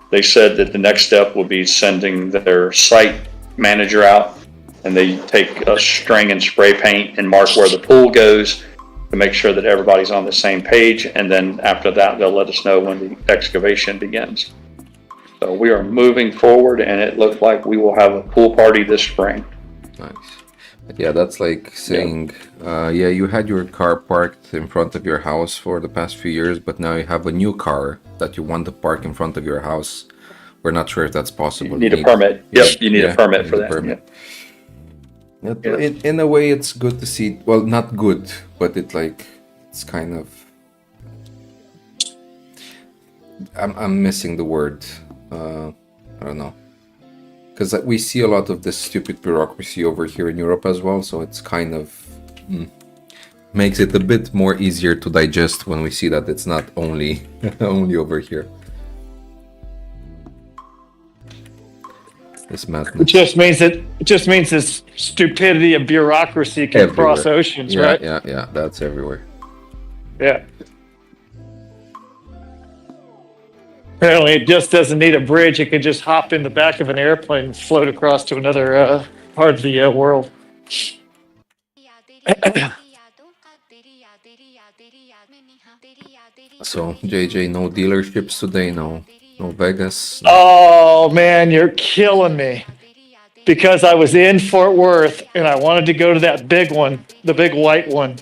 They said that the next step will be sending their site manager out. And they take a string and spray paint and mark where the pool goes to make sure that everybody's on the same page. And then after that, they'll let us know when the excavation begins. So we are moving forward, and it looks like we will have a pool party this spring. Nice. Yeah, that's like saying, you had your car parked in front of your house for the past few years, but now you have a new car that you want to park in front of your house. We're not sure if that's possible. You need a permit. Yep, you need a permit for that. Permit. In a way, it's good to see. Well, not good, but it's kind of. I'm missing the word. I don't know, because we see a lot of this stupid bureaucracy over here in Europe as well. So it's kind of makes it a bit more easier to digest when we see that it's not only over here. This madness. It just means this stupidity of bureaucracy can Everywhere. Cross oceans, right? Yeah, that's everywhere. Yeah. Apparently, it just doesn't need a bridge. It can just hop in the back of an airplane and float across to another part of the world. So, JJ, no dealerships today, no Vegas. Oh man, you're killing me. Because I was in Fort Worth and I wanted to go to that big one, the big white one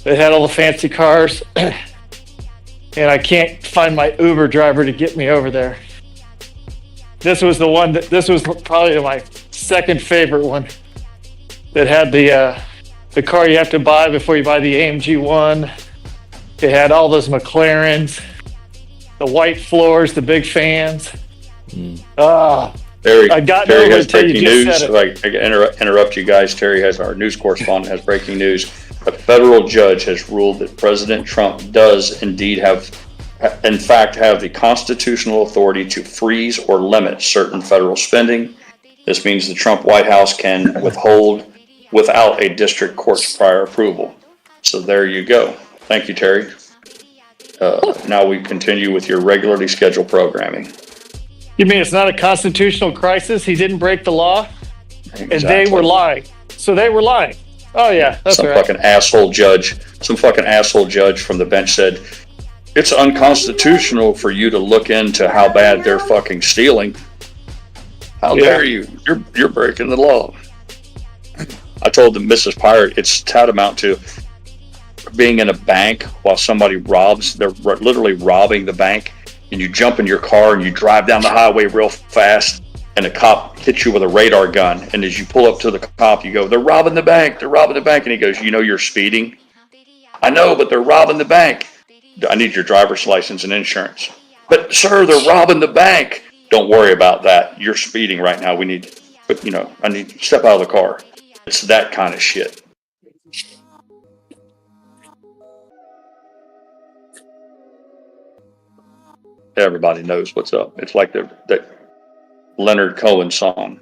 that had all the fancy cars. And I can't find my Uber driver to get me over there. This was probably my second favorite one that had the car you have to buy before you buy the AMG one. It had all those McLarens, the white floors, the big fans. Terry, I got Terry over has it till you breaking just news. said it. Like, I can interrupt you guys. Terry has our news correspondent has breaking news. A federal judge has ruled that President Trump does indeed have the constitutional authority to freeze or limit certain federal spending. This means the Trump White House can withhold without a district court's prior approval. So there you go. Thank you, Terry. Now we continue with your regularly scheduled programming. You mean it's not a constitutional crisis? He didn't break the law, and they Exactly. were lying. So they were lying. Oh yeah, that's Some right. fucking asshole judge from the bench said, it's unconstitutional for you to look into how bad they're fucking stealing. How dare you? You're breaking the law. I told them, Mrs. Pirate, it's tantamount to being in a bank while somebody they're literally robbing the bank, and you jump in your car and you drive down the highway real fast, and a cop hits you with a radar gun, and as you pull up to the cop, you go, they're robbing the bank, and he goes, you know you're speeding? I know, but they're robbing the bank. I need your driver's license and insurance. But sir, they're robbing the bank. Don't worry about that. You're speeding right now. I need to step out of the car. It's that kind of shit. Everybody knows what's up. It's like that Leonard Cohen song.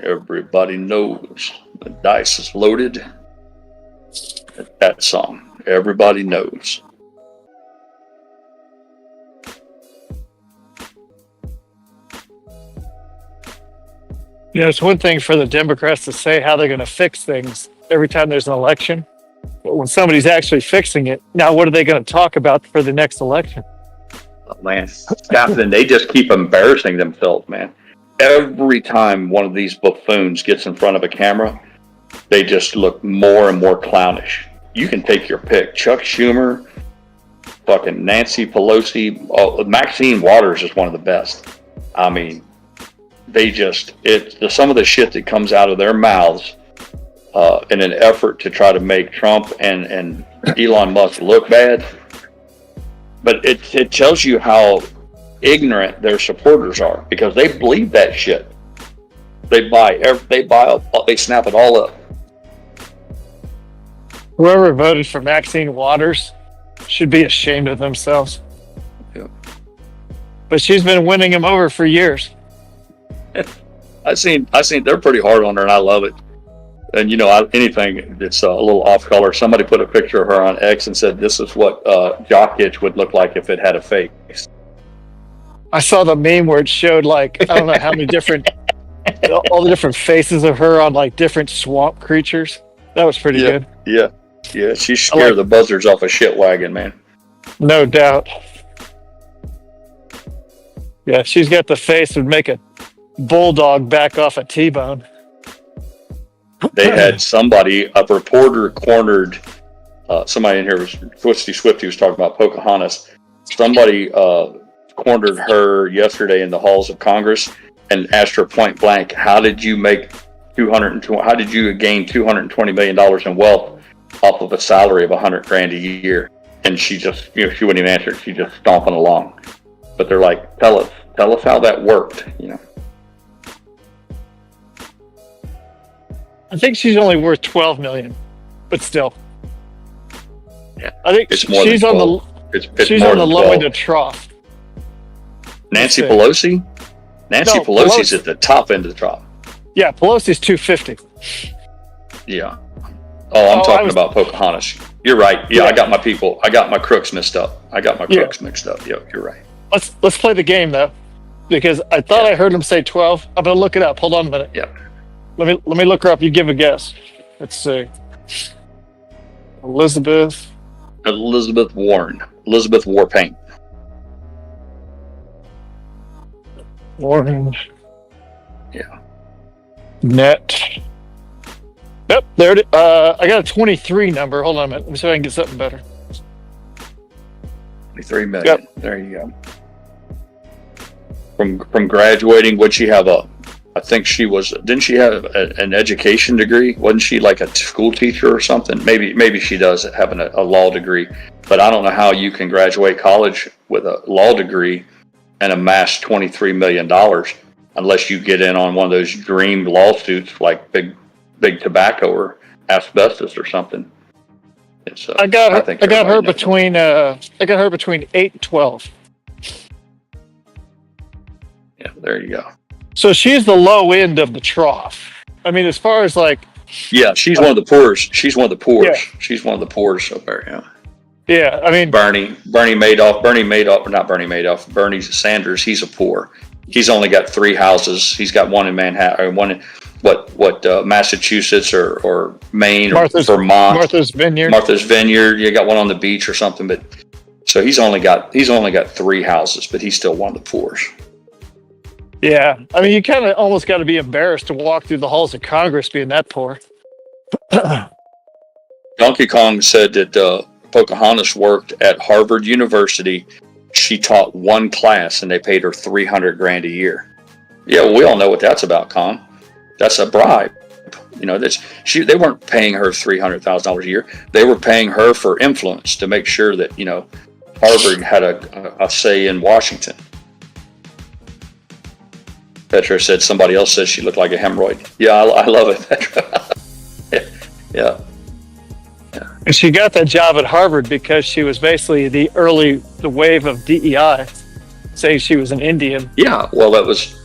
Everybody knows the dice is loaded. That song. Everybody knows. You know, it's one thing for the Democrats to say how they're going to fix things every time there's an election, but when somebody's actually fixing it, now what are they going to talk about for the next election? Oh, man, Captain, they just keep embarrassing themselves, man. Every time one of these buffoons gets in front of a camera, they just look more and more clownish. You can take your pick. Chuck Schumer, fucking Nancy Pelosi, Maxine Waters is one of the best. I mean, some of the shit that comes out of their mouths in an effort to try to make Trump and Elon Musk look bad. But it tells you how ignorant their supporters are, because they believe that shit. They snap it all up. Whoever voted for Maxine Waters should be ashamed of themselves. Yeah. But she's been winning him over for years. I seen they're pretty hard on her, and I love it. And anything that's a little off color. Somebody put a picture of her on X and said, "This is what Jokic would look like if it had a face." I saw the meme where it showed I don't know how many different, all the different faces of her on different swamp creatures. That was pretty good. Yeah. She scared the buzzards off a shit wagon, man. No doubt. Yeah, she's got the face that would make a bulldog back off a T-bone. They had a reporter cornered somebody in here, was Twisty Swifty was talking about Pocahontas. Somebody cornered her yesterday in the halls of Congress and asked her point blank, how did you gain $220 million in wealth off of a salary of $100,000 a year? And she just, she wouldn't even answer. She just stomping along. But they're like, tell us how that worked, I think she's only worth $12 million, but still. Yeah, I think it's more she's than on 12. She's more on the than low 12. end of trough. Nancy Pelosi? Nancy Pelosi's at the top end of the trough. Yeah, Pelosi's 250. Yeah. Oh, I'm talking about Pocahontas. You're right. Yeah, I got my crooks mixed up. Yeah, you're right. Let's play the game though, because I thought I heard him say 12. I'm gonna look it up. Hold on a minute. Yeah. Let me look her up. You give a guess. Let's see. Elizabeth Warren. Elizabeth Warpaint. Warren. Yeah. Net. Yep, there it is. I got a 23 number. Hold on a minute. Let me see if I can get something better. 23 million. Yep. There you go. From graduating, would she have didn't she have an education degree? Wasn't she like a school teacher or something? Maybe she does have a law degree, but I don't know how you can graduate college with a law degree and amass $23 million. unless you get in on one of those dream lawsuits like big tobacco or asbestos or something. It's, I got her between 8 and 12. Yeah, there you go. So she's the low end of the trough. I mean, as far as like, yeah, she's one of the poorest. She's one of the poorest. Yeah. She's one of the poorest up there. Yeah. Yeah, I mean, Bernie Sanders. He's a poor. He's only got 3 houses. He's got one in Manhattan, or one in Massachusetts or Maine or Vermont. Martha's Vineyard. Martha's Vineyard. You got one on the beach or something, but so he's only got 3 houses, but he's still one of the poorest. Yeah, I mean, you kind of almost got to be embarrassed to walk through the halls of Congress being that poor. Donkey Kong said that Pocahontas worked at Harvard University. She taught 1 class, and they paid her $300,000 a year. Yeah, we all know what that's about, Kong. That's a bribe. You know, they weren't paying her $300,000 a year. They were paying her for influence to make sure that, you know, Harvard had a say in Washington. Petra said somebody else says she looked like a hemorrhoid. Yeah, I love it, Petra. Yeah. And she got that job at Harvard because she was basically the wave of DEI, saying she was an Indian. Yeah, well, that was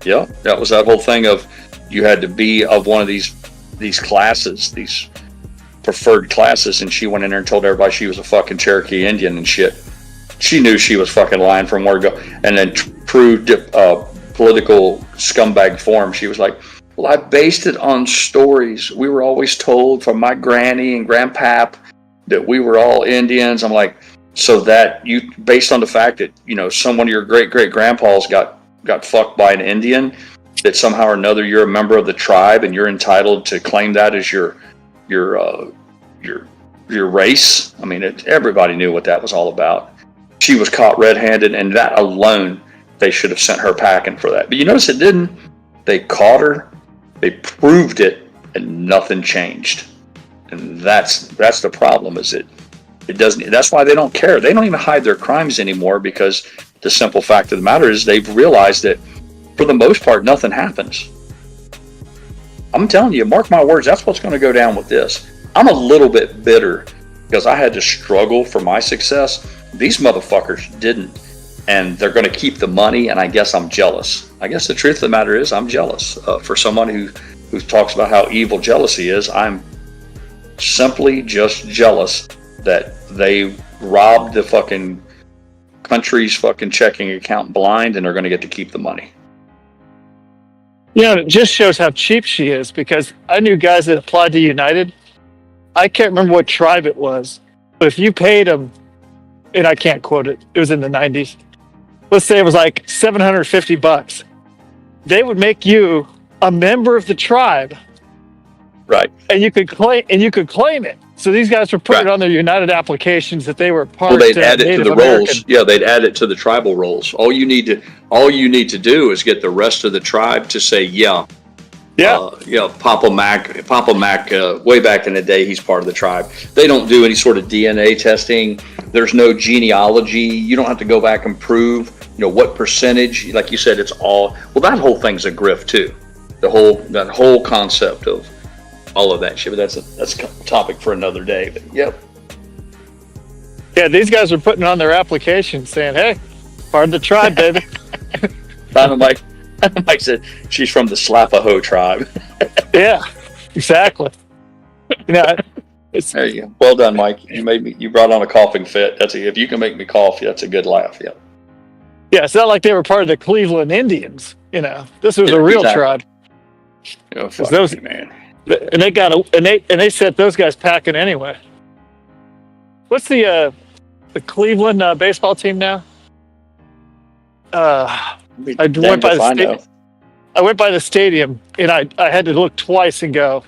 that whole thing of you had to be of one of these classes, these preferred classes, and she went in there and told everybody she was a fucking Cherokee Indian and shit. She knew she was fucking lying from where to go. And then true political scumbag form, she was like, well, I based it on stories. We were always told from my granny and grandpap that we were all Indians. I'm like, so that you, based on the fact that, you know, someone of your great-great-grandpas got fucked by an Indian, that somehow or another you're a member of the tribe and you're entitled to claim that as your race. I mean, everybody knew what that was all about. She was caught red-handed, and that alone, they should have sent her packing for that. But you notice it didn't. They caught her, they proved it, and nothing changed. And that's the problem. Is it doesn't. That's why they don't care. They don't even hide their crimes anymore, because the simple fact of the matter is they've realized that for the most part nothing happens. I'm telling you, mark my words, that's what's going to go down with this. I'm a little bit bitter because I had to struggle for my success. These motherfuckers didn't. And they're going to keep the money, and I guess I'm jealous. I guess the truth of the matter is I'm jealous. For someone who talks about how evil jealousy is, I'm simply just jealous that they robbed the fucking country's fucking checking account blind, and they're going to get to keep the money. Yeah, it just shows how cheap she is, because I knew guys that applied to United. I can't remember what tribe it was, but if you paid them, and I can't quote it, it was in the 90s. Let's say it was like $750. They would make you a member of the tribe, right? And you could claim it. So these guys were putting it on their United applications that they were part. Well, they'd add it Native to the American. rolls. Yeah, they'd add it to the tribal rolls. All you need to do is get the rest of the tribe to say, Papa Mac, way back in the day, he's part of the tribe. They don't do any sort of DNA testing. There's no genealogy. You don't have to go back and prove, what percentage. Like you said, it's all. Well, that whole thing's a grift too. That whole concept of all of that shit. But that's a topic for another day. But yep. Yeah, these guys are putting on their application saying, "Hey, part of the tribe, baby." Mike said she's from the Slapaho tribe. Yeah, exactly. There you go. Well done, Mike. You brought on a coughing fit. If you can make me cough, that's a good laugh. Yeah. Yeah, it's not like they were part of the Cleveland Indians. This was a real tribe. Man. And they sent those guys packing anyway. What's the Cleveland baseball team now? I went by the stadium, and I had to look twice and go,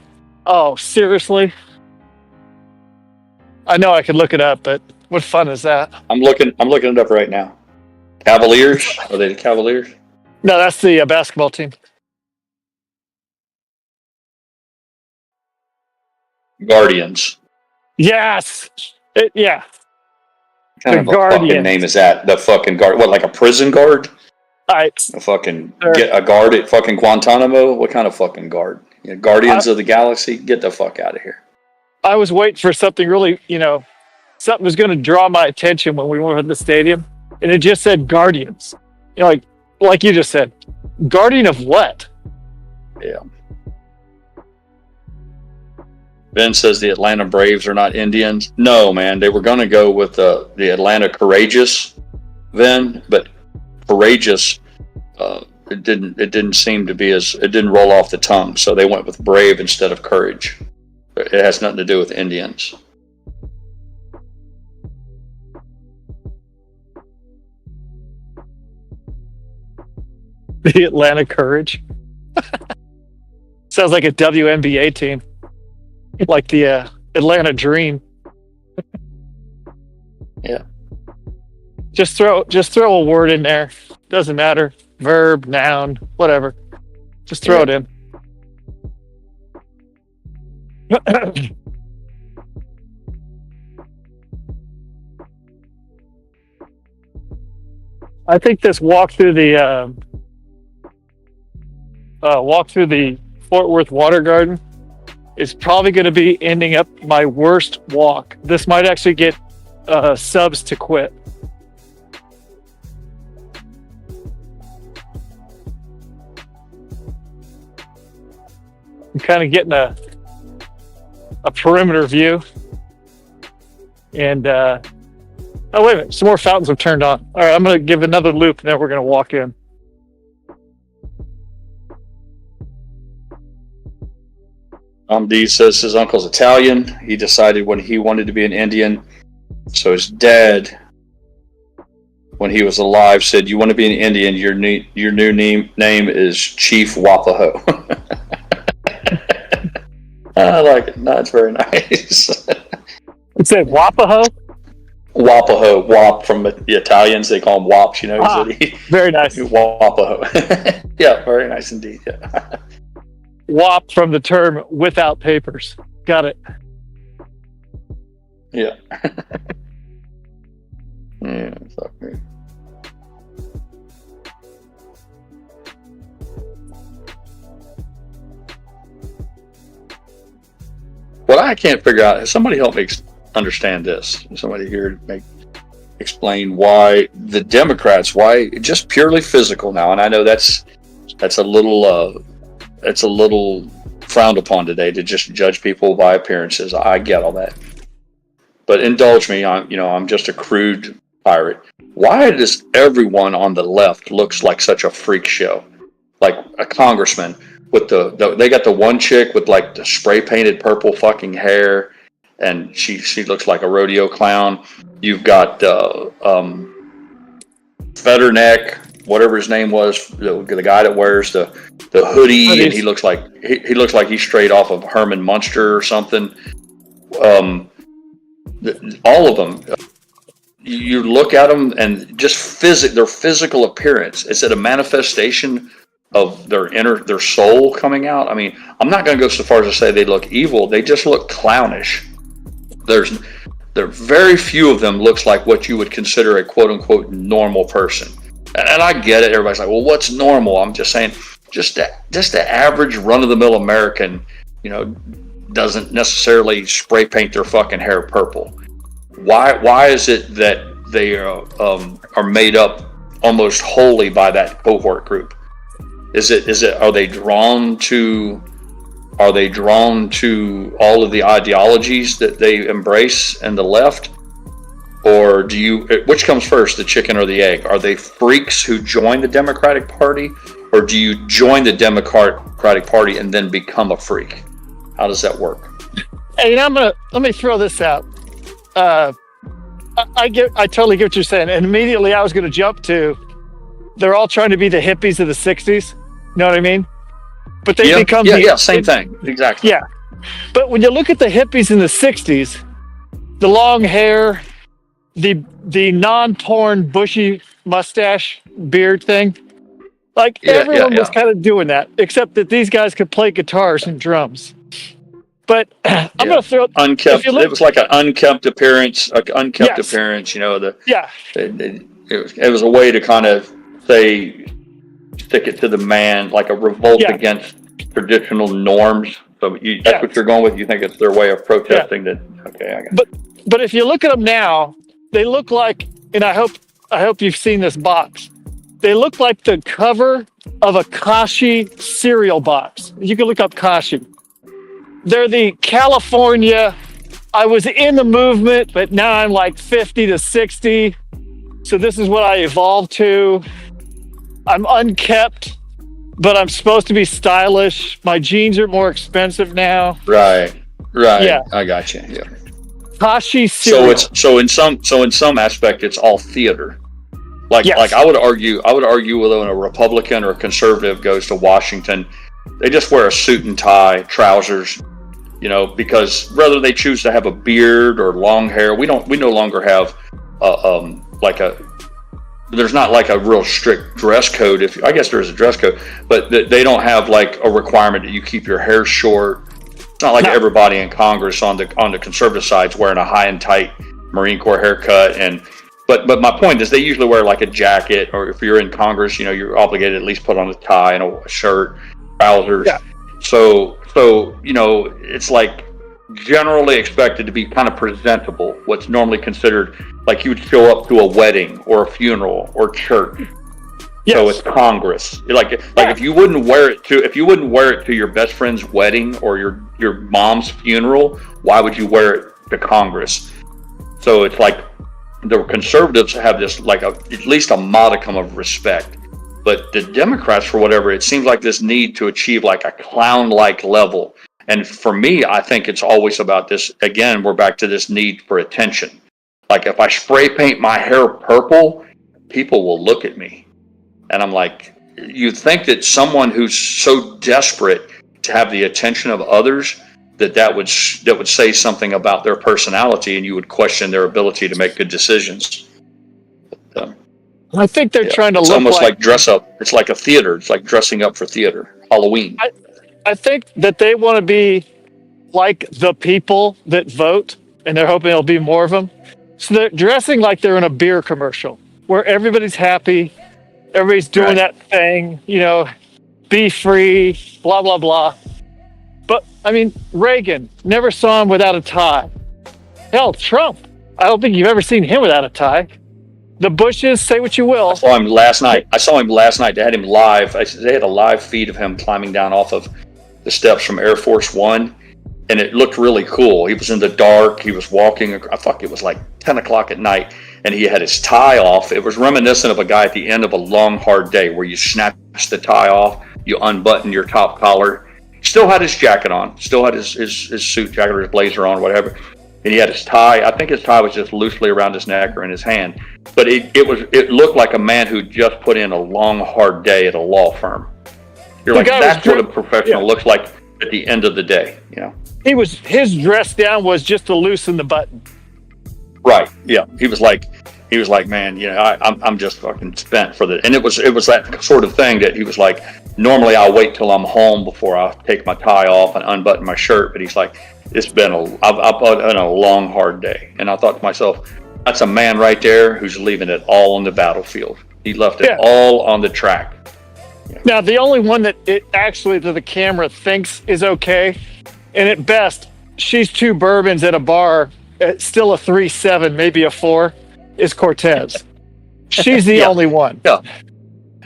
"Oh, seriously?" I know I could look it up, but what fun is that? I'm looking it up right now. Cavaliers? Are they the Cavaliers? No, that's the basketball team. Guardians. Yes. Yeah. What kind of a fucking name is that? The fucking guard? What, like a prison guard? right. A fucking get a guard at fucking Guantanamo. What kind of fucking guard? Guardians of the Galaxy. Get the fuck out of here. I was waiting for something really, something was going to draw my attention when we went to the stadium, and it just said Guardians. Like you just said, Guardian of what? Yeah. Ben says the Atlanta Braves are not Indians. No, man, they were going to go with the Atlanta Courageous, then, but Courageous, it didn't seem to be it didn't roll off the tongue, so they went with Brave instead of Courage. It has nothing to do with Indians. The Atlanta Courage. Sounds like a WNBA team. Like the Atlanta Dream. Yeah. Just throw a word in there. Doesn't matter. Verb, noun, whatever. Just throw it in. I think this walk through the Fort Worth Water Garden is probably going to be ending up my worst walk. This might actually get subs to quit. I'm kind of getting a perimeter view. And oh, wait a minute. Some more fountains have turned on. All right, I'm going to give another loop, and then we're going to walk in. D says his uncle's Italian. He decided when he wanted to be an Indian. So his dad, when he was alive, said, "You want to be an Indian? Your new name is Chief Wapaho." I like it. No, it's very nice. It said Wapaho? Wapaho, Wap from the Italians. They call them Wops, Very nice. Wapaho. Yeah, very nice indeed. Yeah. WAP from the term without papers. Got it. Yeah. Yeah, fuck me. What I can't figure out is somebody help me understand this. Somebody here explain why the Democrats, why just purely physical now, and I know that's a little frowned upon today to just judge people by appearances. I get all that, but indulge me. I'm just a crude pirate. Why does everyone on the left looks like such a freak show? Like a congressman with they got the one chick with like the spray painted purple fucking hair, and she looks like a rodeo clown. You've got Fetterneck, whatever his name was, the guy that wears the hoodie, and he looks like he's straight off of Herman Munster or something. All of them, you look at them and just their physical appearance. Is it a manifestation of their soul coming out? I mean, I'm not going to go so far as to say they look evil. They just look clownish. There are very few of them looks like what you would consider a quote unquote normal person. And I get it. Everybody's like, well, what's normal? I'm just saying, just the average run of the mill American, doesn't necessarily spray paint their fucking hair purple. Why is it that they are made up almost wholly by that cohort group? Are they drawn to all of the ideologies that they embrace in the left? Or which comes first, the chicken or the egg? Are they freaks who join the Democratic Party, or do you join the Democratic Party and then become a freak? How does that work? Hey, let me throw this out. I totally get what you're saying, and immediately I was going to jump to, they're all trying to be the hippies of the '60s. You know what I mean? But they become same thing, exactly. Yeah, but when you look at the hippies in the '60s, the long hair, the non-torn bushy mustache beard thing, like everyone was kind of doing that, except that these guys could play guitars and drums. But I'm going to throw unkept. It was like an unkept appearance. Appearance. It was a way to kind of say stick it to the man, like a revolt Yeah. against traditional norms. So that's what you're going with. You think it's their way of protesting that? Okay, I got. But if you look at them now, they look like, and I hope you've seen this box. They look like the cover of a Kashi cereal box. You can look up Kashi. They're the California. I was in the movement, but now I'm like 50 to 60. So this is what I evolved to. I'm unkept, but I'm supposed to be stylish. My jeans are more expensive now. Right. Yeah. I got you. Yeah. Kashi cereal. So in some aspect, it's all theater. Like I would argue when a Republican or a conservative goes to Washington, they just wear a suit and tie, trousers, because whether they choose to have a beard or long hair, we no longer have there's not like a real strict dress code. I guess there is a dress code, but they don't have like a requirement that you keep your hair short. It's not like everybody in Congress on the conservative side's wearing a high and tight Marine Corps haircut. But my point is they usually wear like a jacket, or if you're in Congress, you're obligated to at least put on a tie and a shirt, trousers. Yeah. So it's like generally expected to be kind of presentable. What's normally considered like you would show up to a wedding or a funeral or church. Yes. So it's Congress. Like if you wouldn't wear it to your best friend's wedding or your mom's funeral, why would you wear it to Congress? So it's like the conservatives have this like at least a modicum of respect, but the Democrats, for whatever, it seems like this need to achieve like a clown-like level. And for me, I think it's always about this. Again, we're back to this need for attention. Like if I spray paint my hair purple, people will look at me. And I'm like, you think that someone who's so desperate to have the attention of others, that would say something about their personality, and you would question their ability to make good decisions. I think they're trying to look almost like dress up. It's like a theater. It's like dressing up for theater. Halloween. I think that they want to be like the people that vote, and they're hoping there'll be more of them. So they're dressing like they're in a beer commercial where everybody's happy. Everybody's doing that thing, be free, blah, blah, blah. But, I mean, Reagan, never saw him without a tie. Hell, Trump, I don't think you've ever seen him without a tie. The Bushes, say what you will. I saw him last night. They had him live. They had a live feed of him climbing down off of the steps from Air Force One, and it looked really cool. He was in the dark. He was walking. I thought it was like 10 o'clock at night, and he had his tie off. It was reminiscent of a guy at the end of a long, hard day where you snatch the tie off, you unbutton your top collar. Still had his jacket on, still had his suit jacket or his blazer on, whatever. And he had his tie. I think his tie was just loosely around his neck or in his hand. But it looked like a man who just put in a long, hard day at a law firm. You're like, that's what a professional looks like at the end of the day, His dress down was just to loosen the button. Right. Yeah. He was like, man, I'm just fucking spent for the. And it was that sort of thing that he was like, normally I'll wait till I'm home before I take my tie off and unbutton my shirt. But he's like, I've been a long, hard day. And I thought to myself, that's a man right there who's leaving it all on the battlefield. He left it all on the track. Now, the only one that the camera thinks is okay, and at best, she's 2 bourbons at a bar, still a 3.7, maybe a 4, is Cortez. She's the only one. Yeah.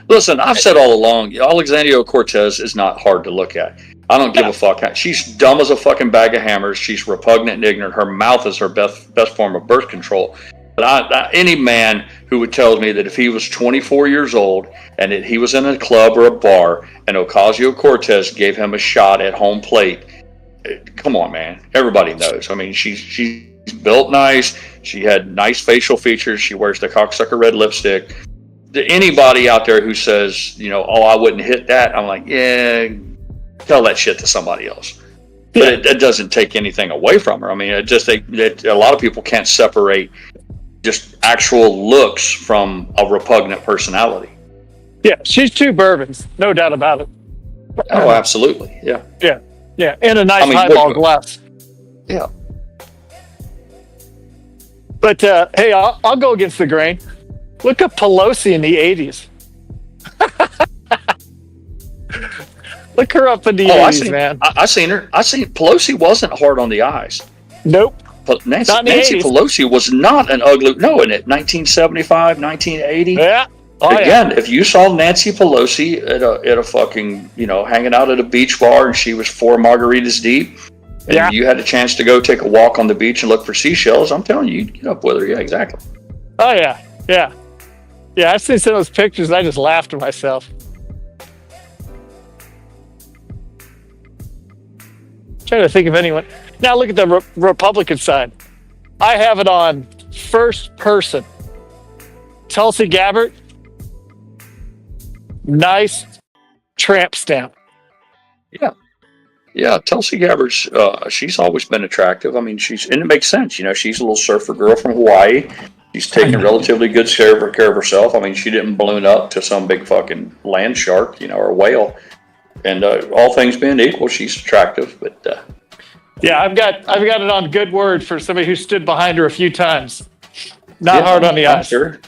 Listen, I've said all along, Alexandria Cortez is not hard to look at. I don't give a fuck. She's dumb as a fucking bag of hammers. She's repugnant and ignorant. Her mouth is her best form of birth control. But any man who would tell me that if he was 24 years old and that he was in a club or a bar and Ocasio-Cortez gave him a shot at home plate, come on, man. Everybody knows. I mean, she's built nice. She had nice facial features. She wears the cocksucker red lipstick. Anybody out there who says, I wouldn't hit that, I'm like, yeah, tell that shit to somebody else. But it doesn't take anything away from her. I mean, a lot of people can't separate just actual looks from a repugnant personality. Yeah, she's 2 bourbons, no doubt about it. Oh, absolutely. Yeah. Yeah. Yeah. And a nice highball glass. Yeah. But hey, I'll go against the grain. Look at Pelosi in the 80s. Look her up in the Oh, 80s, man. I seen her. I seen Pelosi wasn't hard on the eyes. Nope. But Nancy Not in the 80s. Pelosi was not an ugly. No, in it 1975, 1980. Yeah. Oh, Again, if you saw Nancy Pelosi at a fucking, hanging out at a beach bar and she was 4 margaritas deep, and you had a chance to go take a walk on the beach and look for seashells, I'm telling you, you'd get up with her. Yeah, exactly. Oh, yeah. Yeah. Yeah, I've seen some of those pictures. I just laughed to myself. Trying to think of anyone. Now look at the Republican side. I have it on first person. Tulsi Gabbard. Nice tramp stamp. Yeah. Yeah, Tulsi Gabbard's, she's always been attractive. I mean, and it makes sense. She's a little surfer girl from Hawaii. She's taking relatively good care of herself. I mean, she didn't balloon up to some big fucking land shark, or whale. And all things being equal, she's attractive. But yeah, I've got it on good word for somebody who stood behind her a few times. Not hard on the eyes. Sure.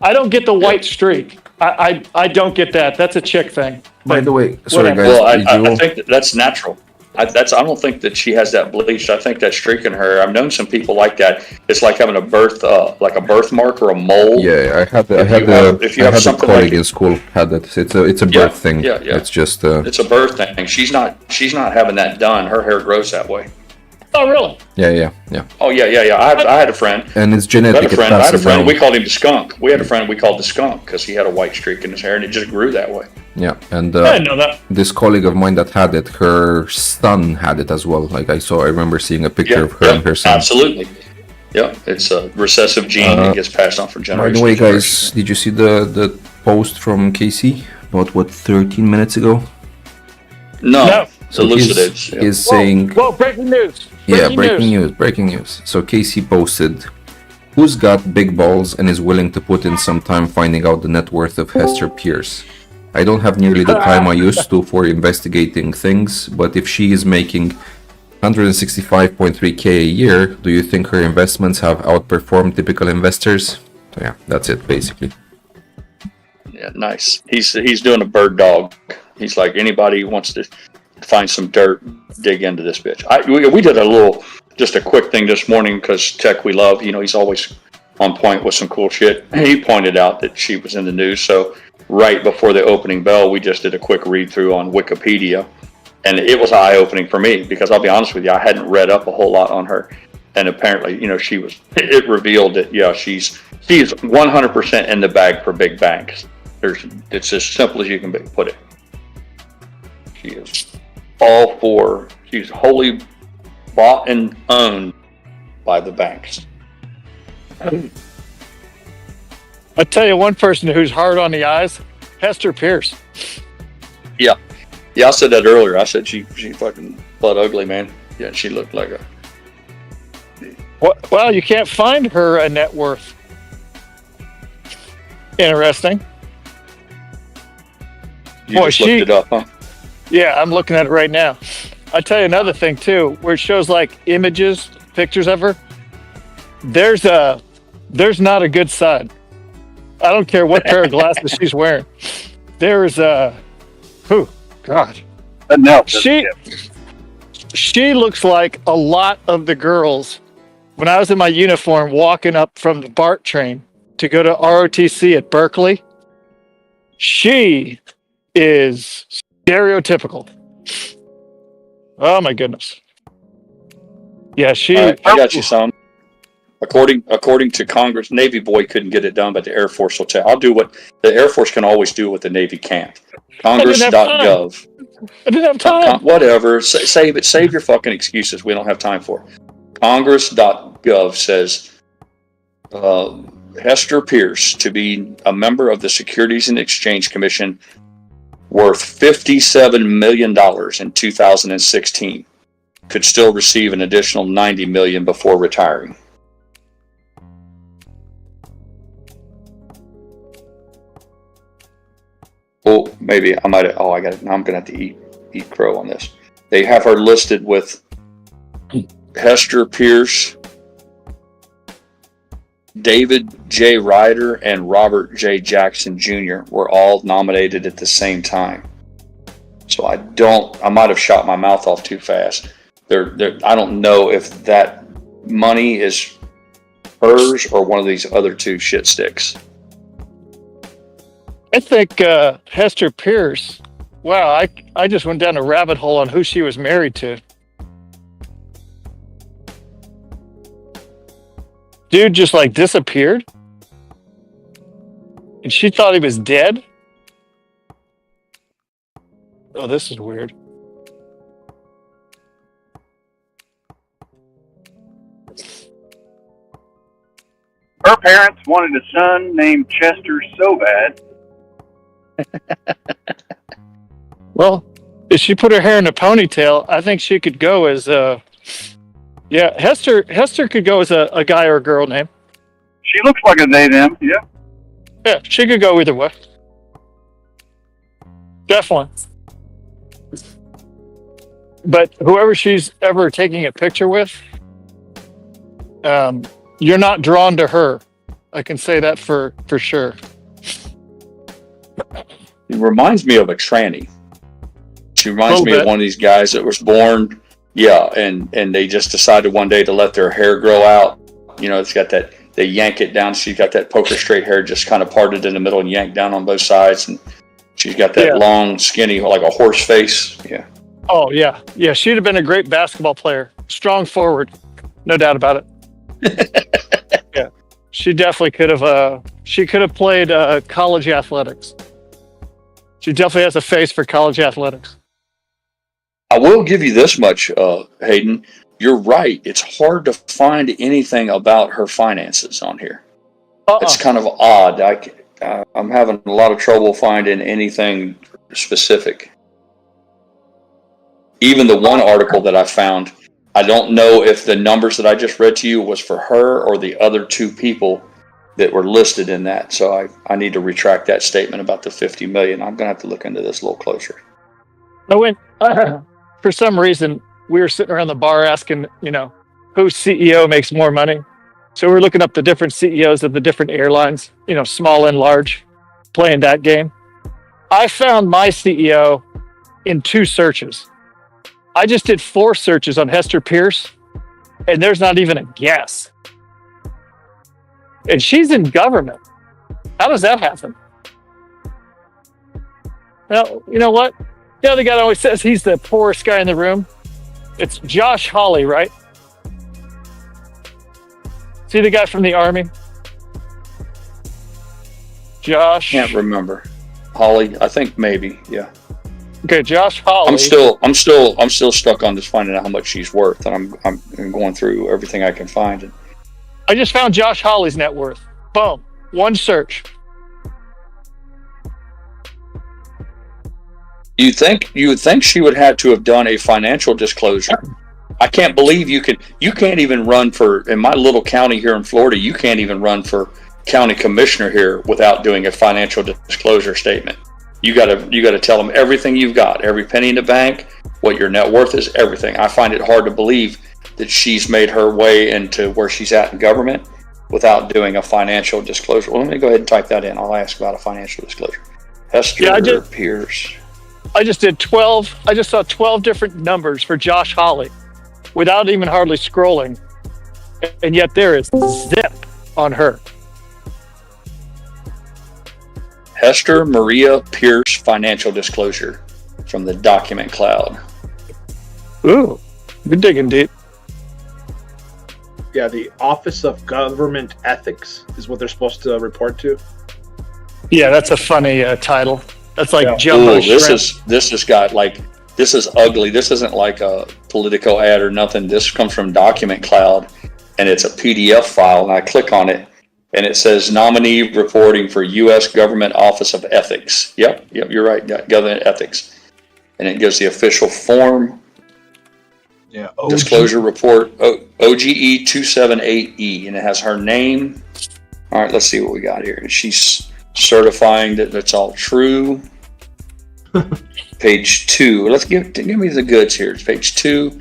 I don't get the white streak. I don't get that. That's a chick thing. By the way, sorry guys. Well, I think that's natural. I don't think that she has that bleached. I think that streak in her. I've known some people like that. It's like having a birthmark or a mole. Yeah, I had a colleague in school had that. It's a birth thing. Yeah. It's just it's a birth thing. She's not having that done. Her hair grows that way. Oh, really? Yeah. Oh, yeah. I had a friend. And it's genetic. I had a friend. We called him the skunk. We had a friend we called the skunk because he had a white streak in his hair and it just grew that way. Yeah, and I didn't know that. This colleague of mine that had it, her son had it as well. Like I remember seeing a picture of her and her son. Absolutely. Yeah, it's a recessive gene that gets passed on from generation. By the way, guys, did you see the post from Casey about 13 minutes ago? No. So he's saying... Whoa, breaking news. Breaking news. So Casey posted, who's got big balls and is willing to put in some time finding out the net worth of Hester Pierce? I don't have nearly the time I used to for investigating things, but if she is making 165.3k a year, do you think her investments have outperformed typical investors? So yeah, that's it basically. Yeah, nice. He's doing a bird dog. He's like, anybody who wants to find some dirt, dig into this bitch. We did just a quick thing this morning because Tech we love. He's always on point with some cool shit. He pointed out that she was in the news, so right before the opening bell, we just did a quick read through on Wikipedia, and it was eye-opening for me because I'll be honest with you, I hadn't read up a whole lot on her, and apparently, it revealed that she is 100% in the bag for big banks. It's as simple as you can put it. She is she's wholly bought and owned by the banks. I tell you, one person who's hard on the eyes, Hester Pierce. Yeah, I said that earlier. I said she fucking butt ugly, man. Yeah, she looked like a. Well, you can't find her a net worth. Interesting. You just looked it up, huh? Yeah, I'm looking at it right now. I tell you another thing too, where it shows like pictures of her. There's not a good side. I don't care what pair of glasses she's wearing. There's God. No, she looks like a lot of the girls when I was in my uniform walking up from the BART train to go to ROTC at Berkeley. She is stereotypical. Oh my goodness. Yeah, I got you, son. According to Congress, Navy boy couldn't get it done, but the Air Force will I'll do what the Air Force can always do what the Navy can't. Congress.gov. I didn't have time. Whatever. Save it. Save your fucking excuses. We don't have time for it. Congress.gov says Hester Pierce to be a member of the Securities and Exchange Commission worth $57 million in 2016 could still receive an additional $90 million before retiring. Oh, maybe I might have. Oh, I got it. Now I'm gonna have to eat crow on this. They have her listed with Hester Pierce, David J. Ryder, and Robert J. Jackson Jr. were all nominated at the same time. So I might have shot my mouth off too fast. I don't know if that money is hers or one of these other two shit sticks. I think Hester Pierce. Wow, I just went down a rabbit hole on who she was married to. Dude just like disappeared, and she thought he was dead. Oh, this is weird. Her parents wanted a son named Chester so bad. Well, if she put her hair in a ponytail, I think she could go as yeah, Hester could go as a guy or a girl name. She looks like a they them, yeah. Yeah, she could go either way. Definitely. But whoever she's ever taking a picture with, you're not drawn to her. I can say that for sure. It reminds me of a tranny. She reminds me of one of these guys that was born, and they just decided one day to let their hair grow out. You know, it's got that, they yank it down. She's got that poker straight hair just kind of parted in the middle and yanked down on both sides. And she's got that long, skinny, like a horse face. Yeah. Oh, yeah. Yeah, she'd have been a great basketball player. Strong forward. No doubt about it. Yeah. She definitely could have played college athletics. She definitely has a face for college athletics. I will give you this much, Hayden. You're right. It's hard to find anything about her finances on here. It's kind of odd. I'm having a lot of trouble finding anything specific. Even the one article that I found, I don't know if the numbers that I just read to you was for her or the other two people that were listed in that. So I need to retract that statement about the 50 million. I'm going to have to look into this a little closer. No, when for some reason we were sitting around the bar asking, whose CEO makes more money. So we're looking up the different CEOs of the different airlines, small and large, playing that game. I found my CEO in 2 searches. I just did 4 searches on Hester Pierce, and there's not even a guess. And she's in government. How does that happen? Well, you know what? The other guy always says he's the poorest guy in the room. It's Josh Hawley, right? See the guy from the Army? Josh. Can't remember. Hawley, I think maybe, yeah. Okay, Josh Hawley. I'm still stuck on just finding out how much she's worth, and I'm going through everything I can find. And I just found Josh Hawley's net worth. Boom. 1 search. You would think she would have to have done a financial disclosure. I can't believe you can't even run for, in my little county here in Florida, you can't even run for county commissioner here without doing a financial disclosure statement. You got to tell them everything you've got, every penny in the bank, what your net worth is, everything. I find it hard to believe that she's made her way into where she's at in government without doing a financial disclosure. Well, let me go ahead and type that in. I'll ask about a financial disclosure. Hester Pierce. I just did 12. I just saw 12 different numbers for Josh Hawley without even hardly scrolling. And yet there is zip on her. Hester Maria Pierce financial disclosure from the document cloud. Ooh, you're digging deep. Yeah, the Office of Government Ethics is what they're supposed to report to. Yeah, that's a funny title. That's like jumbo shrimp. This has got like, this is ugly. This isn't like a Politico ad or nothing. This comes from Document Cloud, and it's a PDF file. And I click on it, and it says nominee reporting for U.S. Government Office of Ethics. Yep, you're right. Government Ethics, and it gives the official form. Yeah, disclosure report OGE 278E, and it has her name. All right, let's see what we got here. She's certifying that that's all true. Page 2. Let's give me the goods here. It's page 2.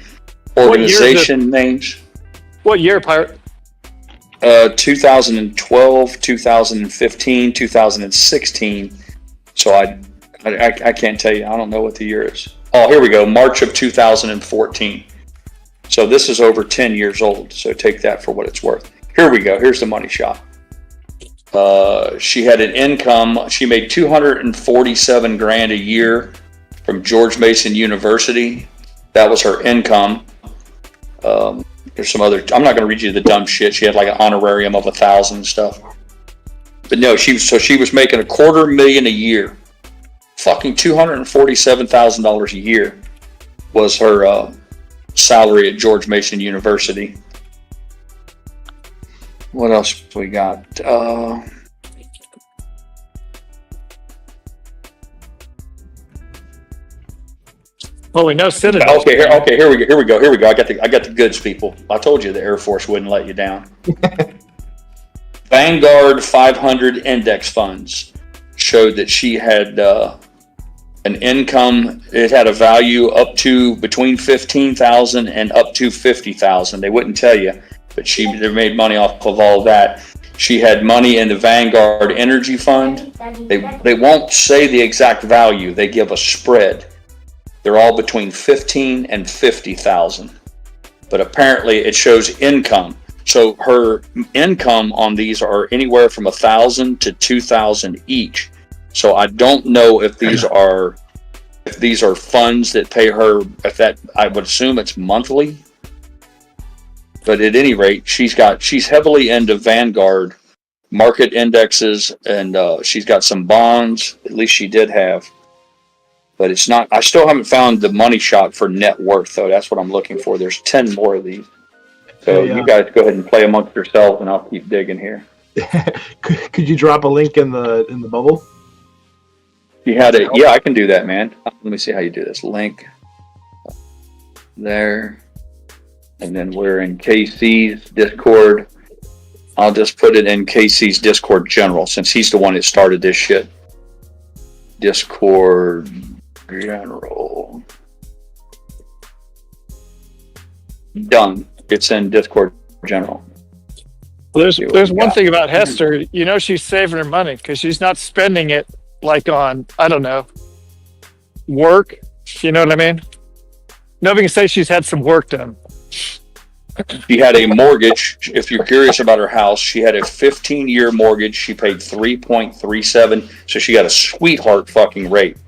Organization names. What year, Pirate? 2012, 2015, 2016. So I can't tell you. I don't know what the year is. Oh, here we go. March of 2014. So this is over 10 years old. So take that for what it's worth. Here we go. Here's the money shot. She had an income. She made $247,000 a year from George Mason University. That was her income. There's some other. I'm not going to read you the dumb shit. She had like an honorarium of 1,000 and stuff. But no, she was making $250,000 a year. Fucking $247,000 a year was her salary at George Mason University. What else we got? Well, we know Citadel. Okay, here we go. I got the goods, people. I told you the Air Force wouldn't let you down. Vanguard 500 index funds showed that she had an income. It had a value up to between $15,000 and up to $50,000. They wouldn't tell you, but they made money off of all that. She had money in the Vanguard Energy Fund. They won't say the exact value. They give a spread. They're all between $15,000 and $50,000, but apparently it shows income. So her income on these are anywhere from $1,000 to $2,000 each. So I don't know if these are funds that pay her. If that, I would assume it's monthly. But at any rate, she's heavily into Vanguard market indexes, and she's got some bonds. At least she did have. But it's not. I still haven't found the money shot for net worth, though. That's what I'm looking for. There's 10 more of these. So you guys go ahead and play amongst yourselves, and I'll keep digging here. Could you drop a link in the bubble? You had it. Yeah, I can do that, man. Let me see how you do this. Link there, and then we're in KC's Discord. I'll just put it in KC's Discord general, since he's the one that started this shit. Discord general. Done. It's in Discord general. There's one thing about Hester. You know, she's saving her money because she's not spending it like on, I don't know, work. You know what I mean? Nobody can say she's had some work done. She had a mortgage. If you're curious about her house, she had a 15-year mortgage. She paid 3.37, so she got a sweetheart fucking rate.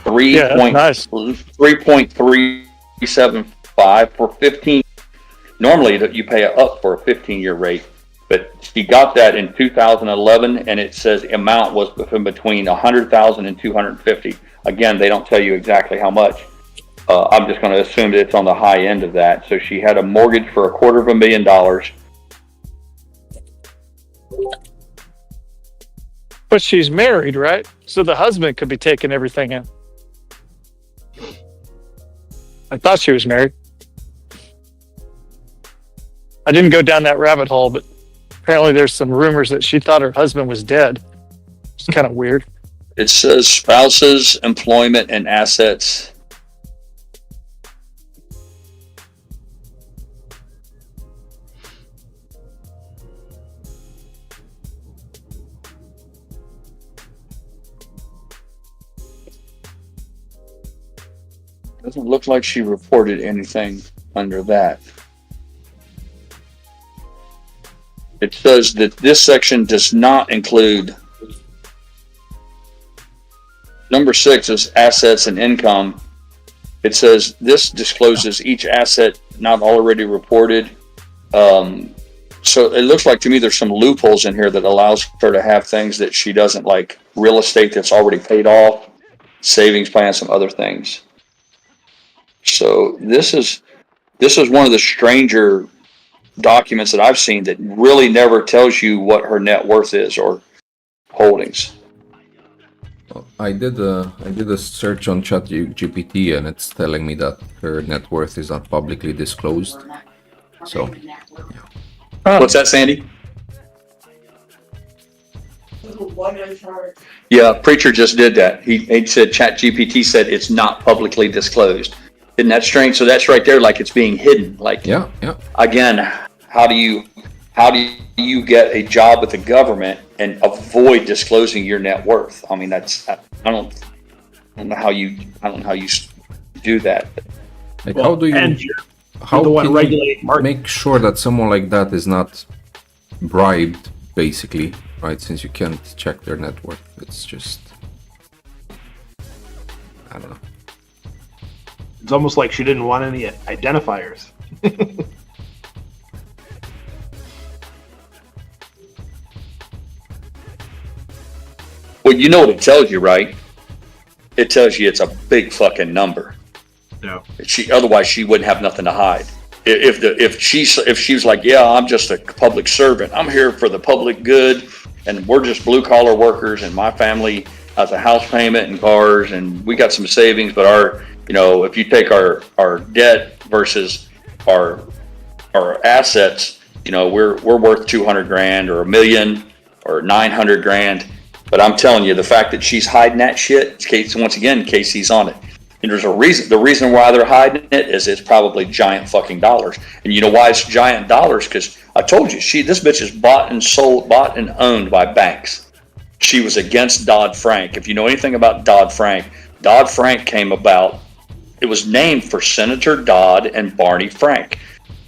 3.375 for 15. Normally, you pay up for a 15-year rate, but she got that in 2011, and it says the amount was between $100,000 and $250,000. Again, they don't tell you exactly how much. I'm just going to assume that it's on the high end of that. So she had a mortgage for $250,000. But she's married, right? So the husband could be taking everything in. I thought she was married. I didn't go down that rabbit hole, but apparently there's some rumors that she thought her husband was dead. It's kind of weird. It says spouses, employment, and assets. Doesn't look like she reported anything under that. It says that this section does not include. Number 6 is assets and income. It says this discloses each asset not already reported. So it looks like to me there's some loopholes in here that allows her to have things that she doesn't, like real estate that's already paid off, savings plans, some other things. So this is one of the stranger documents that I've seen that really never tells you what her net worth is or holdings. I did a search on ChatGPT, and it's telling me that her net worth is not publicly disclosed. So, yeah. What's that, Sandy? Yeah, Preacher just did that. He said ChatGPT said it's not publicly disclosed. Isn't that strange? So that's right there, like it's being hidden. Like, yeah. Again, how do you get a job with the government and avoid disclosing your net worth? I mean, don't know how you do that. Like, how do you how the one can you regulating market. make sure that someone like that is not bribed, basically, right? Since you can't check their net worth, it's just, I don't know. It's almost like she didn't want any identifiers. Well, you know what it tells you, right? It tells you it's a big fucking number. No. Otherwise she wouldn't have nothing to hide. If she's like, yeah, I'm just a public servant. I'm here for the public good, and we're just blue collar workers, and my family has a house payment and cars, and we got some savings, but if you take our debt versus our assets, we're worth 200 grand or $1 million or 900 grand. But I'm telling you, the fact that she's hiding that shit, once again, Casey's on it. And there's a reason. The reason why they're hiding it is it's probably giant fucking dollars. And you know why it's giant dollars? Because I told you, this bitch is bought and owned by banks. She was against Dodd-Frank. If you know anything about Dodd-Frank came about. It was named for Senator Dodd and Barney Frank.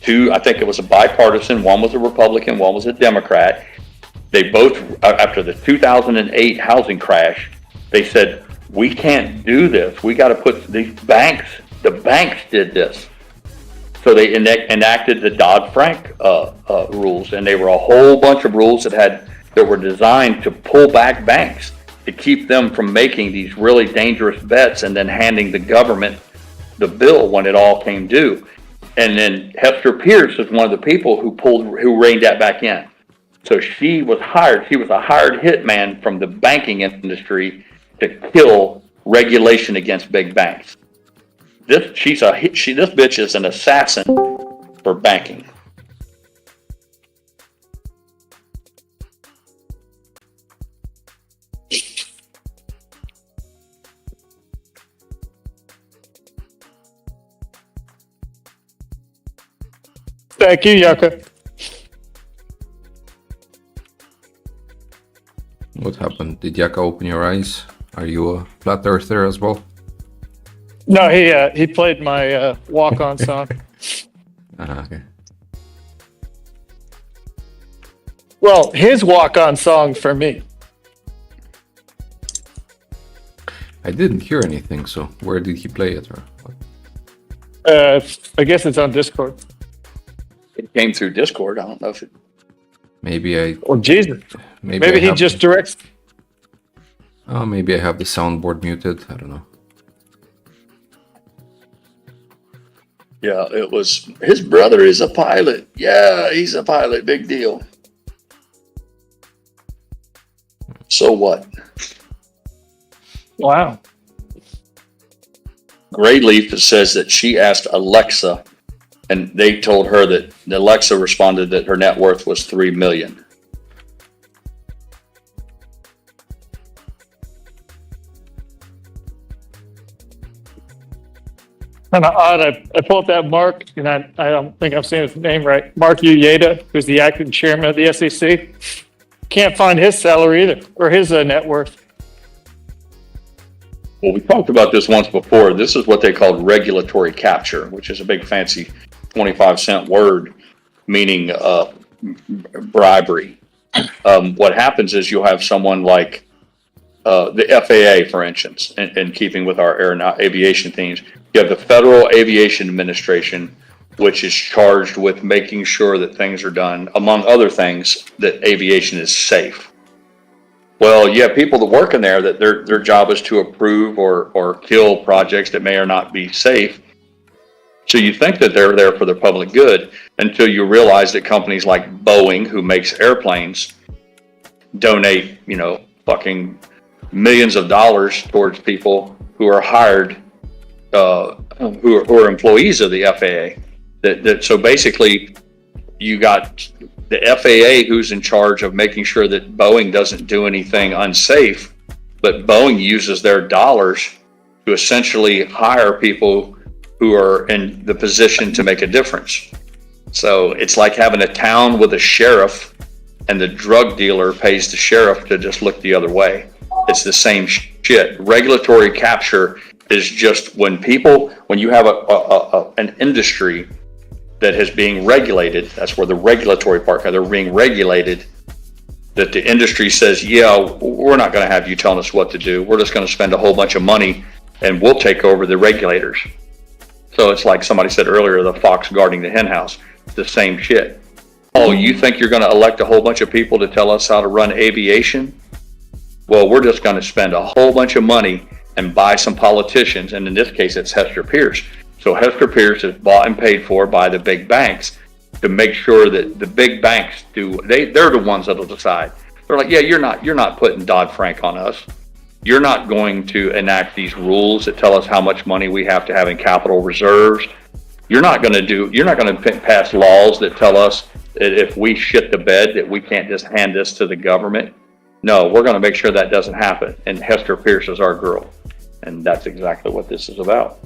I think it was a bipartisan. One was a Republican, one was a Democrat. They both, after the 2008 housing crash, they said, we can't do this. We got to put these banks, the banks did this. So they enacted the Dodd-Frank rules, and they were a whole bunch of rules that were designed to pull back banks, to keep them from making these really dangerous bets and then handing the government the bill when it all came due. And then Hester Pierce is one of the people who reined that back in. So she was hired. She was a hired hitman from the banking industry to kill regulation against big banks. This bitch is an assassin for banking. Thank you, Yucca. What happened? Did Yaka open your eyes? Are you a flat earther as well? No, he played my walk-on song. Okay. Well, his walk-on song for me. I didn't hear anything, so where did he play it? Or what? I guess it's on Discord. It came through Discord. I don't know if it. Maybe I. Or Jesus. Maybe he just directs. Oh, maybe I have the soundboard muted. I don't know. Yeah, it was. His brother is a pilot. Yeah, he's a pilot. Big deal. So what? Wow. Grayleaf says that she asked Alexa, and they told her that Alexa responded that her net worth was $3 million. Kind of odd. I pulled up that Mark, and I don't think I'm saying his name right. Mark Uyeda, who's the acting chairman of the SEC. Can't find his salary either, or his net worth. Well, we talked about this once before. This is what they call regulatory capture, which is a big fancy 25-cent word, meaning bribery. What happens is you'll have someone like the FAA, for instance, in keeping with our aviation themes. You have the Federal Aviation Administration, which is charged with making sure that things are done, among other things, that aviation is safe. Well, you have people that work in there that their job is to approve or kill projects that may or not be safe. So you think that they're there for the public good until you realize that companies like Boeing, who makes airplanes, donate, fucking millions of dollars towards people who are hired, who are employees of the FAA. So basically, you got the FAA who's in charge of making sure that Boeing doesn't do anything unsafe, but Boeing uses their dollars to essentially hire people who are in the position to make a difference. So it's like having a town with a sheriff, and the drug dealer pays the sheriff to just look the other way. It's the same shit. Regulatory capture is just when you have an industry that is being regulated. That's where the regulatory part, they're being regulated. That the industry says, yeah, we're not going to have you telling us what to do. We're just going to spend a whole bunch of money and we'll take over the regulators. So it's like somebody said earlier, the fox guarding the hen house. It's the same shit. Oh, you think you're going to elect a whole bunch of people to tell us how to run aviation? Well, we're just going to spend a whole bunch of money and buy some politicians. And in this case, it's Hester Pierce. So Hester Pierce is bought and paid for by the big banks to make sure that the big banks they're the ones that'll decide. They're like, yeah, you're not putting Dodd-Frank on us. You're not going to enact these rules that tell us how much money we have to have in capital reserves. You're not going to pass laws that tell us that if we shit the bed that we can't just hand this to the government. No, we're going to make sure that doesn't happen. And Hester Pierce is our girl. And that's exactly what this is about.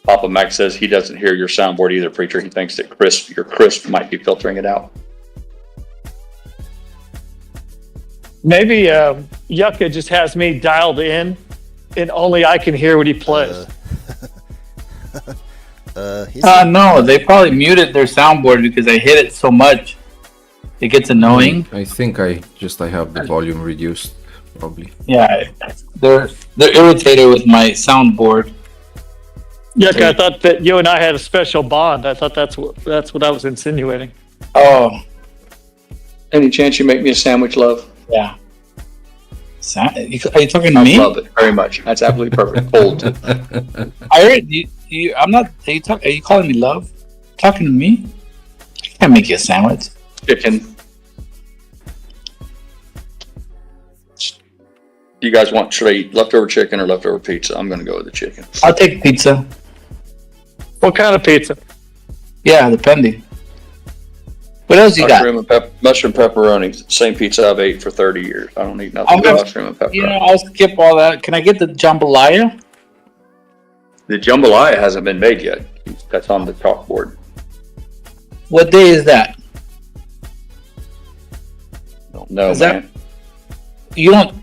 Papa Mac says he doesn't hear your soundboard either, Preacher. He thinks that your crisp might be filtering it out. Maybe Yucca just has me dialed in, and only I can hear what he plays. No, they probably muted their soundboard because I hit it so much. It gets annoying. I think I have the volume reduced, probably. Yeah, they're irritated with my soundboard. Yucca, I thought that you and I had a special bond. I thought that's what I was insinuating. Oh. Any chance you make me a sandwich, love? Yeah. Are you talking to me? I love it very much. That's absolutely perfect. Cold. I heard you. I'm not. Are you calling me love? Talking to me? I can't make you a sandwich. Chicken. You guys want, should I eat leftover chicken or leftover pizza? I'm going to go with the chicken. I'll take pizza. What kind of pizza? Yeah, depending. What else you got? Mushroom pepperoni. Same pizza I've ate for 30 years. I don't eat nothing but mushroom and pepperoni. I'll skip all that. Can I get the jambalaya? The jambalaya hasn't been made yet. That's on the chalkboard. What day is that? Don't know, man. You don't.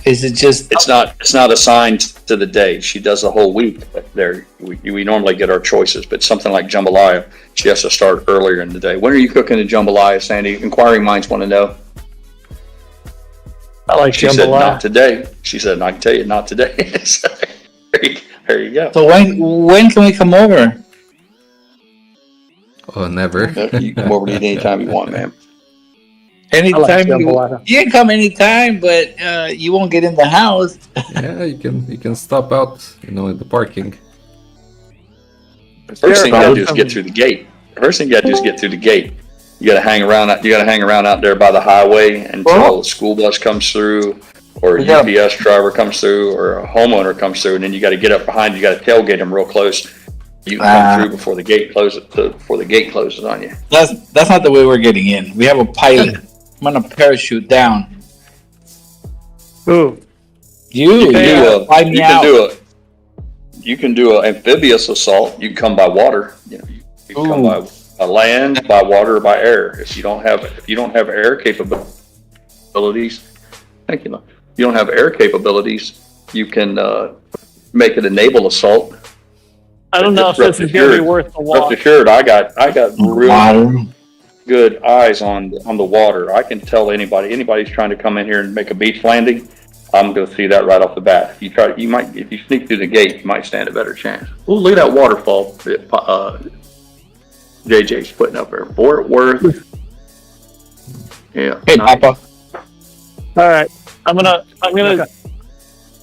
Is it just? It's not assigned to the day. She does the whole week. There, we normally get our choices, but something like jambalaya, she has to start earlier in the day. When are you cooking the jambalaya, Sandy? Inquiring minds want to know. I like she jambalaya. She said not today. She said, I can tell you, not today. So, there you go. So when can we come over? Oh, never. You can come over to eat anytime you want, man. Anytime you can come anytime, but you won't get in the house. Yeah, you can stop out, in the parking. First thing you gotta do is get through the gate. You gotta hang around out there by the highway until a school bus comes through, or a UPS driver comes through, or a homeowner comes through, and then you gotta get up behind. You gotta tailgate them real close. You can come through before the gate closes on you. That's not the way we're getting in. We have a pilot. I'm gonna parachute down. Ooh. You can do an amphibious assault. You can come by water. You can come by land, by water, or by air. If you don't have air capabilities, thank you. If you don't have air capabilities, you can make it a naval assault. I don't know if this is going to be worth the walk. Rest assured, I got really good eyes on the water. I can tell anybody's trying to come in here and make a beach landing. I'm going to see that right off the bat. If you sneak through the gate, you might stand a better chance. Oh, look at that waterfall that JJ's putting up there. Fort Worth. Yeah. Hey, nice. Papa. All right, I'm gonna.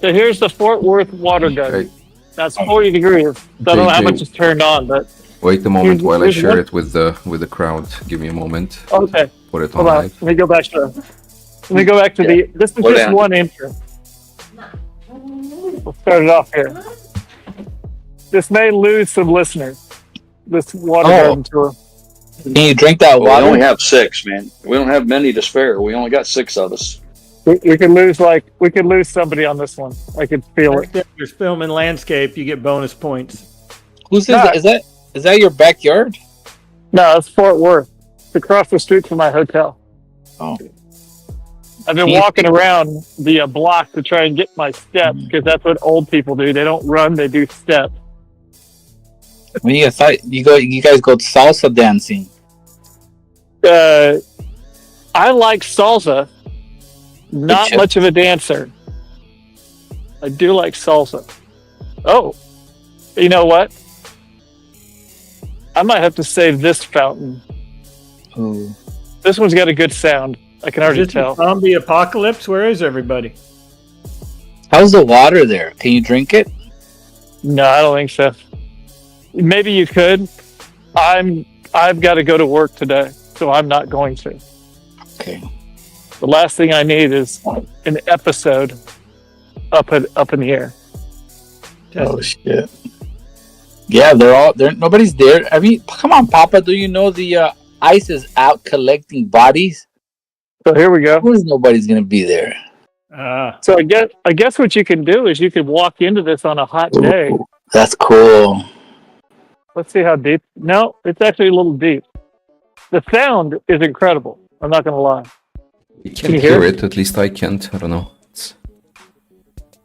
So here's the Fort Worth water gun. Right. That's 40 degrees. So I don't know how much is turned on, but. Wait a moment while I share it with the crowd. Give me a moment. Okay. Put it on. Let me go back to the. This is just one intro. We'll start it off here. This may lose some listeners. This water garden tour. Can you drink that water? We only have 6, man. We don't have many to spare. We only got 6 of us. We could lose somebody on this one. I could feel it. If you're filming landscape, you get bonus points. Who's this? Is that your backyard? No, it's Fort Worth. It's across the street from my hotel. Oh. I've been walking around the block to try and get my steps because that's what old people do. They don't run; they do steps. When you guys go salsa dancing. I like salsa. Not much of a dancer. I do like salsa. Oh, you know what? I might have to save this fountain. Oh. This one's got a good sound. I can already Is this tell. a zombie apocalypse? Where is everybody? How's the water there? Can you drink it? No, I don't think so. Maybe you could. I've got to go to work today, so I'm not going to. Okay. The last thing I need is an episode up in the air. Oh shit. Yeah, nobody's there. I mean, come on, Papa. Do you know the ICE is out collecting bodies? So here we go. Nobody's gonna be there. So I guess what you can do is you can walk into this on a hot day. That's cool. Let's see how deep. No, it's actually a little deep. The sound is incredible. I'm not gonna lie. You can hear it? At least I can't. I don't know.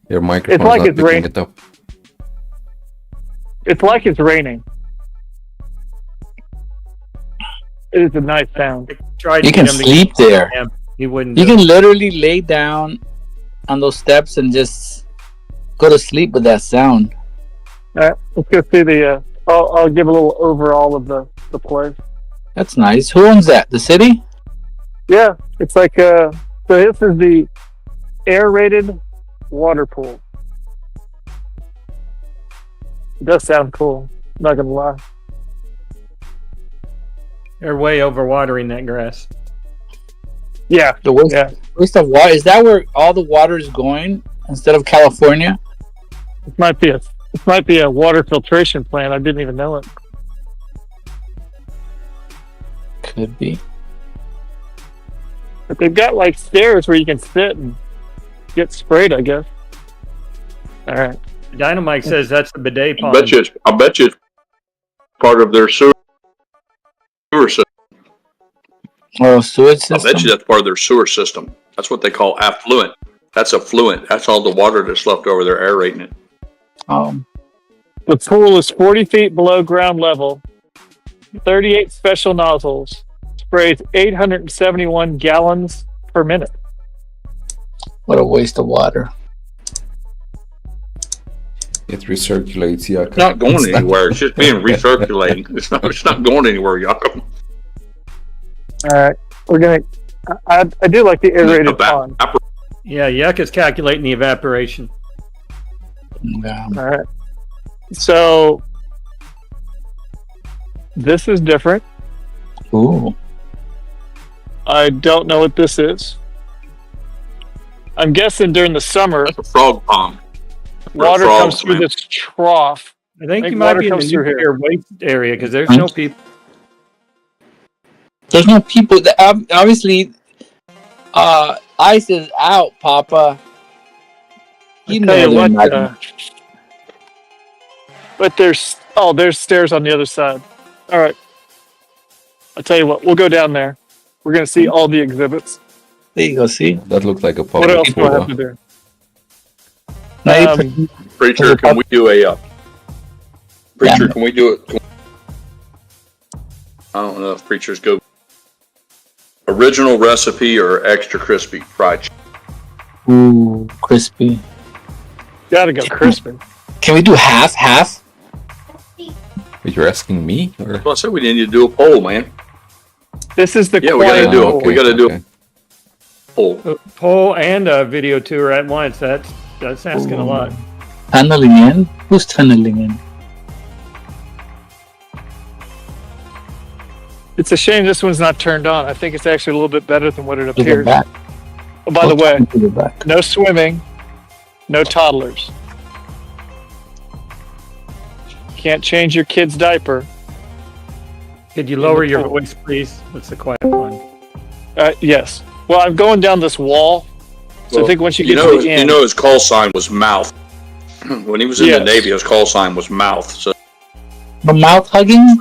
Your microphone's It's like not it's picking raining. it up. It's like it's raining. It is a nice sound. You can sleep there. He wouldn't. You can literally lay down on those steps and just go to sleep with that sound. All right, let's go see the. I'll give a little overall of the place. That's nice. Who owns that? The city? Yeah, it's like so. This is the aerated water pool. It does sound cool. Not gonna lie. They're way overwatering that grass. Yeah, the waste of water. Is that where all the water is going instead of California? It might be a water filtration plant. I didn't even know it. Could be. But they've got like stairs where you can sit and get sprayed, I guess. All right. Dynamite says that's the bidet I pond. bet you it's part of their sewer system. Oh, sewage system? I bet you that's part of their sewer system. That's what they call affluent. That's affluent. That's all the water that's left over there aerating it. The pool is 40 feet below ground level. 38 special nozzles. Sprays 871 gallons per minute. What a waste of water. It recirculates, yeah. It's not going anywhere. It's just being recirculating. It's not going anywhere, Jakob. All right. We're going to... I do like the aerated pond. Yeah, Yuck is calculating the evaporation. Yeah. All right. So... This is different. Ooh. I don't know what this is. I'm guessing during the summer... That's a frog pond. Water comes through this trough. I think you might be in the nuclear waste area because there's no people. There's no people. Obviously, ICE is out, Papa. You know what? But there's stairs on the other side. All right. I'll tell you what. We'll go down there. We're gonna see all the exhibits. There you go. See, that looked like a public. What else do I have to do? Preacher, can we do a preacher? Can we do it? I don't know if preachers go original recipe or extra crispy fried chicken. Ooh, crispy. Gotta go crispy. Can we do half? You're asking me? Or? Well, I said we need to do a poll, man. This is the we gotta do it. We gotta do a poll. Poll and a video tour at once. That's asking a lot. Tunneling in? Who's tunneling in? It's a shame this one's not turned on. I think it's actually a little bit better than what it appears. Back. Oh, by the way, no swimming, no toddlers. Can't change your kid's diaper. Could you lower your voice, please? What's the quiet one? Yes. Well, I'm going down this wall. So I think once you get to the end... his call sign was mouth. When he was in the Navy, his call sign was mouth. So the mouth hugging?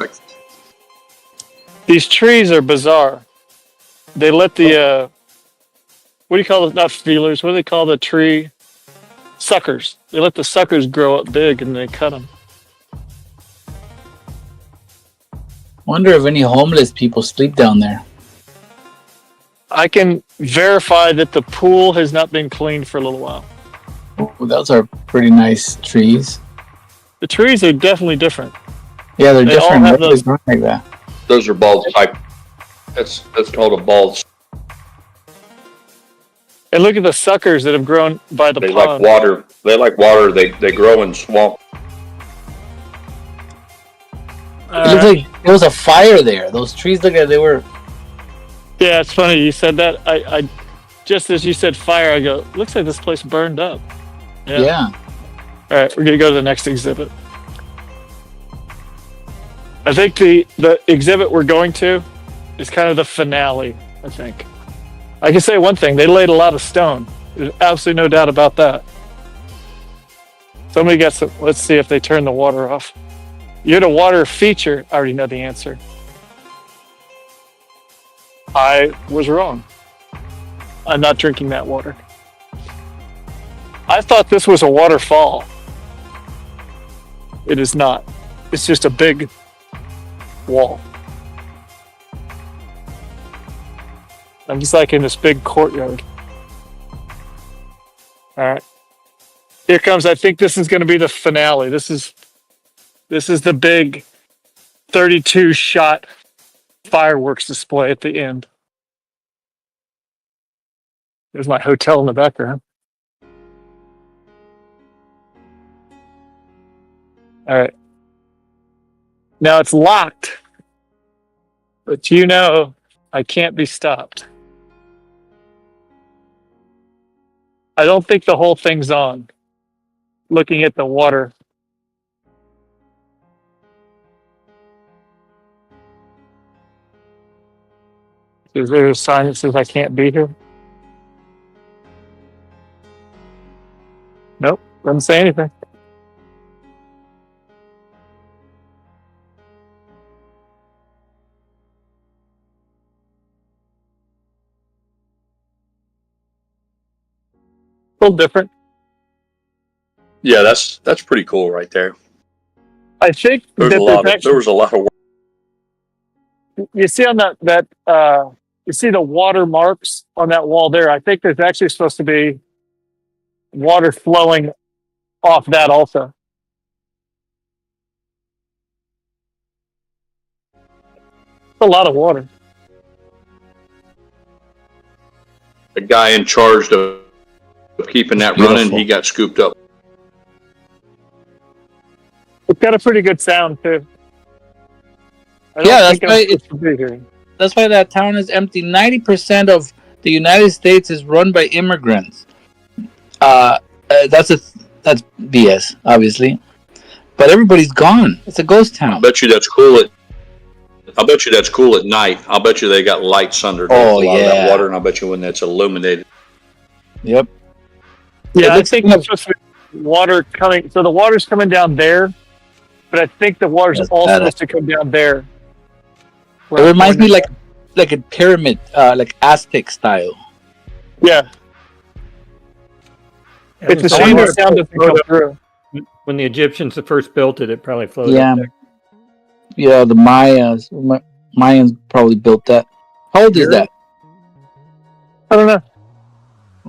These trees are bizarre. They let the what do you call it? Not feelers. What do they call the tree? Suckers. They let the suckers grow up big and they cut them. Wonder if any homeless people sleep down there. I can verify that the pool has not been cleaned for a little while. Ooh, those are pretty nice trees. The trees are definitely different. Yeah, they're They all different. have Nobody's those- growing like that. Those are bulbs type. That's called a bulb. And look at the suckers that have grown by the They like pond. water. They like water. They grow in swamp. It looks like there was a fire there. Those trees look like they were. Yeah, it's funny you said that. I just as you said fire, I go, looks like this place burned up. Yeah. All right, we're gonna go to the next exhibit. I think the exhibit we're going to is kind of the finale. I think I can say one thing: they laid a lot of stone. There's absolutely no doubt about that. Somebody got some. Let's see if they turn the water off. You had a water feature. I already know the answer. I was wrong. I'm not drinking that water. I thought this was a waterfall. It is not. It's just a big wall. I'm just like in this big courtyard. All right. Here comes, I think this is going to be the finale. This is the big 32 shot fireworks display at the end. There's my hotel in the background. All right. Now it's locked, but you know I can't be stopped. I don't think the whole thing's on. Looking at the water. Is there a sign that says I can't be here? Nope, doesn't say anything. A little different. Yeah, that's pretty cool right there. I think There was a lot of work. You see on that you see the water marks on that wall there. I think there's actually supposed to be water flowing off that also. It's a lot of water. The guy in charge of keeping that running, he got scooped up. It's got a pretty good sound too. Yeah, that's why that town is empty. 90% of the United States is run by immigrants. That's BS, obviously. But everybody's gone. It's a ghost town. I bet you that's cool at night. I'll bet you they got lights under a lot of that water, and I bet you when that's illuminated. Yep. Yeah, I think that's supposed to be water coming. So the water's coming down there, but I think the water's also supposed to come down there. It reminds me like a pyramid, like Aztec style. Yeah. It's a shame the sound doesn't come through. When the Egyptians first built it, it probably flowed Yeah. up there. Yeah, the Mayans probably built that. How old is that? I don't know.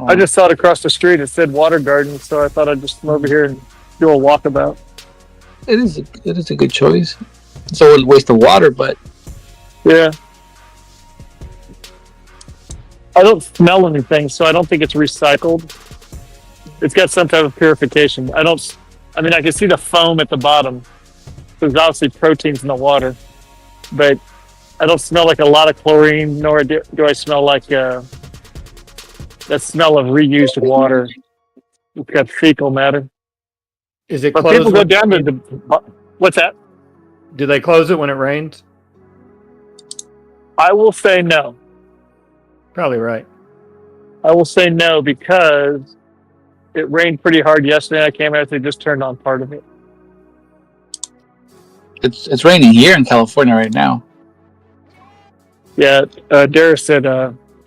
I just saw it across the street. It said Water Garden, so I thought I'd just come over here and do a walkabout. It is a good choice. It's a waste of water, but yeah. I don't smell anything, so I don't think it's recycled. It's got some type of purification. I can see the foam at the bottom. There's obviously proteins in the water, but I don't smell like a lot of chlorine, nor do I smell like that smell of reused water. It's got fecal matter. Is it But closed? people go down to the... What's that? Do they close it when it rains? I will say no. Probably right. I will say no because it rained pretty hard yesterday. I came out, they just turned on part of it. it's raining here in California right now. Yeah, Darius said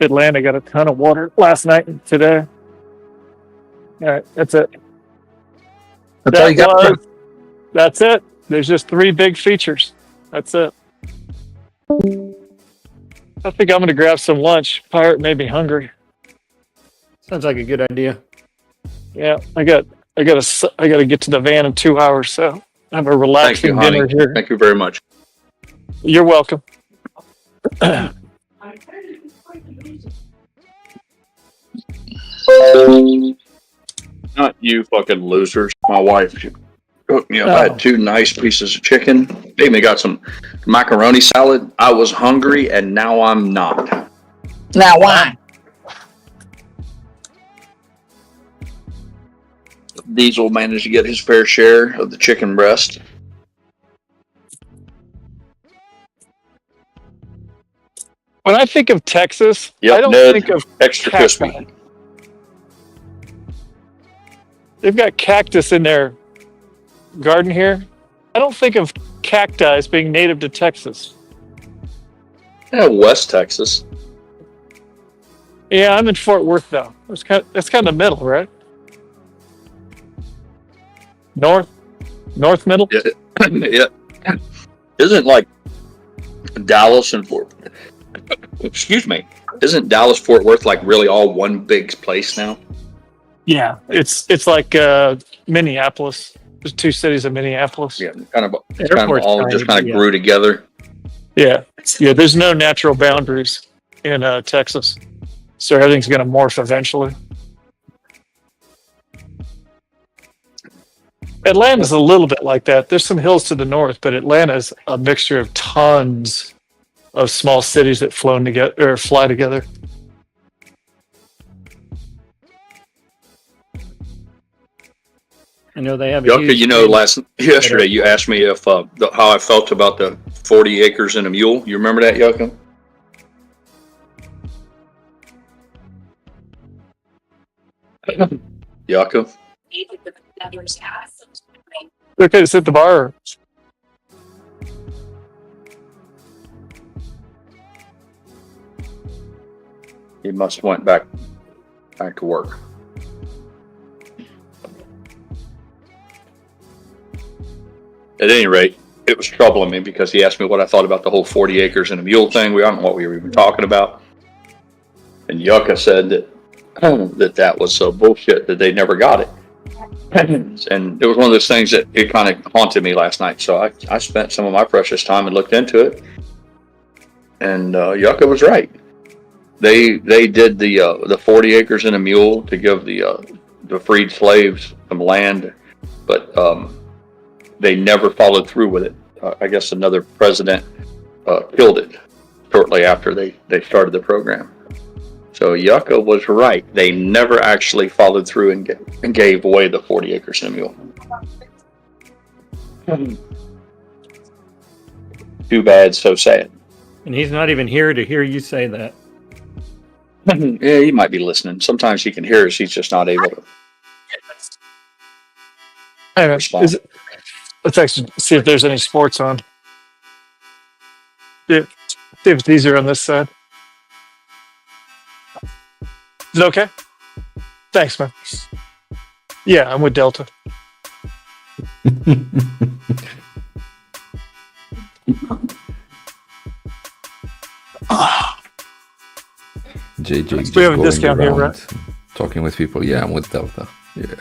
Atlanta got a ton of water last night and today. All right, that's it. That's all you got. That's it. There's just 3 big features. That's it. I think I'm going to grab some lunch. Pirate made me hungry. Sounds like a good idea. Yeah, I got to get to the van in 2 hours, so I have a relaxing Thank you, dinner honey. here. Thank you very much. You're welcome. Not you fucking losers. My wife hooked me up. I had 2 nice pieces of chicken. They even got some macaroni salad. I was hungry and now I'm not. Now why? Diesel managed to get his fair share of the chicken breast. When I think of Texas, Yep, I don't Ned, think of extra cacti. crispy. They've got cactus in their garden here. I don't think of cacti as being native to Texas. Yeah, West Texas. Yeah, I'm in Fort Worth though. That's kind of the middle, right? North middle. Yeah, yeah. Isn't like Dallas and Fort? Excuse me. Isn't Dallas Fort Worth like really all one big place now? Yeah, it's like Minneapolis. There's 2 cities in Minneapolis. Yeah, kind of all just kind of grew together. Yeah. There's no natural boundaries in Texas, so everything's going to morph eventually. Atlanta's a little bit like that. There's some hills to the north, but Atlanta's a mixture of tons of small cities that fly together. I know they have. Yucca, yesterday you asked me if how I felt about the 40 acres and a mule. You remember that, Yucca? Yucca? Okay, sit the bar. He must have went back to work. At any rate, it was troubling me because he asked me what I thought about the whole 40 acres and a mule thing. We don't know what we were even talking about. And Yucca said that was bullshit, that they never got it. And it was one of those things that it kind of haunted me last night. So I spent some of my precious time and looked into it. And Yucca was right. They did the 40 acres and a mule to give the freed slaves some land, but they never followed through with it. I guess another president killed it shortly after they started the program. So Yucca was right. They never actually followed through and gave away the 40 acres and a mule. Too bad, so sad. And he's not even here to hear you say that. Yeah, he might be listening. Sometimes he can hear us. He's just not able to. Let's actually see if there's any sports on. Yeah, see if these are on this side. Is it okay? Thanks, man. Yeah, I'm with Delta. JJ, We have a discount here, right? Talking with people. Yeah, I'm with Delta. Yeah.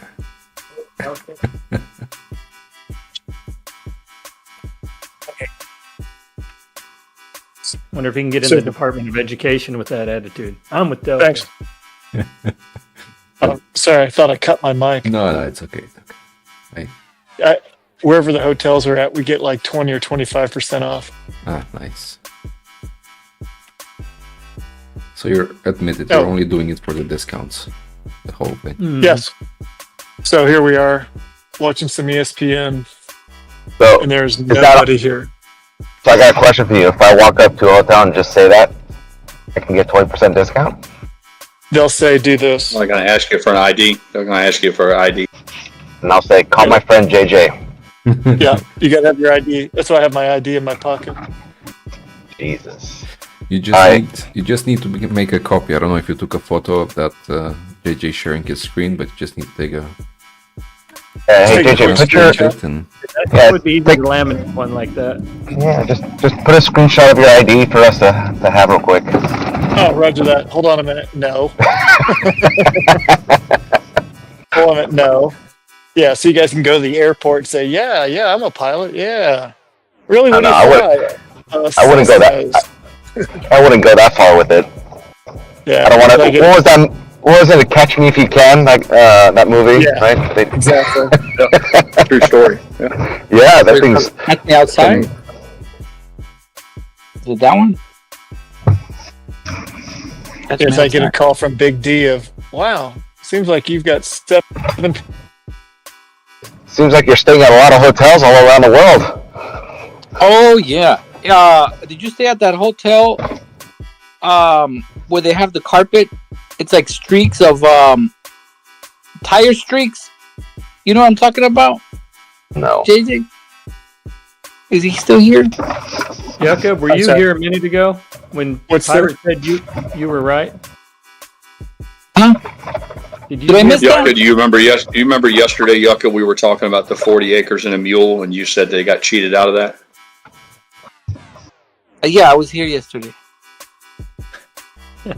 Wonder if he can get in the Department of Education with that attitude. I'm with Delta. Thanks. Sorry, I thought I cut my mic. No, it's okay. It's okay. Hey. Wherever the hotels are at, we get like 20 or 25% off. Ah, nice. So you're admitted you're only doing it for the discounts, the whole thing. Mm. Yes. So here we are, watching some ESPN, and there's nobody here. So I got a question for you. If I walk up to a hotel and just say that, I can get 20% discount? They'll say, do this. They're going to ask you for an ID. They're going to ask you for an ID. And I'll say, call my friend JJ. Yeah, you got to have your ID. That's why I have my ID in my pocket. Jesus. You just need to make a copy. I don't know if you took a photo of that JJ sharing his screen, but you just need to take a. Hey JJ, put your. That would be easy to laminate one like that. Yeah, just put a screenshot of your ID for us to have real quick. Oh, roger that. Hold on a minute. No. Hold on a minute. No. Yeah, so you guys can go to the airport and say, yeah, I'm a pilot. Yeah. Really? When I wouldn't go that. I wouldn't go that far with it. Yeah. I don't want to. What was that? What was it? Catch Me If You Can, like that movie, right? Exactly. True story. Yeah, that thing's. Catch Me Outside. Is it that one? If I get a call from Big D of, wow, seems like you've got 7. Seems like you're staying at a lot of hotels all around the world. Oh yeah. Did you stay at that hotel where they have the carpet? It's like streaks of tire streaks. You know what I'm talking about? No. JJ? Is he still here? Yucca, were you here a minute ago when Pirate said you were right? Huh? Did I miss that? Yucca, do you remember yesterday, Yucca, we were talking about the 40 acres and a mule, and you said they got cheated out of that? Yeah, I was here yesterday.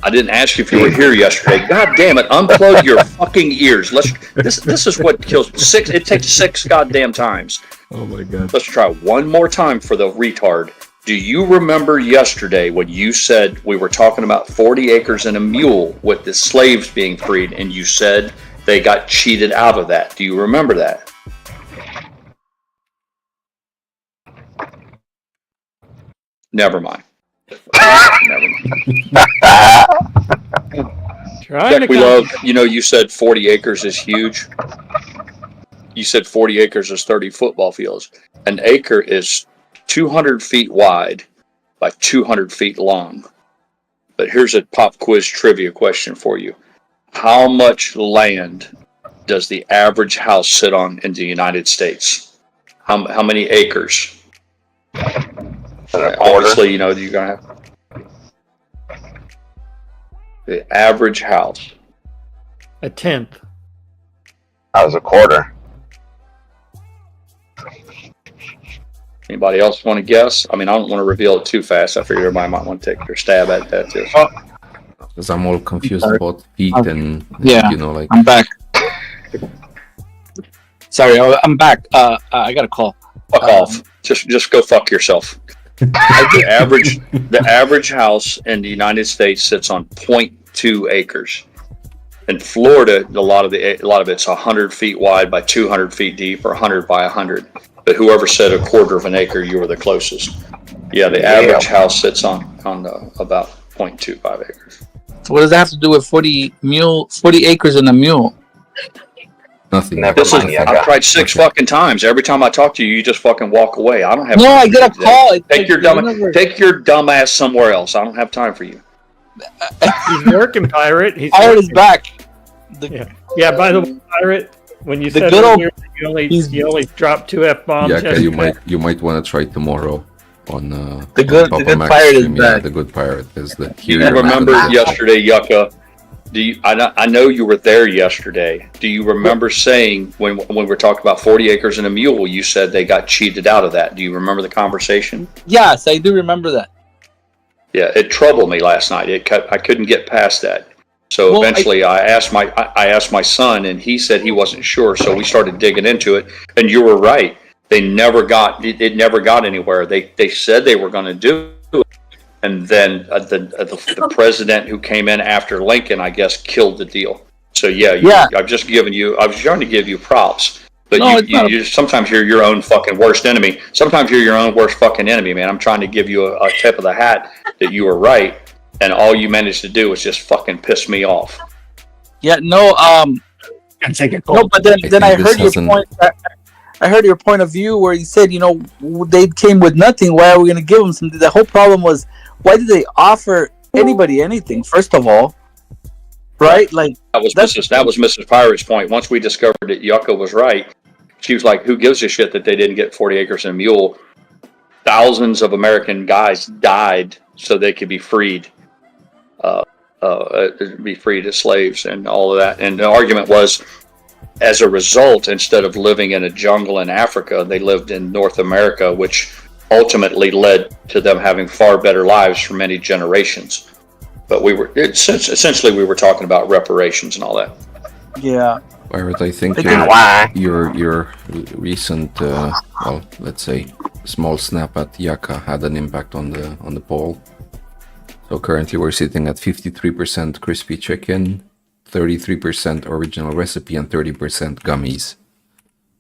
I didn't ask you if you were here yesterday. God damn it! Unplug your fucking ears. This is what kills 6. It takes 6 goddamn times. Oh my god. Let's try one more time for the retard. Do you remember yesterday when you said we were talking about 40 acres and a mule with the slaves being freed, and you said they got cheated out of that? Do you remember that? Never mind. Jack, we love, you said 40 acres is huge. You said 40 acres is 30 football fields. An acre is 200 feet wide by 200 feet long. But here's a pop quiz trivia question for you. How much land does the average house sit on in the United States? How many acres? Obviously, you're going to have the average house. A tenth. That was a quarter. Anybody else want to guess? I mean, I don't want to reveal it too fast. I figured everybody might want to take their stab at that too. Because I'm all confused about feet and I'm back. Sorry, I'm back. I got a call. Fuck off. Just go fuck yourself. The average house in the United States sits on 0.2 acres. In Florida, a lot of it's 100 feet wide by 200 feet deep, or 100 by 100. But whoever said a quarter of an acre, you were the closest. Yeah, the average house sits on about 0.25 acres. So what does that have to do with 40 acres and a mule? Nothing. I've tried 6 fucking times. Every time I talk to you, you just fucking walk away. I don't have. No, I get a call. Take your dumb ass somewhere else. I don't have time for you. He's working, Pirate. Pirate is back. Yeah. By the way, Pirate, when you said you only dropped 2 F-bombs. Yeah, you might want to try tomorrow on the good Pirate is back. Yeah, the good Pirate is the. You remember yesterday, Yucca? I know you were there yesterday. Do you remember saying when we were talking about 40 acres and a mule, you said they got cheated out of that? Do you remember the conversation? Yes, I do remember that. Yeah, it troubled me last night. I couldn't get past that. So eventually, I asked my son, and he said he wasn't sure. So we started digging into it, and you were right. It never got anywhere. They said they were going to do it, and then the president who came in after Lincoln, I guess, killed the deal. So I was trying to give you props. But you sometimes you're your own fucking worst enemy. Sometimes you're your own worst fucking enemy, man. I'm trying to give you a tip of the hat that you were right, and all you managed to do was just fucking piss me off. Yeah, no, but then I heard your point. I heard your point of view where you said, they came with nothing. Why are we going to give them something? The whole problem was, why did they offer anybody anything? First of all, right? Like that was Mrs. Pirate's point. Once we discovered that Yucca was right, she was like, "Who gives a shit that they didn't get 40 acres and a mule?" Thousands of American guys died so they could be freed, be freed as slaves and all of that. And the argument was, as a result, instead of living in a jungle in Africa, they lived in North America, which ultimately led to them having far better lives for many generations. But essentially we were talking about reparations and all that. Yeah. Pirate, I think your recent, well, let's say, small snap at Yaka had an impact on the poll. So currently we're sitting at 53% crispy chicken, 33% original recipe, and 30% gummies.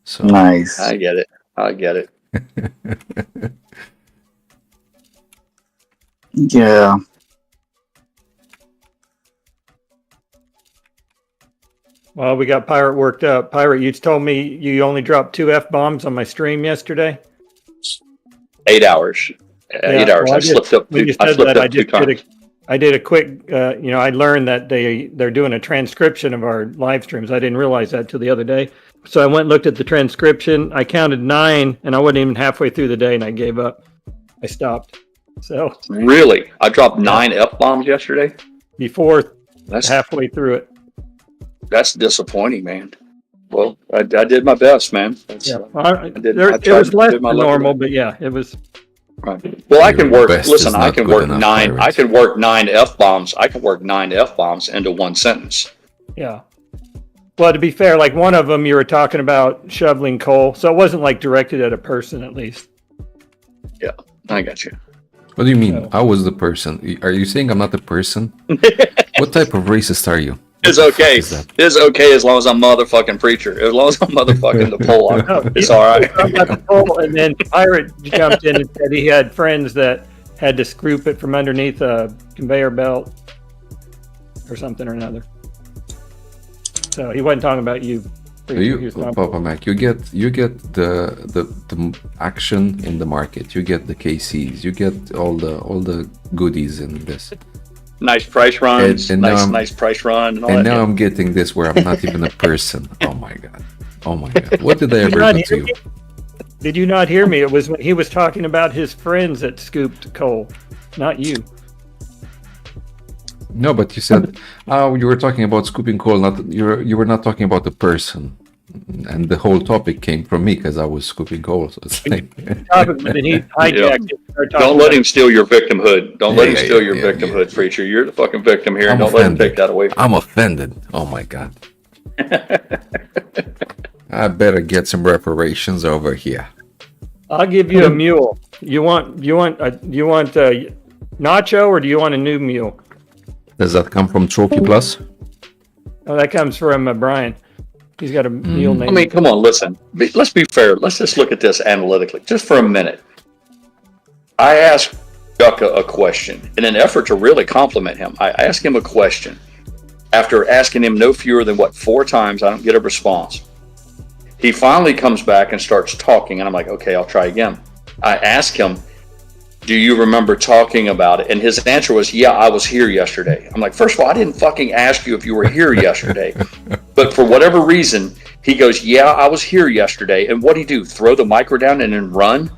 So nice. I get it. Yeah. Well, we got Pirate worked up. Pirate, you told me you only dropped 2 F-bombs on my stream yesterday. 8 hours. 8 hours. Well, I slipped up. I did a quick. I learned that they're doing a transcription of our live streams. I didn't realize that till the other day. So I went and looked at the transcription. I counted 9, and I wasn't even halfway through the day, and I gave up. I stopped. So really, I dropped 9 F-bombs yesterday. Before halfway through it. That's disappointing, man. Well, I did my best, man. It was less than normal, but yeah, it was. Right. Well, I can work. Listen, I can work 9. I can work 9 F-bombs. I can work 9 F-bombs into one sentence. Yeah. Well, to be fair, like one of them, you were talking about shoveling coal, so it wasn't like directed at a person, at least. Yeah, I got you. What do you mean? I was the person. Are you saying I'm not the person? What type of racist are you? It's okay. It's okay as long as I'm motherfucking preacher. As long as I'm motherfucking the pole, it's all right. And then Pirate jumped in and said he had friends that had to scoop it from underneath a conveyor belt or something or another. So he wasn't talking about you. Papa Mac, you get the action in the market. You get the KCs. You get all the goodies in this. Nice price runs, nice price run, and all that. And now I'm getting this where I'm not even a person. Oh my god! What did I ever do to you? Did you not hear me? It was when he was talking about his friends that scooped coal, not you. No, but you said you were talking about scooping coal. You were not talking about the person, and the whole topic came from me because I was scooping coal. So it's like... Don't let him steal your victimhood. Don't let him steal your victimhood, preacher. You're the fucking victim here. Don't let him take that away from you. I'm offended. Oh my god. I better get some reparations over here. I'll give you a mule. You want Nacho, or do you want a new mule? Does that come from Trophy Plus? Oh, that comes from Brian. He's got a mule name. I mean, come on, listen. Let's be fair. Let's just look at this analytically, just for a minute. I asked Yucca a question in an effort to really compliment him. I asked him a question. After asking him no fewer than 4 times, I don't get a response. He finally comes back and starts talking, and I'm like, okay, I'll try again. I ask him, do you remember talking about it? And his answer was, yeah, I was here yesterday. I'm like, first of all, I didn't fucking ask you if you were here yesterday. But for whatever reason, he goes, yeah, I was here yesterday. And what do you do? Throw the micro down and then run?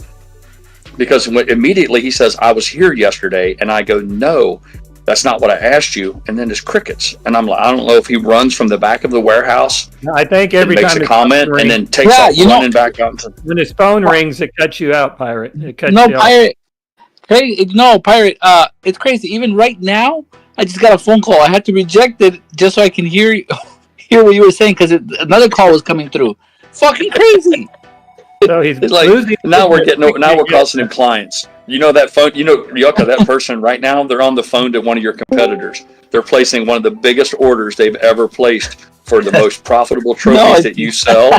Because immediately he says, I was here yesterday. And I go, no, that's not what I asked you. And then there's crickets. And I'm like, I don't know if he runs from the back of the warehouse. No, I think every time makes a comment and then takes off running back out. When his phone rings, it cuts you out, Pirate. It cuts no, you Pirate. Hey, no, Pirate. It's crazy. Even right now, I just got a phone call. I had to reject it just so I can hear what you were saying because another call was coming through. Fucking crazy. So he's like, now we're costing him clients. You know that phone, Yucca, that person right now, they're on the phone to one of your competitors. They're placing one of the biggest orders they've ever placed for the most profitable trophies that you sell.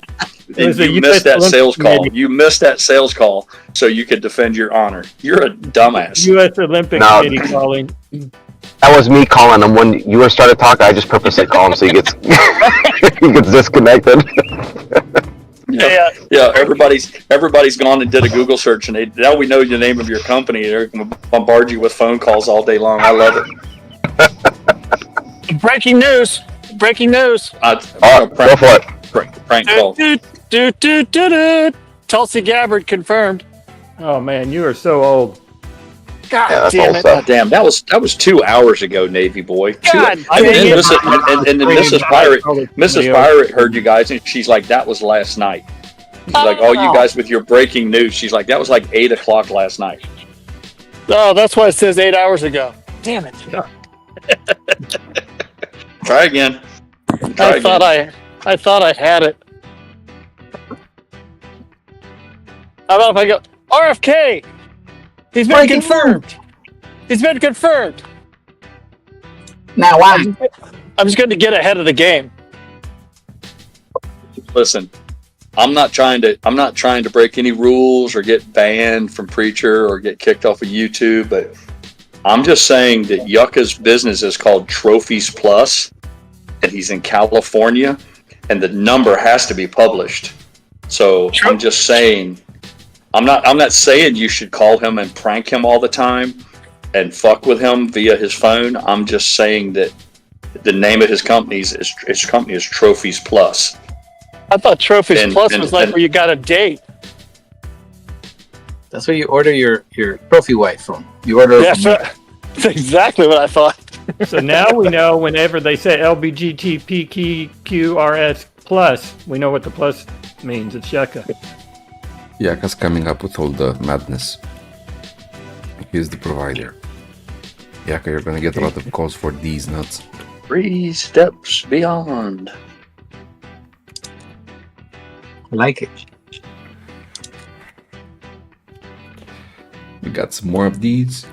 And you missed that sales call. You missed that sales call so you could defend your honor. You're a dumbass. U.S. Olympic Committee calling. That was me calling him. When you started talking, I just purposely called him so he gets disconnected. Yeah. Everybody's gone and did a Google search, and now we know the name of your company. They're going to bombard you with phone calls all day long. I love it. Breaking news. Go for it. Prank call. Tulsi Gabbard confirmed. Oh man, you are so old. God Yeah, that's damn all it. set. God damn, that was 2 hours ago, Navy boy. God And dang then it. Mrs. Pirate heard you guys, and she's like, "That was last night." She's like, "Oh, you guys with your breaking news." She's like, "That was like 8 o'clock last night." Oh, that's why it says 8 hours ago. Damn it. Try again. I thought I had it. How about if I go RFK? He's been confirmed. He's been confirmed. Now what? I'm just going to get ahead of the game. Listen, I'm not trying to break any rules or get banned from Preacher or get kicked off of YouTube, but I'm just saying that Yucca's business is called Trophies Plus, and he's in California, and the number has to be published. So I'm just saying, I'm not saying you should call him and prank him all the time and fuck with him via his phone. I'm just saying that the name of his company is Trophies Plus. I thought Trophies Plus was like where you got a date. That's where you order your trophy wife from. You order. Yeah, that's exactly what I thought. So now we know whenever they say LBGTPQRS plus, we know what the plus means. It's Yucca. Yaka's coming up with all the madness. He's the provider. Yaka, you're gonna get a lot of calls for these nuts. 3 steps beyond. I like it. We got some more of these.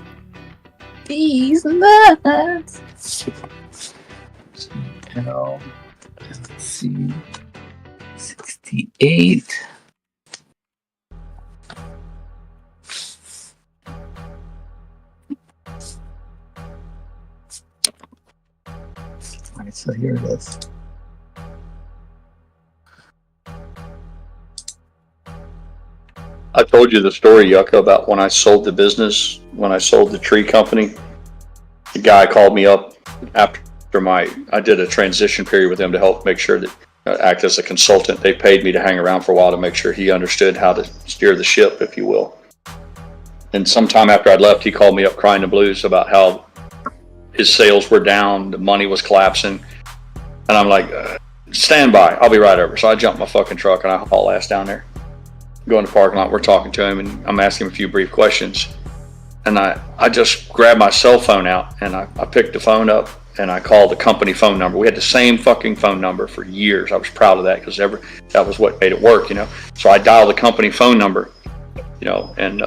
These nuts. Let's see. 68. Alright, so here it is. I told you the story, Yucca, about when I sold the business, when I sold the tree company. The guy called me up after I did a transition period with him to help make sure that act as a consultant. They paid me to hang around for a while to make sure he understood how to steer the ship, if you will. And sometime after I'd left, he called me up crying the blues about how his sales were down, the money was collapsing. And I'm like, stand by, I'll be right over. So I jumped my fucking truck and I haul ass down there. Go in the parking lot, we're talking to him, and I'm asking him a few brief questions. And I just grabbed my cell phone out and I picked the phone up and I called the company phone number. We had the same fucking phone number for years. I was proud of that because that was what made it work, you know. So I dialed the company phone number, you know, and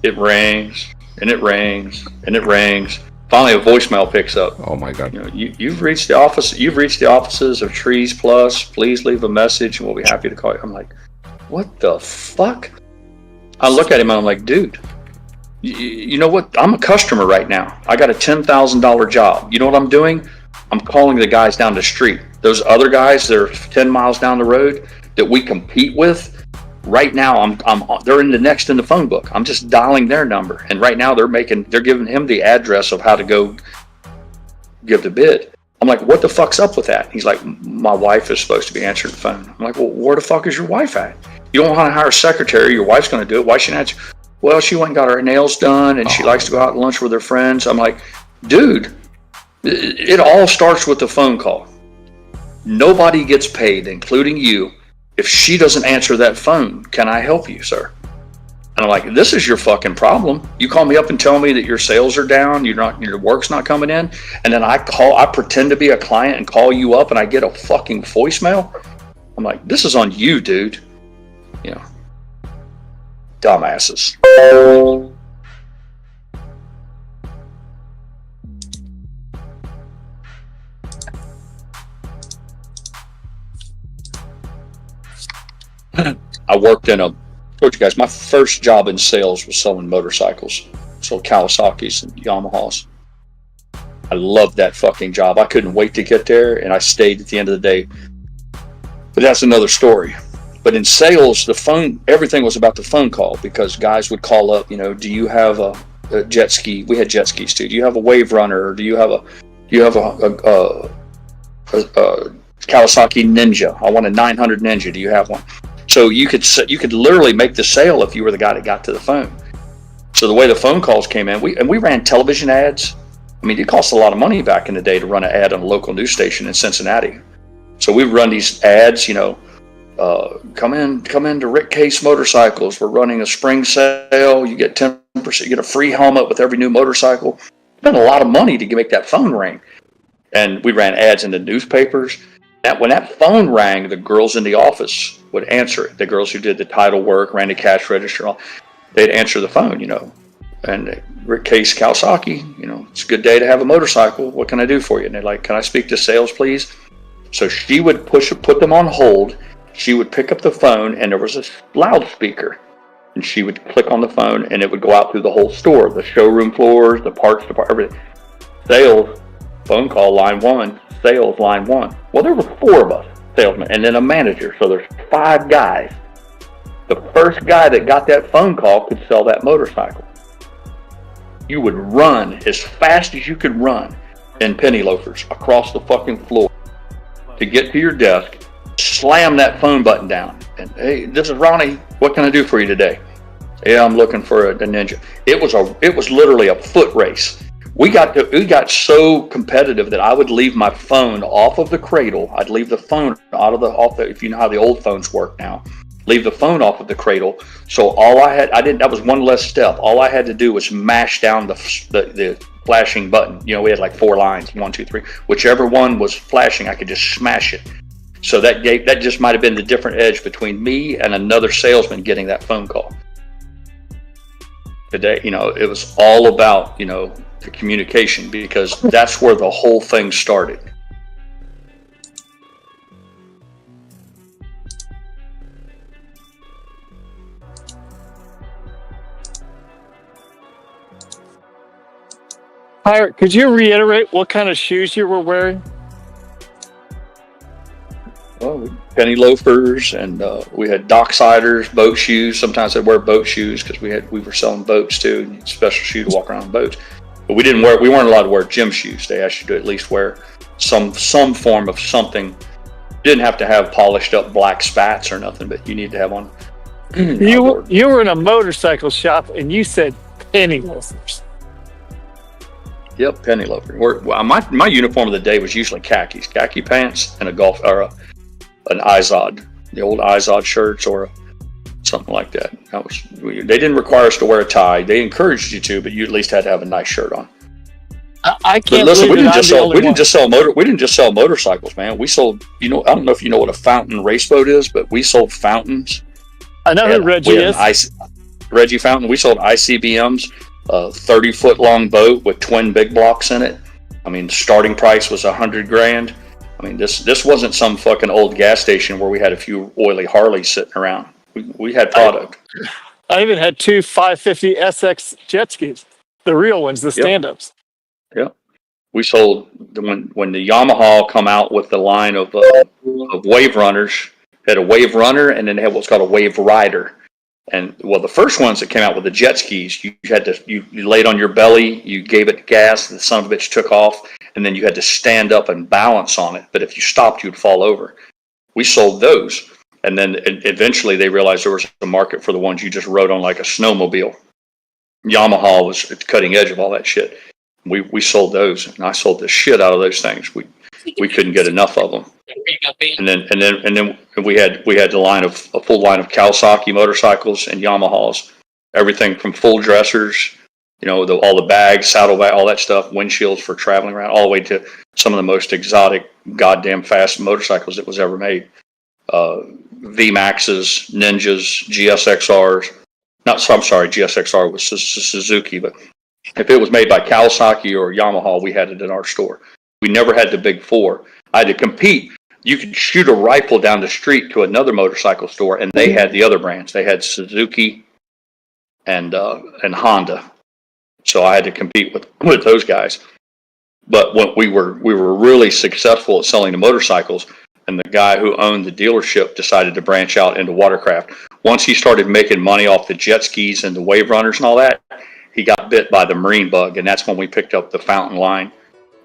it rings and it rings and it rings. Finally, a voicemail picks up. Oh my God! You know, you've reached the office. You've reached the offices of Trees Plus. Please leave a message, and we'll be happy to call you. I'm like, what the fuck? I look at him and I'm like, dude, you know what? I'm a customer right now. I got a $10,000 job. You know what I'm doing? I'm calling the guys down the street. Those other guys that are 10 miles down the road that we compete with. Right now, they're in the phone book. I'm just dialing their number, and right now they're giving him the address of how to go give the bid. I'm like, what the fuck's up with that? He's like, my wife is supposed to be answering the phone. I'm like, well, where the fuck is your wife at? You don't want to hire a secretary. Your wife's going to do it. Why she not? Well, she went and got her nails done, and she likes to go out to lunch with her friends. I'm like, dude, it all starts with the phone call. Nobody gets paid, including you, if she doesn't answer that phone. Can I help you, sir? And I'm like, this is your fucking problem. You call me up and tell me that your sales are down, your work's not coming in, and then I pretend to be a client and call you up and I get a fucking voicemail. I'm like, this is on you, dude. You know, dumbasses. I worked I told you guys, my first job in sales was selling motorcycles. Sold Kawasaki's and Yamahas. I loved that fucking job. I couldn't wait to get there, and I stayed at the end of the day. But that's another story. But in sales, everything was about the phone call, because guys would call up, you know, do you have a jet ski? We had jet skis too. Do you have a Wave Runner? Or do you have a Kawasaki Ninja? I want a 900 Ninja. Do you have one? So you could literally make the sale if you were the guy that got to the phone. So the way the phone calls came in, we ran television ads. I mean, it cost a lot of money back in the day to run an ad on a local news station in Cincinnati. So we run these ads, you know, come in to Rick Case Motorcycles. We're running a spring sale. You get 10%, you get a free helmet with every new motorcycle. Spent a lot of money to make that phone ring. And we ran ads in the newspapers. When that phone rang, the girls in the office would answer it. The girls who did the title work, ran the cash register, they'd answer the phone, you know. And Rick Case Kawasaki, you know, it's a good day to have a motorcycle. What can I do for you? And they're like, can I speak to sales, please? So she would put them on hold. She would pick up the phone, and there was a loudspeaker. And she would click on the phone, and it would go out through the whole store, the showroom floors, the parts department, everything. Sales, phone call, line 1. Sales, line 1. Well, there were 4 of us, salesmen, and then a manager. So there's 5 guys. The first guy that got that phone call could sell that motorcycle. You would run as fast as you could run in penny loafers across the fucking floor to get to your desk, slam that phone button down, and hey, this is Ronnie. What can I do for you today? Yeah, I'm looking for a Ninja. It was literally a foot race. We got so competitive that I would leave my phone off of the cradle. I'd leave the phone off the if you know how the old phones work now. Leave the phone off of the cradle. So that was one less step. All I had to do was mash down the flashing button. You know, we had like 4 lines, 1, 2, 3. Whichever one was flashing, I could just smash it. So that just might have been the different edge between me and another salesman getting that phone call. Today, you know, it was all about, you know, the communication, because that's where the whole thing started. Pirate, could you reiterate what kind of shoes you were wearing? Well, penny loafers, and we had docksiders, boat shoes. Sometimes I'd wear boat shoes because we were selling boats too, special shoe to walk around boats. But we weren't allowed to wear gym shoes. They asked you to at least wear some form of something. You didn't have to have polished up black spats or nothing, but you need to have one. You were in a motorcycle shop and you said penny loafers. Yep, penny loafer. My uniform of the day was usually khaki pants, and an Izod, the old Izod shirts, or something like that. They didn't require us to wear a tie. They encouraged you to, but you at least had to have a nice shirt on. I can't. But listen, we didn't just sell motorcycles, man. We sold, you know, I don't know if you know what a fountain race boat is, but we sold fountains. I know who Reggie is. Reggie Fountain. We sold ICBMs, a 30-foot long boat with twin big blocks in it. I mean, the starting price was $100,000. I mean, this wasn't some fucking old gas station where we had a few oily Harleys sitting around. We had product. I even had 2 550 SX jet skis, the real ones, the stand-ups. Yep. We sold when the Yamaha come out with the line of wave runners. Had a wave runner, and then they had what's called a wave rider. And well, the first ones that came out with the jet skis, you laid on your belly, you gave it gas, the son of a bitch took off, and then you had to stand up and balance on it. But if you stopped, you'd fall over. We sold those, and then eventually they realized there was a market for the ones you just rode on like a snowmobile. Yamaha was at the cutting edge of all that shit. We sold those, and I sold the shit out of those things. We couldn't get enough of them. And then we had a full line of Kawasaki motorcycles and Yamahas, everything from full dressers, you know, all the bags, saddlebag, all that stuff, windshields for traveling around, all the way to some of the most exotic, goddamn fast motorcycles that was ever made. VMAXs, Ninjas, GSXRs. GSXR was Suzuki, but if it was made by Kawasaki or Yamaha, we had it in our store. We never had the big four. I had to compete. You could shoot a rifle down the street to another motorcycle store, and they had the other brands. They had Suzuki and Honda. So I had to compete with those guys. But when we were really successful at selling the motorcycles, and the guy who owned the dealership decided to branch out into watercraft. Once he started making money off the jet skis and the wave runners and all that, he got bit by the marine bug, and that's when we picked up the Fountain line.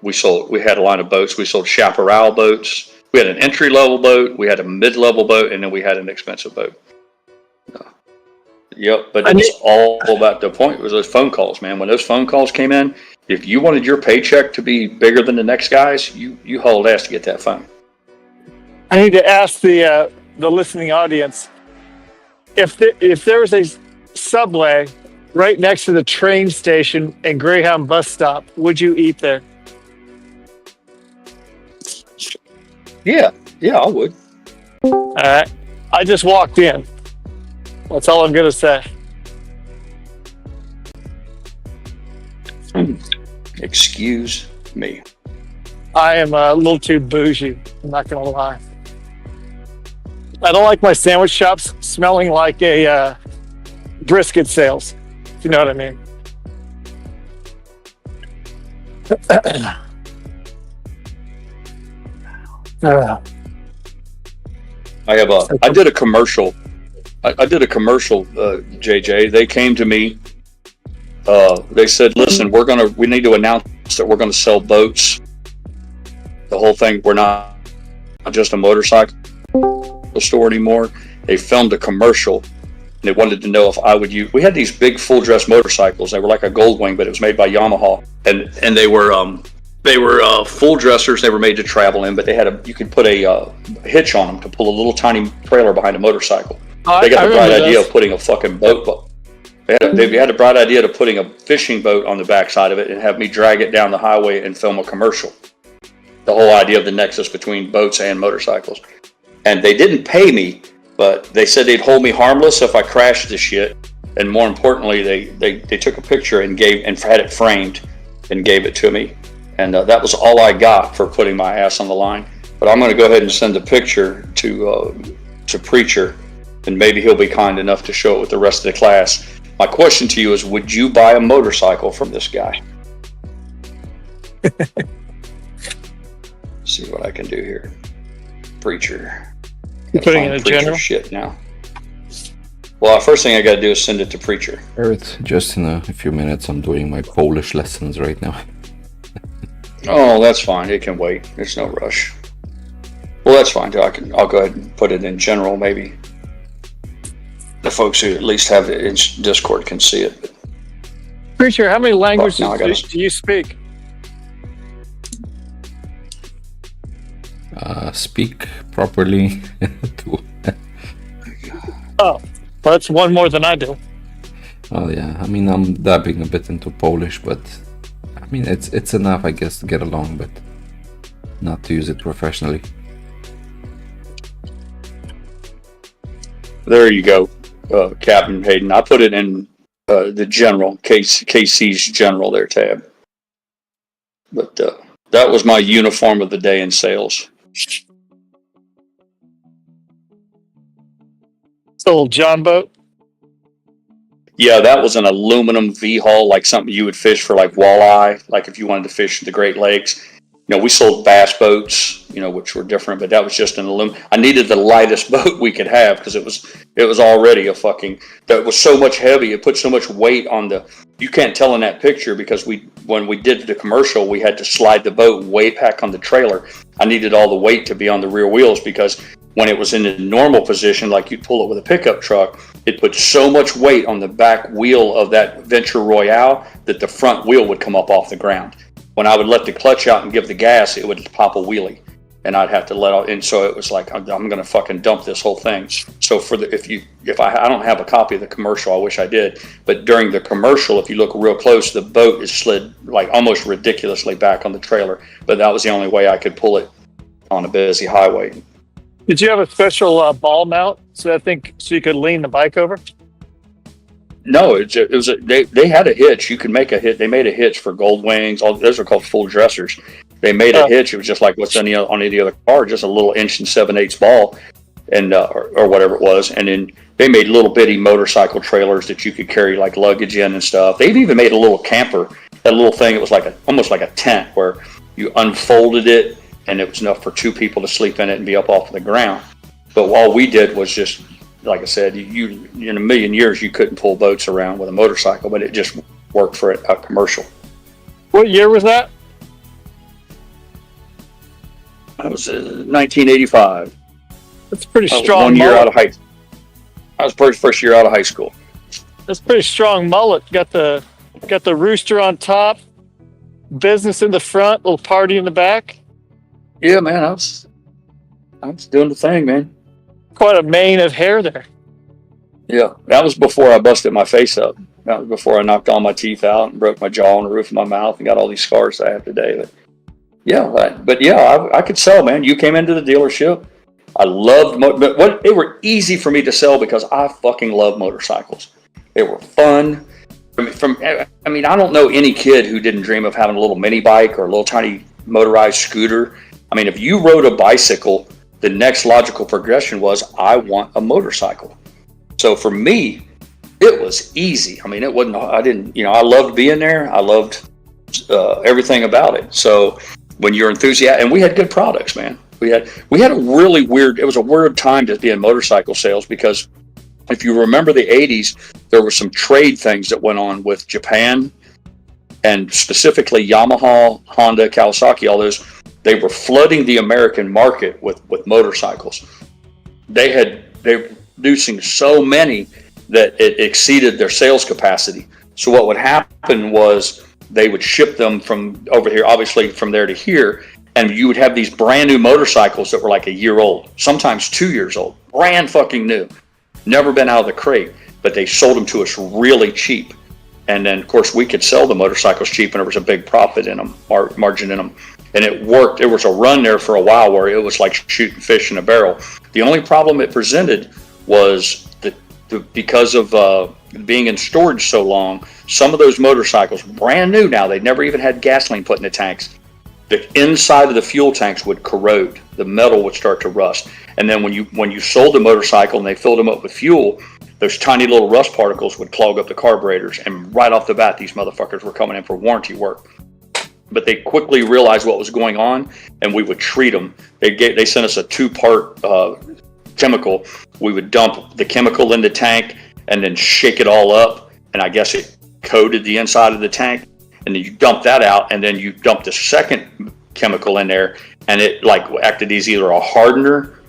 We had a line of boats. We sold chaparral boats. We had an entry-level boat. We had a mid-level boat, and then we had an expensive boat. Yep, but it's all about the point was those phone calls, man. When those phone calls came in, if you wanted your paycheck to be bigger than the next guy's, you hauled ass to get that phone. I need to ask the listening audience if there was a Subway right next to the train station and Greyhound bus stop, would you eat there? Yeah, I would. All right, I just walked in. That's all I'm gonna say. Excuse me. I am a little too bougie. I'm not gonna lie. I don't like my sandwich shops smelling like a brisket sales. If you know what I mean. I did a commercial. I did a commercial, JJ. They came to me. They said, "Listen, we need to announce that we're going to sell boats. The whole thing. We're not just a motorcycle store anymore." They filmed a commercial, and they wanted to know if I would use. We had these big full dress motorcycles. They were like a Goldwing, but it was made by Yamaha, and they were full dressers. They were made to travel in, but you could put a hitch on them to pull a little tiny trailer behind a motorcycle. They got the bright idea of putting a fucking boat. They had a bright idea of putting a fishing boat on the backside of it and have me drag it down the highway and film a commercial. The whole idea of the nexus between boats and motorcycles. And they didn't pay me, but they said they'd hold me harmless if I crashed the shit. And more importantly, they took a picture and had it framed and gave it to me. And that was all I got for putting my ass on the line. But I'm going to go ahead and send a picture to Preacher, and maybe he'll be kind enough to show it with the rest of the class. My question to you is, would you buy a motorcycle from this guy? See what I can do here. Preacher. You're putting it in a general? Shit now. Well, first thing I got to do is send it to Preacher. Eric, just in a few minutes, I'm doing my Polish lessons right now. Oh, that's fine. It can wait. There's no rush. Well, that's fine. I'll go ahead and put it in general. Maybe the folks who at least have it in Discord can see it. Preacher, how many languages do you speak? Speak properly. Oh, well, that's one more than I do. Oh yeah, I mean I'm dabbing a bit into Polish, but I mean it's enough, I guess, to get along, but not to use it professionally. There you go, Captain Hayden. I put it in the general, KC's general there tab. But that was my uniform of the day in sales. Old John boat? Yeah, that was an aluminum V-hull, like something you would fish for like walleye, like if you wanted to fish the Great Lakes. You know, we sold bass boats, you know, which were different, but that was just an aluminum. I needed the lightest boat we could have because it was already that was so much heavy. It put so much weight on you can't tell in that picture because when we did the commercial, we had to slide the boat way back on the trailer. I needed all the weight to be on the rear wheels because when it was in a normal position, like you'd pull it with a pickup truck, it put so much weight on the back wheel of that Venture Royale that the front wheel would come up off the ground. When I would let the clutch out and give the gas, it would pop a wheelie, and I'd have to let out. And so it was like, I'm going to fucking dump this whole thing. So I don't have a copy of the commercial, I wish I did. But during the commercial, if you look real close, the boat is slid like almost ridiculously back on the trailer. But that was the only way I could pull it on a busy highway. Did you have a special ball mount so you could lean the bike over? No, they had a hitch. You could make a hitch. They made a hitch for Gold Wings. All those are called full dressers. They made a hitch. It was just like what's on any other car, just a little 1 7/8 ball, and or whatever it was. And then they made little bitty motorcycle trailers that you could carry like luggage in and stuff. They've even made a little camper. That little thing. It was like almost like a tent where you unfolded it, and it was enough for 2 people to sleep in it and be up off the ground. But all we did was just, like I said, you in a million years you couldn't pull boats around with a motorcycle, but it just worked for a commercial. What year was that? That was 1985. That's pretty strong. 1 year out of high. I was first year out of high school. That's pretty strong mullet. Got the rooster on top, business in the front, little party in the back. Yeah, man, I was doing the thing, man. Quite a mane of hair there. Yeah, that was before I busted my face up. That was before I knocked all my teeth out and broke my jaw on the roof of my mouth and got all these scars I have today. But yeah, I could sell, man. You came into the dealership. I loved, but they were easy for me to sell because I fucking love motorcycles. They were fun. I mean, I don't know any kid who didn't dream of having a little mini bike or a little tiny motorized scooter. I mean, if you rode a bicycle, the next logical progression was, I want a motorcycle. So for me, it was easy. I mean, I loved being there. I loved everything about it. So when you're enthusiastic, and we had good products, man. We had a really weird, it was a weird time to be in motorcycle sales because if you remember the 80s, there were some trade things that went on with Japan and specifically Yamaha, Honda, Kawasaki, all those. They were flooding the American market with motorcycles. They were producing so many that it exceeded their sales capacity. So what would happen was they would ship them from over here, obviously from there to here, and you would have these brand new motorcycles that were like a year old, sometimes 2 years old, brand fucking new, never been out of the crate, but they sold them to us really cheap. And then of course we could sell the motorcycles cheap and there was a big profit in them, margin in them. And it worked. There was a run there for a while where it was like shooting fish in a barrel. The only problem it presented was because of being in storage so long, some of those motorcycles, brand new now, they'd never even had gasoline put in the tanks. The inside of the fuel tanks would corrode. The metal would start to rust. And then when you sold the motorcycle and they filled them up with fuel, those tiny little rust particles would clog up the carburetors. And right off the bat, these motherfuckers were coming in for warranty work. But they quickly realized what was going on, and we would treat them. They sent us a 2-part chemical. We would dump the chemical in the tank and then shake it all up, and I guess it coated the inside of the tank. And then you dump that out, and then you dump the second chemical in there, and it like acted as either a hardener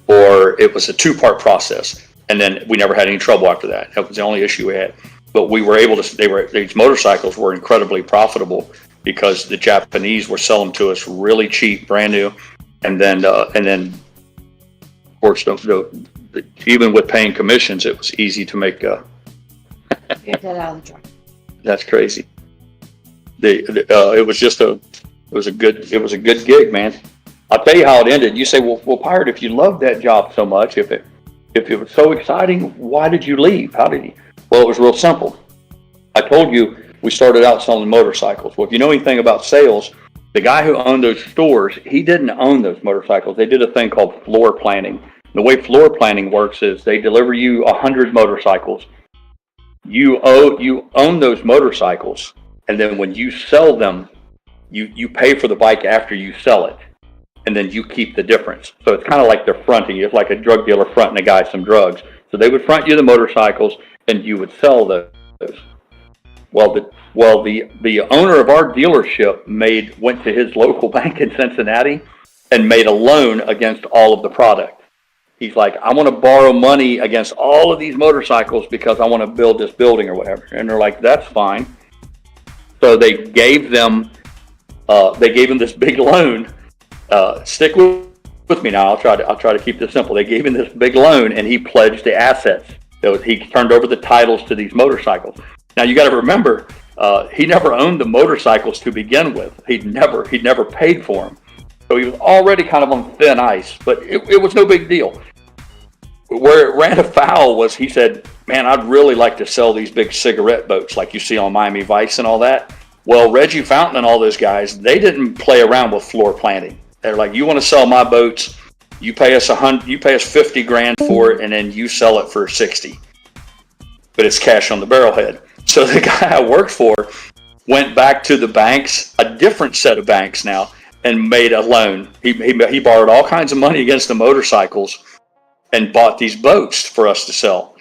or it was a 2-part process. And then we never had any trouble after that. That was the only issue we had. But we were able to. These motorcycles were incredibly profitable because the Japanese were selling to us really cheap, brand new, and then of course, even with paying commissions, it was easy to make. Get that out of the truck. That's crazy. It was a good gig, man. I'll tell you how it ended. You say, well, Pirate, if you loved that job so much, if it was so exciting, why did you leave? How did you? Well, it was real simple. I told you we started out selling motorcycles. Well, if you know anything about sales, the guy who owned those stores, he didn't own those motorcycles. They did a thing called floor planning. The way floor planning works is they deliver you 100 motorcycles. You own those motorcycles, and then when you sell them, you pay for the bike after you sell it, and then you keep the difference. So it's kind of like they're fronting you. It's like a drug dealer fronting a guy some drugs. So they would front you the motorcycles, and you would sell those. Well, the owner of our dealership went to his local bank in Cincinnati and made a loan against all of the product. He's like, I want to borrow money against all of these motorcycles because I want to build this building or whatever. And they're like, that's fine. So they gave them this big loan. Stick with me now. I'll try to keep this simple. They gave him this big loan, and he pledged the assets. He turned over the titles to these motorcycles. Now you got to remember, he never owned the motorcycles to begin with. He'd never paid for them. So he was already kind of on thin ice, but it was no big deal. Where it ran afoul was he said, man, I'd really like to sell these big cigarette boats like you see on Miami Vice and all that. Well, Reggie Fountain and all those guys, they didn't play around with floor planning. They're like, you want to sell my boats, you pay us $50,000 for it, and then you sell it for 60. But it's cash on the barrelhead. So the guy I worked for went back to the banks, a different set of banks now, and made a loan. He borrowed all kinds of money against the motorcycles and bought these boats for us to sell.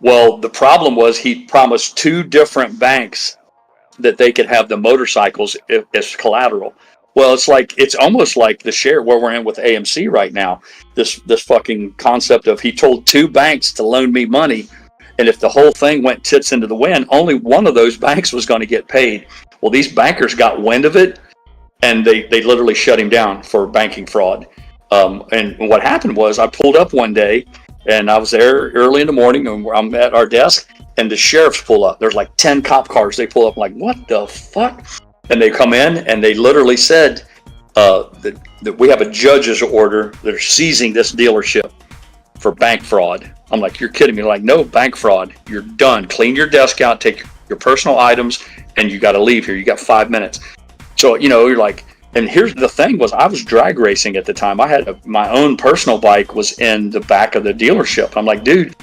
Well, the problem was he promised 2 different banks that they could have the motorcycles as collateral. Well, it's almost like the share where we're in with AMC right now. This fucking concept of he told 2 banks to loan me money, And if the whole thing went tits into the wind, only one of those banks was going to get paid. Well, these bankers got wind of it, and they literally shut him down for banking fraud. And what happened was, I pulled up one day, and I was there early in the morning, and I'm at our desk, and the sheriffs pull up. There's like 10 cop cars. They pull up, like, what the fuck? And they come in, and they literally said that we have a judge's order. They're seizing this dealership for bank fraud. I'm like, you're kidding me. Like, no, bank fraud. You're done. Clean your desk out, take your personal items, and you got to leave here. You got 5 minutes. So, you're like, and here's the thing was, I was drag racing at the time. I had my own personal bike was in the back of the dealership. I'm like, dude,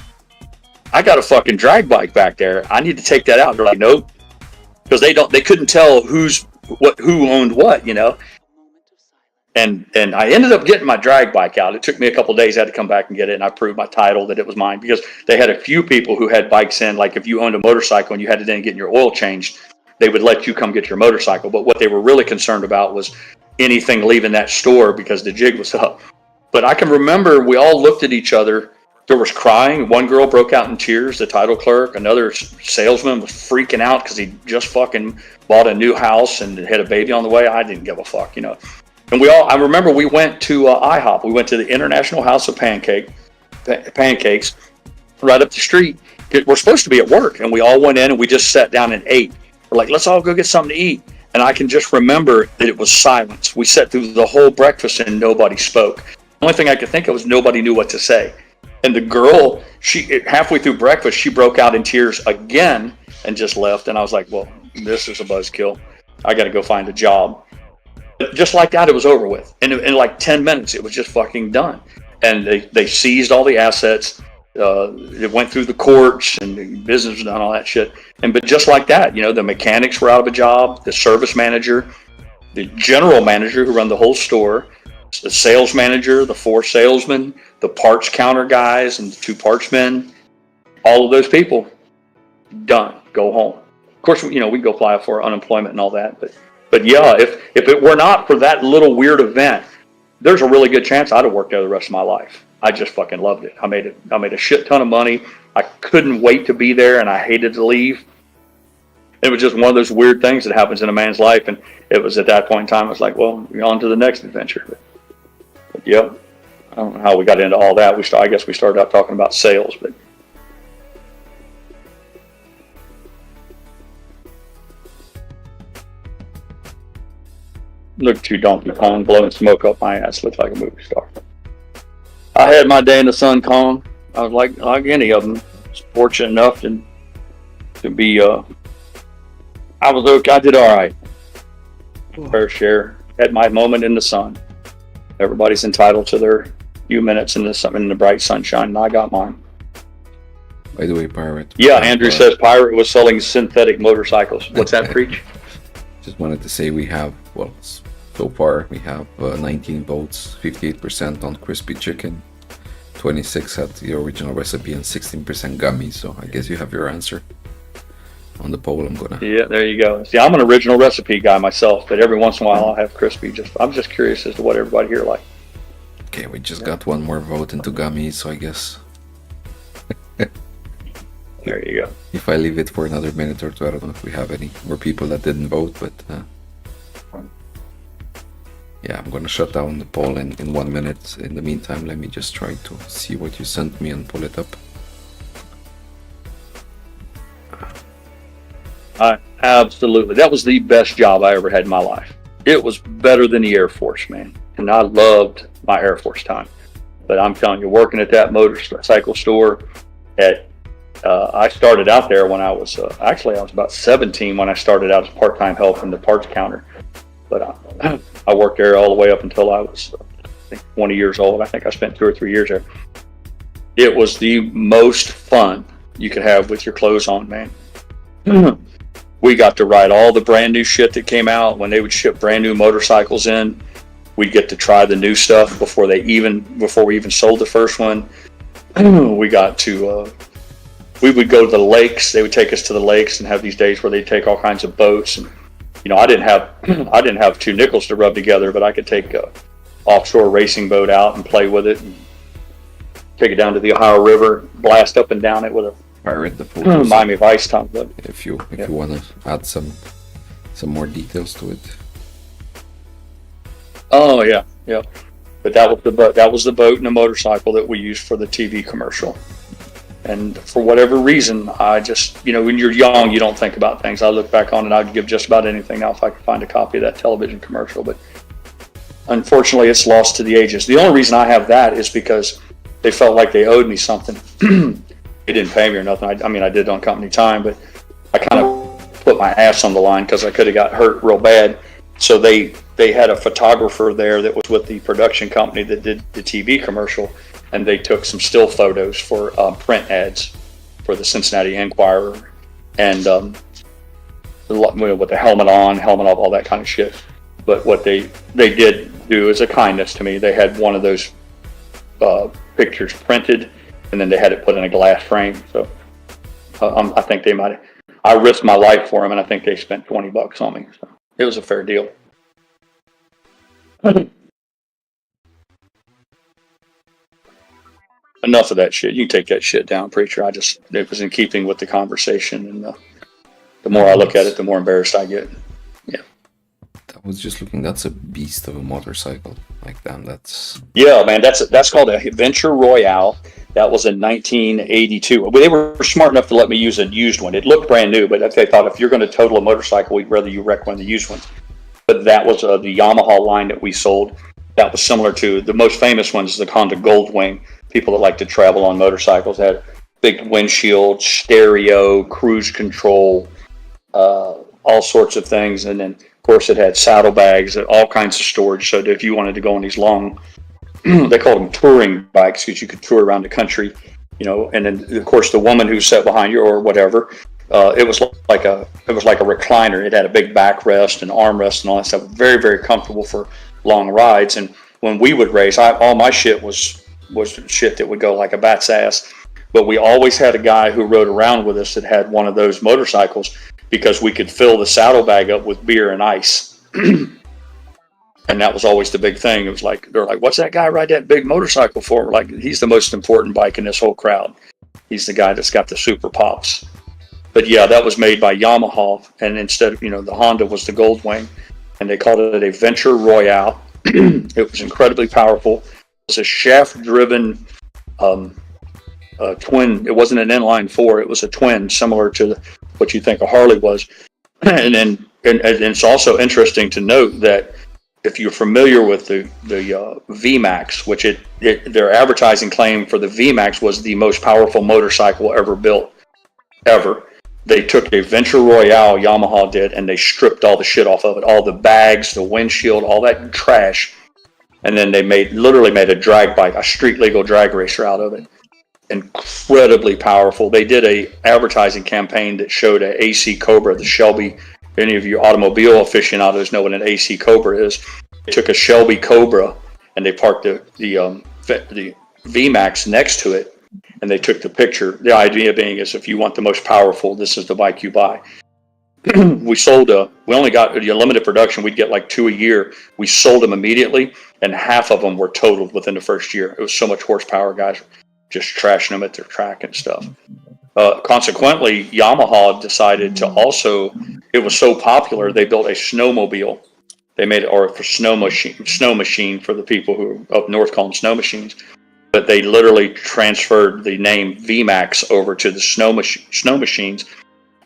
I got a fucking drag bike back there. I need to take that out. They're like, nope. Because they couldn't tell who owned what, And I ended up getting my drag bike out. It took me a couple of days. I had to come back and get it, and I proved my title that it was mine, because they had a few people who had bikes in. Like, if you owned a motorcycle and you had to then get your oil changed, they would let you come get your motorcycle. But what they were really concerned about was anything leaving that store, because the jig was up. But I can remember we all looked at each other. There was crying. One girl broke out in tears, the title clerk. Another salesman was freaking out because he just fucking bought a new house and had a baby on the way. I didn't give a fuck, And I remember we went to IHOP. We went to the International House of Pancakes right up the street. We're supposed to be at work, and we all went in and we just sat down and ate. We're like, let's all go get something to eat. And I can just remember that it was silence. We sat through the whole breakfast and nobody spoke. The only thing I could think of was nobody knew what to say. And the girl, halfway through breakfast, she broke out in tears again and just left. And I was like, well, this is a buzzkill. I got to go find a job. But just like that, it was over with. And in like 10 minutes, it was just fucking done. And they seized all the assets. It went through the courts, and the business was done, all that shit. But just like that, the mechanics were out of a job, the service manager, the general manager who run the whole store, the sales manager, the 4 salesmen, the parts counter guys, and the 2 parts men, all of those people, done, go home. Of course, we go apply for unemployment and all that. But yeah, if it were not for that little weird event, there's a really good chance I'd have worked there the rest of my life. I just fucking loved it. I made a shit ton of money. I couldn't wait to be there, and I hated to leave. It was just one of those weird things that happens in a man's life, and it was at that point in time, I was like, well, on to the next adventure. But yeah, I don't know how we got into all that. I guess we started out talking about sales, but. Look at you, Donkey Kong, blowing smoke up my ass. Looks like a movie star. I had my day in the sun, Kong. I was like any of them. I was fortunate enough to be. I was okay. I did all right. Fair share. Had my moment in the sun. Everybody's entitled to their few minutes in the bright sunshine, and I got mine. By the way, Pirate. Yeah, Andrew says Pirate was selling synthetic motorcycles. What's that, Preach? Just wanted to say we have, so far we have 19 votes, 58% on crispy chicken, 26 at the original recipe, and 16% gummy. So I guess you have your answer on the poll. Yeah, there you go. See, I'm an original recipe guy myself, but every once in a while I'll have crispy. I'm just curious as to what everybody here likes. Okay, we just got one more vote into gummy, so I guess. There you go. If I leave it for another minute or two, I don't know if we have any more people that didn't vote, but yeah, I'm gonna shut down the poll in 1 minute. In the meantime, let me just try to see what you sent me and pull it up. Absolutely. That was the best job I ever had in my life. It was better than the Air Force, man. And I loved my Air Force time. But I'm telling you, working at that motorcycle store I started out there when I was, I was about 17 when I started out as part-time help in the parts counter. But I worked there all the way up until I was, I think, 20 years old. I think I spent 2 or 3 years there. It was the most fun you could have with your clothes on, man. We got to ride all the brand new shit that came out when they would ship brand new motorcycles in. We'd get to try the new stuff before we even sold the first one. We got to, we would go to the lakes. They would take us to the lakes and have these days where they'd take all kinds of boats. And, I didn't have 2 nickels to rub together, but I could take a offshore racing boat out and play with it and take it down to the Ohio River, blast up and down it with a pirate the photos. Miami Vice time, but if you want to add some more details to it. Oh yeah. But that was the boat. That was the boat and the motorcycle that we used for the TV commercial. And for whatever reason, I just, when you're young, you don't think about things. I look back on it, I'd give just about anything now if I could find a copy of that television commercial. But unfortunately, it's lost to the ages. The only reason I have that is because they felt like they owed me something. They didn't pay me or nothing. I mean, I did it on company time, but I kind of put my ass on the line because I could have got hurt real bad. So they had a photographer there that was with the production company that did the TV commercial, and they took some still photos for print ads for the Cincinnati Enquirer, and with the helmet on, helmet off, all that kind of shit. But what they did do as a kindness to me, they had one of those pictures printed, and then they had it put in a glass frame. So I think they might. I risked my life for them, and I think they spent $20 on me. So it was a fair deal. Enough of that shit. You can take that shit down, preacher. It was in keeping with the conversation, and the more I look at it, the more embarrassed I get. Yeah. I was just looking. That's a beast of a motorcycle. Like, damn, that's. Yeah, man. That's called a Venture Royale. That was in 1982. They were smart enough to let me use a used one. It looked brand new, but they thought if you're going to total a motorcycle, we'd rather you wreck one of the used ones. But that was the Yamaha line that we sold. That was similar to the most famous ones, the Honda Goldwing. People that like to travel on motorcycles had big windshield, stereo, cruise control, all sorts of things. And then, of course, it had saddlebags, all kinds of storage. So that if you wanted to go on these long, they called them touring bikes because you could tour around the country, And then, of course, the woman who sat behind you or whatever, it was like a recliner. It had a big backrest and armrest and all that stuff. Very, very comfortable for long rides. And when we would race, all my shit was shit that would go like a bat's ass. But we always had a guy who rode around with us that had one of those motorcycles because we could fill the saddlebag up with beer and ice. And that was always the big thing. It was like, they're like, what's that guy ride that big motorcycle for? We're like, he's the most important bike in this whole crowd. He's the guy that's got the super pops. But yeah, that was made by Yamaha. And instead of, the Honda was the Goldwing. And they called it a Venture Royale. It was incredibly powerful. It was a shaft-driven twin. It wasn't an inline four. It was a twin, similar to what you think a Harley was. And it's also interesting to note that if you're familiar with the VMAX, which their advertising claim for the VMAX was the most powerful motorcycle ever built, ever. They took a Venture Royale, Yamaha did, and they stripped all the shit off of it, all the bags, the windshield, all that trash, and then they literally made a drag bike, a street legal drag racer out of it. Incredibly powerful. They did a advertising campaign that showed an AC Cobra, the Shelby. Any of you automobile aficionados know what an AC Cobra is. They took a Shelby Cobra and they parked the VMAX next to it, and they took the picture. The idea being is if you want the most powerful, this is the bike you buy. We only got a limited production. We'd get like 2 a year. We sold them immediately, and half of them were totaled within the first year. It was so much horsepower, guys, just trashing them at their track and stuff. Consequently, Yamaha decided to also, it was so popular, they built a snowmobile. They made it, or for snow machine for the people who up north call them snow machines. But they literally transferred the name VMAX over to the snow machines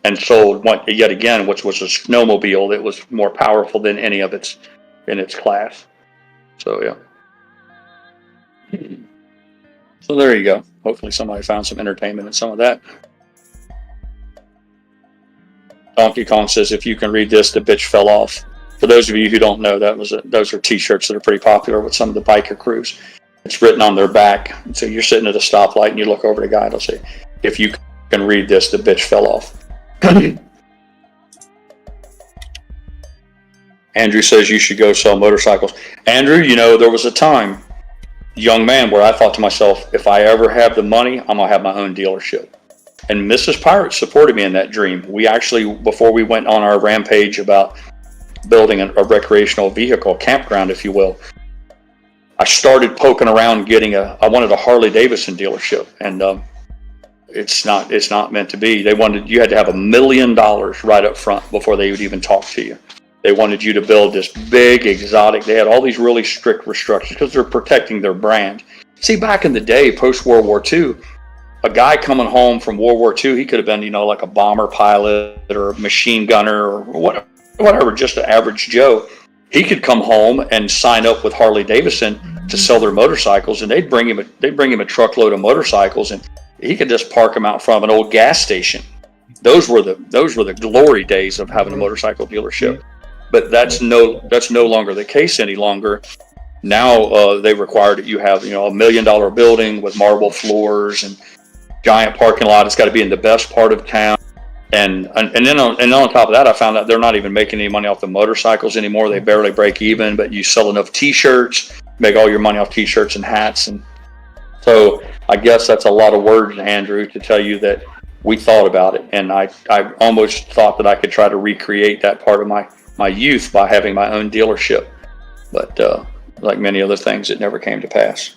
and sold one yet again, which was a snowmobile that was more powerful than any of its in its class. So yeah. So there you go. Hopefully somebody found some entertainment in some of that. Donkey Kong says, if you can read this, the bitch fell off. For those of you who don't know, those are t-shirts that are pretty popular with some of the biker crews. It's written on their back. So you're sitting at a stoplight and you look over the guy, it'll say, if you can read this, the bitch fell off. Andrew says you should go sell motorcycles. Andrew, there was a time, young man, where I thought to myself, if I ever have the money, I'm going to have my own dealership. And Mrs. Pirate supported me in that dream. We actually, before we went on our rampage about building a recreational vehicle, campground, if you will, I started poking around I wanted a Harley Davidson dealership. And it's not meant to be. You had to have $1 million right up front before they would even talk to you. They wanted you to build this big exotic. They had all these really strict restrictions because they're protecting their brand. See, back in the day, post World War II, a guy coming home from World War II, he could have been, like a bomber pilot or a machine gunner or whatever, just an average Joe. He could come home and sign up with Harley Davidson to sell their motorcycles, and they'd bring him a truckload of motorcycles, and he could just park them out front of an old gas station. Those were the glory days of having a motorcycle dealership. But that's no longer the case any longer. Now they require that you have $1 million building with marble floors and giant parking lot. It's got to be in the best part of town. And then on top of that, I found out they're not even making any money off the motorcycles anymore. They barely break even, but you sell enough T-shirts, make all your money off T-shirts and hats. And so I guess that's a lot of words, Andrew, to tell you that we thought about it. And I almost thought that I could try to recreate that part of my youth by having my own dealership. But like many other things, it never came to pass.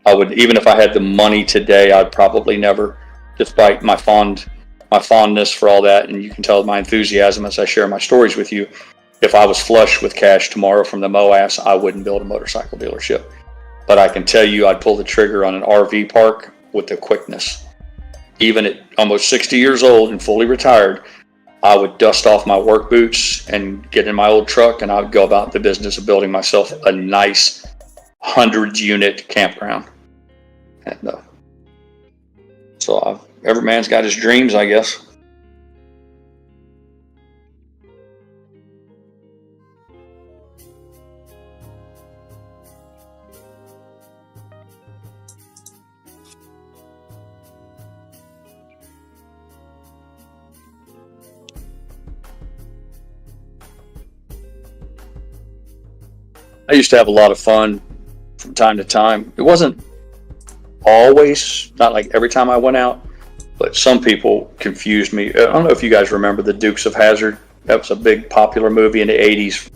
I would, even if I had the money today, I'd probably never, despite my fondness for all that, and you can tell my enthusiasm as I share my stories with you, if I was flush with cash tomorrow from the MOAS, I wouldn't build a motorcycle dealership. But I can tell you I'd pull the trigger on an RV park with the quickness. Even at almost 60 years old and fully retired, I would dust off my work boots and get in my old truck, and I would go about the business of building myself a nice 100-unit campground. And so every man's got his dreams, I guess. I used to have a lot of fun from time to time. It wasn't always, not like every time I went out, but some people confused me. I don't know if you guys remember the Dukes of Hazzard. That was a big popular movie in the 80s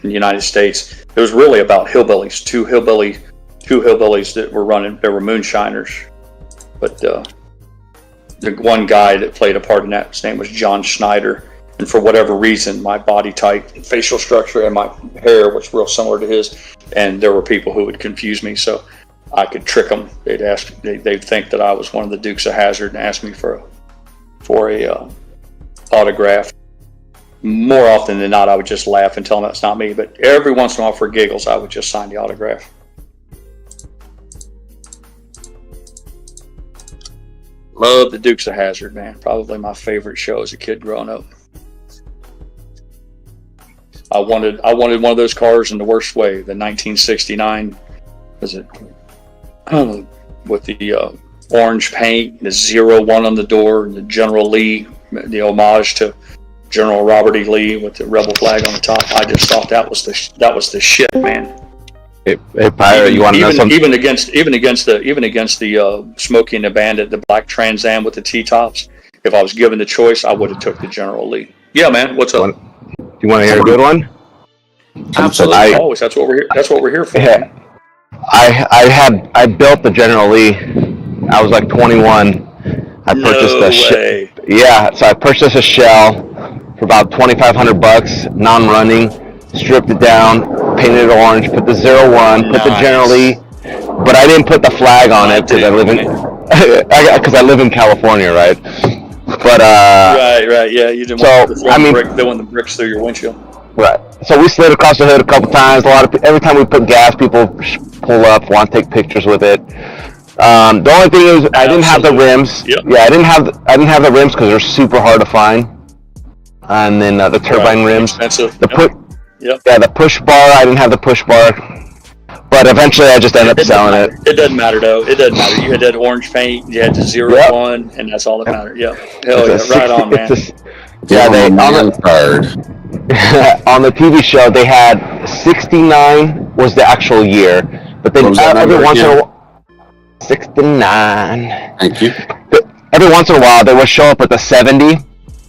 in the United States. It was really about hillbillies, two hillbillies that were running. They were moonshiners. But the one guy that played a part in that, his name was John Schneider. And for whatever reason, my body type and facial structure and my hair was real similar to his. And there were people who would confuse me, so I could trick them. They'd think that I was one of the Dukes of Hazzard and ask me for a autograph. More often than not, I would just laugh and tell them that's not me. But every once in a while, for giggles, I would just sign the autograph. Love the Dukes of Hazzard, man. Probably my favorite show as a kid growing up. I wanted one of those cars in the worst way. The 1969, was it? I don't know, with the orange paint, the 01 on the door, and the General Lee, the homage to General Robert E. Lee with the rebel flag on the top. I just thought that was the shit, man. Hey, Pyro, you want to know something? Even against the Smokey and the Bandit, the black Trans Am with the T-tops. If I was given the choice, I would have took the General Lee. Yeah, man. What's up? You want to hear a good one? Absolutely. Always. That's what we're here. That's what we're here for. Yeah. I built the General Lee. I was like 21. I purchased so I purchased a shell for about $2,500, non-running, stripped it down, painted it orange, put the 01, put the General Lee, but I didn't put the flag on it because I live in California, right? But right, yeah, you didn't want the bricks through your windshield. Right. So we slid across the hood a couple times. Every time we put gas, people pull up, want to take pictures with it. The only thing is, I didn't have the rims. Yep. Yeah, I didn't have the rims because they're super hard to find. And then the turbine rims. Expensive. The push bar. I didn't have the push bar. But eventually, I just ended up selling it. It doesn't matter though. It doesn't matter. You had that orange paint. You had the 01, and that's all that mattered. Yeah. Hell yeah. Right on, man. On the TV show, they had 69 was the actual year, but then every once in a while, 69. Thank you. Every once in a while, they would show up at the 70,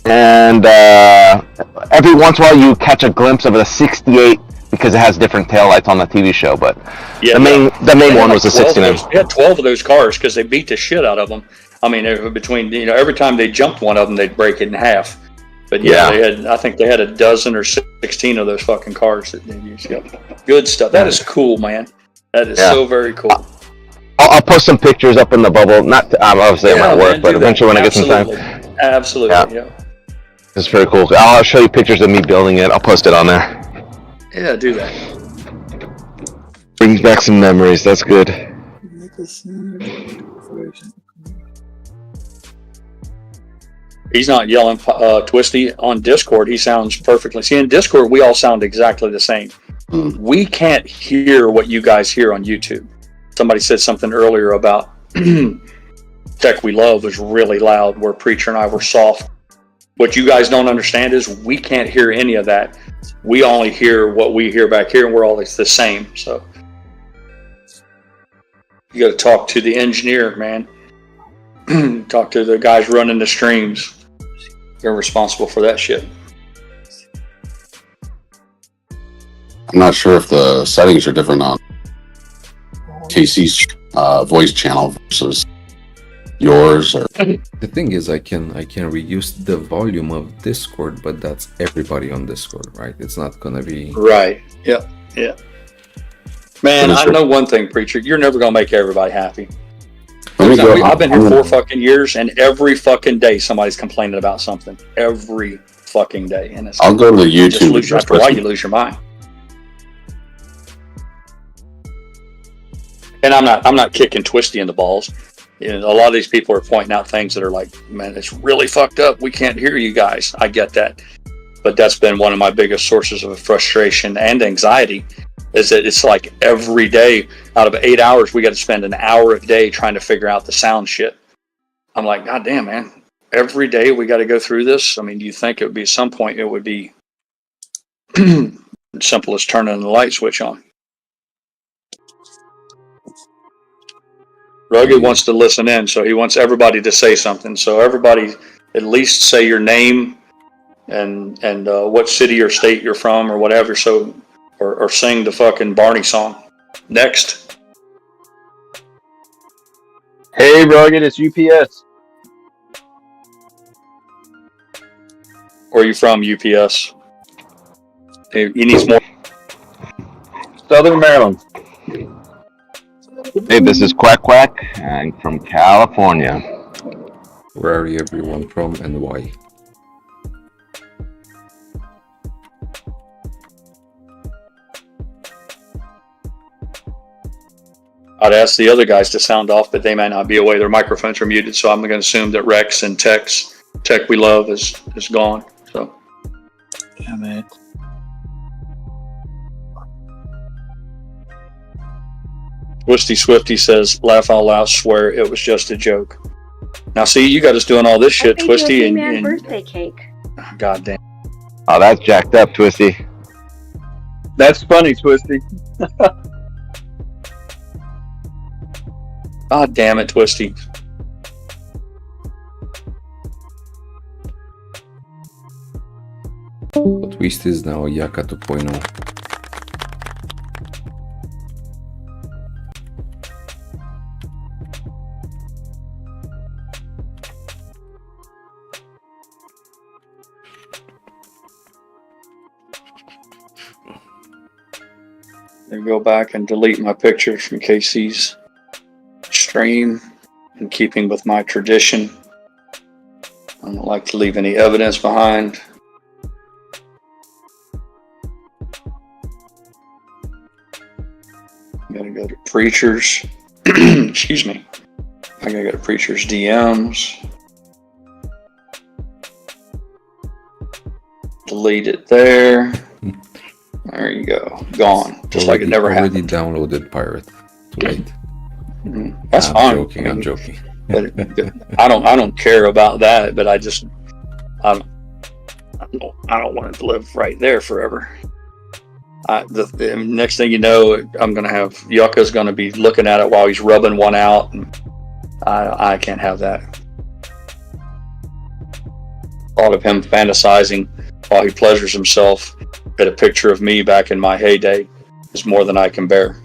and every once in a while, you catch a glimpse of the 68 because it has different taillights on the TV show. But Yeah, the main one was the 69. We had 12 of those cars because they beat the shit out of them. I mean, between every time they jumped one of them, they'd break it in half. But I think they had a dozen or 16 of those fucking cars that they used. Yep. Good stuff. That is cool, man. That is so very cool. I'll post some pictures up in the bubble. Not obviously at my work, but eventually when I get some time. Absolutely. Yeah. It's very cool. I'll show you pictures of me building it. I'll post it on there. Yeah, do that. Brings back some memories. That's good. He's not yelling Twisty on Discord. He sounds perfectly. See, in Discord, we all sound exactly the same. We can't hear what you guys hear on YouTube. Somebody said something earlier about Tech We Love was really loud, where Preacher and I were soft. What you guys don't understand is we can't hear any of that. We only hear what we hear back here, and we're all the same. So you got to talk to the engineer, man. Talk to the guys running the streams. They're responsible for that shit. I'm not sure if the settings are different on Casey's voice channel versus yours. Or the thing is, I can reduce the volume of Discord, but that's everybody on Discord, right? It's not gonna be right. Yeah. Man, I know one thing, Preacher. You're never gonna make everybody happy. I've been here 4 fucking years, and every fucking day somebody's complaining about something. Every fucking day, and it's I'll go to the YouTube. After a while, you lose your mind. And I'm not kicking Twisty in the balls. A lot of these people are pointing out things that are like, man, it's really fucked up. We can't hear you guys. I get that, but that's been one of my biggest sources of frustration and anxiety. Is that it's like every day out of 8 hours, we got to spend an hour a day trying to figure out the sound shit. I'm like, God damn, man. Every day we got to go through this. I mean, do you think it would be at some point it would be simple as turning the light switch on? Rugged wants to listen in, so he wants everybody to say something. So everybody at least say your name and what city or state you're from or whatever. So or sing the fucking Barney song. Next. Hey, Rugged, it's UPS. Where are you from, UPS? He needs more. Southern Maryland. Hey, this is Quack Quack. I'm from California. Where are you everyone from and why? I'd ask the other guys to sound off, but they may not be away. Their microphones are muted, so I'm going to assume that Rex and Tech We Love is gone. So, yeah, man. Twisty Swifty says, "Laugh out loud, swear it was just a joke." Now, see, you got us doing all this shit, Twisty, and birthday cake. God damn. Oh, that's jacked up, Twisty. That's funny, Twisty. God damn it, Twisty. Twist is now Yaka 2.0. Then go back and delete my pictures from Casey's stream in keeping with my tradition. I don't like to leave any evidence behind. I'm gonna go to Preacher's. Excuse me. I gotta go to Preacher's DMs. Delete it there. There you go. Gone. Just like it never happened. Already downloaded Pirate. Too late. That's fine. I'm joking. But I don't care about that. But I don't want to live right there forever. The next thing you know, I'm gonna have Yucca's gonna be looking at it while he's rubbing one out, and I can't have that. Thought of him fantasizing while he pleasures himself Got a picture of me back in my heyday. It's more than I can bear.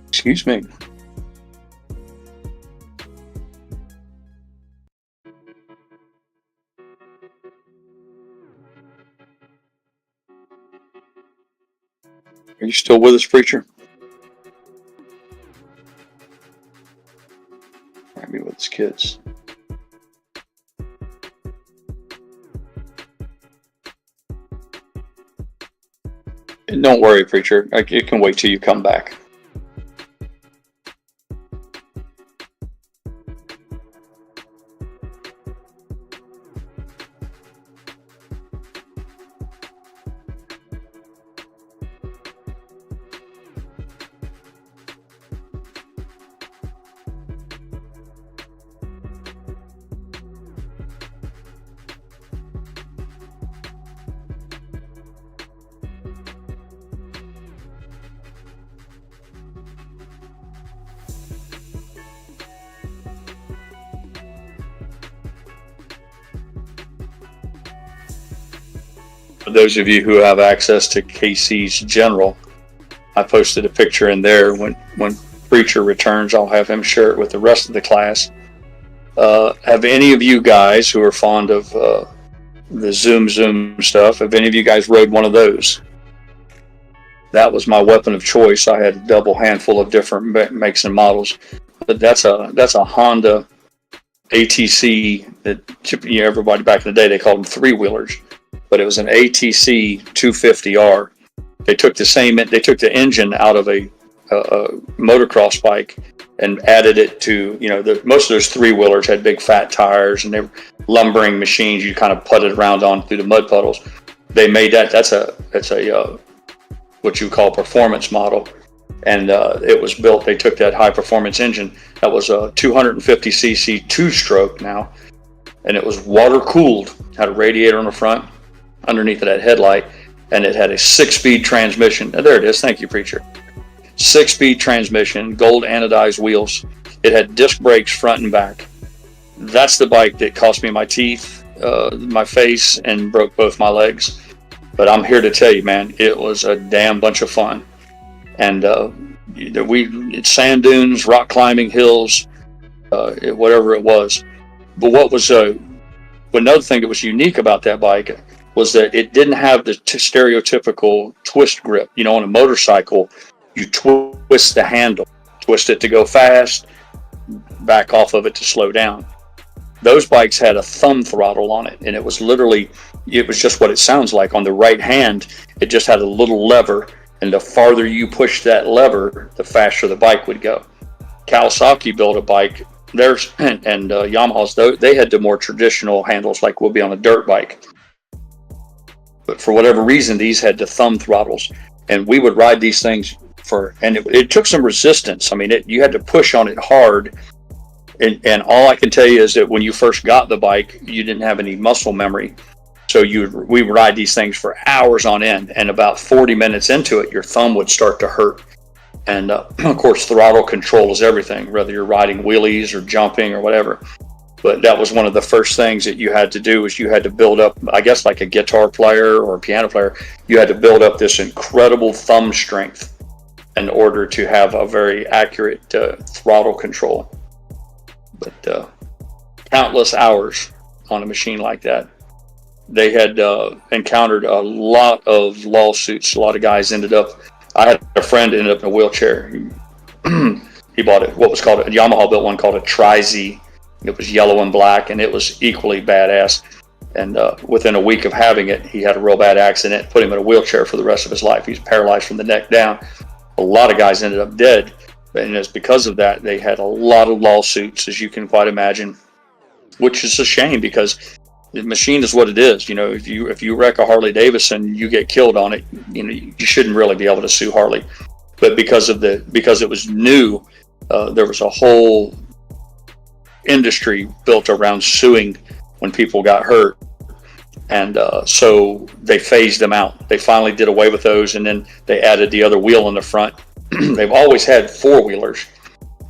Excuse me. Are you still with us, preacher? Maybe with his kids. Don't worry, preacher. It can wait till you come back. For those of you who have access to KC's General, I posted a picture in there. When Preacher returns, I'll have him share it with the rest of the class. Have any of you guys who are fond of the Zoom stuff, have any of you guys rode one of those? That was my weapon of choice. I had a double handful of different makes and models, but that's a Honda ATC that everybody back in the day, they called them three-wheelers. But it was an ATC 250R. They took the engine out of a motocross bike and added it to, most of those three-wheelers had big fat tires, and they were lumbering machines you kind of putted around on through the mud puddles. They made that's a what you call performance model, and it was built. They took that high performance engine that was a 250cc two-stroke now, and it was water cooled. Had a radiator on the front, underneath of that headlight, and it had a 6-speed transmission. There it is. Thank you, preacher. 6-speed transmission, gold anodized wheels. It had disc brakes front and back. That's the bike that cost me my teeth, my face, and broke both my legs. But I'm here to tell you, man, it was a damn bunch of fun. And it's sand dunes, rock climbing hills, whatever it was. But what was another thing that was unique about that bike was that it didn't have the stereotypical twist grip. On a motorcycle, you twist the handle, twist it to go fast, back off of it to slow down. Those bikes had a thumb throttle on it, and it was just what it sounds like. On the right hand, it just had a little lever, and the farther you push that lever, the faster the bike would go. Kawasaki built a bike, theirs, and Yamaha's, they had the more traditional handles like we'll be on a dirt bike. But for whatever reason, these had the thumb throttles, and we would ride these things and it took some resistance. I mean, you had to push on it hard. And all I can tell you is that when you first got the bike, you didn't have any muscle memory. So we would ride these things for hours on end. And about 40 minutes into it, your thumb would start to hurt. And of course, throttle control is everything, whether you're riding wheelies or jumping or whatever. But that was one of the first things that you had to do, is you had to build up, I guess like a guitar player or a piano player, you had to build up this incredible thumb strength in order to have a very accurate throttle control. But countless hours on a machine like that. They had encountered a lot of lawsuits. A lot of guys I had a friend ended up in a wheelchair. He bought it, Yamaha built one called a Tri-Z. It was yellow and black, and it was equally badass. And within a week of having it, he had a real bad accident, put him in a wheelchair for the rest of his life. He's paralyzed from the neck down. A lot of guys ended up dead, and it's because of that. They had a lot of lawsuits, as you can quite imagine, which is a shame, because the machine is what it is. If you wreck a Harley Davidson, you get killed on it. You shouldn't really be able to sue Harley, but because it was new, there was a whole industry built around suing when people got hurt. And so they phased them out. They finally did away with those, and then they added the other wheel in the front. They've always had four-wheelers,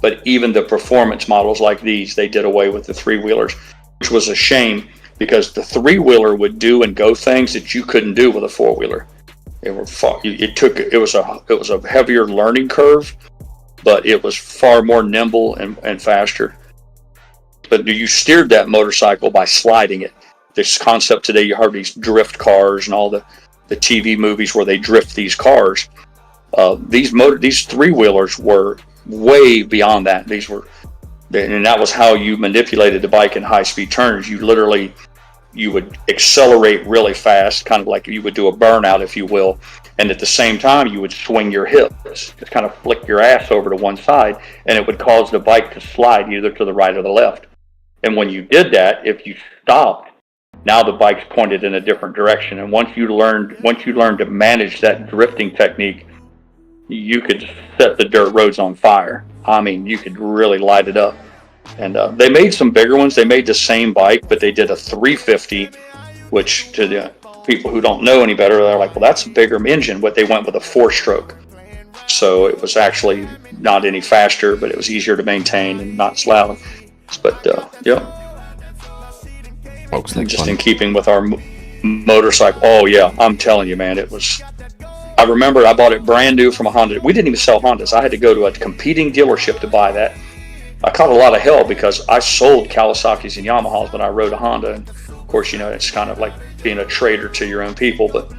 but even the performance models like these, they did away with the three-wheelers, which was a shame, because the three-wheeler would do and go things that you couldn't do with a four-wheeler. It was a heavier learning curve, but it was far more nimble and faster. But you steered that motorcycle by sliding it. This concept today, you heard these drift cars and all the TV movies where they drift these cars. These three-wheelers were way beyond that. And that was how you manipulated the bike in high-speed turns. You would accelerate really fast, kind of like you would do a burnout, if you will. And at the same time, you would swing your hips, just kind of flick your ass over to one side, and it would cause the bike to slide either to the right or the left. And when you did that, if you stopped, now the bike's pointed in a different direction. And once you learned to manage that drifting technique, you could set the dirt roads on fire. I mean, you could really light it up. And they made some bigger ones. They made the same bike, but they did a 350, which to the people who don't know any better, they're like, well, that's a bigger engine. But they went with a 4-stroke. So it was actually not any faster, but it was easier to maintain and not as loud. But yeah. Just in keeping with our motorcycle. Oh yeah, I'm telling you, man, it was. I remember I bought it brand new from a Honda. We didn't even sell Hondas. I had to go to a competing dealership to buy that. I caught a lot of hell because I sold Kawasaki's and Yamahas when I rode a Honda. And of course, it's kind of like being a traitor to your own people. But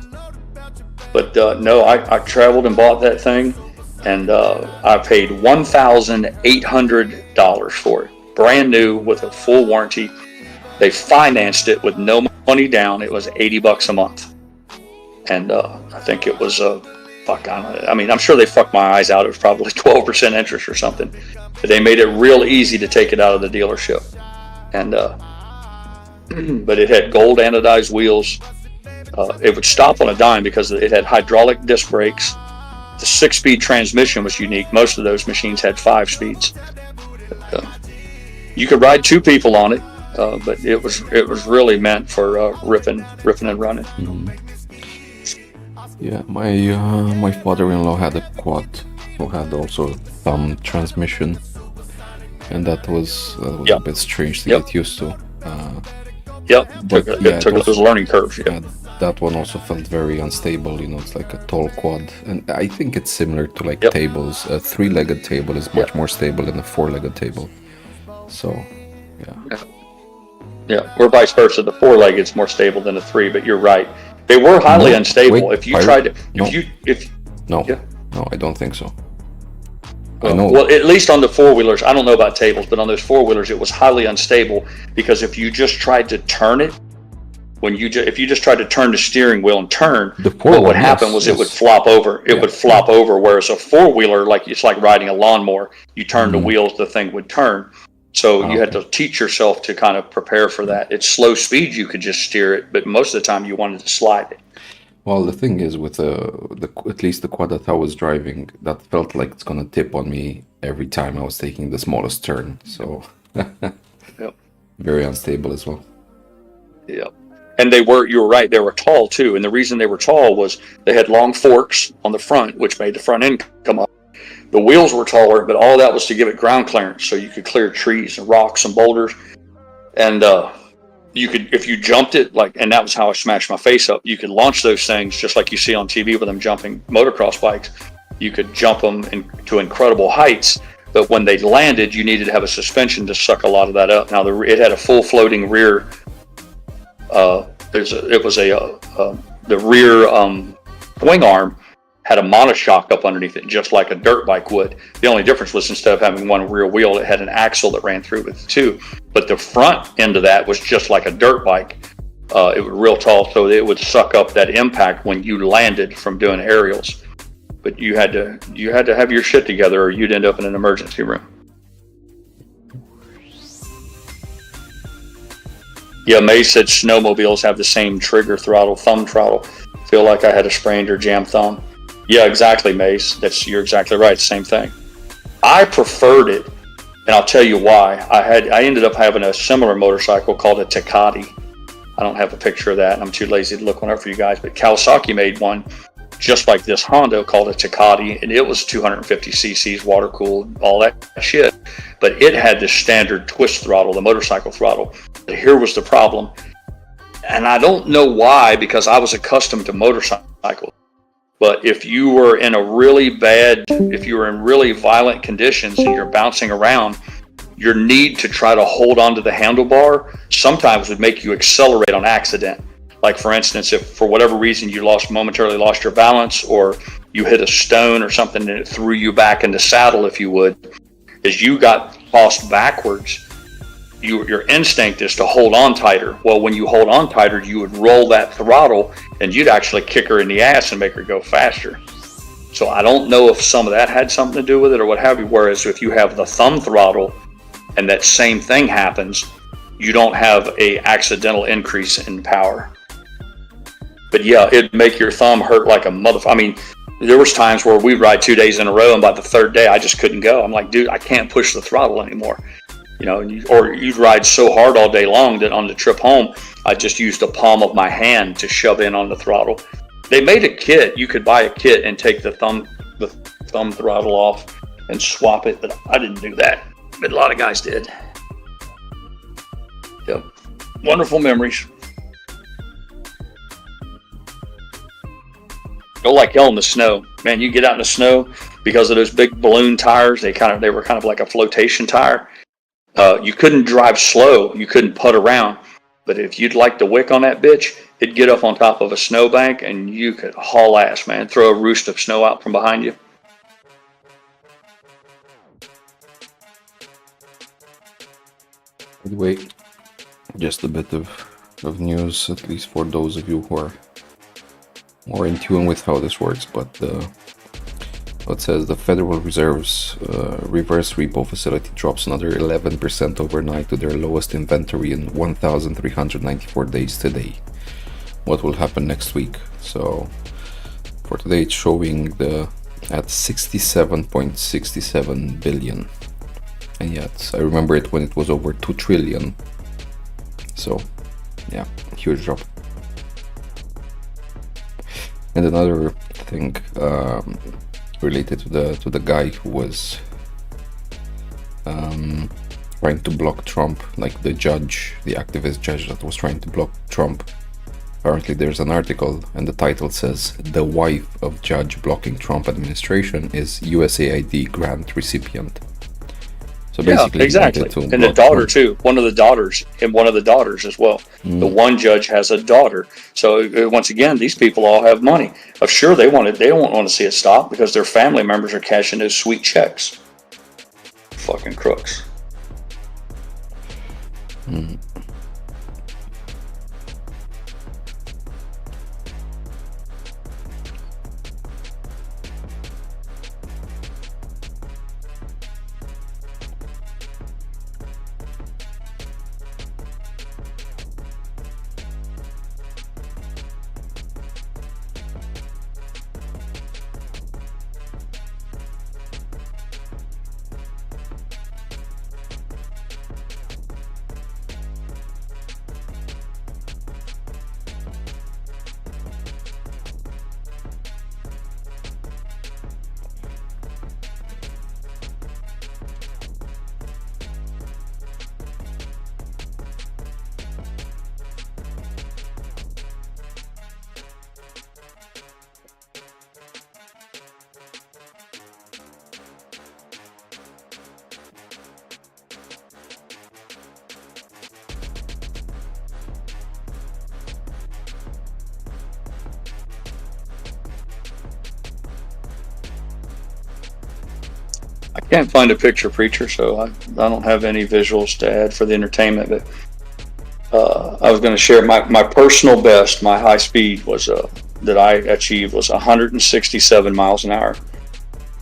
no, I traveled and bought that thing, and I paid $1,800 for it, brand new with a full warranty. They financed it with no money down. It was $80 a month, and I think it was fuck, I mean, I'm sure they fucked my eyes out. It was probably 12% interest or something. But they made it real easy to take it out of the dealership. And, but it had gold anodized wheels. It would stop on a dime because it had hydraulic disc brakes. The 6-speed transmission was unique. Most of those machines had 5 speeds. You could ride 2 people on it, but it was really meant for ripping and running. Yeah, my father-in-law had a quad who had also thumb transmission, and that was a bit strange to get used to. It took those learning curves. That one also felt very unstable. You know, it's like a tall quad, and I think it's similar to like tables. A 3-legged table is much more stable than a 4-legged table. So, yeah, or vice versa. The 4-legged is more stable than a 3, but you're right. They were highly unstable. Wait, if you tried to, no, I don't think so. I know. Well, at least on the 4-wheelers, I don't know about tables, but on those 4-wheelers, it was highly unstable because if you just tried to turn it, if you just tried to turn the steering wheel and turn, what would happen was it would flop over. It would flop over. Whereas a 4-wheeler, it's like riding a lawnmower. You turn the wheels, the thing would turn. So you had to teach yourself to kind of prepare for that. At slow speed, you could just steer it, but most of the time you wanted to slide it. Well, the thing is, with at least the quad that I was driving, that felt like it's gonna tip on me every time I was taking the smallest turn. So, very unstable as well. Yeah, and you were right, they were tall too. And the reason they were tall was they had long forks on the front, which made the front end come up. The wheels were taller, but all that was to give it ground clearance, so you could clear trees and rocks and boulders. And you could, if you jumped it, and that was how I smashed my face up. You could launch those things just like you see on TV with them jumping motocross bikes. You could jump them to incredible heights, but when they landed, you needed to have a suspension to suck a lot of that up. Now, it had a full floating rear. The rear wing arm had a monoshock up underneath it, just like a dirt bike would. The only difference was instead of having one rear wheel, it had an axle that ran through with it too. But the front end of that was just like a dirt bike. It was real tall, so it would suck up that impact when you landed from doing aerials. But you had to have your shit together, or you'd end up in an emergency room. Yeah, May said snowmobiles have the same trigger throttle, thumb throttle. Feel like I had a sprained or jammed thumb. Yeah, exactly, Mace. You're exactly right. Same thing. I preferred it, and I'll tell you why. I ended up having a similar motorcycle called a Takati. I don't have a picture of that. I'm too lazy to look one up for you guys, but Kawasaki made one just like this Honda called a Takati, and it was 250 cc's, water cooled, all that shit. But it had the standard twist throttle, the motorcycle throttle. But here was the problem, and I don't know why, because I was accustomed to motorcycles. But if you were in really violent conditions and you're bouncing around, your need to try to hold onto the handlebar sometimes would make you accelerate on accident. Like, for instance, if for whatever reason you momentarily lost your balance, or you hit a stone or something and it threw you back in the saddle, if you would, as you got tossed backwards, your instinct is to hold on tighter. Well, when you hold on tighter, you would roll that throttle and you'd actually kick her in the ass and make her go faster. So I don't know if some of that had something to do with it or what have you. Whereas if you have the thumb throttle and that same thing happens, you don't have a accidental increase in power. But yeah, it'd make your thumb hurt like a motherfucker. I mean, there was times where we'd ride 2 days in a row, and by the 3rd day, I just couldn't go. I'm like, dude, I can't push the throttle anymore. You know, or you'd ride so hard all day long that on the trip home, I just used the palm of my hand to shove in on the throttle. They made a kit. You could buy a kit and take the thumb throttle off and swap it, but I didn't do that. But a lot of guys did. Yep. Wonderful memories. Go like hell in the snow. Man, you get out in the snow because of those big balloon tires. They were kind of like a flotation tire. You couldn't drive slow. You couldn't putt around. But if you'd like the wick on that bitch, it'd get up on top of a snowbank and you could haul ass, man. Throw a roost of snow out from behind you. Anyway, just a bit of news, at least for those of you who are more in tune with how this works, but it says the Federal Reserve's reverse repo facility drops another 11% overnight to their lowest inventory in 1,394 days today. What will happen next week? So for today it's showing at 67.67 billion. And yet, I remember it when it was over 2 trillion. So, yeah, huge drop. And another thing related to the guy who was trying to block Trump, like the activist judge that was trying to block Trump. Apparently, there's an article, and the title says, "The wife of judge blocking Trump administration is USAID grant recipient." So basically, yeah, exactly. And the daughter too. One of the daughters as well. The one judge has a daughter. So once again, these people all have money. Sure, they don't want to see it stop because their family members are cashing those sweet checks. Fucking crooks. I can't find a picture, Preacher, so I don't have any visuals to add for the entertainment. But I was going to share my personal best. My high speed was that I achieved was 167 miles an hour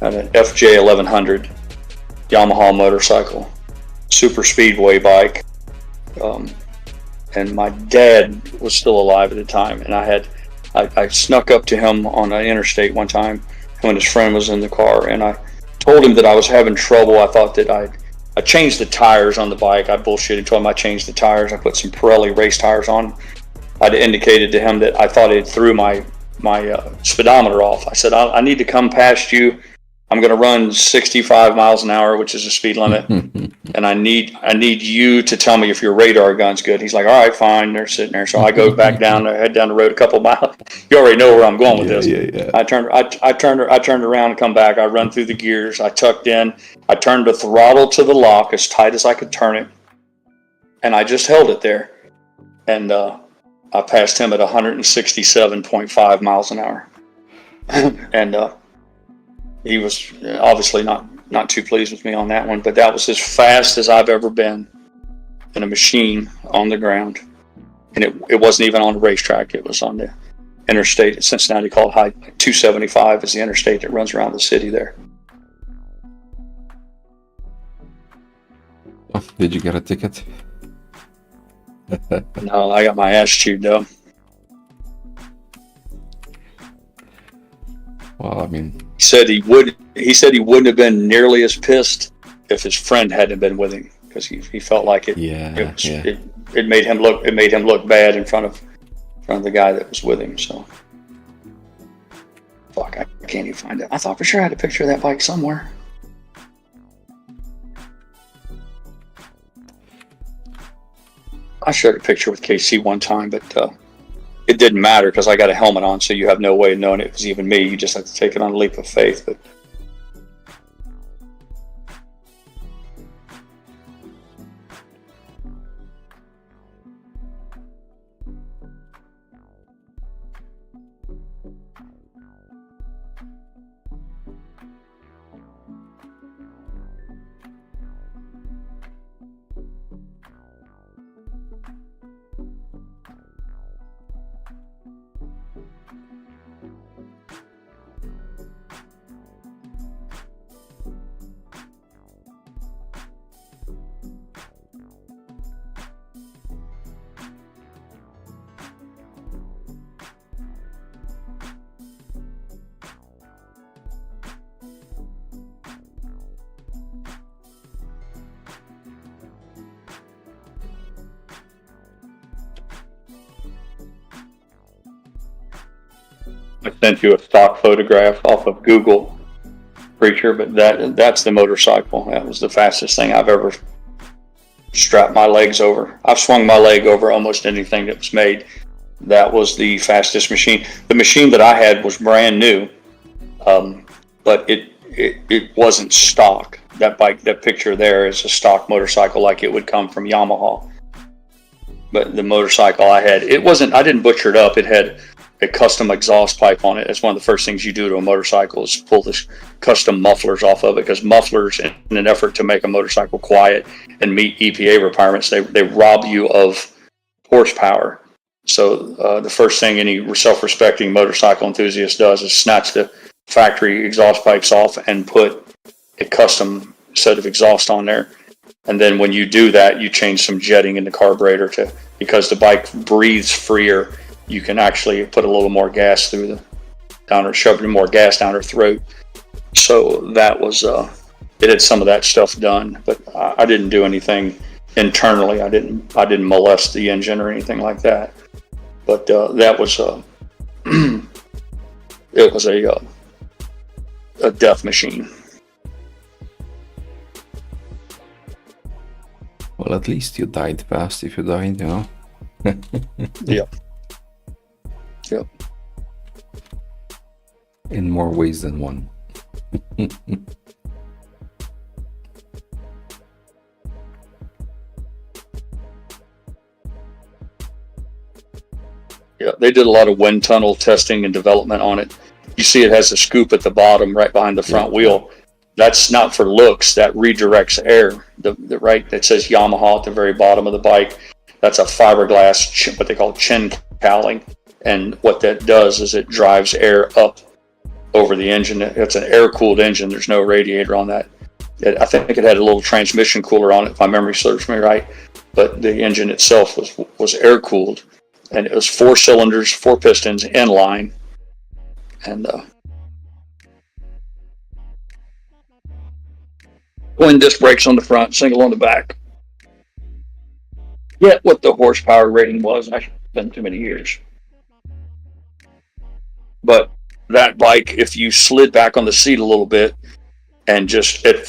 on an FJ 1100 Yamaha motorcycle, super speedway bike. And my dad was still alive at the time, and I snuck up to him on an interstate one time when his friend was in the car, and I told him that I was having trouble. I thought that I changed the tires on the bike. I bullshitted, told him I changed the tires. I put some Pirelli race tires on. I'd indicated to him that I thought it threw my speedometer off. I said, I need to come past you. I'm going to run 65 miles an hour, which is the speed limit. And I need you to tell me if your radar gun's good. He's like, all right, fine. They're sitting there. So I go back down, head down the road a couple miles. You already know where I'm going with this. Yeah. I turned around and come back. I run through the gears. I tucked in. I turned the throttle to the lock as tight as I could turn it. And I just held it there. And I passed him at 167.5 miles an hour. And he was obviously not too pleased with me on that one, but that was as fast as I've ever been in a machine on the ground. And it wasn't even on the racetrack. It was on the interstate at Cincinnati called 275 is the interstate that runs around the city there. Oh, did you get a ticket? No, I got my ass chewed though. Well, I mean, he said he wouldn't have been nearly as pissed if his friend hadn't been with him, because he felt like it made him look bad in front of the guy that was with him. So fuck, I can't even find it. I thought for sure I had a picture of that bike somewhere. I shared a picture with KC one time, but it didn't matter because I got a helmet on, so you have no way of knowing it was even me. You just have to take it on a leap of faith. But I sent you a stock photograph off of Google, Preacher, but that's the motorcycle. That was the fastest thing I've ever strapped my legs over. I've swung my leg over almost anything that was made. That was the fastest machine. The machine that I had was brand new, but it wasn't stock. That bike, that picture there is a stock motorcycle, like it would come from Yamaha. But the motorcycle I had, it wasn't. I didn't butcher it up. It had a custom exhaust pipe on it. That's one of the first things you do to a motorcycle is pull this custom mufflers off of it, because mufflers, in an effort to make a motorcycle quiet and meet EPA requirements, they rob you of horsepower. So the first thing any self-respecting motorcycle enthusiast does is snatch the factory exhaust pipes off and put a custom set of exhaust on there. And then when you do that, you change some jetting in the carburetor because the bike breathes freer. You can actually put a little more gas through shove more gas down her throat. So that was, it had some of that stuff done, but I didn't do anything internally. I didn't molest the engine or anything like that. But that was it was a death machine. Well, at least you died fast if you died, you know? Yep. Yep. In more ways than one. Yeah, they did a lot of wind tunnel testing and development on it. You see it has a scoop at the bottom right behind the front wheel. That's not for looks. That redirects air. The right that says Yamaha at the very bottom of the bike. That's a fiberglass, what they call chin cowling. And what that does is it drives air up over the engine. It's an air-cooled engine. There's no radiator on that. I think it had a little transmission cooler on it, if my memory serves me right. But the engine itself was air-cooled. And it was 4 cylinders, 4 pistons, inline. And twin disc brakes on the front, single on the back. Yet what the horsepower rating was, I spent too many years. But that bike, if you slid back on the seat a little bit and just at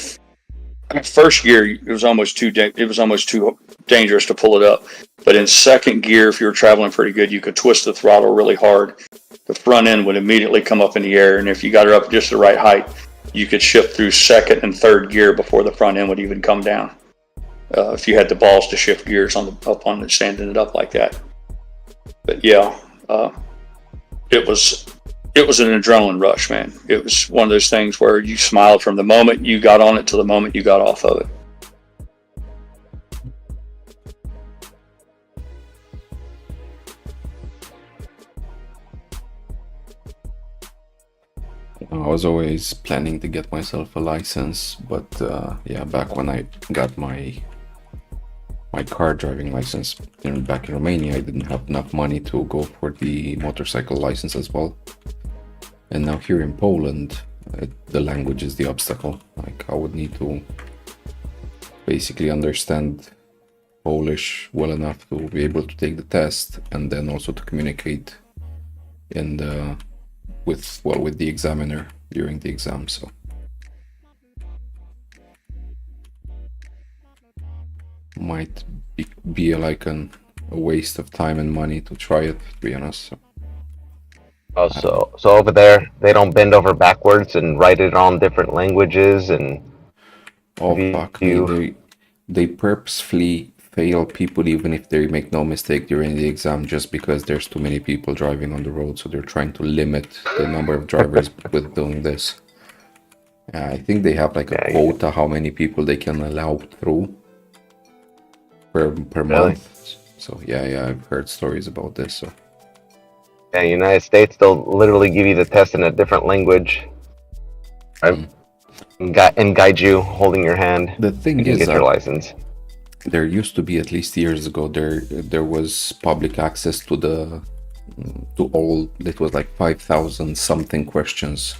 first gear, it was almost too dangerous to pull it up. But in second gear, if you were traveling pretty good, you could twist the throttle really hard. The front end would immediately come up in the air, and if you got it up just the right height, you could shift through second and third gear before the front end would even come down. If you had the balls to shift gears up on it, standing it up like that. But yeah, it was an adrenaline rush, man. It was one of those things where you smiled from the moment you got on it to the moment you got off of it. I was always planning to get myself a license, but yeah, back when I got my car driving license back in Romania, I didn't have enough money to go for the motorcycle license as well. And now here in Poland, the language is the obstacle. Like, I would need to basically understand Polish well enough to be able to take the test, and then also to communicate with the examiner during the exam. So might be like a waste of time and money to try it, to be honest. So over there they don't bend over backwards and write it on different languages and fuck me, they purposefully fail people even if they make no mistake during the exam, just because there's too many people driving on the road, so they're trying to limit the number of drivers with doing this. I think they have like a quota how many people they can allow through per month. So yeah, I've heard stories about this. So yeah, in the United States they'll literally give you the test in a different language, right? And guide you holding your hand. The thing is, get your license. There used to be, at least years ago, there was public access to all. It was like 5,000 something questions.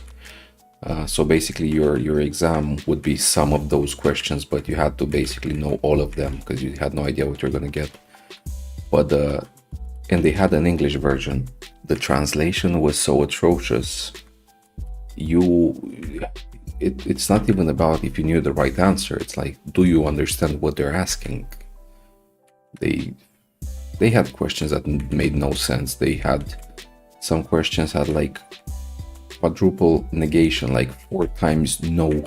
So basically, your exam would be some of those questions, but you had to basically know all of them because you had no idea what you're gonna get. But and they had an English version, the translation was so atrocious. It's not even about if you knew the right answer. It's like, do you understand what they're asking? They had questions that made no sense. They had some questions had like quadruple negation, like 4 times no.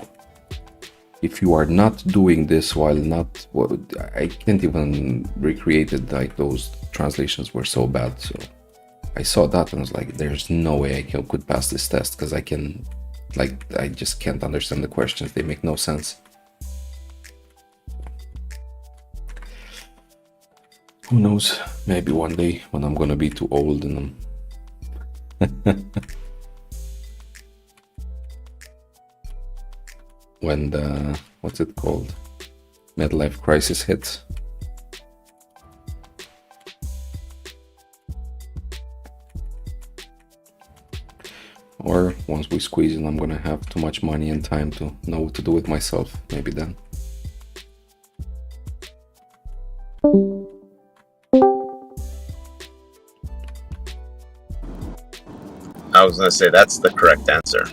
If you are not doing this while not, well, I can't even recreate it. Like those translations were so bad. So I saw that and was like, there's no way I could pass this test, because I just can't understand the questions. They make no sense. Who knows? Maybe one day when I'm gonna be too old and when the, what's it called? Midlife crisis hits. Or once we squeeze and I'm gonna have too much money and time to know what to do with myself, maybe then. I was gonna say that's the correct answer.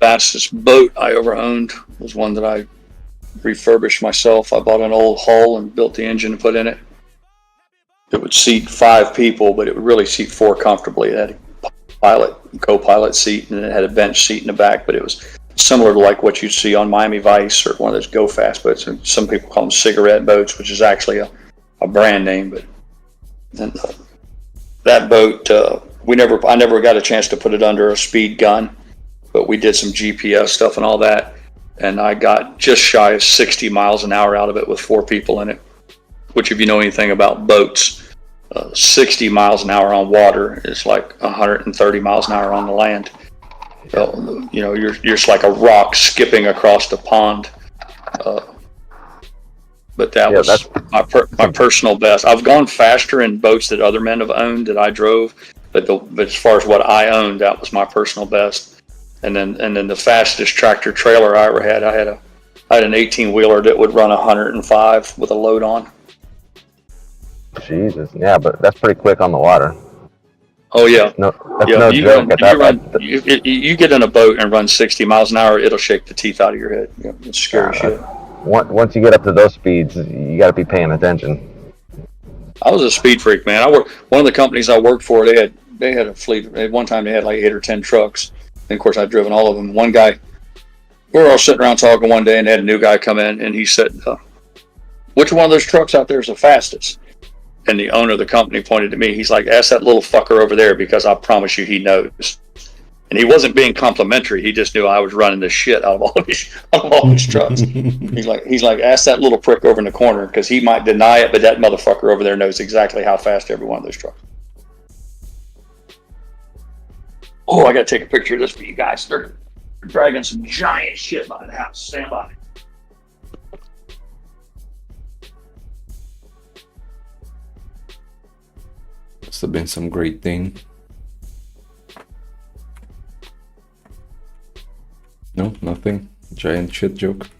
Fastest boat I ever owned was one that I refurbished myself. I bought an old hull and built the engine and put in it. It would seat 5 people, but it would really seat 4 comfortably. It had a pilot, co-pilot seat, and it had a bench seat in the back, but it was similar to like what you'd see on Miami Vice or one of those go fast boats. And some people call them cigarette boats, which is actually a brand name. But then, that boat, I never got a chance to put it under a speed gun, but we did some GPS stuff and all that, and I got just shy of 60 miles an hour out of it with 4 people in it, which, if you know anything about boats, 60 miles an hour on water is like 130 miles an hour on the land. So, you're just like a rock skipping across the pond. But that was my personal best. I've gone faster in boats that other men have owned that I drove, but as far as what I owned, that was my personal best. And then the fastest tractor trailer I ever had, I had an 18-wheeler that would run 105 with a load on. Jesus, yeah, but that's pretty quick on the water. Oh yeah, no joke. You get in a boat and run 60 miles an hour, it'll shake the teeth out of your head. It's scary shit. Once you get up to those speeds, you got to be paying attention. I was a speed freak, man. One of the companies I worked for, they had a fleet. At one time, they had like 8 or 10 trucks. And of course, I'd driven all of them. One guy, we were all sitting around talking one day, and they had a new guy come in, and he said, "Which one of those trucks out there is the fastest?" And the owner of the company pointed to me. He's like, "Ask that little fucker over there, because I promise you he knows." And he wasn't being complimentary. He just knew I was running the shit out of all his trucks. He's like, "Ask that little prick over in the corner, because he might deny it, but that motherfucker over there knows exactly how fast every one of those trucks." Oh, I got to take a picture of this for you guys. They're dragging some giant shit by the house. Stand by. Must have been some great thing. No, nothing. Giant shit joke.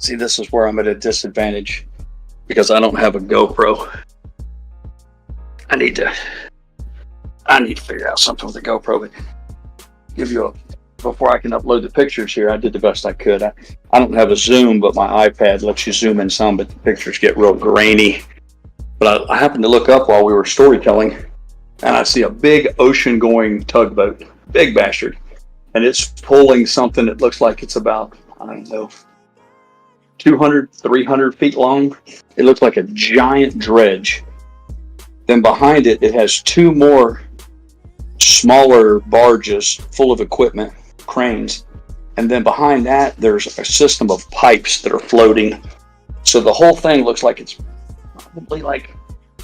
See, this is where I'm at a disadvantage because I don't have a GoPro. I need to figure out something with the GoPro. But give you before I can upload the pictures here, I did the best I could. I don't have a zoom, but my iPad lets you zoom in some, but the pictures get real grainy. But I happened to look up while we were storytelling, and I see a big ocean-going tugboat, big bastard, and it's pulling something that looks like it's about, I don't know, 200, 300 feet long. It looks like a giant dredge. Then behind it, it has two more smaller barges full of equipment, cranes. And then behind that, there's a system of pipes that are floating. So the whole thing looks like it's probably like,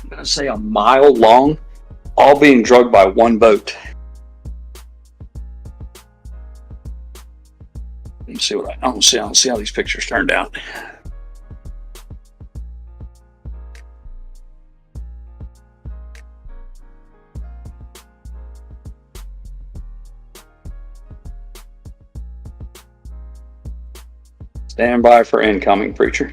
I'm going to say a mile long, all being dragged by one boat. Let's see what I don't see how these pictures turned out. Stand by for incoming, preacher.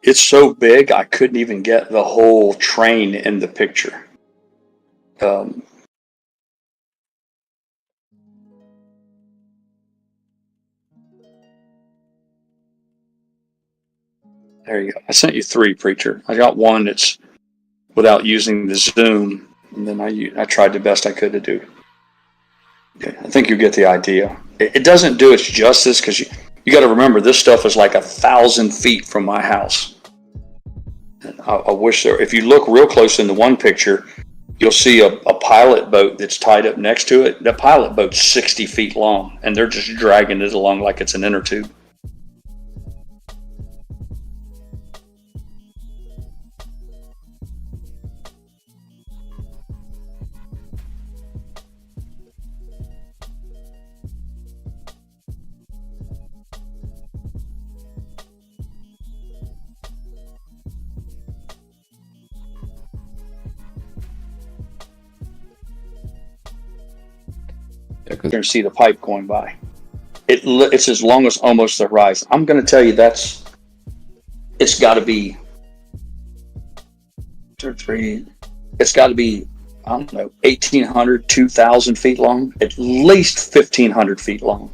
It's so big, I couldn't even get the whole train in the picture. There you go. I sent you three, preacher. I got one that's without using the zoom, and then I tried the best I could to do. Okay, I think you get the idea. It doesn't do its justice because you got to remember this stuff is like 1,000 feet from my house. And I wish there. If you look real close in the one picture, you'll see a pilot boat that's tied up next to it. The pilot boat's 60 feet long, and they're just dragging it along like it's an inner tube. You can see the pipe going by. It's as long as almost the horizon. I'm going to tell you it's got to be 2 or 3. It's got to be, I don't know, 1,800, 2,000 feet long, at least 1,500 feet long.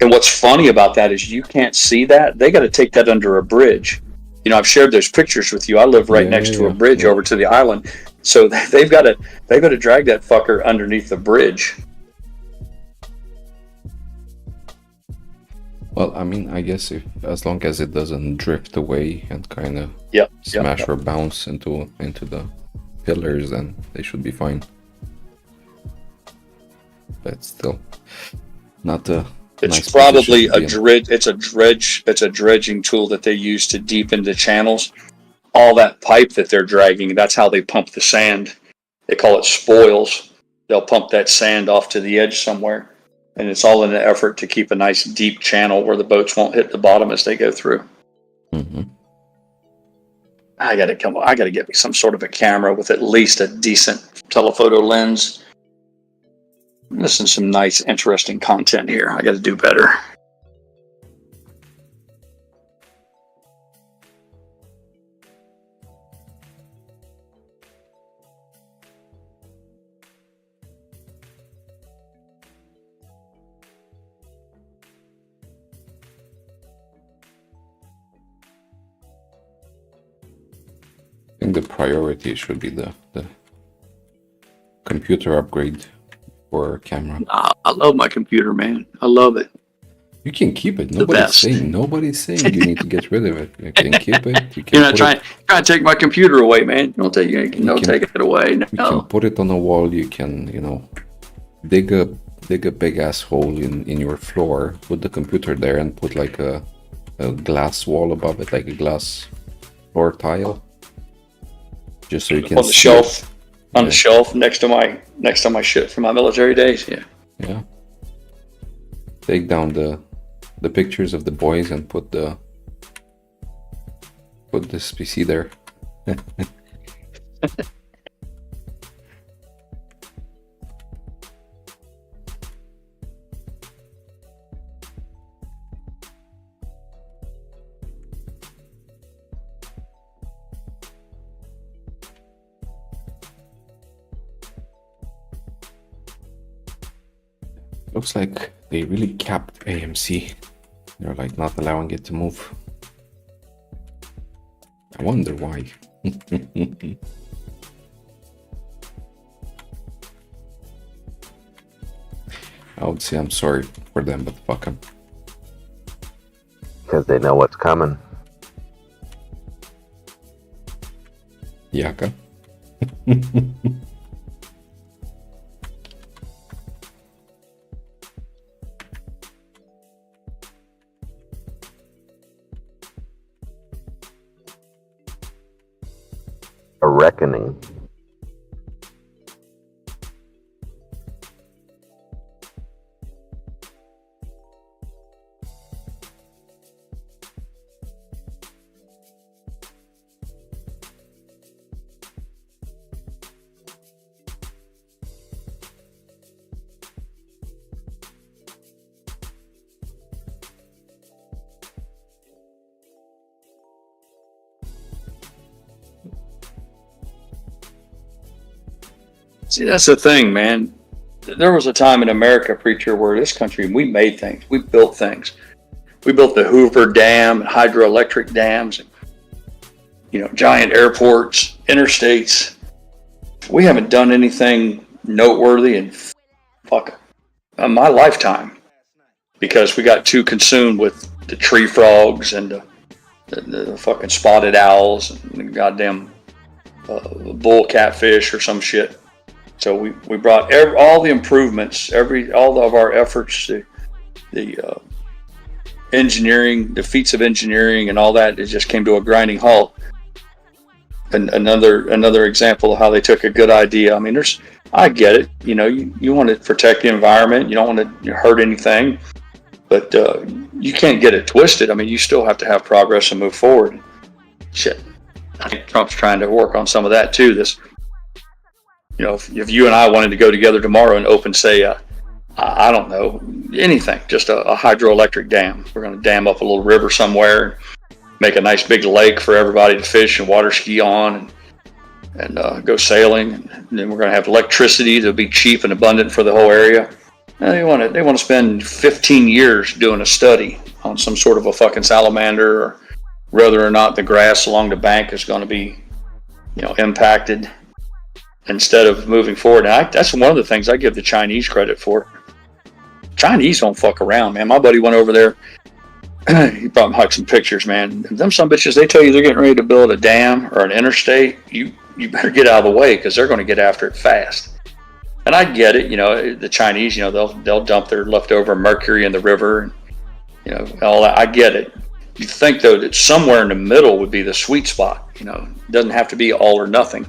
And what's funny about that is you can't see that. They got to take that under a bridge. You know, I've shared those pictures with you. I live right next to a bridge over to the island. So they've got to drag that fucker underneath the bridge. Well, I mean, I guess as long as it doesn't drift away and kind of smash or bounce into the pillars, then they should be fine. But still, not a. It's nice probably a dredge. It's a dredge. It's a dredging tool that they use to deepen the channels. All that pipe that they're dragging, that's how they pump the sand. They call it spoils. They'll pump that sand off to the edge somewhere. And it's all in an effort to keep a nice deep channel where the boats won't hit the bottom as they go through. Mm-hmm. I got to get me some sort of a camera with at least a decent telephoto lens. I'm missing some nice, interesting content here. I got to do better. I think the priority should be the computer upgrade for camera. I love my computer, man. I love it. You can keep it. best. Nobody's saying you need to get rid of it. You can keep it. You can You're not trying to take my computer away, man. Don't take take it away. No. You can put it on a wall. You can, dig a big ass hole in your floor. Put the computer there and put like a glass wall above it, like a glass floor tile, just so you can on the shelf. On the shelf next to my shit from my military days. Yeah. Yeah. Take down the pictures of the boys and put this PC there. Looks like they really capped AMC. They're like not allowing it to move. I wonder why. I would say I'm sorry for them, but fuck them. Because they know what's coming. Yaka. A reckoning. See, that's the thing, man. There was a time in America, preacher, where this country, we made things. We built things. We built the Hoover Dam and hydroelectric dams, and, giant airports, interstates. We haven't done anything noteworthy in my lifetime because we got too consumed with the tree frogs and the fucking spotted owls and the goddamn bull catfish or some shit. So we brought all the improvements, all of our efforts, the engineering, the feats of engineering, and all that. It just came to a grinding halt. And another example of how they took a good idea. I mean, I get it. You want to protect the environment. You don't want to hurt anything, but you can't get it twisted. I mean, you still have to have progress and move forward. Shit, I think Trump's trying to work on some of that too. If you and I wanted to go together tomorrow and open, say, I don't know, anything, just a hydroelectric dam. We're going to dam up a little river somewhere, make a nice big lake for everybody to fish and water ski on and go sailing. And then we're going to have electricity that'll be cheap and abundant for the whole area. And they want to spend 15 years doing a study on some sort of a fucking salamander or whether or not the grass along the bank is going to be, impacted. Instead of moving forward. And that's one of the things I give the Chinese credit for. Chinese don't fuck around, man. My buddy went over there. He brought me some pictures, man. Them some bitches, they tell you they're getting ready to build a dam or an interstate. You better get out of the way because they're going to get after it fast. And I get it. The Chinese, they'll dump their leftover mercury in the river and, all that. I get it. You think, though, that somewhere in the middle would be the sweet spot. It doesn't have to be all or nothing.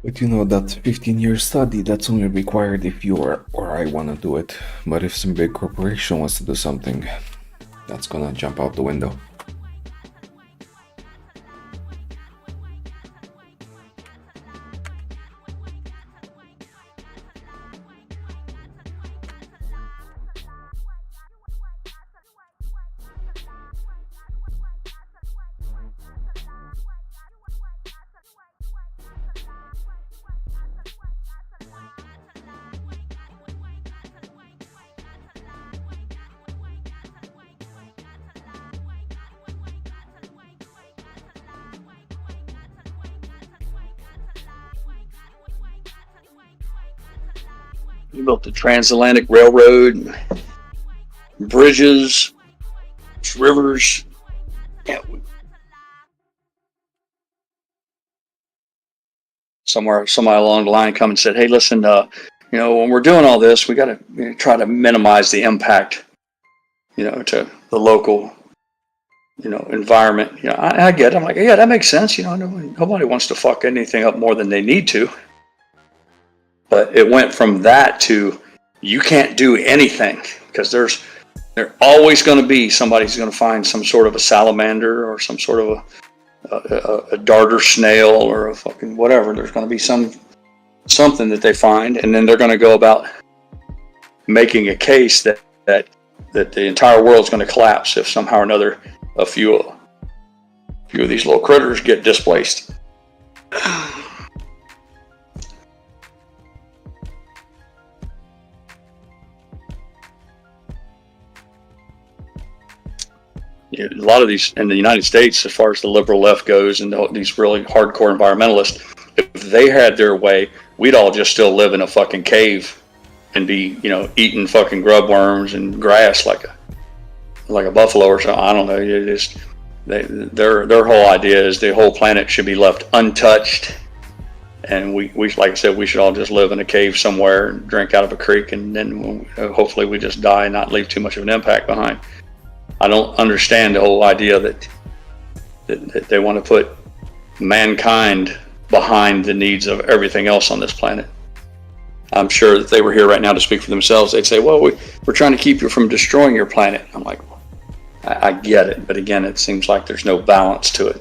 But that 15-year study, that's only required if you or I want to do it. But if some big corporation wants to do something, that's gonna jump out the window. We built the transatlantic railroad, bridges, rivers. Yeah, somebody along the line come and said, "Hey, listen, when we're doing all this, we got to try to minimize the impact, to the local, environment." I get it. I'm like, yeah, that makes sense. Nobody wants to fuck anything up more than they need to. But it went from that to you can't do anything because there's always going to be somebody's going to find some sort of a salamander or some sort of a darter snail or a fucking whatever. There's going to be something that they find, and then they're going to go about making a case that the entire world's going to collapse if somehow or another a few of these little critters get displaced. A lot of these in the United States, as far as the liberal left goes, and these really hardcore environmentalists, if they had their way, we'd all just still live in a fucking cave and be, eating fucking grub worms and grass like a buffalo or something. I don't know. Their whole idea is the whole planet should be left untouched, and we like I said, we should all just live in a cave somewhere and drink out of a creek, and then hopefully we just die and not leave too much of an impact behind. I don't understand the whole idea that they want to put mankind behind the needs of everything else on this planet. I'm sure that they were here right now to speak for themselves. They'd say, well, we're trying to keep you from destroying your planet. I'm like, I get it. But again, it seems like there's no balance to it.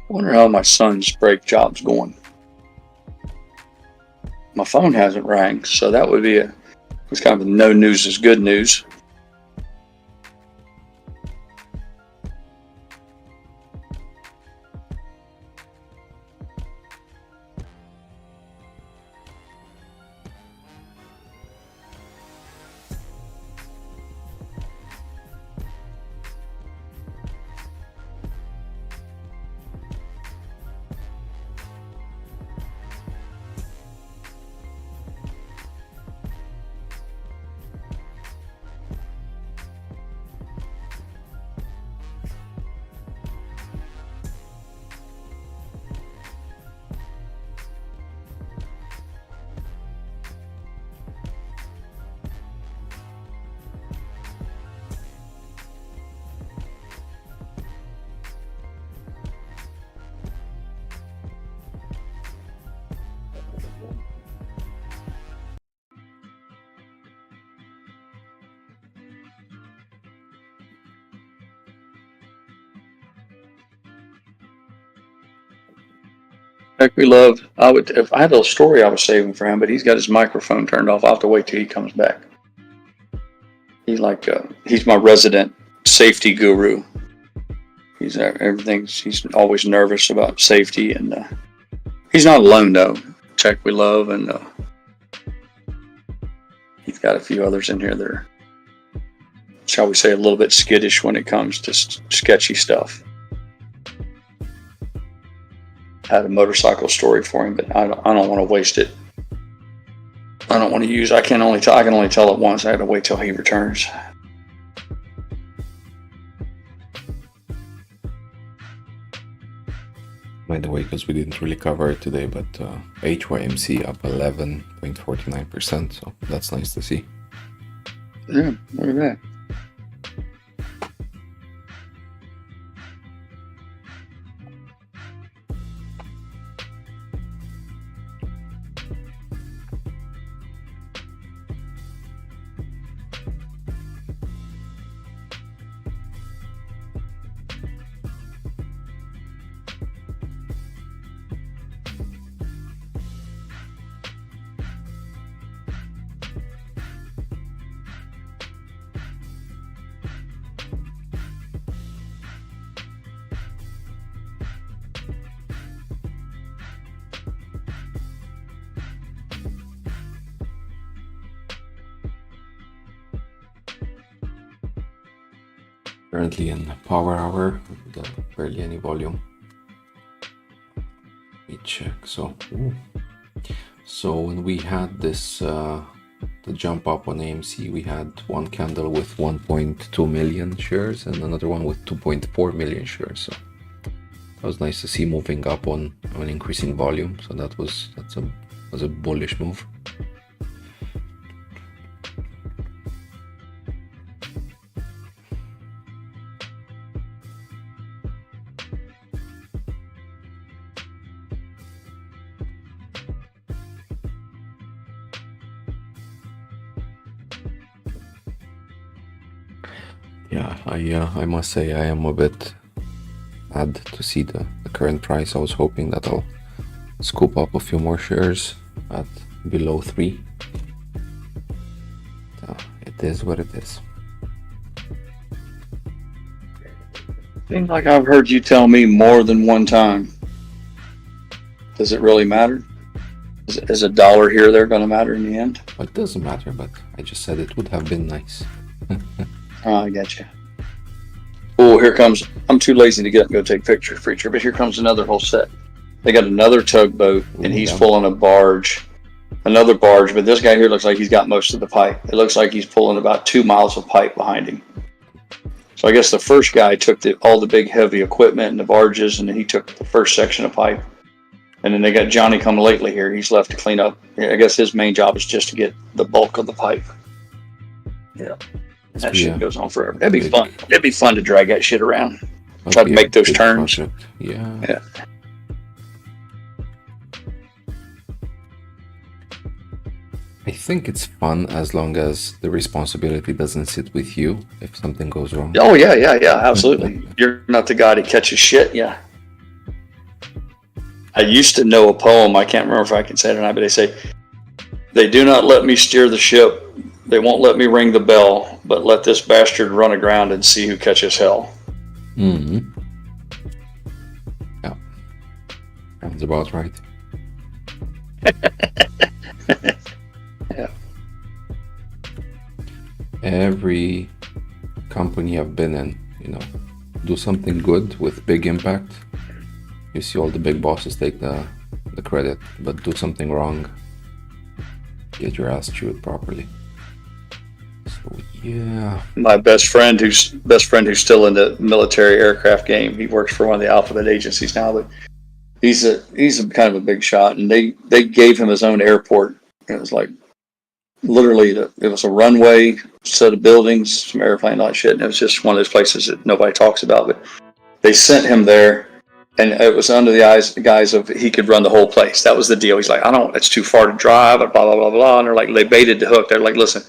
I wonder how my son's brake job's going. My phone hasn't rang, so that would be it's kind of no news is good news. Heck, we love. If I had a story I was saving for him, but he's got his microphone turned off. I'll have to wait till he comes back. He's my resident safety guru. He's always nervous about safety, and he's not alone though. Check we love, and he's got a few others in here that are, shall we say, a little bit skittish when it comes to sketchy stuff. I had a motorcycle story for him, but I don't want to waste it. I don't want to use. I can only tell it once. I have to wait till he returns. By the way, because we didn't really cover it today, but HYMC up 11.49%, so that's nice to see. Yeah, look at that. Currently in power hour, barely any volume. Let me check. So when we had this the jump up on AMC, we had one candle with 1.2 million shares and another one with 2.4 million shares. So that was nice to see moving up on increasing volume. So that was a bullish move. Yeah, I must say I am a bit sad to see the current price. I was hoping that I'll scoop up a few more shares at below 3. It is what it is. Seems like I've heard you tell me more than one time. Does it really matter? Is a dollar here or there going to matter in the end? Well, it doesn't matter, but I just said it would have been nice. Oh, I get you. Oh, here comes, I'm too lazy to get up and go take pictures, Preacher, but here comes another whole set. They got another tugboat, and he's pulling a barge. Another barge, but this guy here looks like he's got most of the pipe. It looks like he's pulling about 2 miles of pipe behind him. So I guess the first guy took all the big heavy equipment and the barges, and then he took the first section of pipe. And then they got Johnny come lately here. He's left to clean up. I guess his main job is just to get the bulk of the pipe. Yeah. That shit goes on forever. That'd be fun. It'd be fun to drag that shit around. Try to make those turns. Project. Yeah. Yeah. I think it's fun as long as the responsibility doesn't sit with you if something goes wrong. Oh, yeah, absolutely. You're not the guy that catches shit, yeah. I used to know a poem, I can't remember if I can say it or not, but they say, "They do not let me steer the ship, they won't let me ring the bell, but let this bastard run aground and see who catches hell." Mm-hmm. Yeah. Sounds about right. Yeah. Every company I've been in, do something good with big impact. You see all the big bosses take the credit, but do something wrong, get your ass chewed properly. So yeah. My best friend who's still in the military aircraft game. He works for one of the alphabet agencies now, but he's a kind of a big shot, and they gave him his own airport. It was like literally it was a runway, set of buildings, some airplane lot shit, and it was just one of those places that nobody talks about. But they sent him there, and it was under the guise of he could run the whole place. That was the deal. He's like, it's too far to drive, blah blah blah blah. And they're like, they baited the hook. They're like, listen,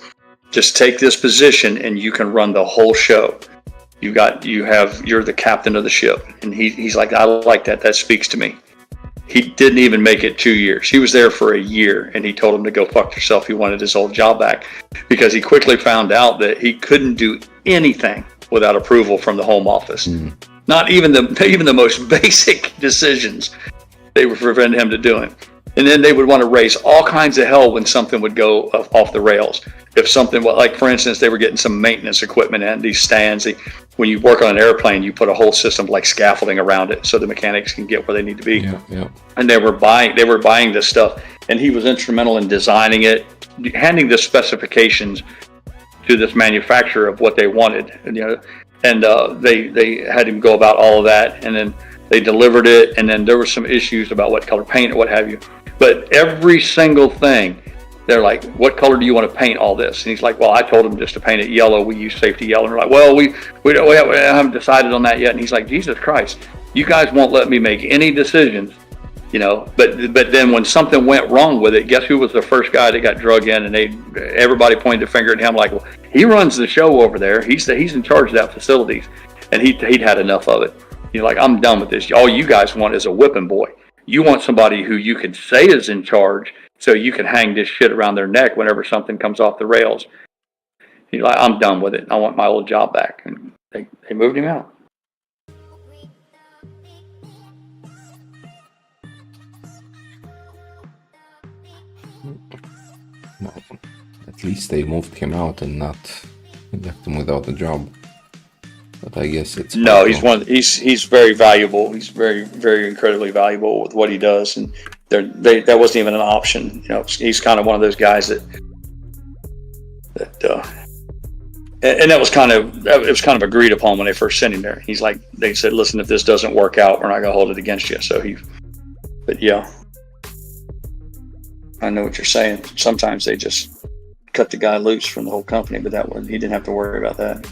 just take this position and you can run the whole show. You're the captain of the ship. And he's like, I like that. That speaks to me. He didn't even make it 2 years. He was there for a year, and he told him to go fuck yourself. He wanted his old job back because he quickly found out that he couldn't do anything without approval from the home office. Mm. Not even the most basic decisions they would prevent him to doing. And then they would want to raise all kinds of hell when something would go off the rails. If something, like for instance, they were getting some maintenance equipment and these stands. When you work on an airplane, you put a whole system like scaffolding around it so the mechanics can get where they need to be. Yeah. And they were buying this stuff, and he was instrumental in designing it, handing the specifications to this manufacturer of what they wanted. And they had him go about all of that, and then they delivered it, and then there were some issues about what color paint or what have you. But every single thing, they're like, what color do you want to paint all this? And he's like, well, I told him just to paint it yellow. We use safety yellow. And we're like, well, we haven't decided on that yet. And he's like, Jesus Christ, you guys won't let me make any decisions, But then when something went wrong with it, guess who was the first guy that got drug in? And everybody pointed the finger at him like, well, he runs the show over there. He's in charge of that facilities. And he'd had enough of it. Like, I'm done with this. All you guys want is a whipping boy. You want somebody who you can say is in charge, so you can hang this shit around their neck whenever something comes off the rails. He's like, I'm done with it. I want my old job back. And they moved him out. Well, at least they moved him out and not left him without a job. but I guess it's No, he's he's very valuable. He's very incredibly valuable with what he does, and that wasn't even an option. You know, he's kind of one of those guys that and that was kind of agreed upon when they first sent him there. He's like, they said, listen, if this doesn't work out, we're not gonna hold it against you. So but yeah, I know what you're saying. Sometimes they just cut the guy loose from the whole company, but he didn't have to worry about that.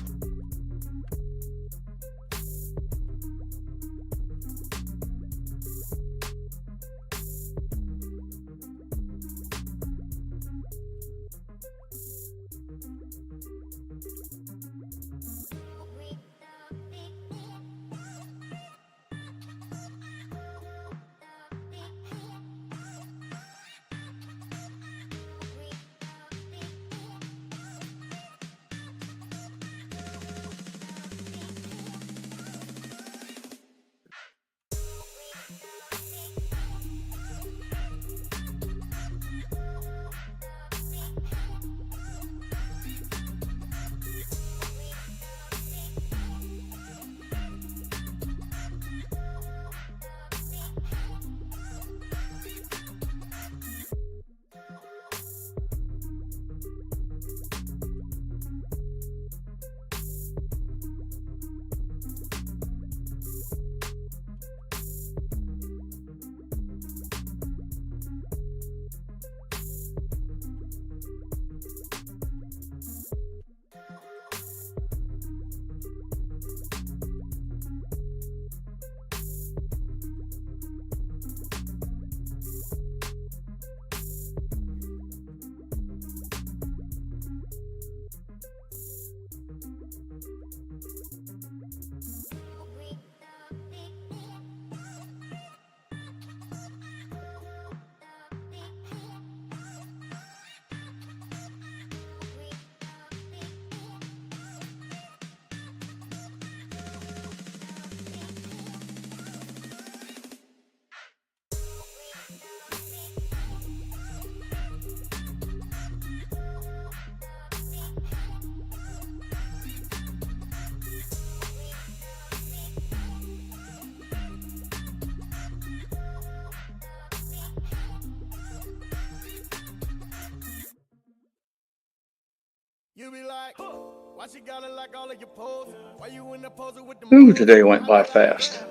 Ooh, today went by fast.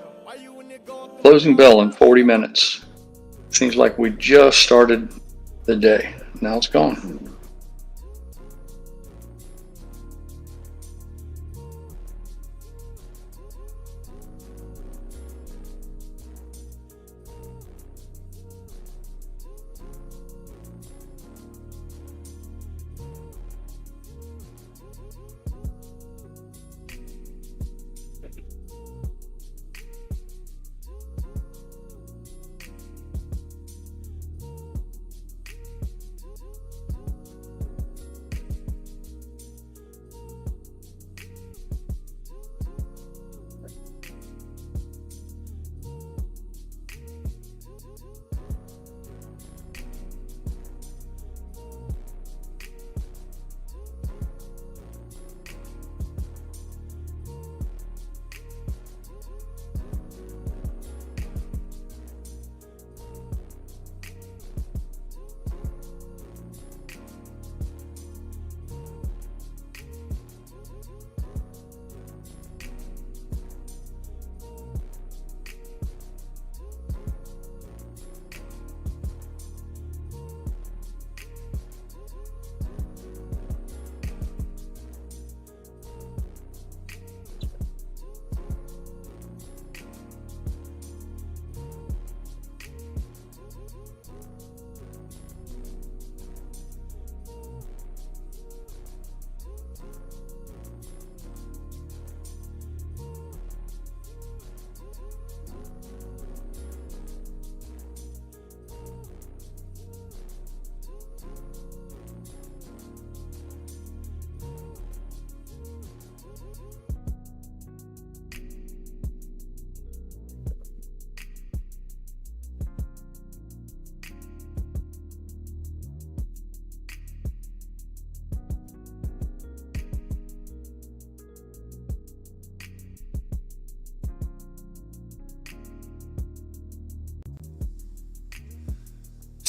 Closing bell in 40 minutes. Seems like we just started the day. Now it's gone.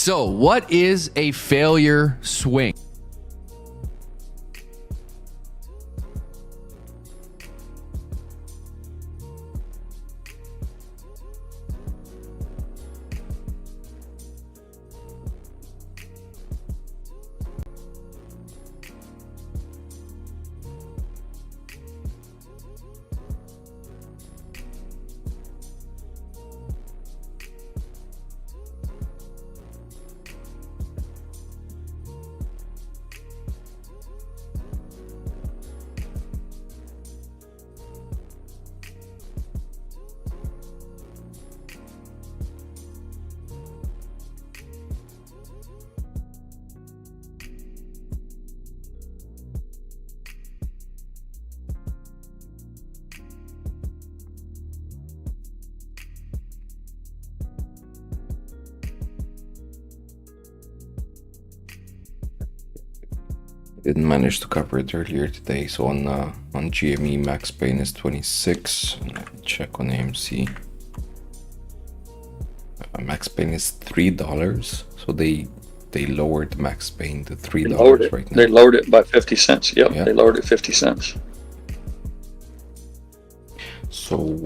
So, what is a failure swing? Didn't manage to cover it earlier today. So on GME, max pain is 26. Let me check on AMC. Max pain is $3. So they lowered max pain to $3 right now. They lowered it by 50 cents. Yep, yeah. They lowered it 50 cents. So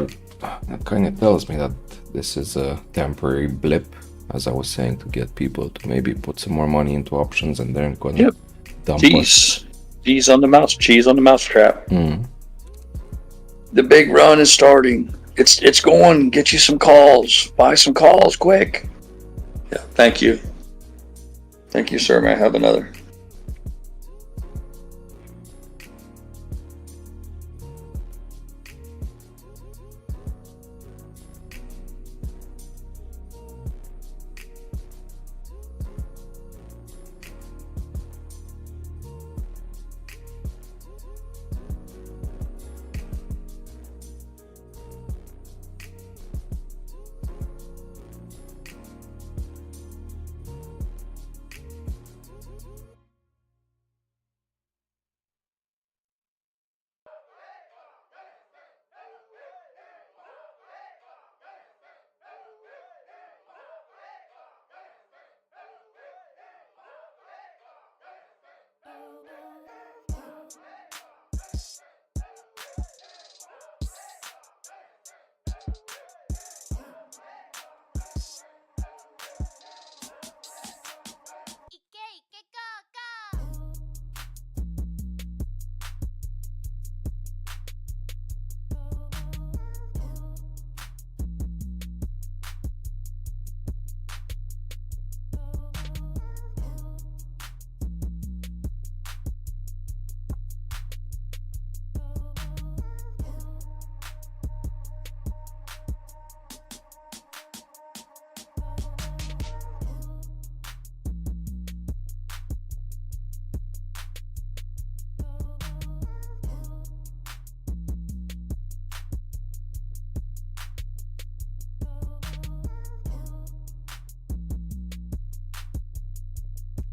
that kind of tells me that this is a temporary blip, as I was saying, to get people to maybe put some more money into options, and then gonna dump us. Cheese on the mousetrap. The big run is starting. It's going. Get you some calls. Buy some calls quick. Yeah. Thank you. Thank you, sir. May I have another?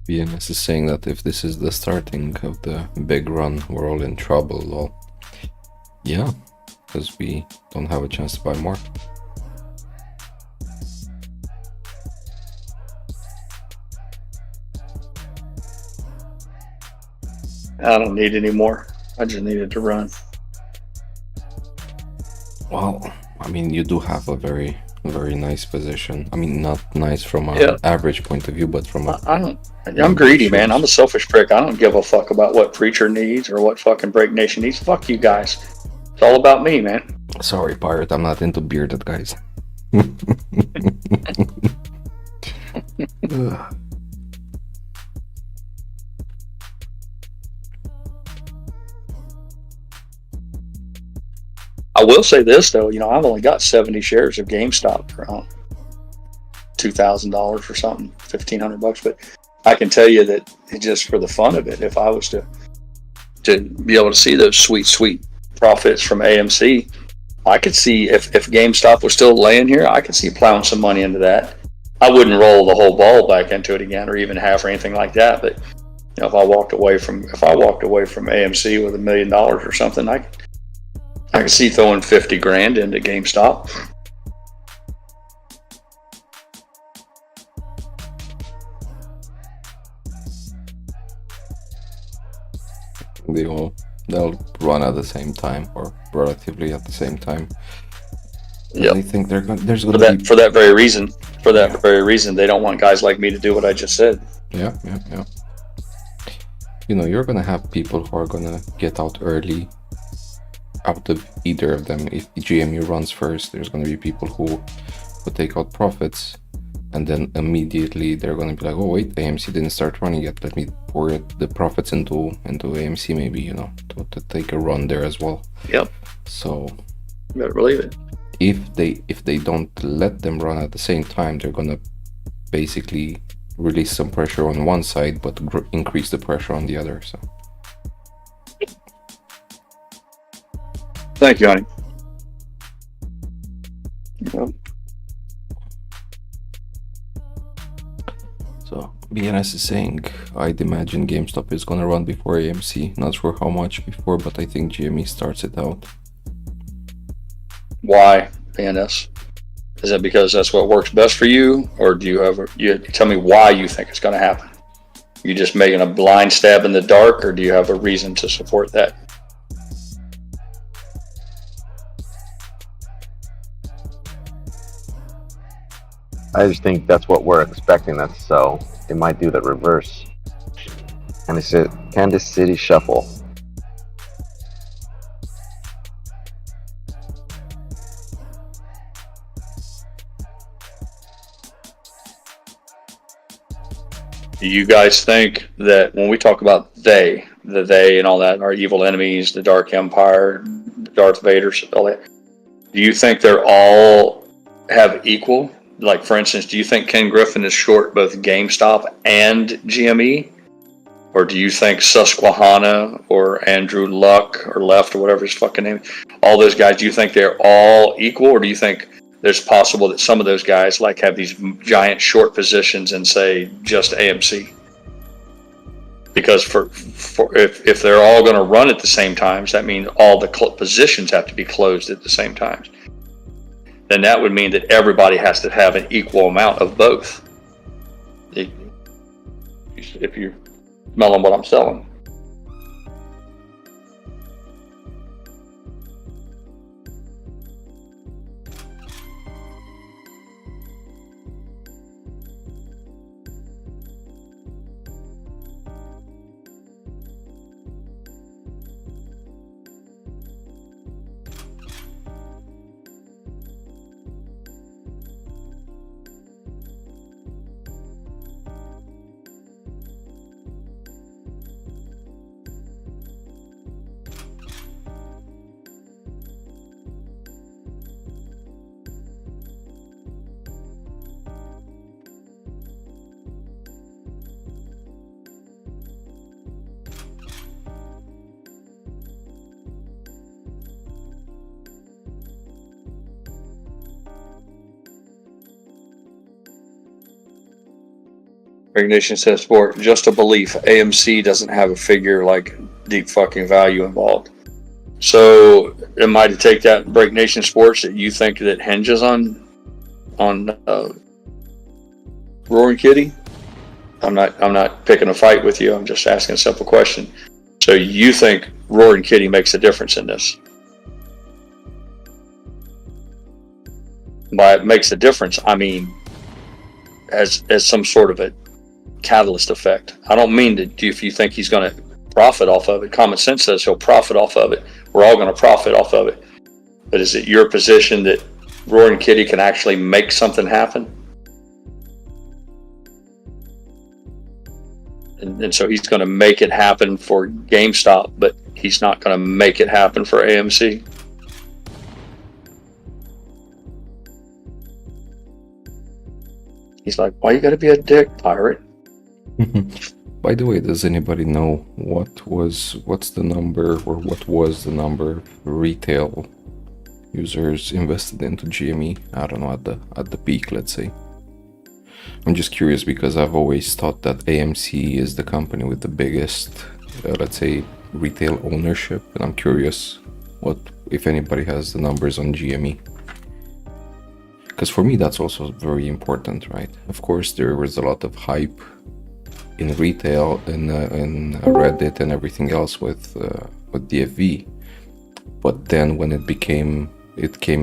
BMS is saying that if this is the starting of the big run, we're all in trouble. Well, yeah, because we don't have a chance to buy more. I don't need any more. I just needed to run. Well, I mean, you do have a very nice position. I mean, not nice from an average point of view, but from a... I'm greedy, man. I'm a selfish prick. I don't give a fuck about what Preacher needs or what fucking Break Nation needs. Fuck you guys. It's all about me, man. Sorry, Pirate. I'm not into bearded guys. I will say this, though. You know, I've only got 70 shares of GameStop for $2,000 or something, $1,500. But I can tell you that just for the fun of it, if I was to be able to see those sweet profits from AMC, I could see if GameStop was still laying here, I could see plowing some money into that. I wouldn't roll the whole ball back into it again, or even half, or anything like that. But you know, if I walked away from AMC with $1 million or something, I could see throwing 50 grand into GameStop. they'll run at the same time or relatively at the same time. Yeah, I think there's for gonna that be for that very reason. For that very reason, they don't want guys like me to do what I just said. yeah. You know, you're gonna have people who are gonna get out early. Out of either of them, if GME runs first, there's gonna be people who take out profits, and then immediately they're gonna be like, oh wait, AMC didn't start running yet. Let me pour the profits into AMC, maybe, you know, to take a run there as well. Yep. So You better believe it. if they don't let them run at the same time, they're gonna basically release some pressure on one side, but increase the pressure on the other. So Thank you, honey. Yep. So BNS is saying, I'd imagine GameStop is gonna run before AMC. Not sure how much before, but I think GME starts it out. Why PNS? Is it because that's what works best for you, or do you have? You tell me why you think it's going to happen. You just making a blind stab in the dark, or do you have a reason to support that? I just think that's what we're expecting. That's so they might do the reverse. Kansas City Shuffle. Do you guys think that when we talk about the they and all that, our evil enemies, the Dark Empire, Darth Vader, all that, do you think they're all have equal? Like, for instance, do you think Ken Griffin is short both GameStop and GME? Or do you think Susquehanna or Andrew Luck or Left or whatever his fucking name, all those guys, do you think they're all equal? Or do you think there's possible that some of those guys like have these giant short positions and say just AMC? Because for if they're all going to run at the same times, that means all the positions have to be closed at the same time. Then that would mean that everybody has to have an equal amount of both. If you're smelling what I'm selling. Ignition says, for just a belief, AMC doesn't have a figure like deep fucking value involved. So am I to take that Break Nation Sports that you think that hinges on Roaring Kitty? I'm not picking a fight with you. I'm just asking a simple question. So you think Roaring Kitty makes a difference in this? By it makes a difference, I mean as some sort of a catalyst effect. I don't mean that if you think he's going to profit off of it. Common sense says he'll profit off of it. We're all going to profit off of it. But is it your position that Roaring Kitty can actually make something happen? And so he's going to make it happen for GameStop, but he's not going to make it happen for AMC? He's like, why you got to be a dick, pirate? By the way, does anybody know what's the number, or what was the number of retail users invested into GME? I don't know, at the peak, let's say. I'm just curious because I've always thought that AMC is the company with the biggest, let's say, retail ownership, and I'm curious what, if anybody has the numbers on GME. Because for me, that's also very important, right? Of course, there was a lot of hype in retail, in Reddit and everything else with DFV. But then when it came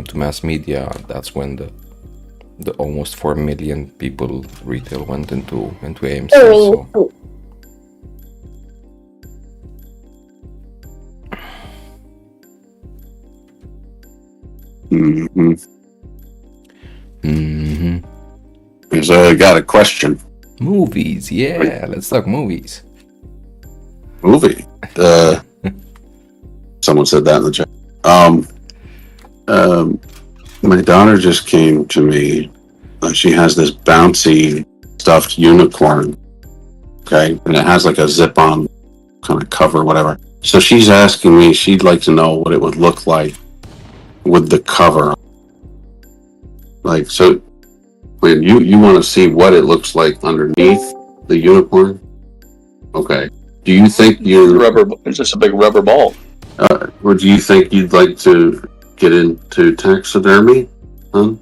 to mass media, that's when the almost 4 million people retail went into AMC. So. So I got a question. Movies, yeah. Let's talk movies. Movie. Someone said that in the chat. My daughter just came to me. She has this bouncy stuffed unicorn. Okay, and it has like a zip-on kind of cover, whatever. So she's asking me. She'd like to know what it would look like with the cover. Like, so when you want to see what it looks like underneath the unicorn. Okay. Do you think It's just a big rubber ball. Or do you think you'd like to get into taxidermy? Huh?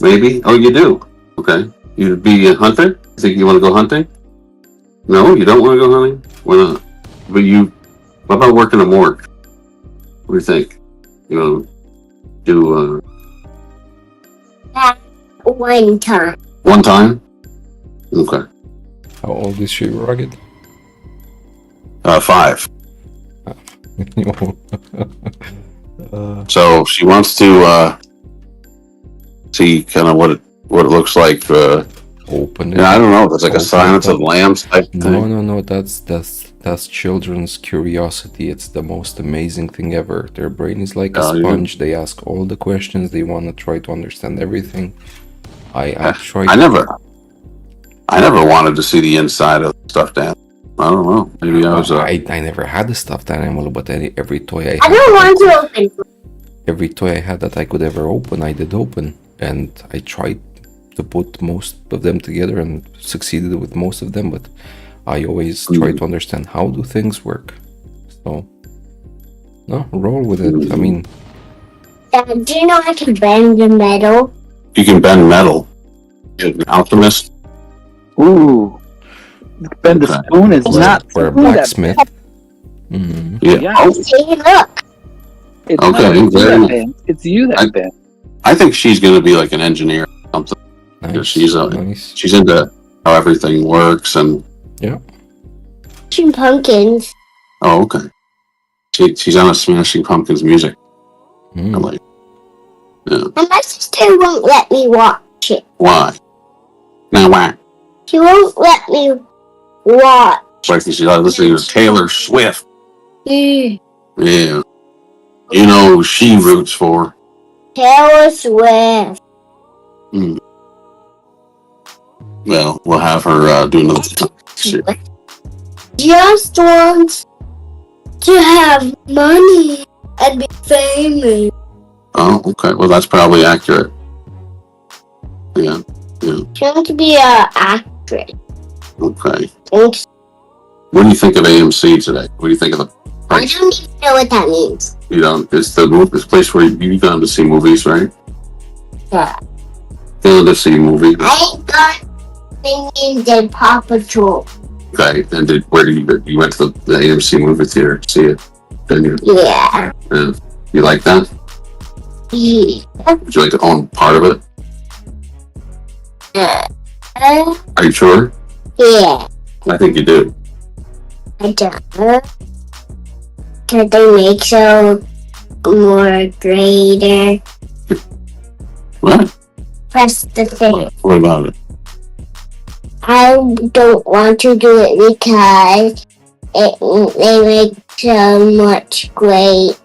Maybe? Oh, you do? Okay. You'd be a hunter? You think you want to go hunting? No, you don't want to go hunting? Why not? But what about working a morgue? What do you think? You know, do, One time. one time? Okay. How old is she, Rugged? 5. So she wants to see kind of what it looks like. Open it. Yeah, I don't know. It's like a Silence of Lambs type thing. No. That's children's curiosity. It's the most amazing thing ever. Their brain is like a sponge. Yeah. They ask all the questions. They want to try to understand everything. I tried. I never wanted to see the inside of the stuffed animal. I don't know. Maybe I was. I never had a stuffed animal, but every toy I don't want to open. Every toy I had that I could ever open, I did open, and I tried to put most of them together and succeeded with most of them. But I always try to understand how do things work. So, no, roll with it. I mean, do you know I can bend the metal? You can bend metal. You're an alchemist. Ooh. Bend the spoon is not or a blacksmith. Mm-hmm. Yeah. Oh. See, look. It's okay. It's you that bend. I think she's going to be like an engineer or something. Nice. She's into how everything works and. Yeah. Smashing Pumpkins. Oh, okay. She's on a Smashing Pumpkins music. I like. Yeah. And my sister won't let me watch it. Why? Now why? She won't let me watch. Like she's listening to Taylor Swift. Mm. Yeah. You know who she roots for. Taylor Swift. Mm. Well, we'll have her do another shit. Just wants to have money and be famous. Oh, okay. Well, that's probably accurate. Yeah. She wants to be an actress. Okay. Thanks. What do you think of AMC today? What do you think of the price? I don't even know what that means. You don't. It's this place where you've gone to see movies, right? Yeah. Gone to see movies. I got thinking the Paw Patrol. Okay. And where you went to the AMC movie theater to see it? Didn't you? Yeah. You like that? Yeah. Would you like to own part of it? Are you sure? Yeah. I think you do. I don't. Could they make so more greater? What? Press the thing. What about it? I don't want to do it because they make so much great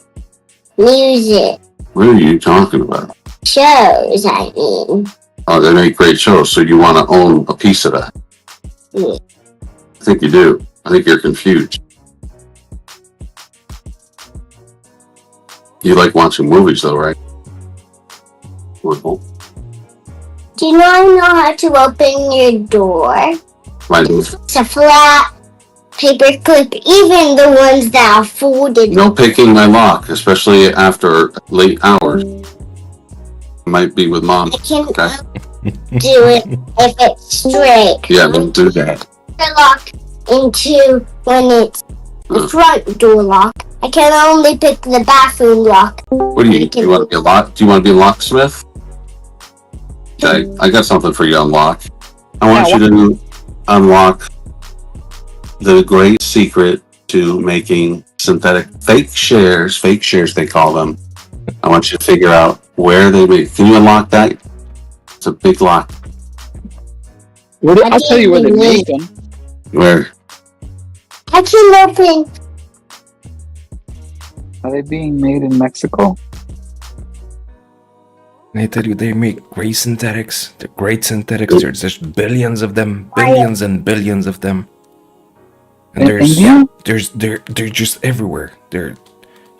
music. What are you talking about? Shows, I mean. Oh, they make great shows, so you want to own a piece of that? Yeah. I think you do. I think you're confused. You like watching movies, though, right? Do you know how to open your door? It's a flat paper clip, even the ones that are folded. No picking my lock, especially after late hours. Might be with mom. I can okay? do it if it's straight. Yeah, don't do that. lock into when it's the front door lock. I can only pick the bathroom lock. What do you want to be a lock? Do you want to be a locksmith? Okay, I got something for you to unlock. I want you to unlock the great secret to making synthetic fake shares they call them. I want you to figure out where they make. Can you unlock that? It's a big lock. I'll tell you where they make them. Where? I can open. Are they being made in Mexico? I tell you, they make great synthetics. They're great synthetics. There's just billions of them, billions and billions of them. And they're just everywhere.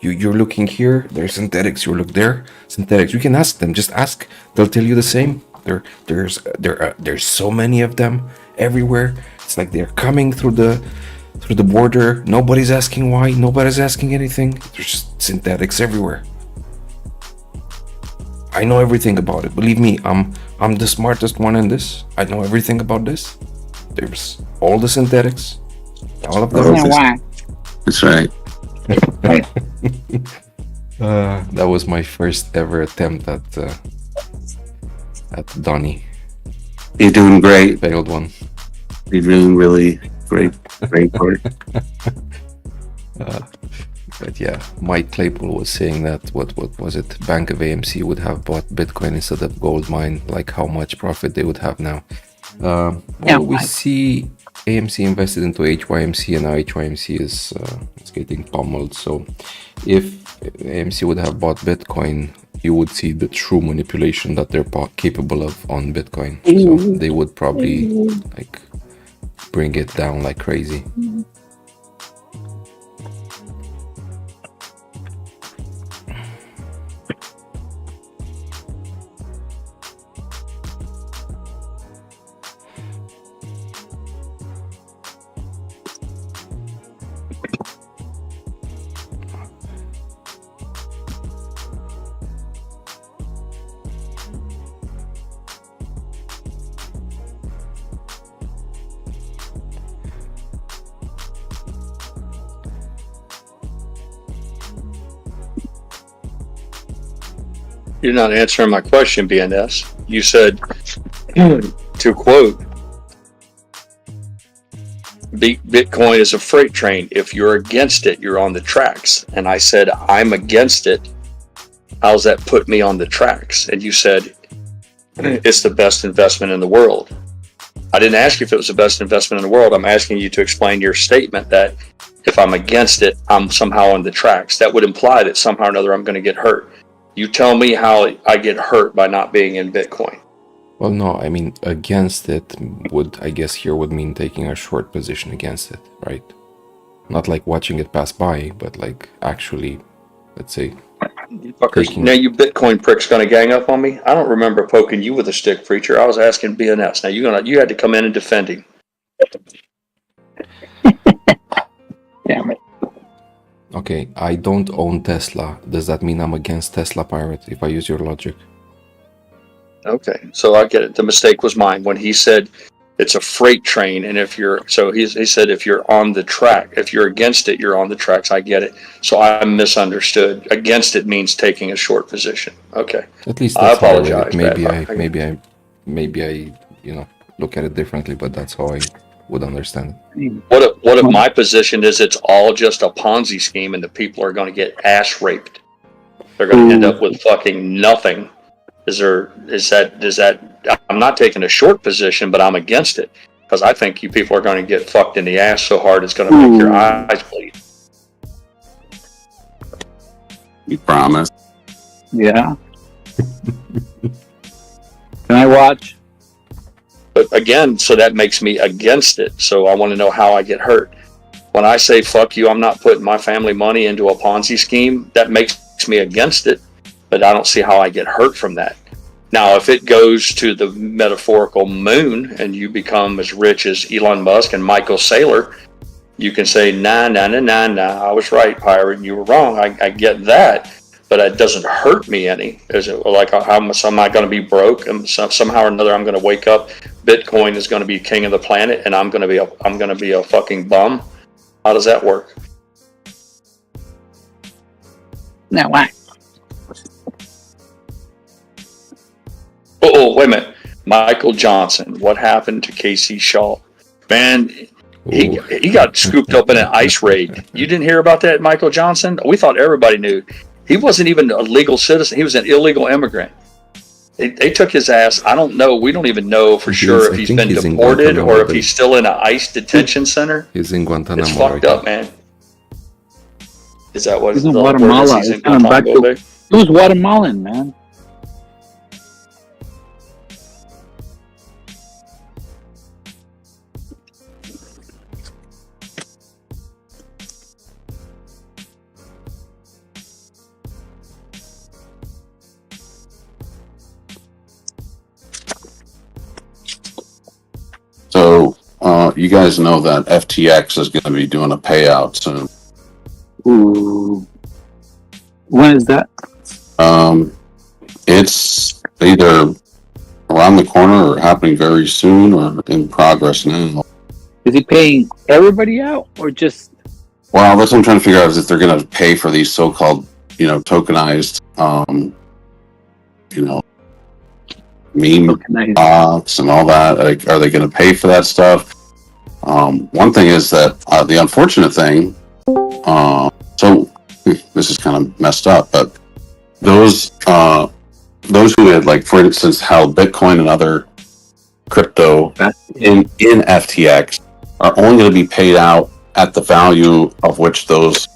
You're looking here. There's synthetics. You look there. Synthetics. You can ask them. Just ask. They'll tell you the same. There's so many of them everywhere. It's like they're coming through the border. Nobody's asking why. Nobody's asking anything. There's just synthetics everywhere. I know everything about it. Believe me, I'm the smartest one in this. I know everything about this. There's all the synthetics. All of them. That's right. That was my first ever attempt at Donnie. You're doing great. Failed one. You're doing really great work. But yeah, Mike Claypool was saying that what was it? Bank of AMC would have bought Bitcoin instead of gold mine. Like how much profit they would have now. We see AMC invested into HYMC, and now HYMC is getting pummeled. So if AMC would have bought Bitcoin, you would see the true manipulation that they're capable of on Bitcoin. So they would probably like bring it down like crazy. You're not answering my question, BNS. You said, to quote, Bitcoin is a freight train. If you're against it, you're on the tracks. And I said, I'm against it. How's that put me on the tracks? And you said, it's the best investment in the world. I didn't ask you if it was the best investment in the world. I'm asking you to explain your statement that if I'm against it, I'm somehow on the tracks. That would imply that somehow or another I'm going to get hurt. You tell me how I get hurt by not being in Bitcoin. Well, no, I mean, against it would, I guess here would mean taking a short position against it, right? Not like watching it pass by, but like actually, let's say... Now you Bitcoin pricks gonna gang up on me? I don't remember poking you with a stick, preacher. I was asking BNS. Now you had to come in and defend him. Damn it. Okay, I don't own Tesla. Does that mean I'm against Tesla Pirate if I use your logic? Okay, so I get it. The mistake was mine when he said it's a freight train, and if you're he said if you're on the track, if you're against it, you're on the tracks. I get it. So I misunderstood. Against it means taking a short position. Okay. At least I that's apologize. Maybe I look at it differently, but that's how I would understand it. What if my position is it's all just a Ponzi scheme and the people are going to get ass raped? They're going to end up with fucking nothing. Is that I'm not taking a short position, but I'm against it because I think you people are going to get fucked in the ass so hard it's going to make your eyes bleed. You promise? Yeah. Can I watch? But again, so that makes me against it. So I want to know how I get hurt. When I say fuck you, I'm not putting my family money into a Ponzi scheme. That makes me against it, but I don't see how I get hurt from that. Now, if it goes to the metaphorical moon and you become as rich as Elon Musk and Michael Saylor, you can say, nah, I was right, pirate, and you were wrong. I get that, but it doesn't hurt me any. Is it like, how am I going to be broke? And somehow or another, I'm going to wake up Bitcoin is going to be king of the planet, and I'm going to be a fucking bum. How does that work? Now why? Oh, wait a minute. Michael Johnson. What happened to Casey Shaw? Man, he got scooped up in an ICE raid. You didn't hear about that, Michael Johnson? We thought everybody knew. He wasn't even a legal citizen. He was an illegal immigrant. They took his ass. I don't know. We don't even know for sure if he's been deported or if he's still in an ICE detention center. He's in Guantanamo. It's fucked up, man. Is that what? He's in Guatemala. It was Guatemalan, man. So, you guys know that FTX is going to be doing a payout soon. Ooh. When is that? It's either around the corner or happening very soon or in progress now. Is he paying everybody out or just? Well, that's what I'm trying to figure out is if they're going to pay for these so-called, tokenized, meme box and all that. Like, are they going to pay for that stuff? One thing is that the unfortunate thing. So this is kind of messed up, but those who had, like, for instance, held Bitcoin and other crypto in FTX are only going to be paid out at the value of which those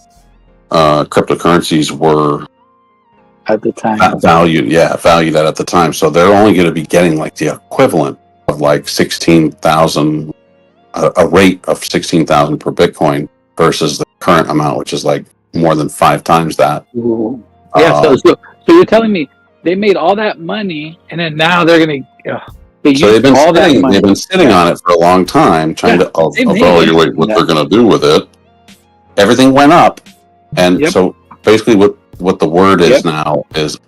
cryptocurrencies were at the time valued at the time. So they're only going to be getting like the equivalent of like 16,000, a rate of 16,000 per Bitcoin versus the current amount, which is like more than 5 times that. Ooh. Yeah. So you're telling me they made all that money and then now they're going to. They've been sitting on it for a long time, trying to evaluate what they're going to do with it. Everything went up, and so basically, what the word is now is,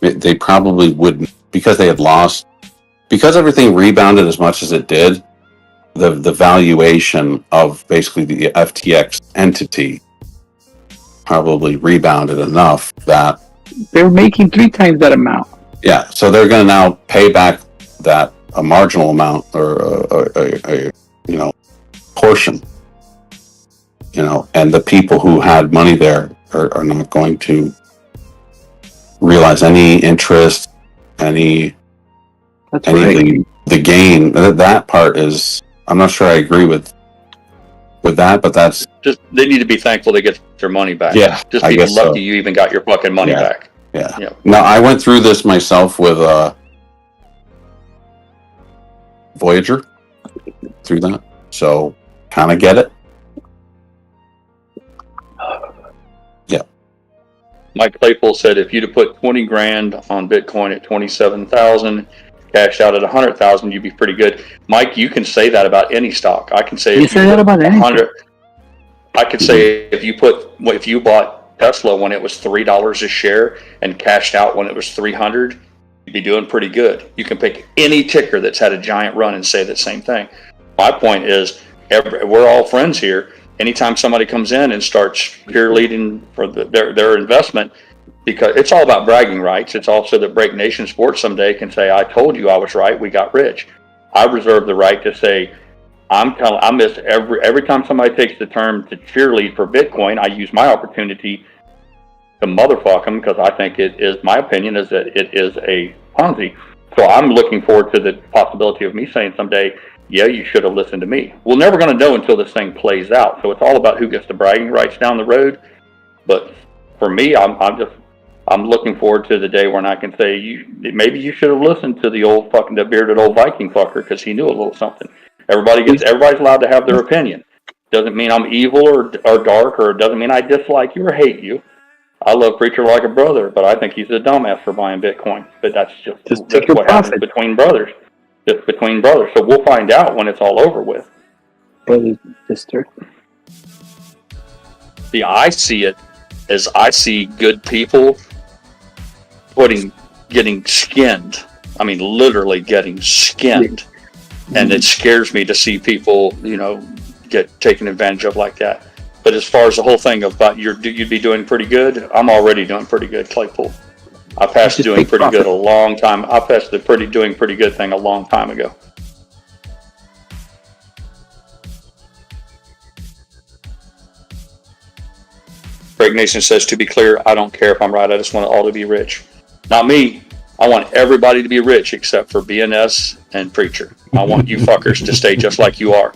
they probably wouldn't, because they had lost, because everything rebounded as much as it did. The valuation of basically the FTX entity probably rebounded enough that they're making 3 times that amount. Yeah, so they're going to now pay back a marginal amount or a portion, and the people who had money there are not going to realize any interest, anything. The gain. That part is, I'm not sure I agree with that, but that's just, they need to be thankful they get their money back. Yeah, just I be guess lucky so. you even got your fucking money back. Yeah. No, I went through this myself with Voyager through that, so kind of get it. Yeah. Mike Claypool said if you'd have put 20 grand on Bitcoin at 27,000, cashed out at 100,000, you'd be pretty good. Mike, you can say that about any stock. I can say you say that about anything. I could say if you bought Tesla when it was $3 a share and cashed out when it was 300, you'd be doing pretty good. You can pick any ticker that's had a giant run and say the same thing. My point is, we're all friends here. Anytime somebody comes in and starts cheerleading for their investment, because it's all about bragging rights. It's also that Break Nation Sports someday can say, I told you I was right, we got rich. I reserve the right to say, I miss every time somebody takes the term to cheerlead for Bitcoin, I use my opportunity to motherfuck them, because I think my opinion is that it is a Ponzi. So I'm looking forward to the possibility of me saying someday, yeah, you should have listened to me. We're never going to know until this thing plays out. So it's all about who gets the bragging rights down the road. But for me, I'm looking forward to the day when I can say, maybe you should have listened to the bearded old Viking fucker, because he knew a little something. Everybody's allowed to have their opinion. Doesn't mean I'm evil or dark, or doesn't mean I dislike you or hate you. I love Preacher like a brother, but I think he's a dumbass for buying Bitcoin. But that's what happens between brothers. Just between brothers. So we'll find out when it's all over with. Brother, sister. I see it as I see good people getting skinned I mean, literally getting skinned. And it scares me to see people, you know, get taken advantage of like that. But as far as the whole thing about you'd be doing pretty good, I'm already doing pretty good, Claypool. I passed doing pretty good a long time. I passed the doing pretty good thing a long time ago. Greg Nation says, to be clear, I don't care if I'm right. I just want it all to be rich. Not me. I want everybody to be rich except for BNS and Preacher. I want you fuckers to stay just like you are.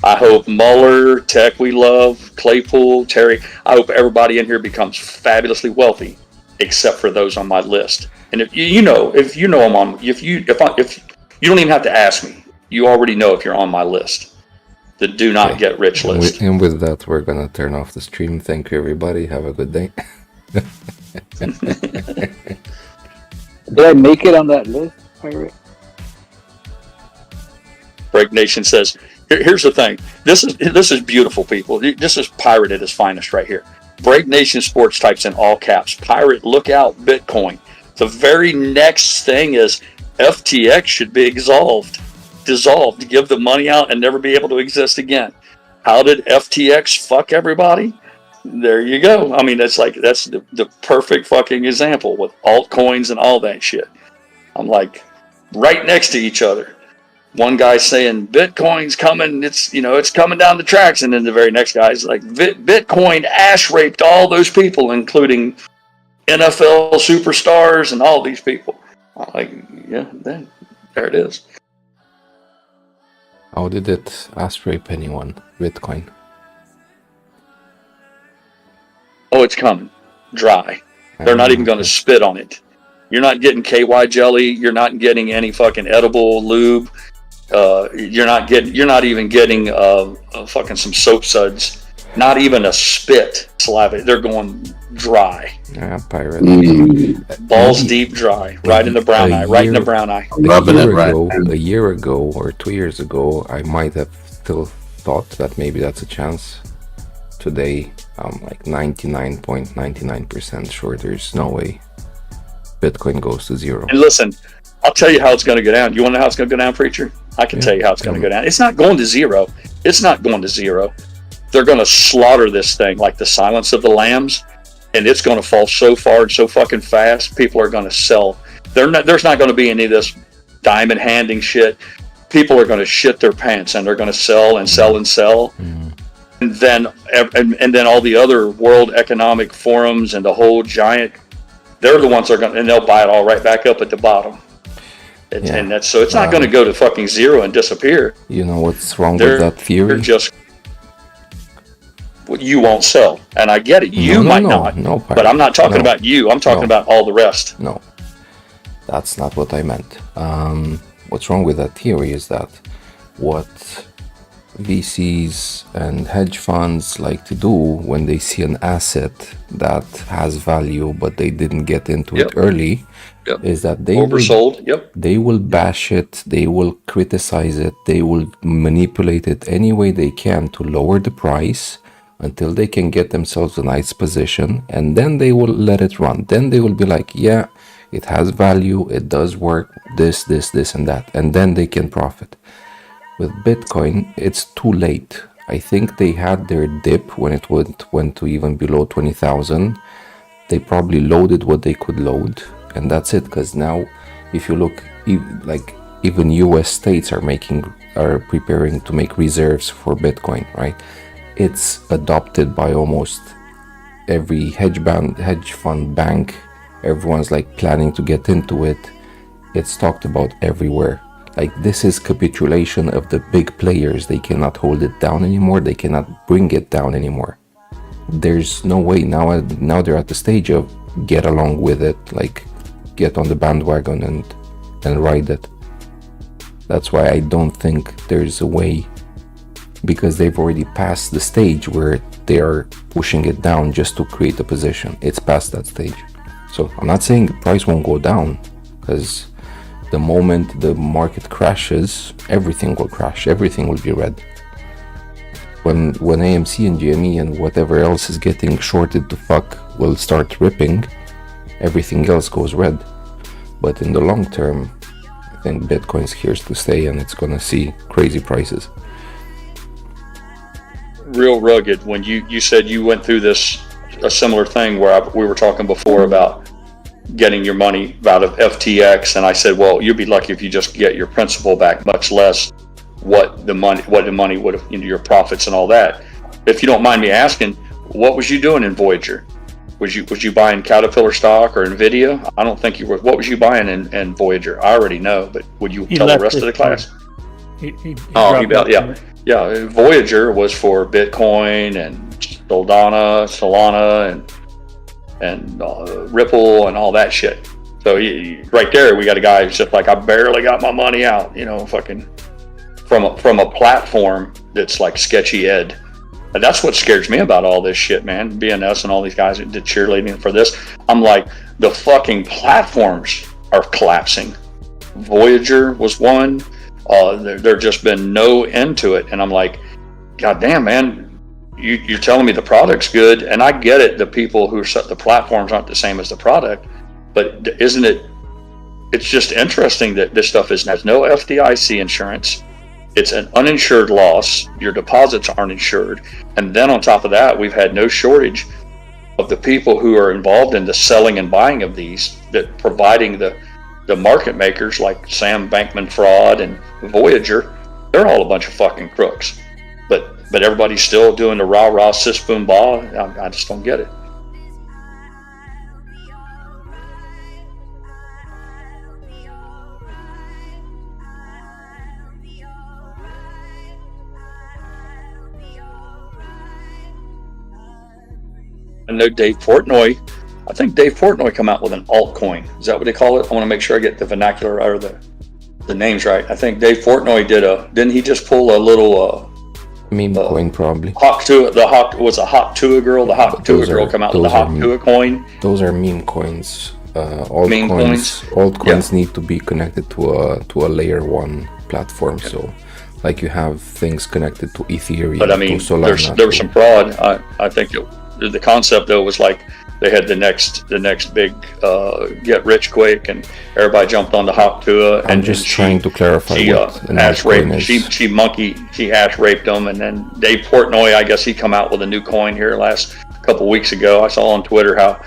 I hope Mueller, Tech We Love, Claypool, Terry, I hope everybody in here becomes fabulously wealthy except for those on my list. And if you know I'm on, if you don't even have to ask me, you already know if you're on my list. The do not get rich list. And with that, we're gonna turn off the stream. Thank you, everybody. Have a good day. Did I make it on that list, Pirate? Break Nation says, here's the thing. This is beautiful, people. This is Pirate at his finest right here. Break Nation Sports types in all caps. Pirate, look out, Bitcoin. The very next thing is FTX should be dissolved, give the money out and never be able to exist again. How did FTX fuck everybody? There you go. I mean, that's the perfect fucking example with altcoins and all that shit. I'm like right next to each other. One guy saying Bitcoin's coming, it's coming down the tracks, and then the very next guy's like Bitcoin ash raped all those people, including NFL superstars and all these people. I'm like, yeah, there it is. How did it ash rape anyone? Bitcoin. Oh, it's coming. Dry. They're not even going to spit on it. You're not getting KY jelly. You're not getting any fucking edible lube. You're not even getting fucking some soap suds. Not even a spit saliva. They're going dry. Yeah, Pirate. Balls deep dry. Right in the brown eye. Right in the brown eye. A year ago or 2 years ago, I might have still thought that maybe that's a chance. Today, I'm like 99.99% sure there's no way Bitcoin goes to zero. And listen, I'll tell you how it's going to go down. You want to know how it's going to go down, Preacher? I can tell you how it's going to go down. It's not going to zero. It's not going to zero. They're going to slaughter this thing like the Silence of the Lambs, and it's going to fall so far and so fucking fast, people are going to sell. There's not going to be any of this diamond handing shit. People are going to shit their pants, and they're going to sell and sell and sell. And then all the other World Economic Forums and the whole giant, they're the ones that are going to, and they'll buy it all right back up at the bottom. And that's so it's not going to go to fucking zero and disappear. You know what's wrong with that theory? You won't sell, and I get it. You might not, but I'm not talking about you. I'm talking about all the rest. No, that's not what I meant. What's wrong with that theory is that what VCs and hedge funds like to do when they see an asset that has value but they didn't get into it early is that they will bash it, they will criticize it, they will manipulate it any way they can to lower the price until they can get themselves a nice position, and then they will let it run. Then they will be like, yeah, it has value, it does work, this and that, and then they can profit. With Bitcoin, it's too late. I think they had their dip when it went to even below 20,000. They probably loaded what they could load, and that's it. Because now, if you look, even U.S. states are preparing to make reserves for Bitcoin, right? It's adopted by almost every hedge fund bank. Everyone's like planning to get into it. It's talked about everywhere. Like, this is capitulation of the big players. They cannot hold it down anymore. They cannot bring it down anymore. There's no way now they're at the stage of get along with it, like get on the bandwagon and ride it. That's why I don't think there's a way, because they've already passed the stage where they are pushing it down just to create a position. It's past that stage. So I'm not saying the price won't go down, because the moment the market crashes, everything will crash, everything will be red. When AMC and GME and whatever else is getting shorted to fuck will start ripping, everything else goes red. But in the long term, I think Bitcoin's here to stay, and it's gonna see crazy prices. Real rugged. When you said you went through a similar thing where we were talking before about getting your money out of FTX, and I said, well, you'd be lucky if you just get your principal back, much less what the money would have, your profits and all that. If you don't mind me asking, what was you doing in Voyager? Was you buying Caterpillar stock or Nvidia? I don't think you were. What was you buying in Voyager? I already know, but would you tell the rest of the class? Yeah. Voyager was for Bitcoin and Solana, and Ripple and all that shit. So right there, we got a guy who's just like, I barely got my money out, fucking from a platform that's like sketchy ed. And that's what scares me about all this shit, man. BNS and all these guys that did cheerleading for this. I'm like, the fucking platforms are collapsing. Voyager was one. There just been no end to it. And I'm like, God damn, man, you're telling me the product's good. And I get it. The people who set the platforms aren't the same as the product. But isn't it? It's just interesting that this stuff has no FDIC insurance. It's an uninsured loss. Your deposits aren't insured. And then on top of that, we've had no shortage of the people who are involved in the selling and buying of these, that providing the market makers like Sam Bankman-Fried and Voyager. They're all a bunch of fucking crooks. But everybody's still doing the rah-rah, sis, boom, bah. I just don't get it. I know Dave Portnoy. I think Dave Portnoy come out with an altcoin. Is that what they call it? I want to make sure I get the vernacular or the names right. I think Dave Portnoy didn't he just pull a little meme coin probably? Was a Hawk Tua girl. The Hawk Tua girl come out with the Hawk Tua coin. Those are meme coins. Altcoins need to be connected to a layer 1 platform. Yeah. So like you have things connected to Ethereum. But I mean, to Solana, there was some fraud. I think the concept though was like they had the next big get rich quick, and everybody jumped on the Hawk Tua. I'm just trying to clarify. She hash raped. She hash raped them, and then Dave Portnoy, I guess he come out with a new coin here last couple weeks ago. I saw on Twitter how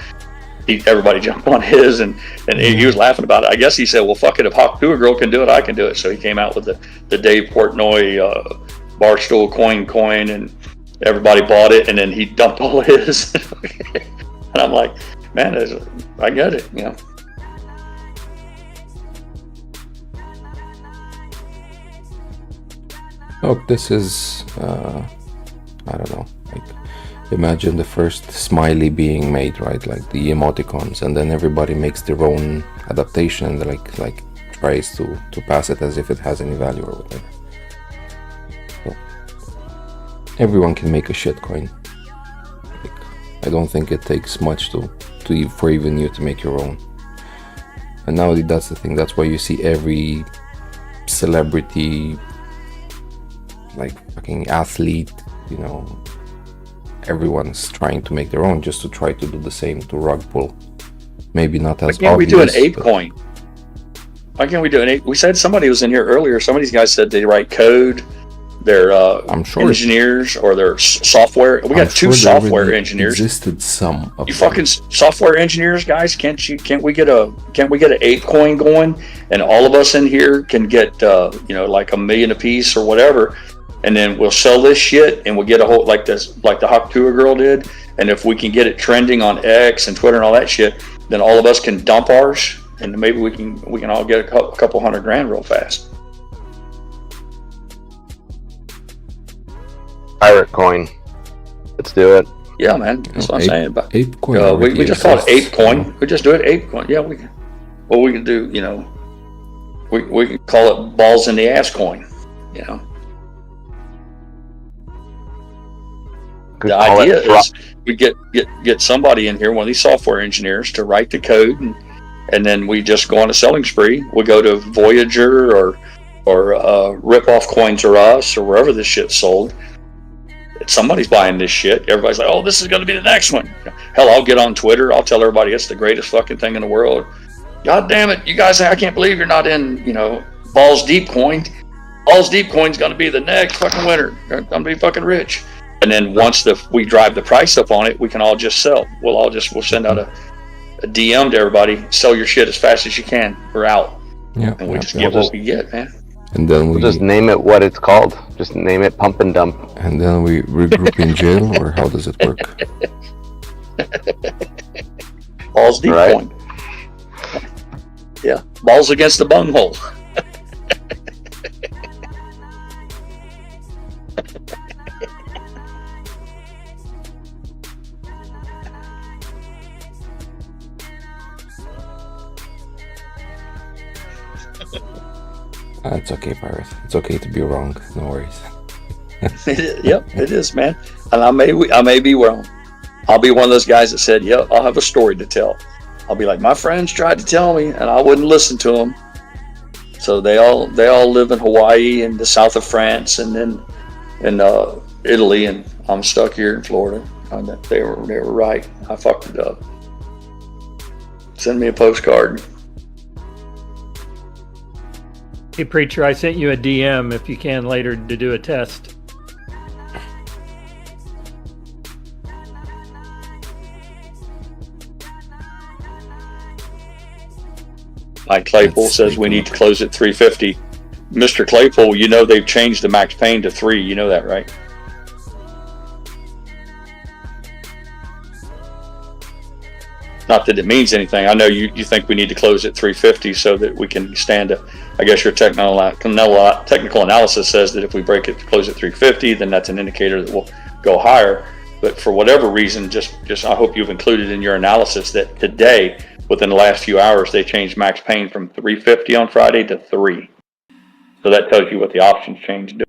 everybody jumped on his, and he was laughing about it. I guess he said, well, fuck it, if Hawk Tua girl can do it, I can do it. So he came out with the Dave Portnoy Barstool coin, and everybody bought it, and then he dumped all his. And I'm like, man, I get it, Look, this is, I don't know, like, imagine the first smiley being made, right? Like the emoticons, and then everybody makes their own adaptation and like tries to pass it as if it has any value or whatever. So, everyone can make a shitcoin. I don't think it takes much for even you to make your own. And now that's the thing. That's why you see every celebrity, like fucking athlete, everyone's trying to make their own just to try to do the same, to rug pull. Maybe not as obvious. Why can't we do an ape coin? Why can't we do an ape? We said somebody was in here earlier. Some of these guys said they write code. They're I'm sure engineers or they're software. We got two software engineers. Existed some of you fucking software engineers, guys. Can't we get an ape coin going, and all of us in here can get like $1 million a piece or whatever, and then we'll sell this shit and we'll get a whole like the Hawk Tua girl did, and if we can get it trending on X and Twitter and all that shit, then all of us can dump ours, and maybe we can all get a couple $100,000 real fast. Pirate coin. Let's do it. Yeah, man. That's what I'm saying. About ape coin. We just call it ape coin. We just do it ape coin. Yeah, we can. Well, we can do. We can call it balls in the ass coin. The idea is we get somebody in here, one of these software engineers, to write the code, and then we just go on a selling spree. We go to Voyager or Rip Off Coins or Us or wherever this shit's sold. Somebody's buying this shit. Everybody's like, oh, this is going to be the next one. Hell, I'll get on Twitter. I'll tell everybody it's the greatest fucking thing in the world. God damn it, you guys, I can't believe you're not in, Balls Deep Coin. Balls Deep Coin's going to be the next fucking winner. They're going to be fucking rich. And then once we drive the price up on it, we can all just sell. We'll send out a DM to everybody, sell your shit as fast as you can. We're out. Yeah, and we just give what we get, man. And then we'll just name it what it's called. Just name it Pump and Dump. And then we regroup in jail, or how does it work? Balls Deep Coin. Yeah, balls against the bunghole. It's okay, Pirate. It's okay to be wrong. No worries. Yep, it is, man. And I may be wrong. I'll be one of those guys that said, "Yep, I'll have a story to tell." I'll be like, my friends tried to tell me, and I wouldn't listen to them. So they all live in Hawaii and the south of France, and then in Italy, and I'm stuck here in Florida. They were right. I fucked it up. Send me a postcard. Hey, Preacher, I sent you a DM if you can later to do a test. Mike Claypool says we need to close at 350. Mr. Claypool, they've changed the max pain to 3. You know that, right? Not that it means anything. I know you think we need to close at 350 so that we can stand a. I guess your technical analysis says that if we break it to close at 350, then that's an indicator that we'll go higher. But for whatever reason, just I hope you've included in your analysis that today, within the last few hours, they changed max pain from 350 on Friday to 3. So that tells you what the options changed.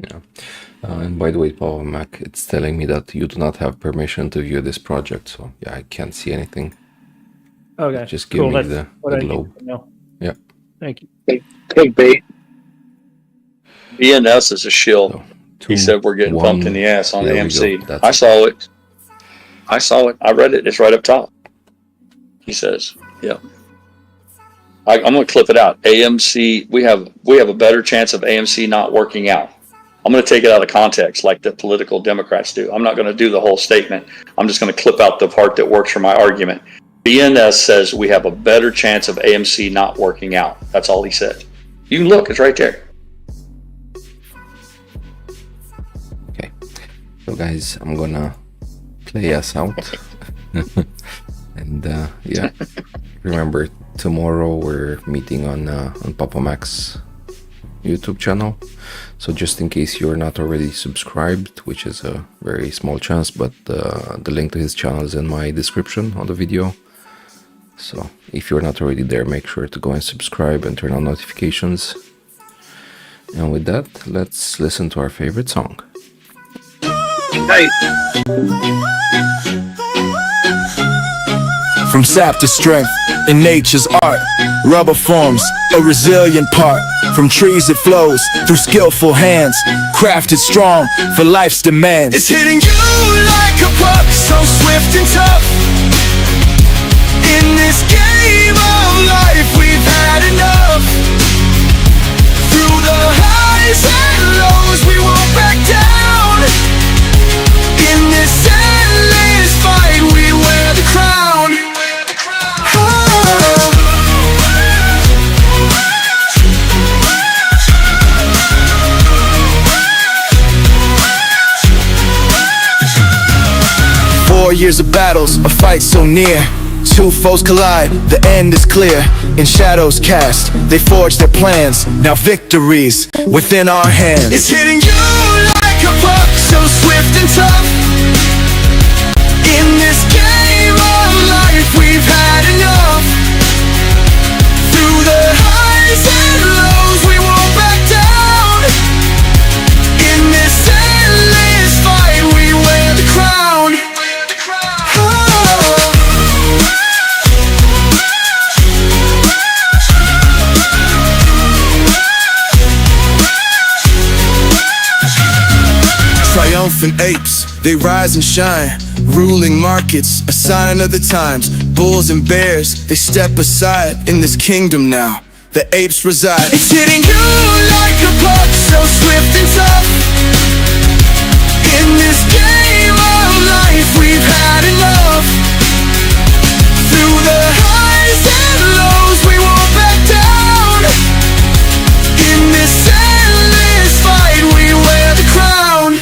Yeah. And by the way, Paul Mac, it's telling me that you do not have permission to view this project. So yeah, I can't see anything. Okay. Just give me the globe. Yeah. Thank you. Take bait. BNS is a shill. So, he said we're getting pumped in the ass on AMC. I saw it. I read it. It's right up top. He says, yeah. I'm going to clip it out. AMC, we have a better chance of AMC not working out. I'm going to take it out of context like the political Democrats do. I'm not going to do the whole statement. I'm just going to clip out the part that works for my argument. BNS says we have a better chance of AMC not working out. That's all he said. You can look. It's right there. Okay. So guys, I'm going to play us out. And yeah, remember, tomorrow we're meeting on Papa Mac's YouTube channel. So just in case you're not already subscribed, which is a very small chance, but the link to his channel is in my description on the video. So if you're not already there, make sure to go and subscribe and turn on notifications. And with that, let's listen to our favorite song. Hey. From sap to strength in nature's art, rubber forms a resilient part. From trees it flows through skillful hands, crafted strong for life's demands. It's hitting you like a puck, so swift and tough. In this game of life we've had enough. Through the highs and lows we won't back down. In this endless fight we wear the crown. Oh. 4 years of battles, a fight so near. Two foes collide, the end is clear. In shadows cast, they forge their plans. Now victory's within our hands. It's hitting you like a puck, so swift and tough. In this game of life we've had enough. Through the highs and lows we won't back down. In this endless fight we wear the crown. Triumphant apes, they rise and shine. ruling markets, a sign of the times. Bulls and bears, they step aside. In this kingdom now, the apes reside. It's hitting you like a puck, so swift and tough. In this game of life, we've had enough. Through the highs and lows, we won't back down. In this endless fight, we wear the crown.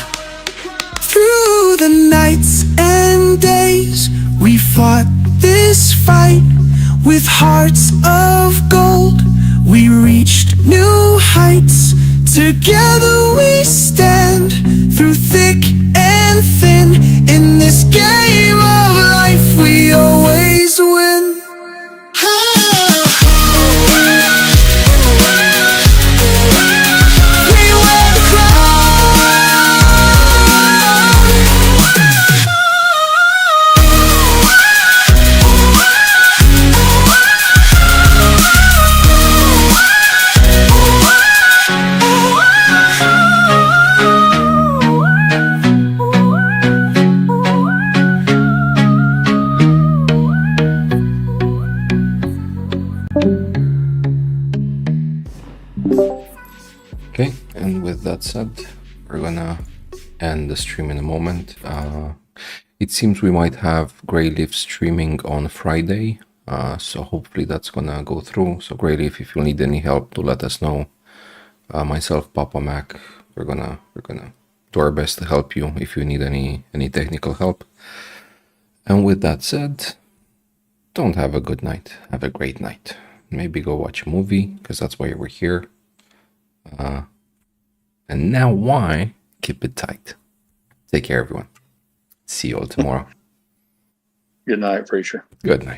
Through the nights and days, we fought this fight. With hearts of gold, we reached new heights. Together we stand, through thick and thin. In this game of life, we always win. We wear the Okay, and with that said, we're gonna end the stream in a moment. It seems we might have Greyleaf streaming on Friday, so hopefully that's gonna go through. So Greyleaf, if you need any help, to let us know. Myself, Papa Mac, we're gonna do our best to help you if you need any technical help. And with that said, don't have a good night. Have a great night. Maybe go watch a movie, because that's why we're here. And now why? Keep it tight. Take care, everyone. See you all tomorrow. Good night, preacher. Good night.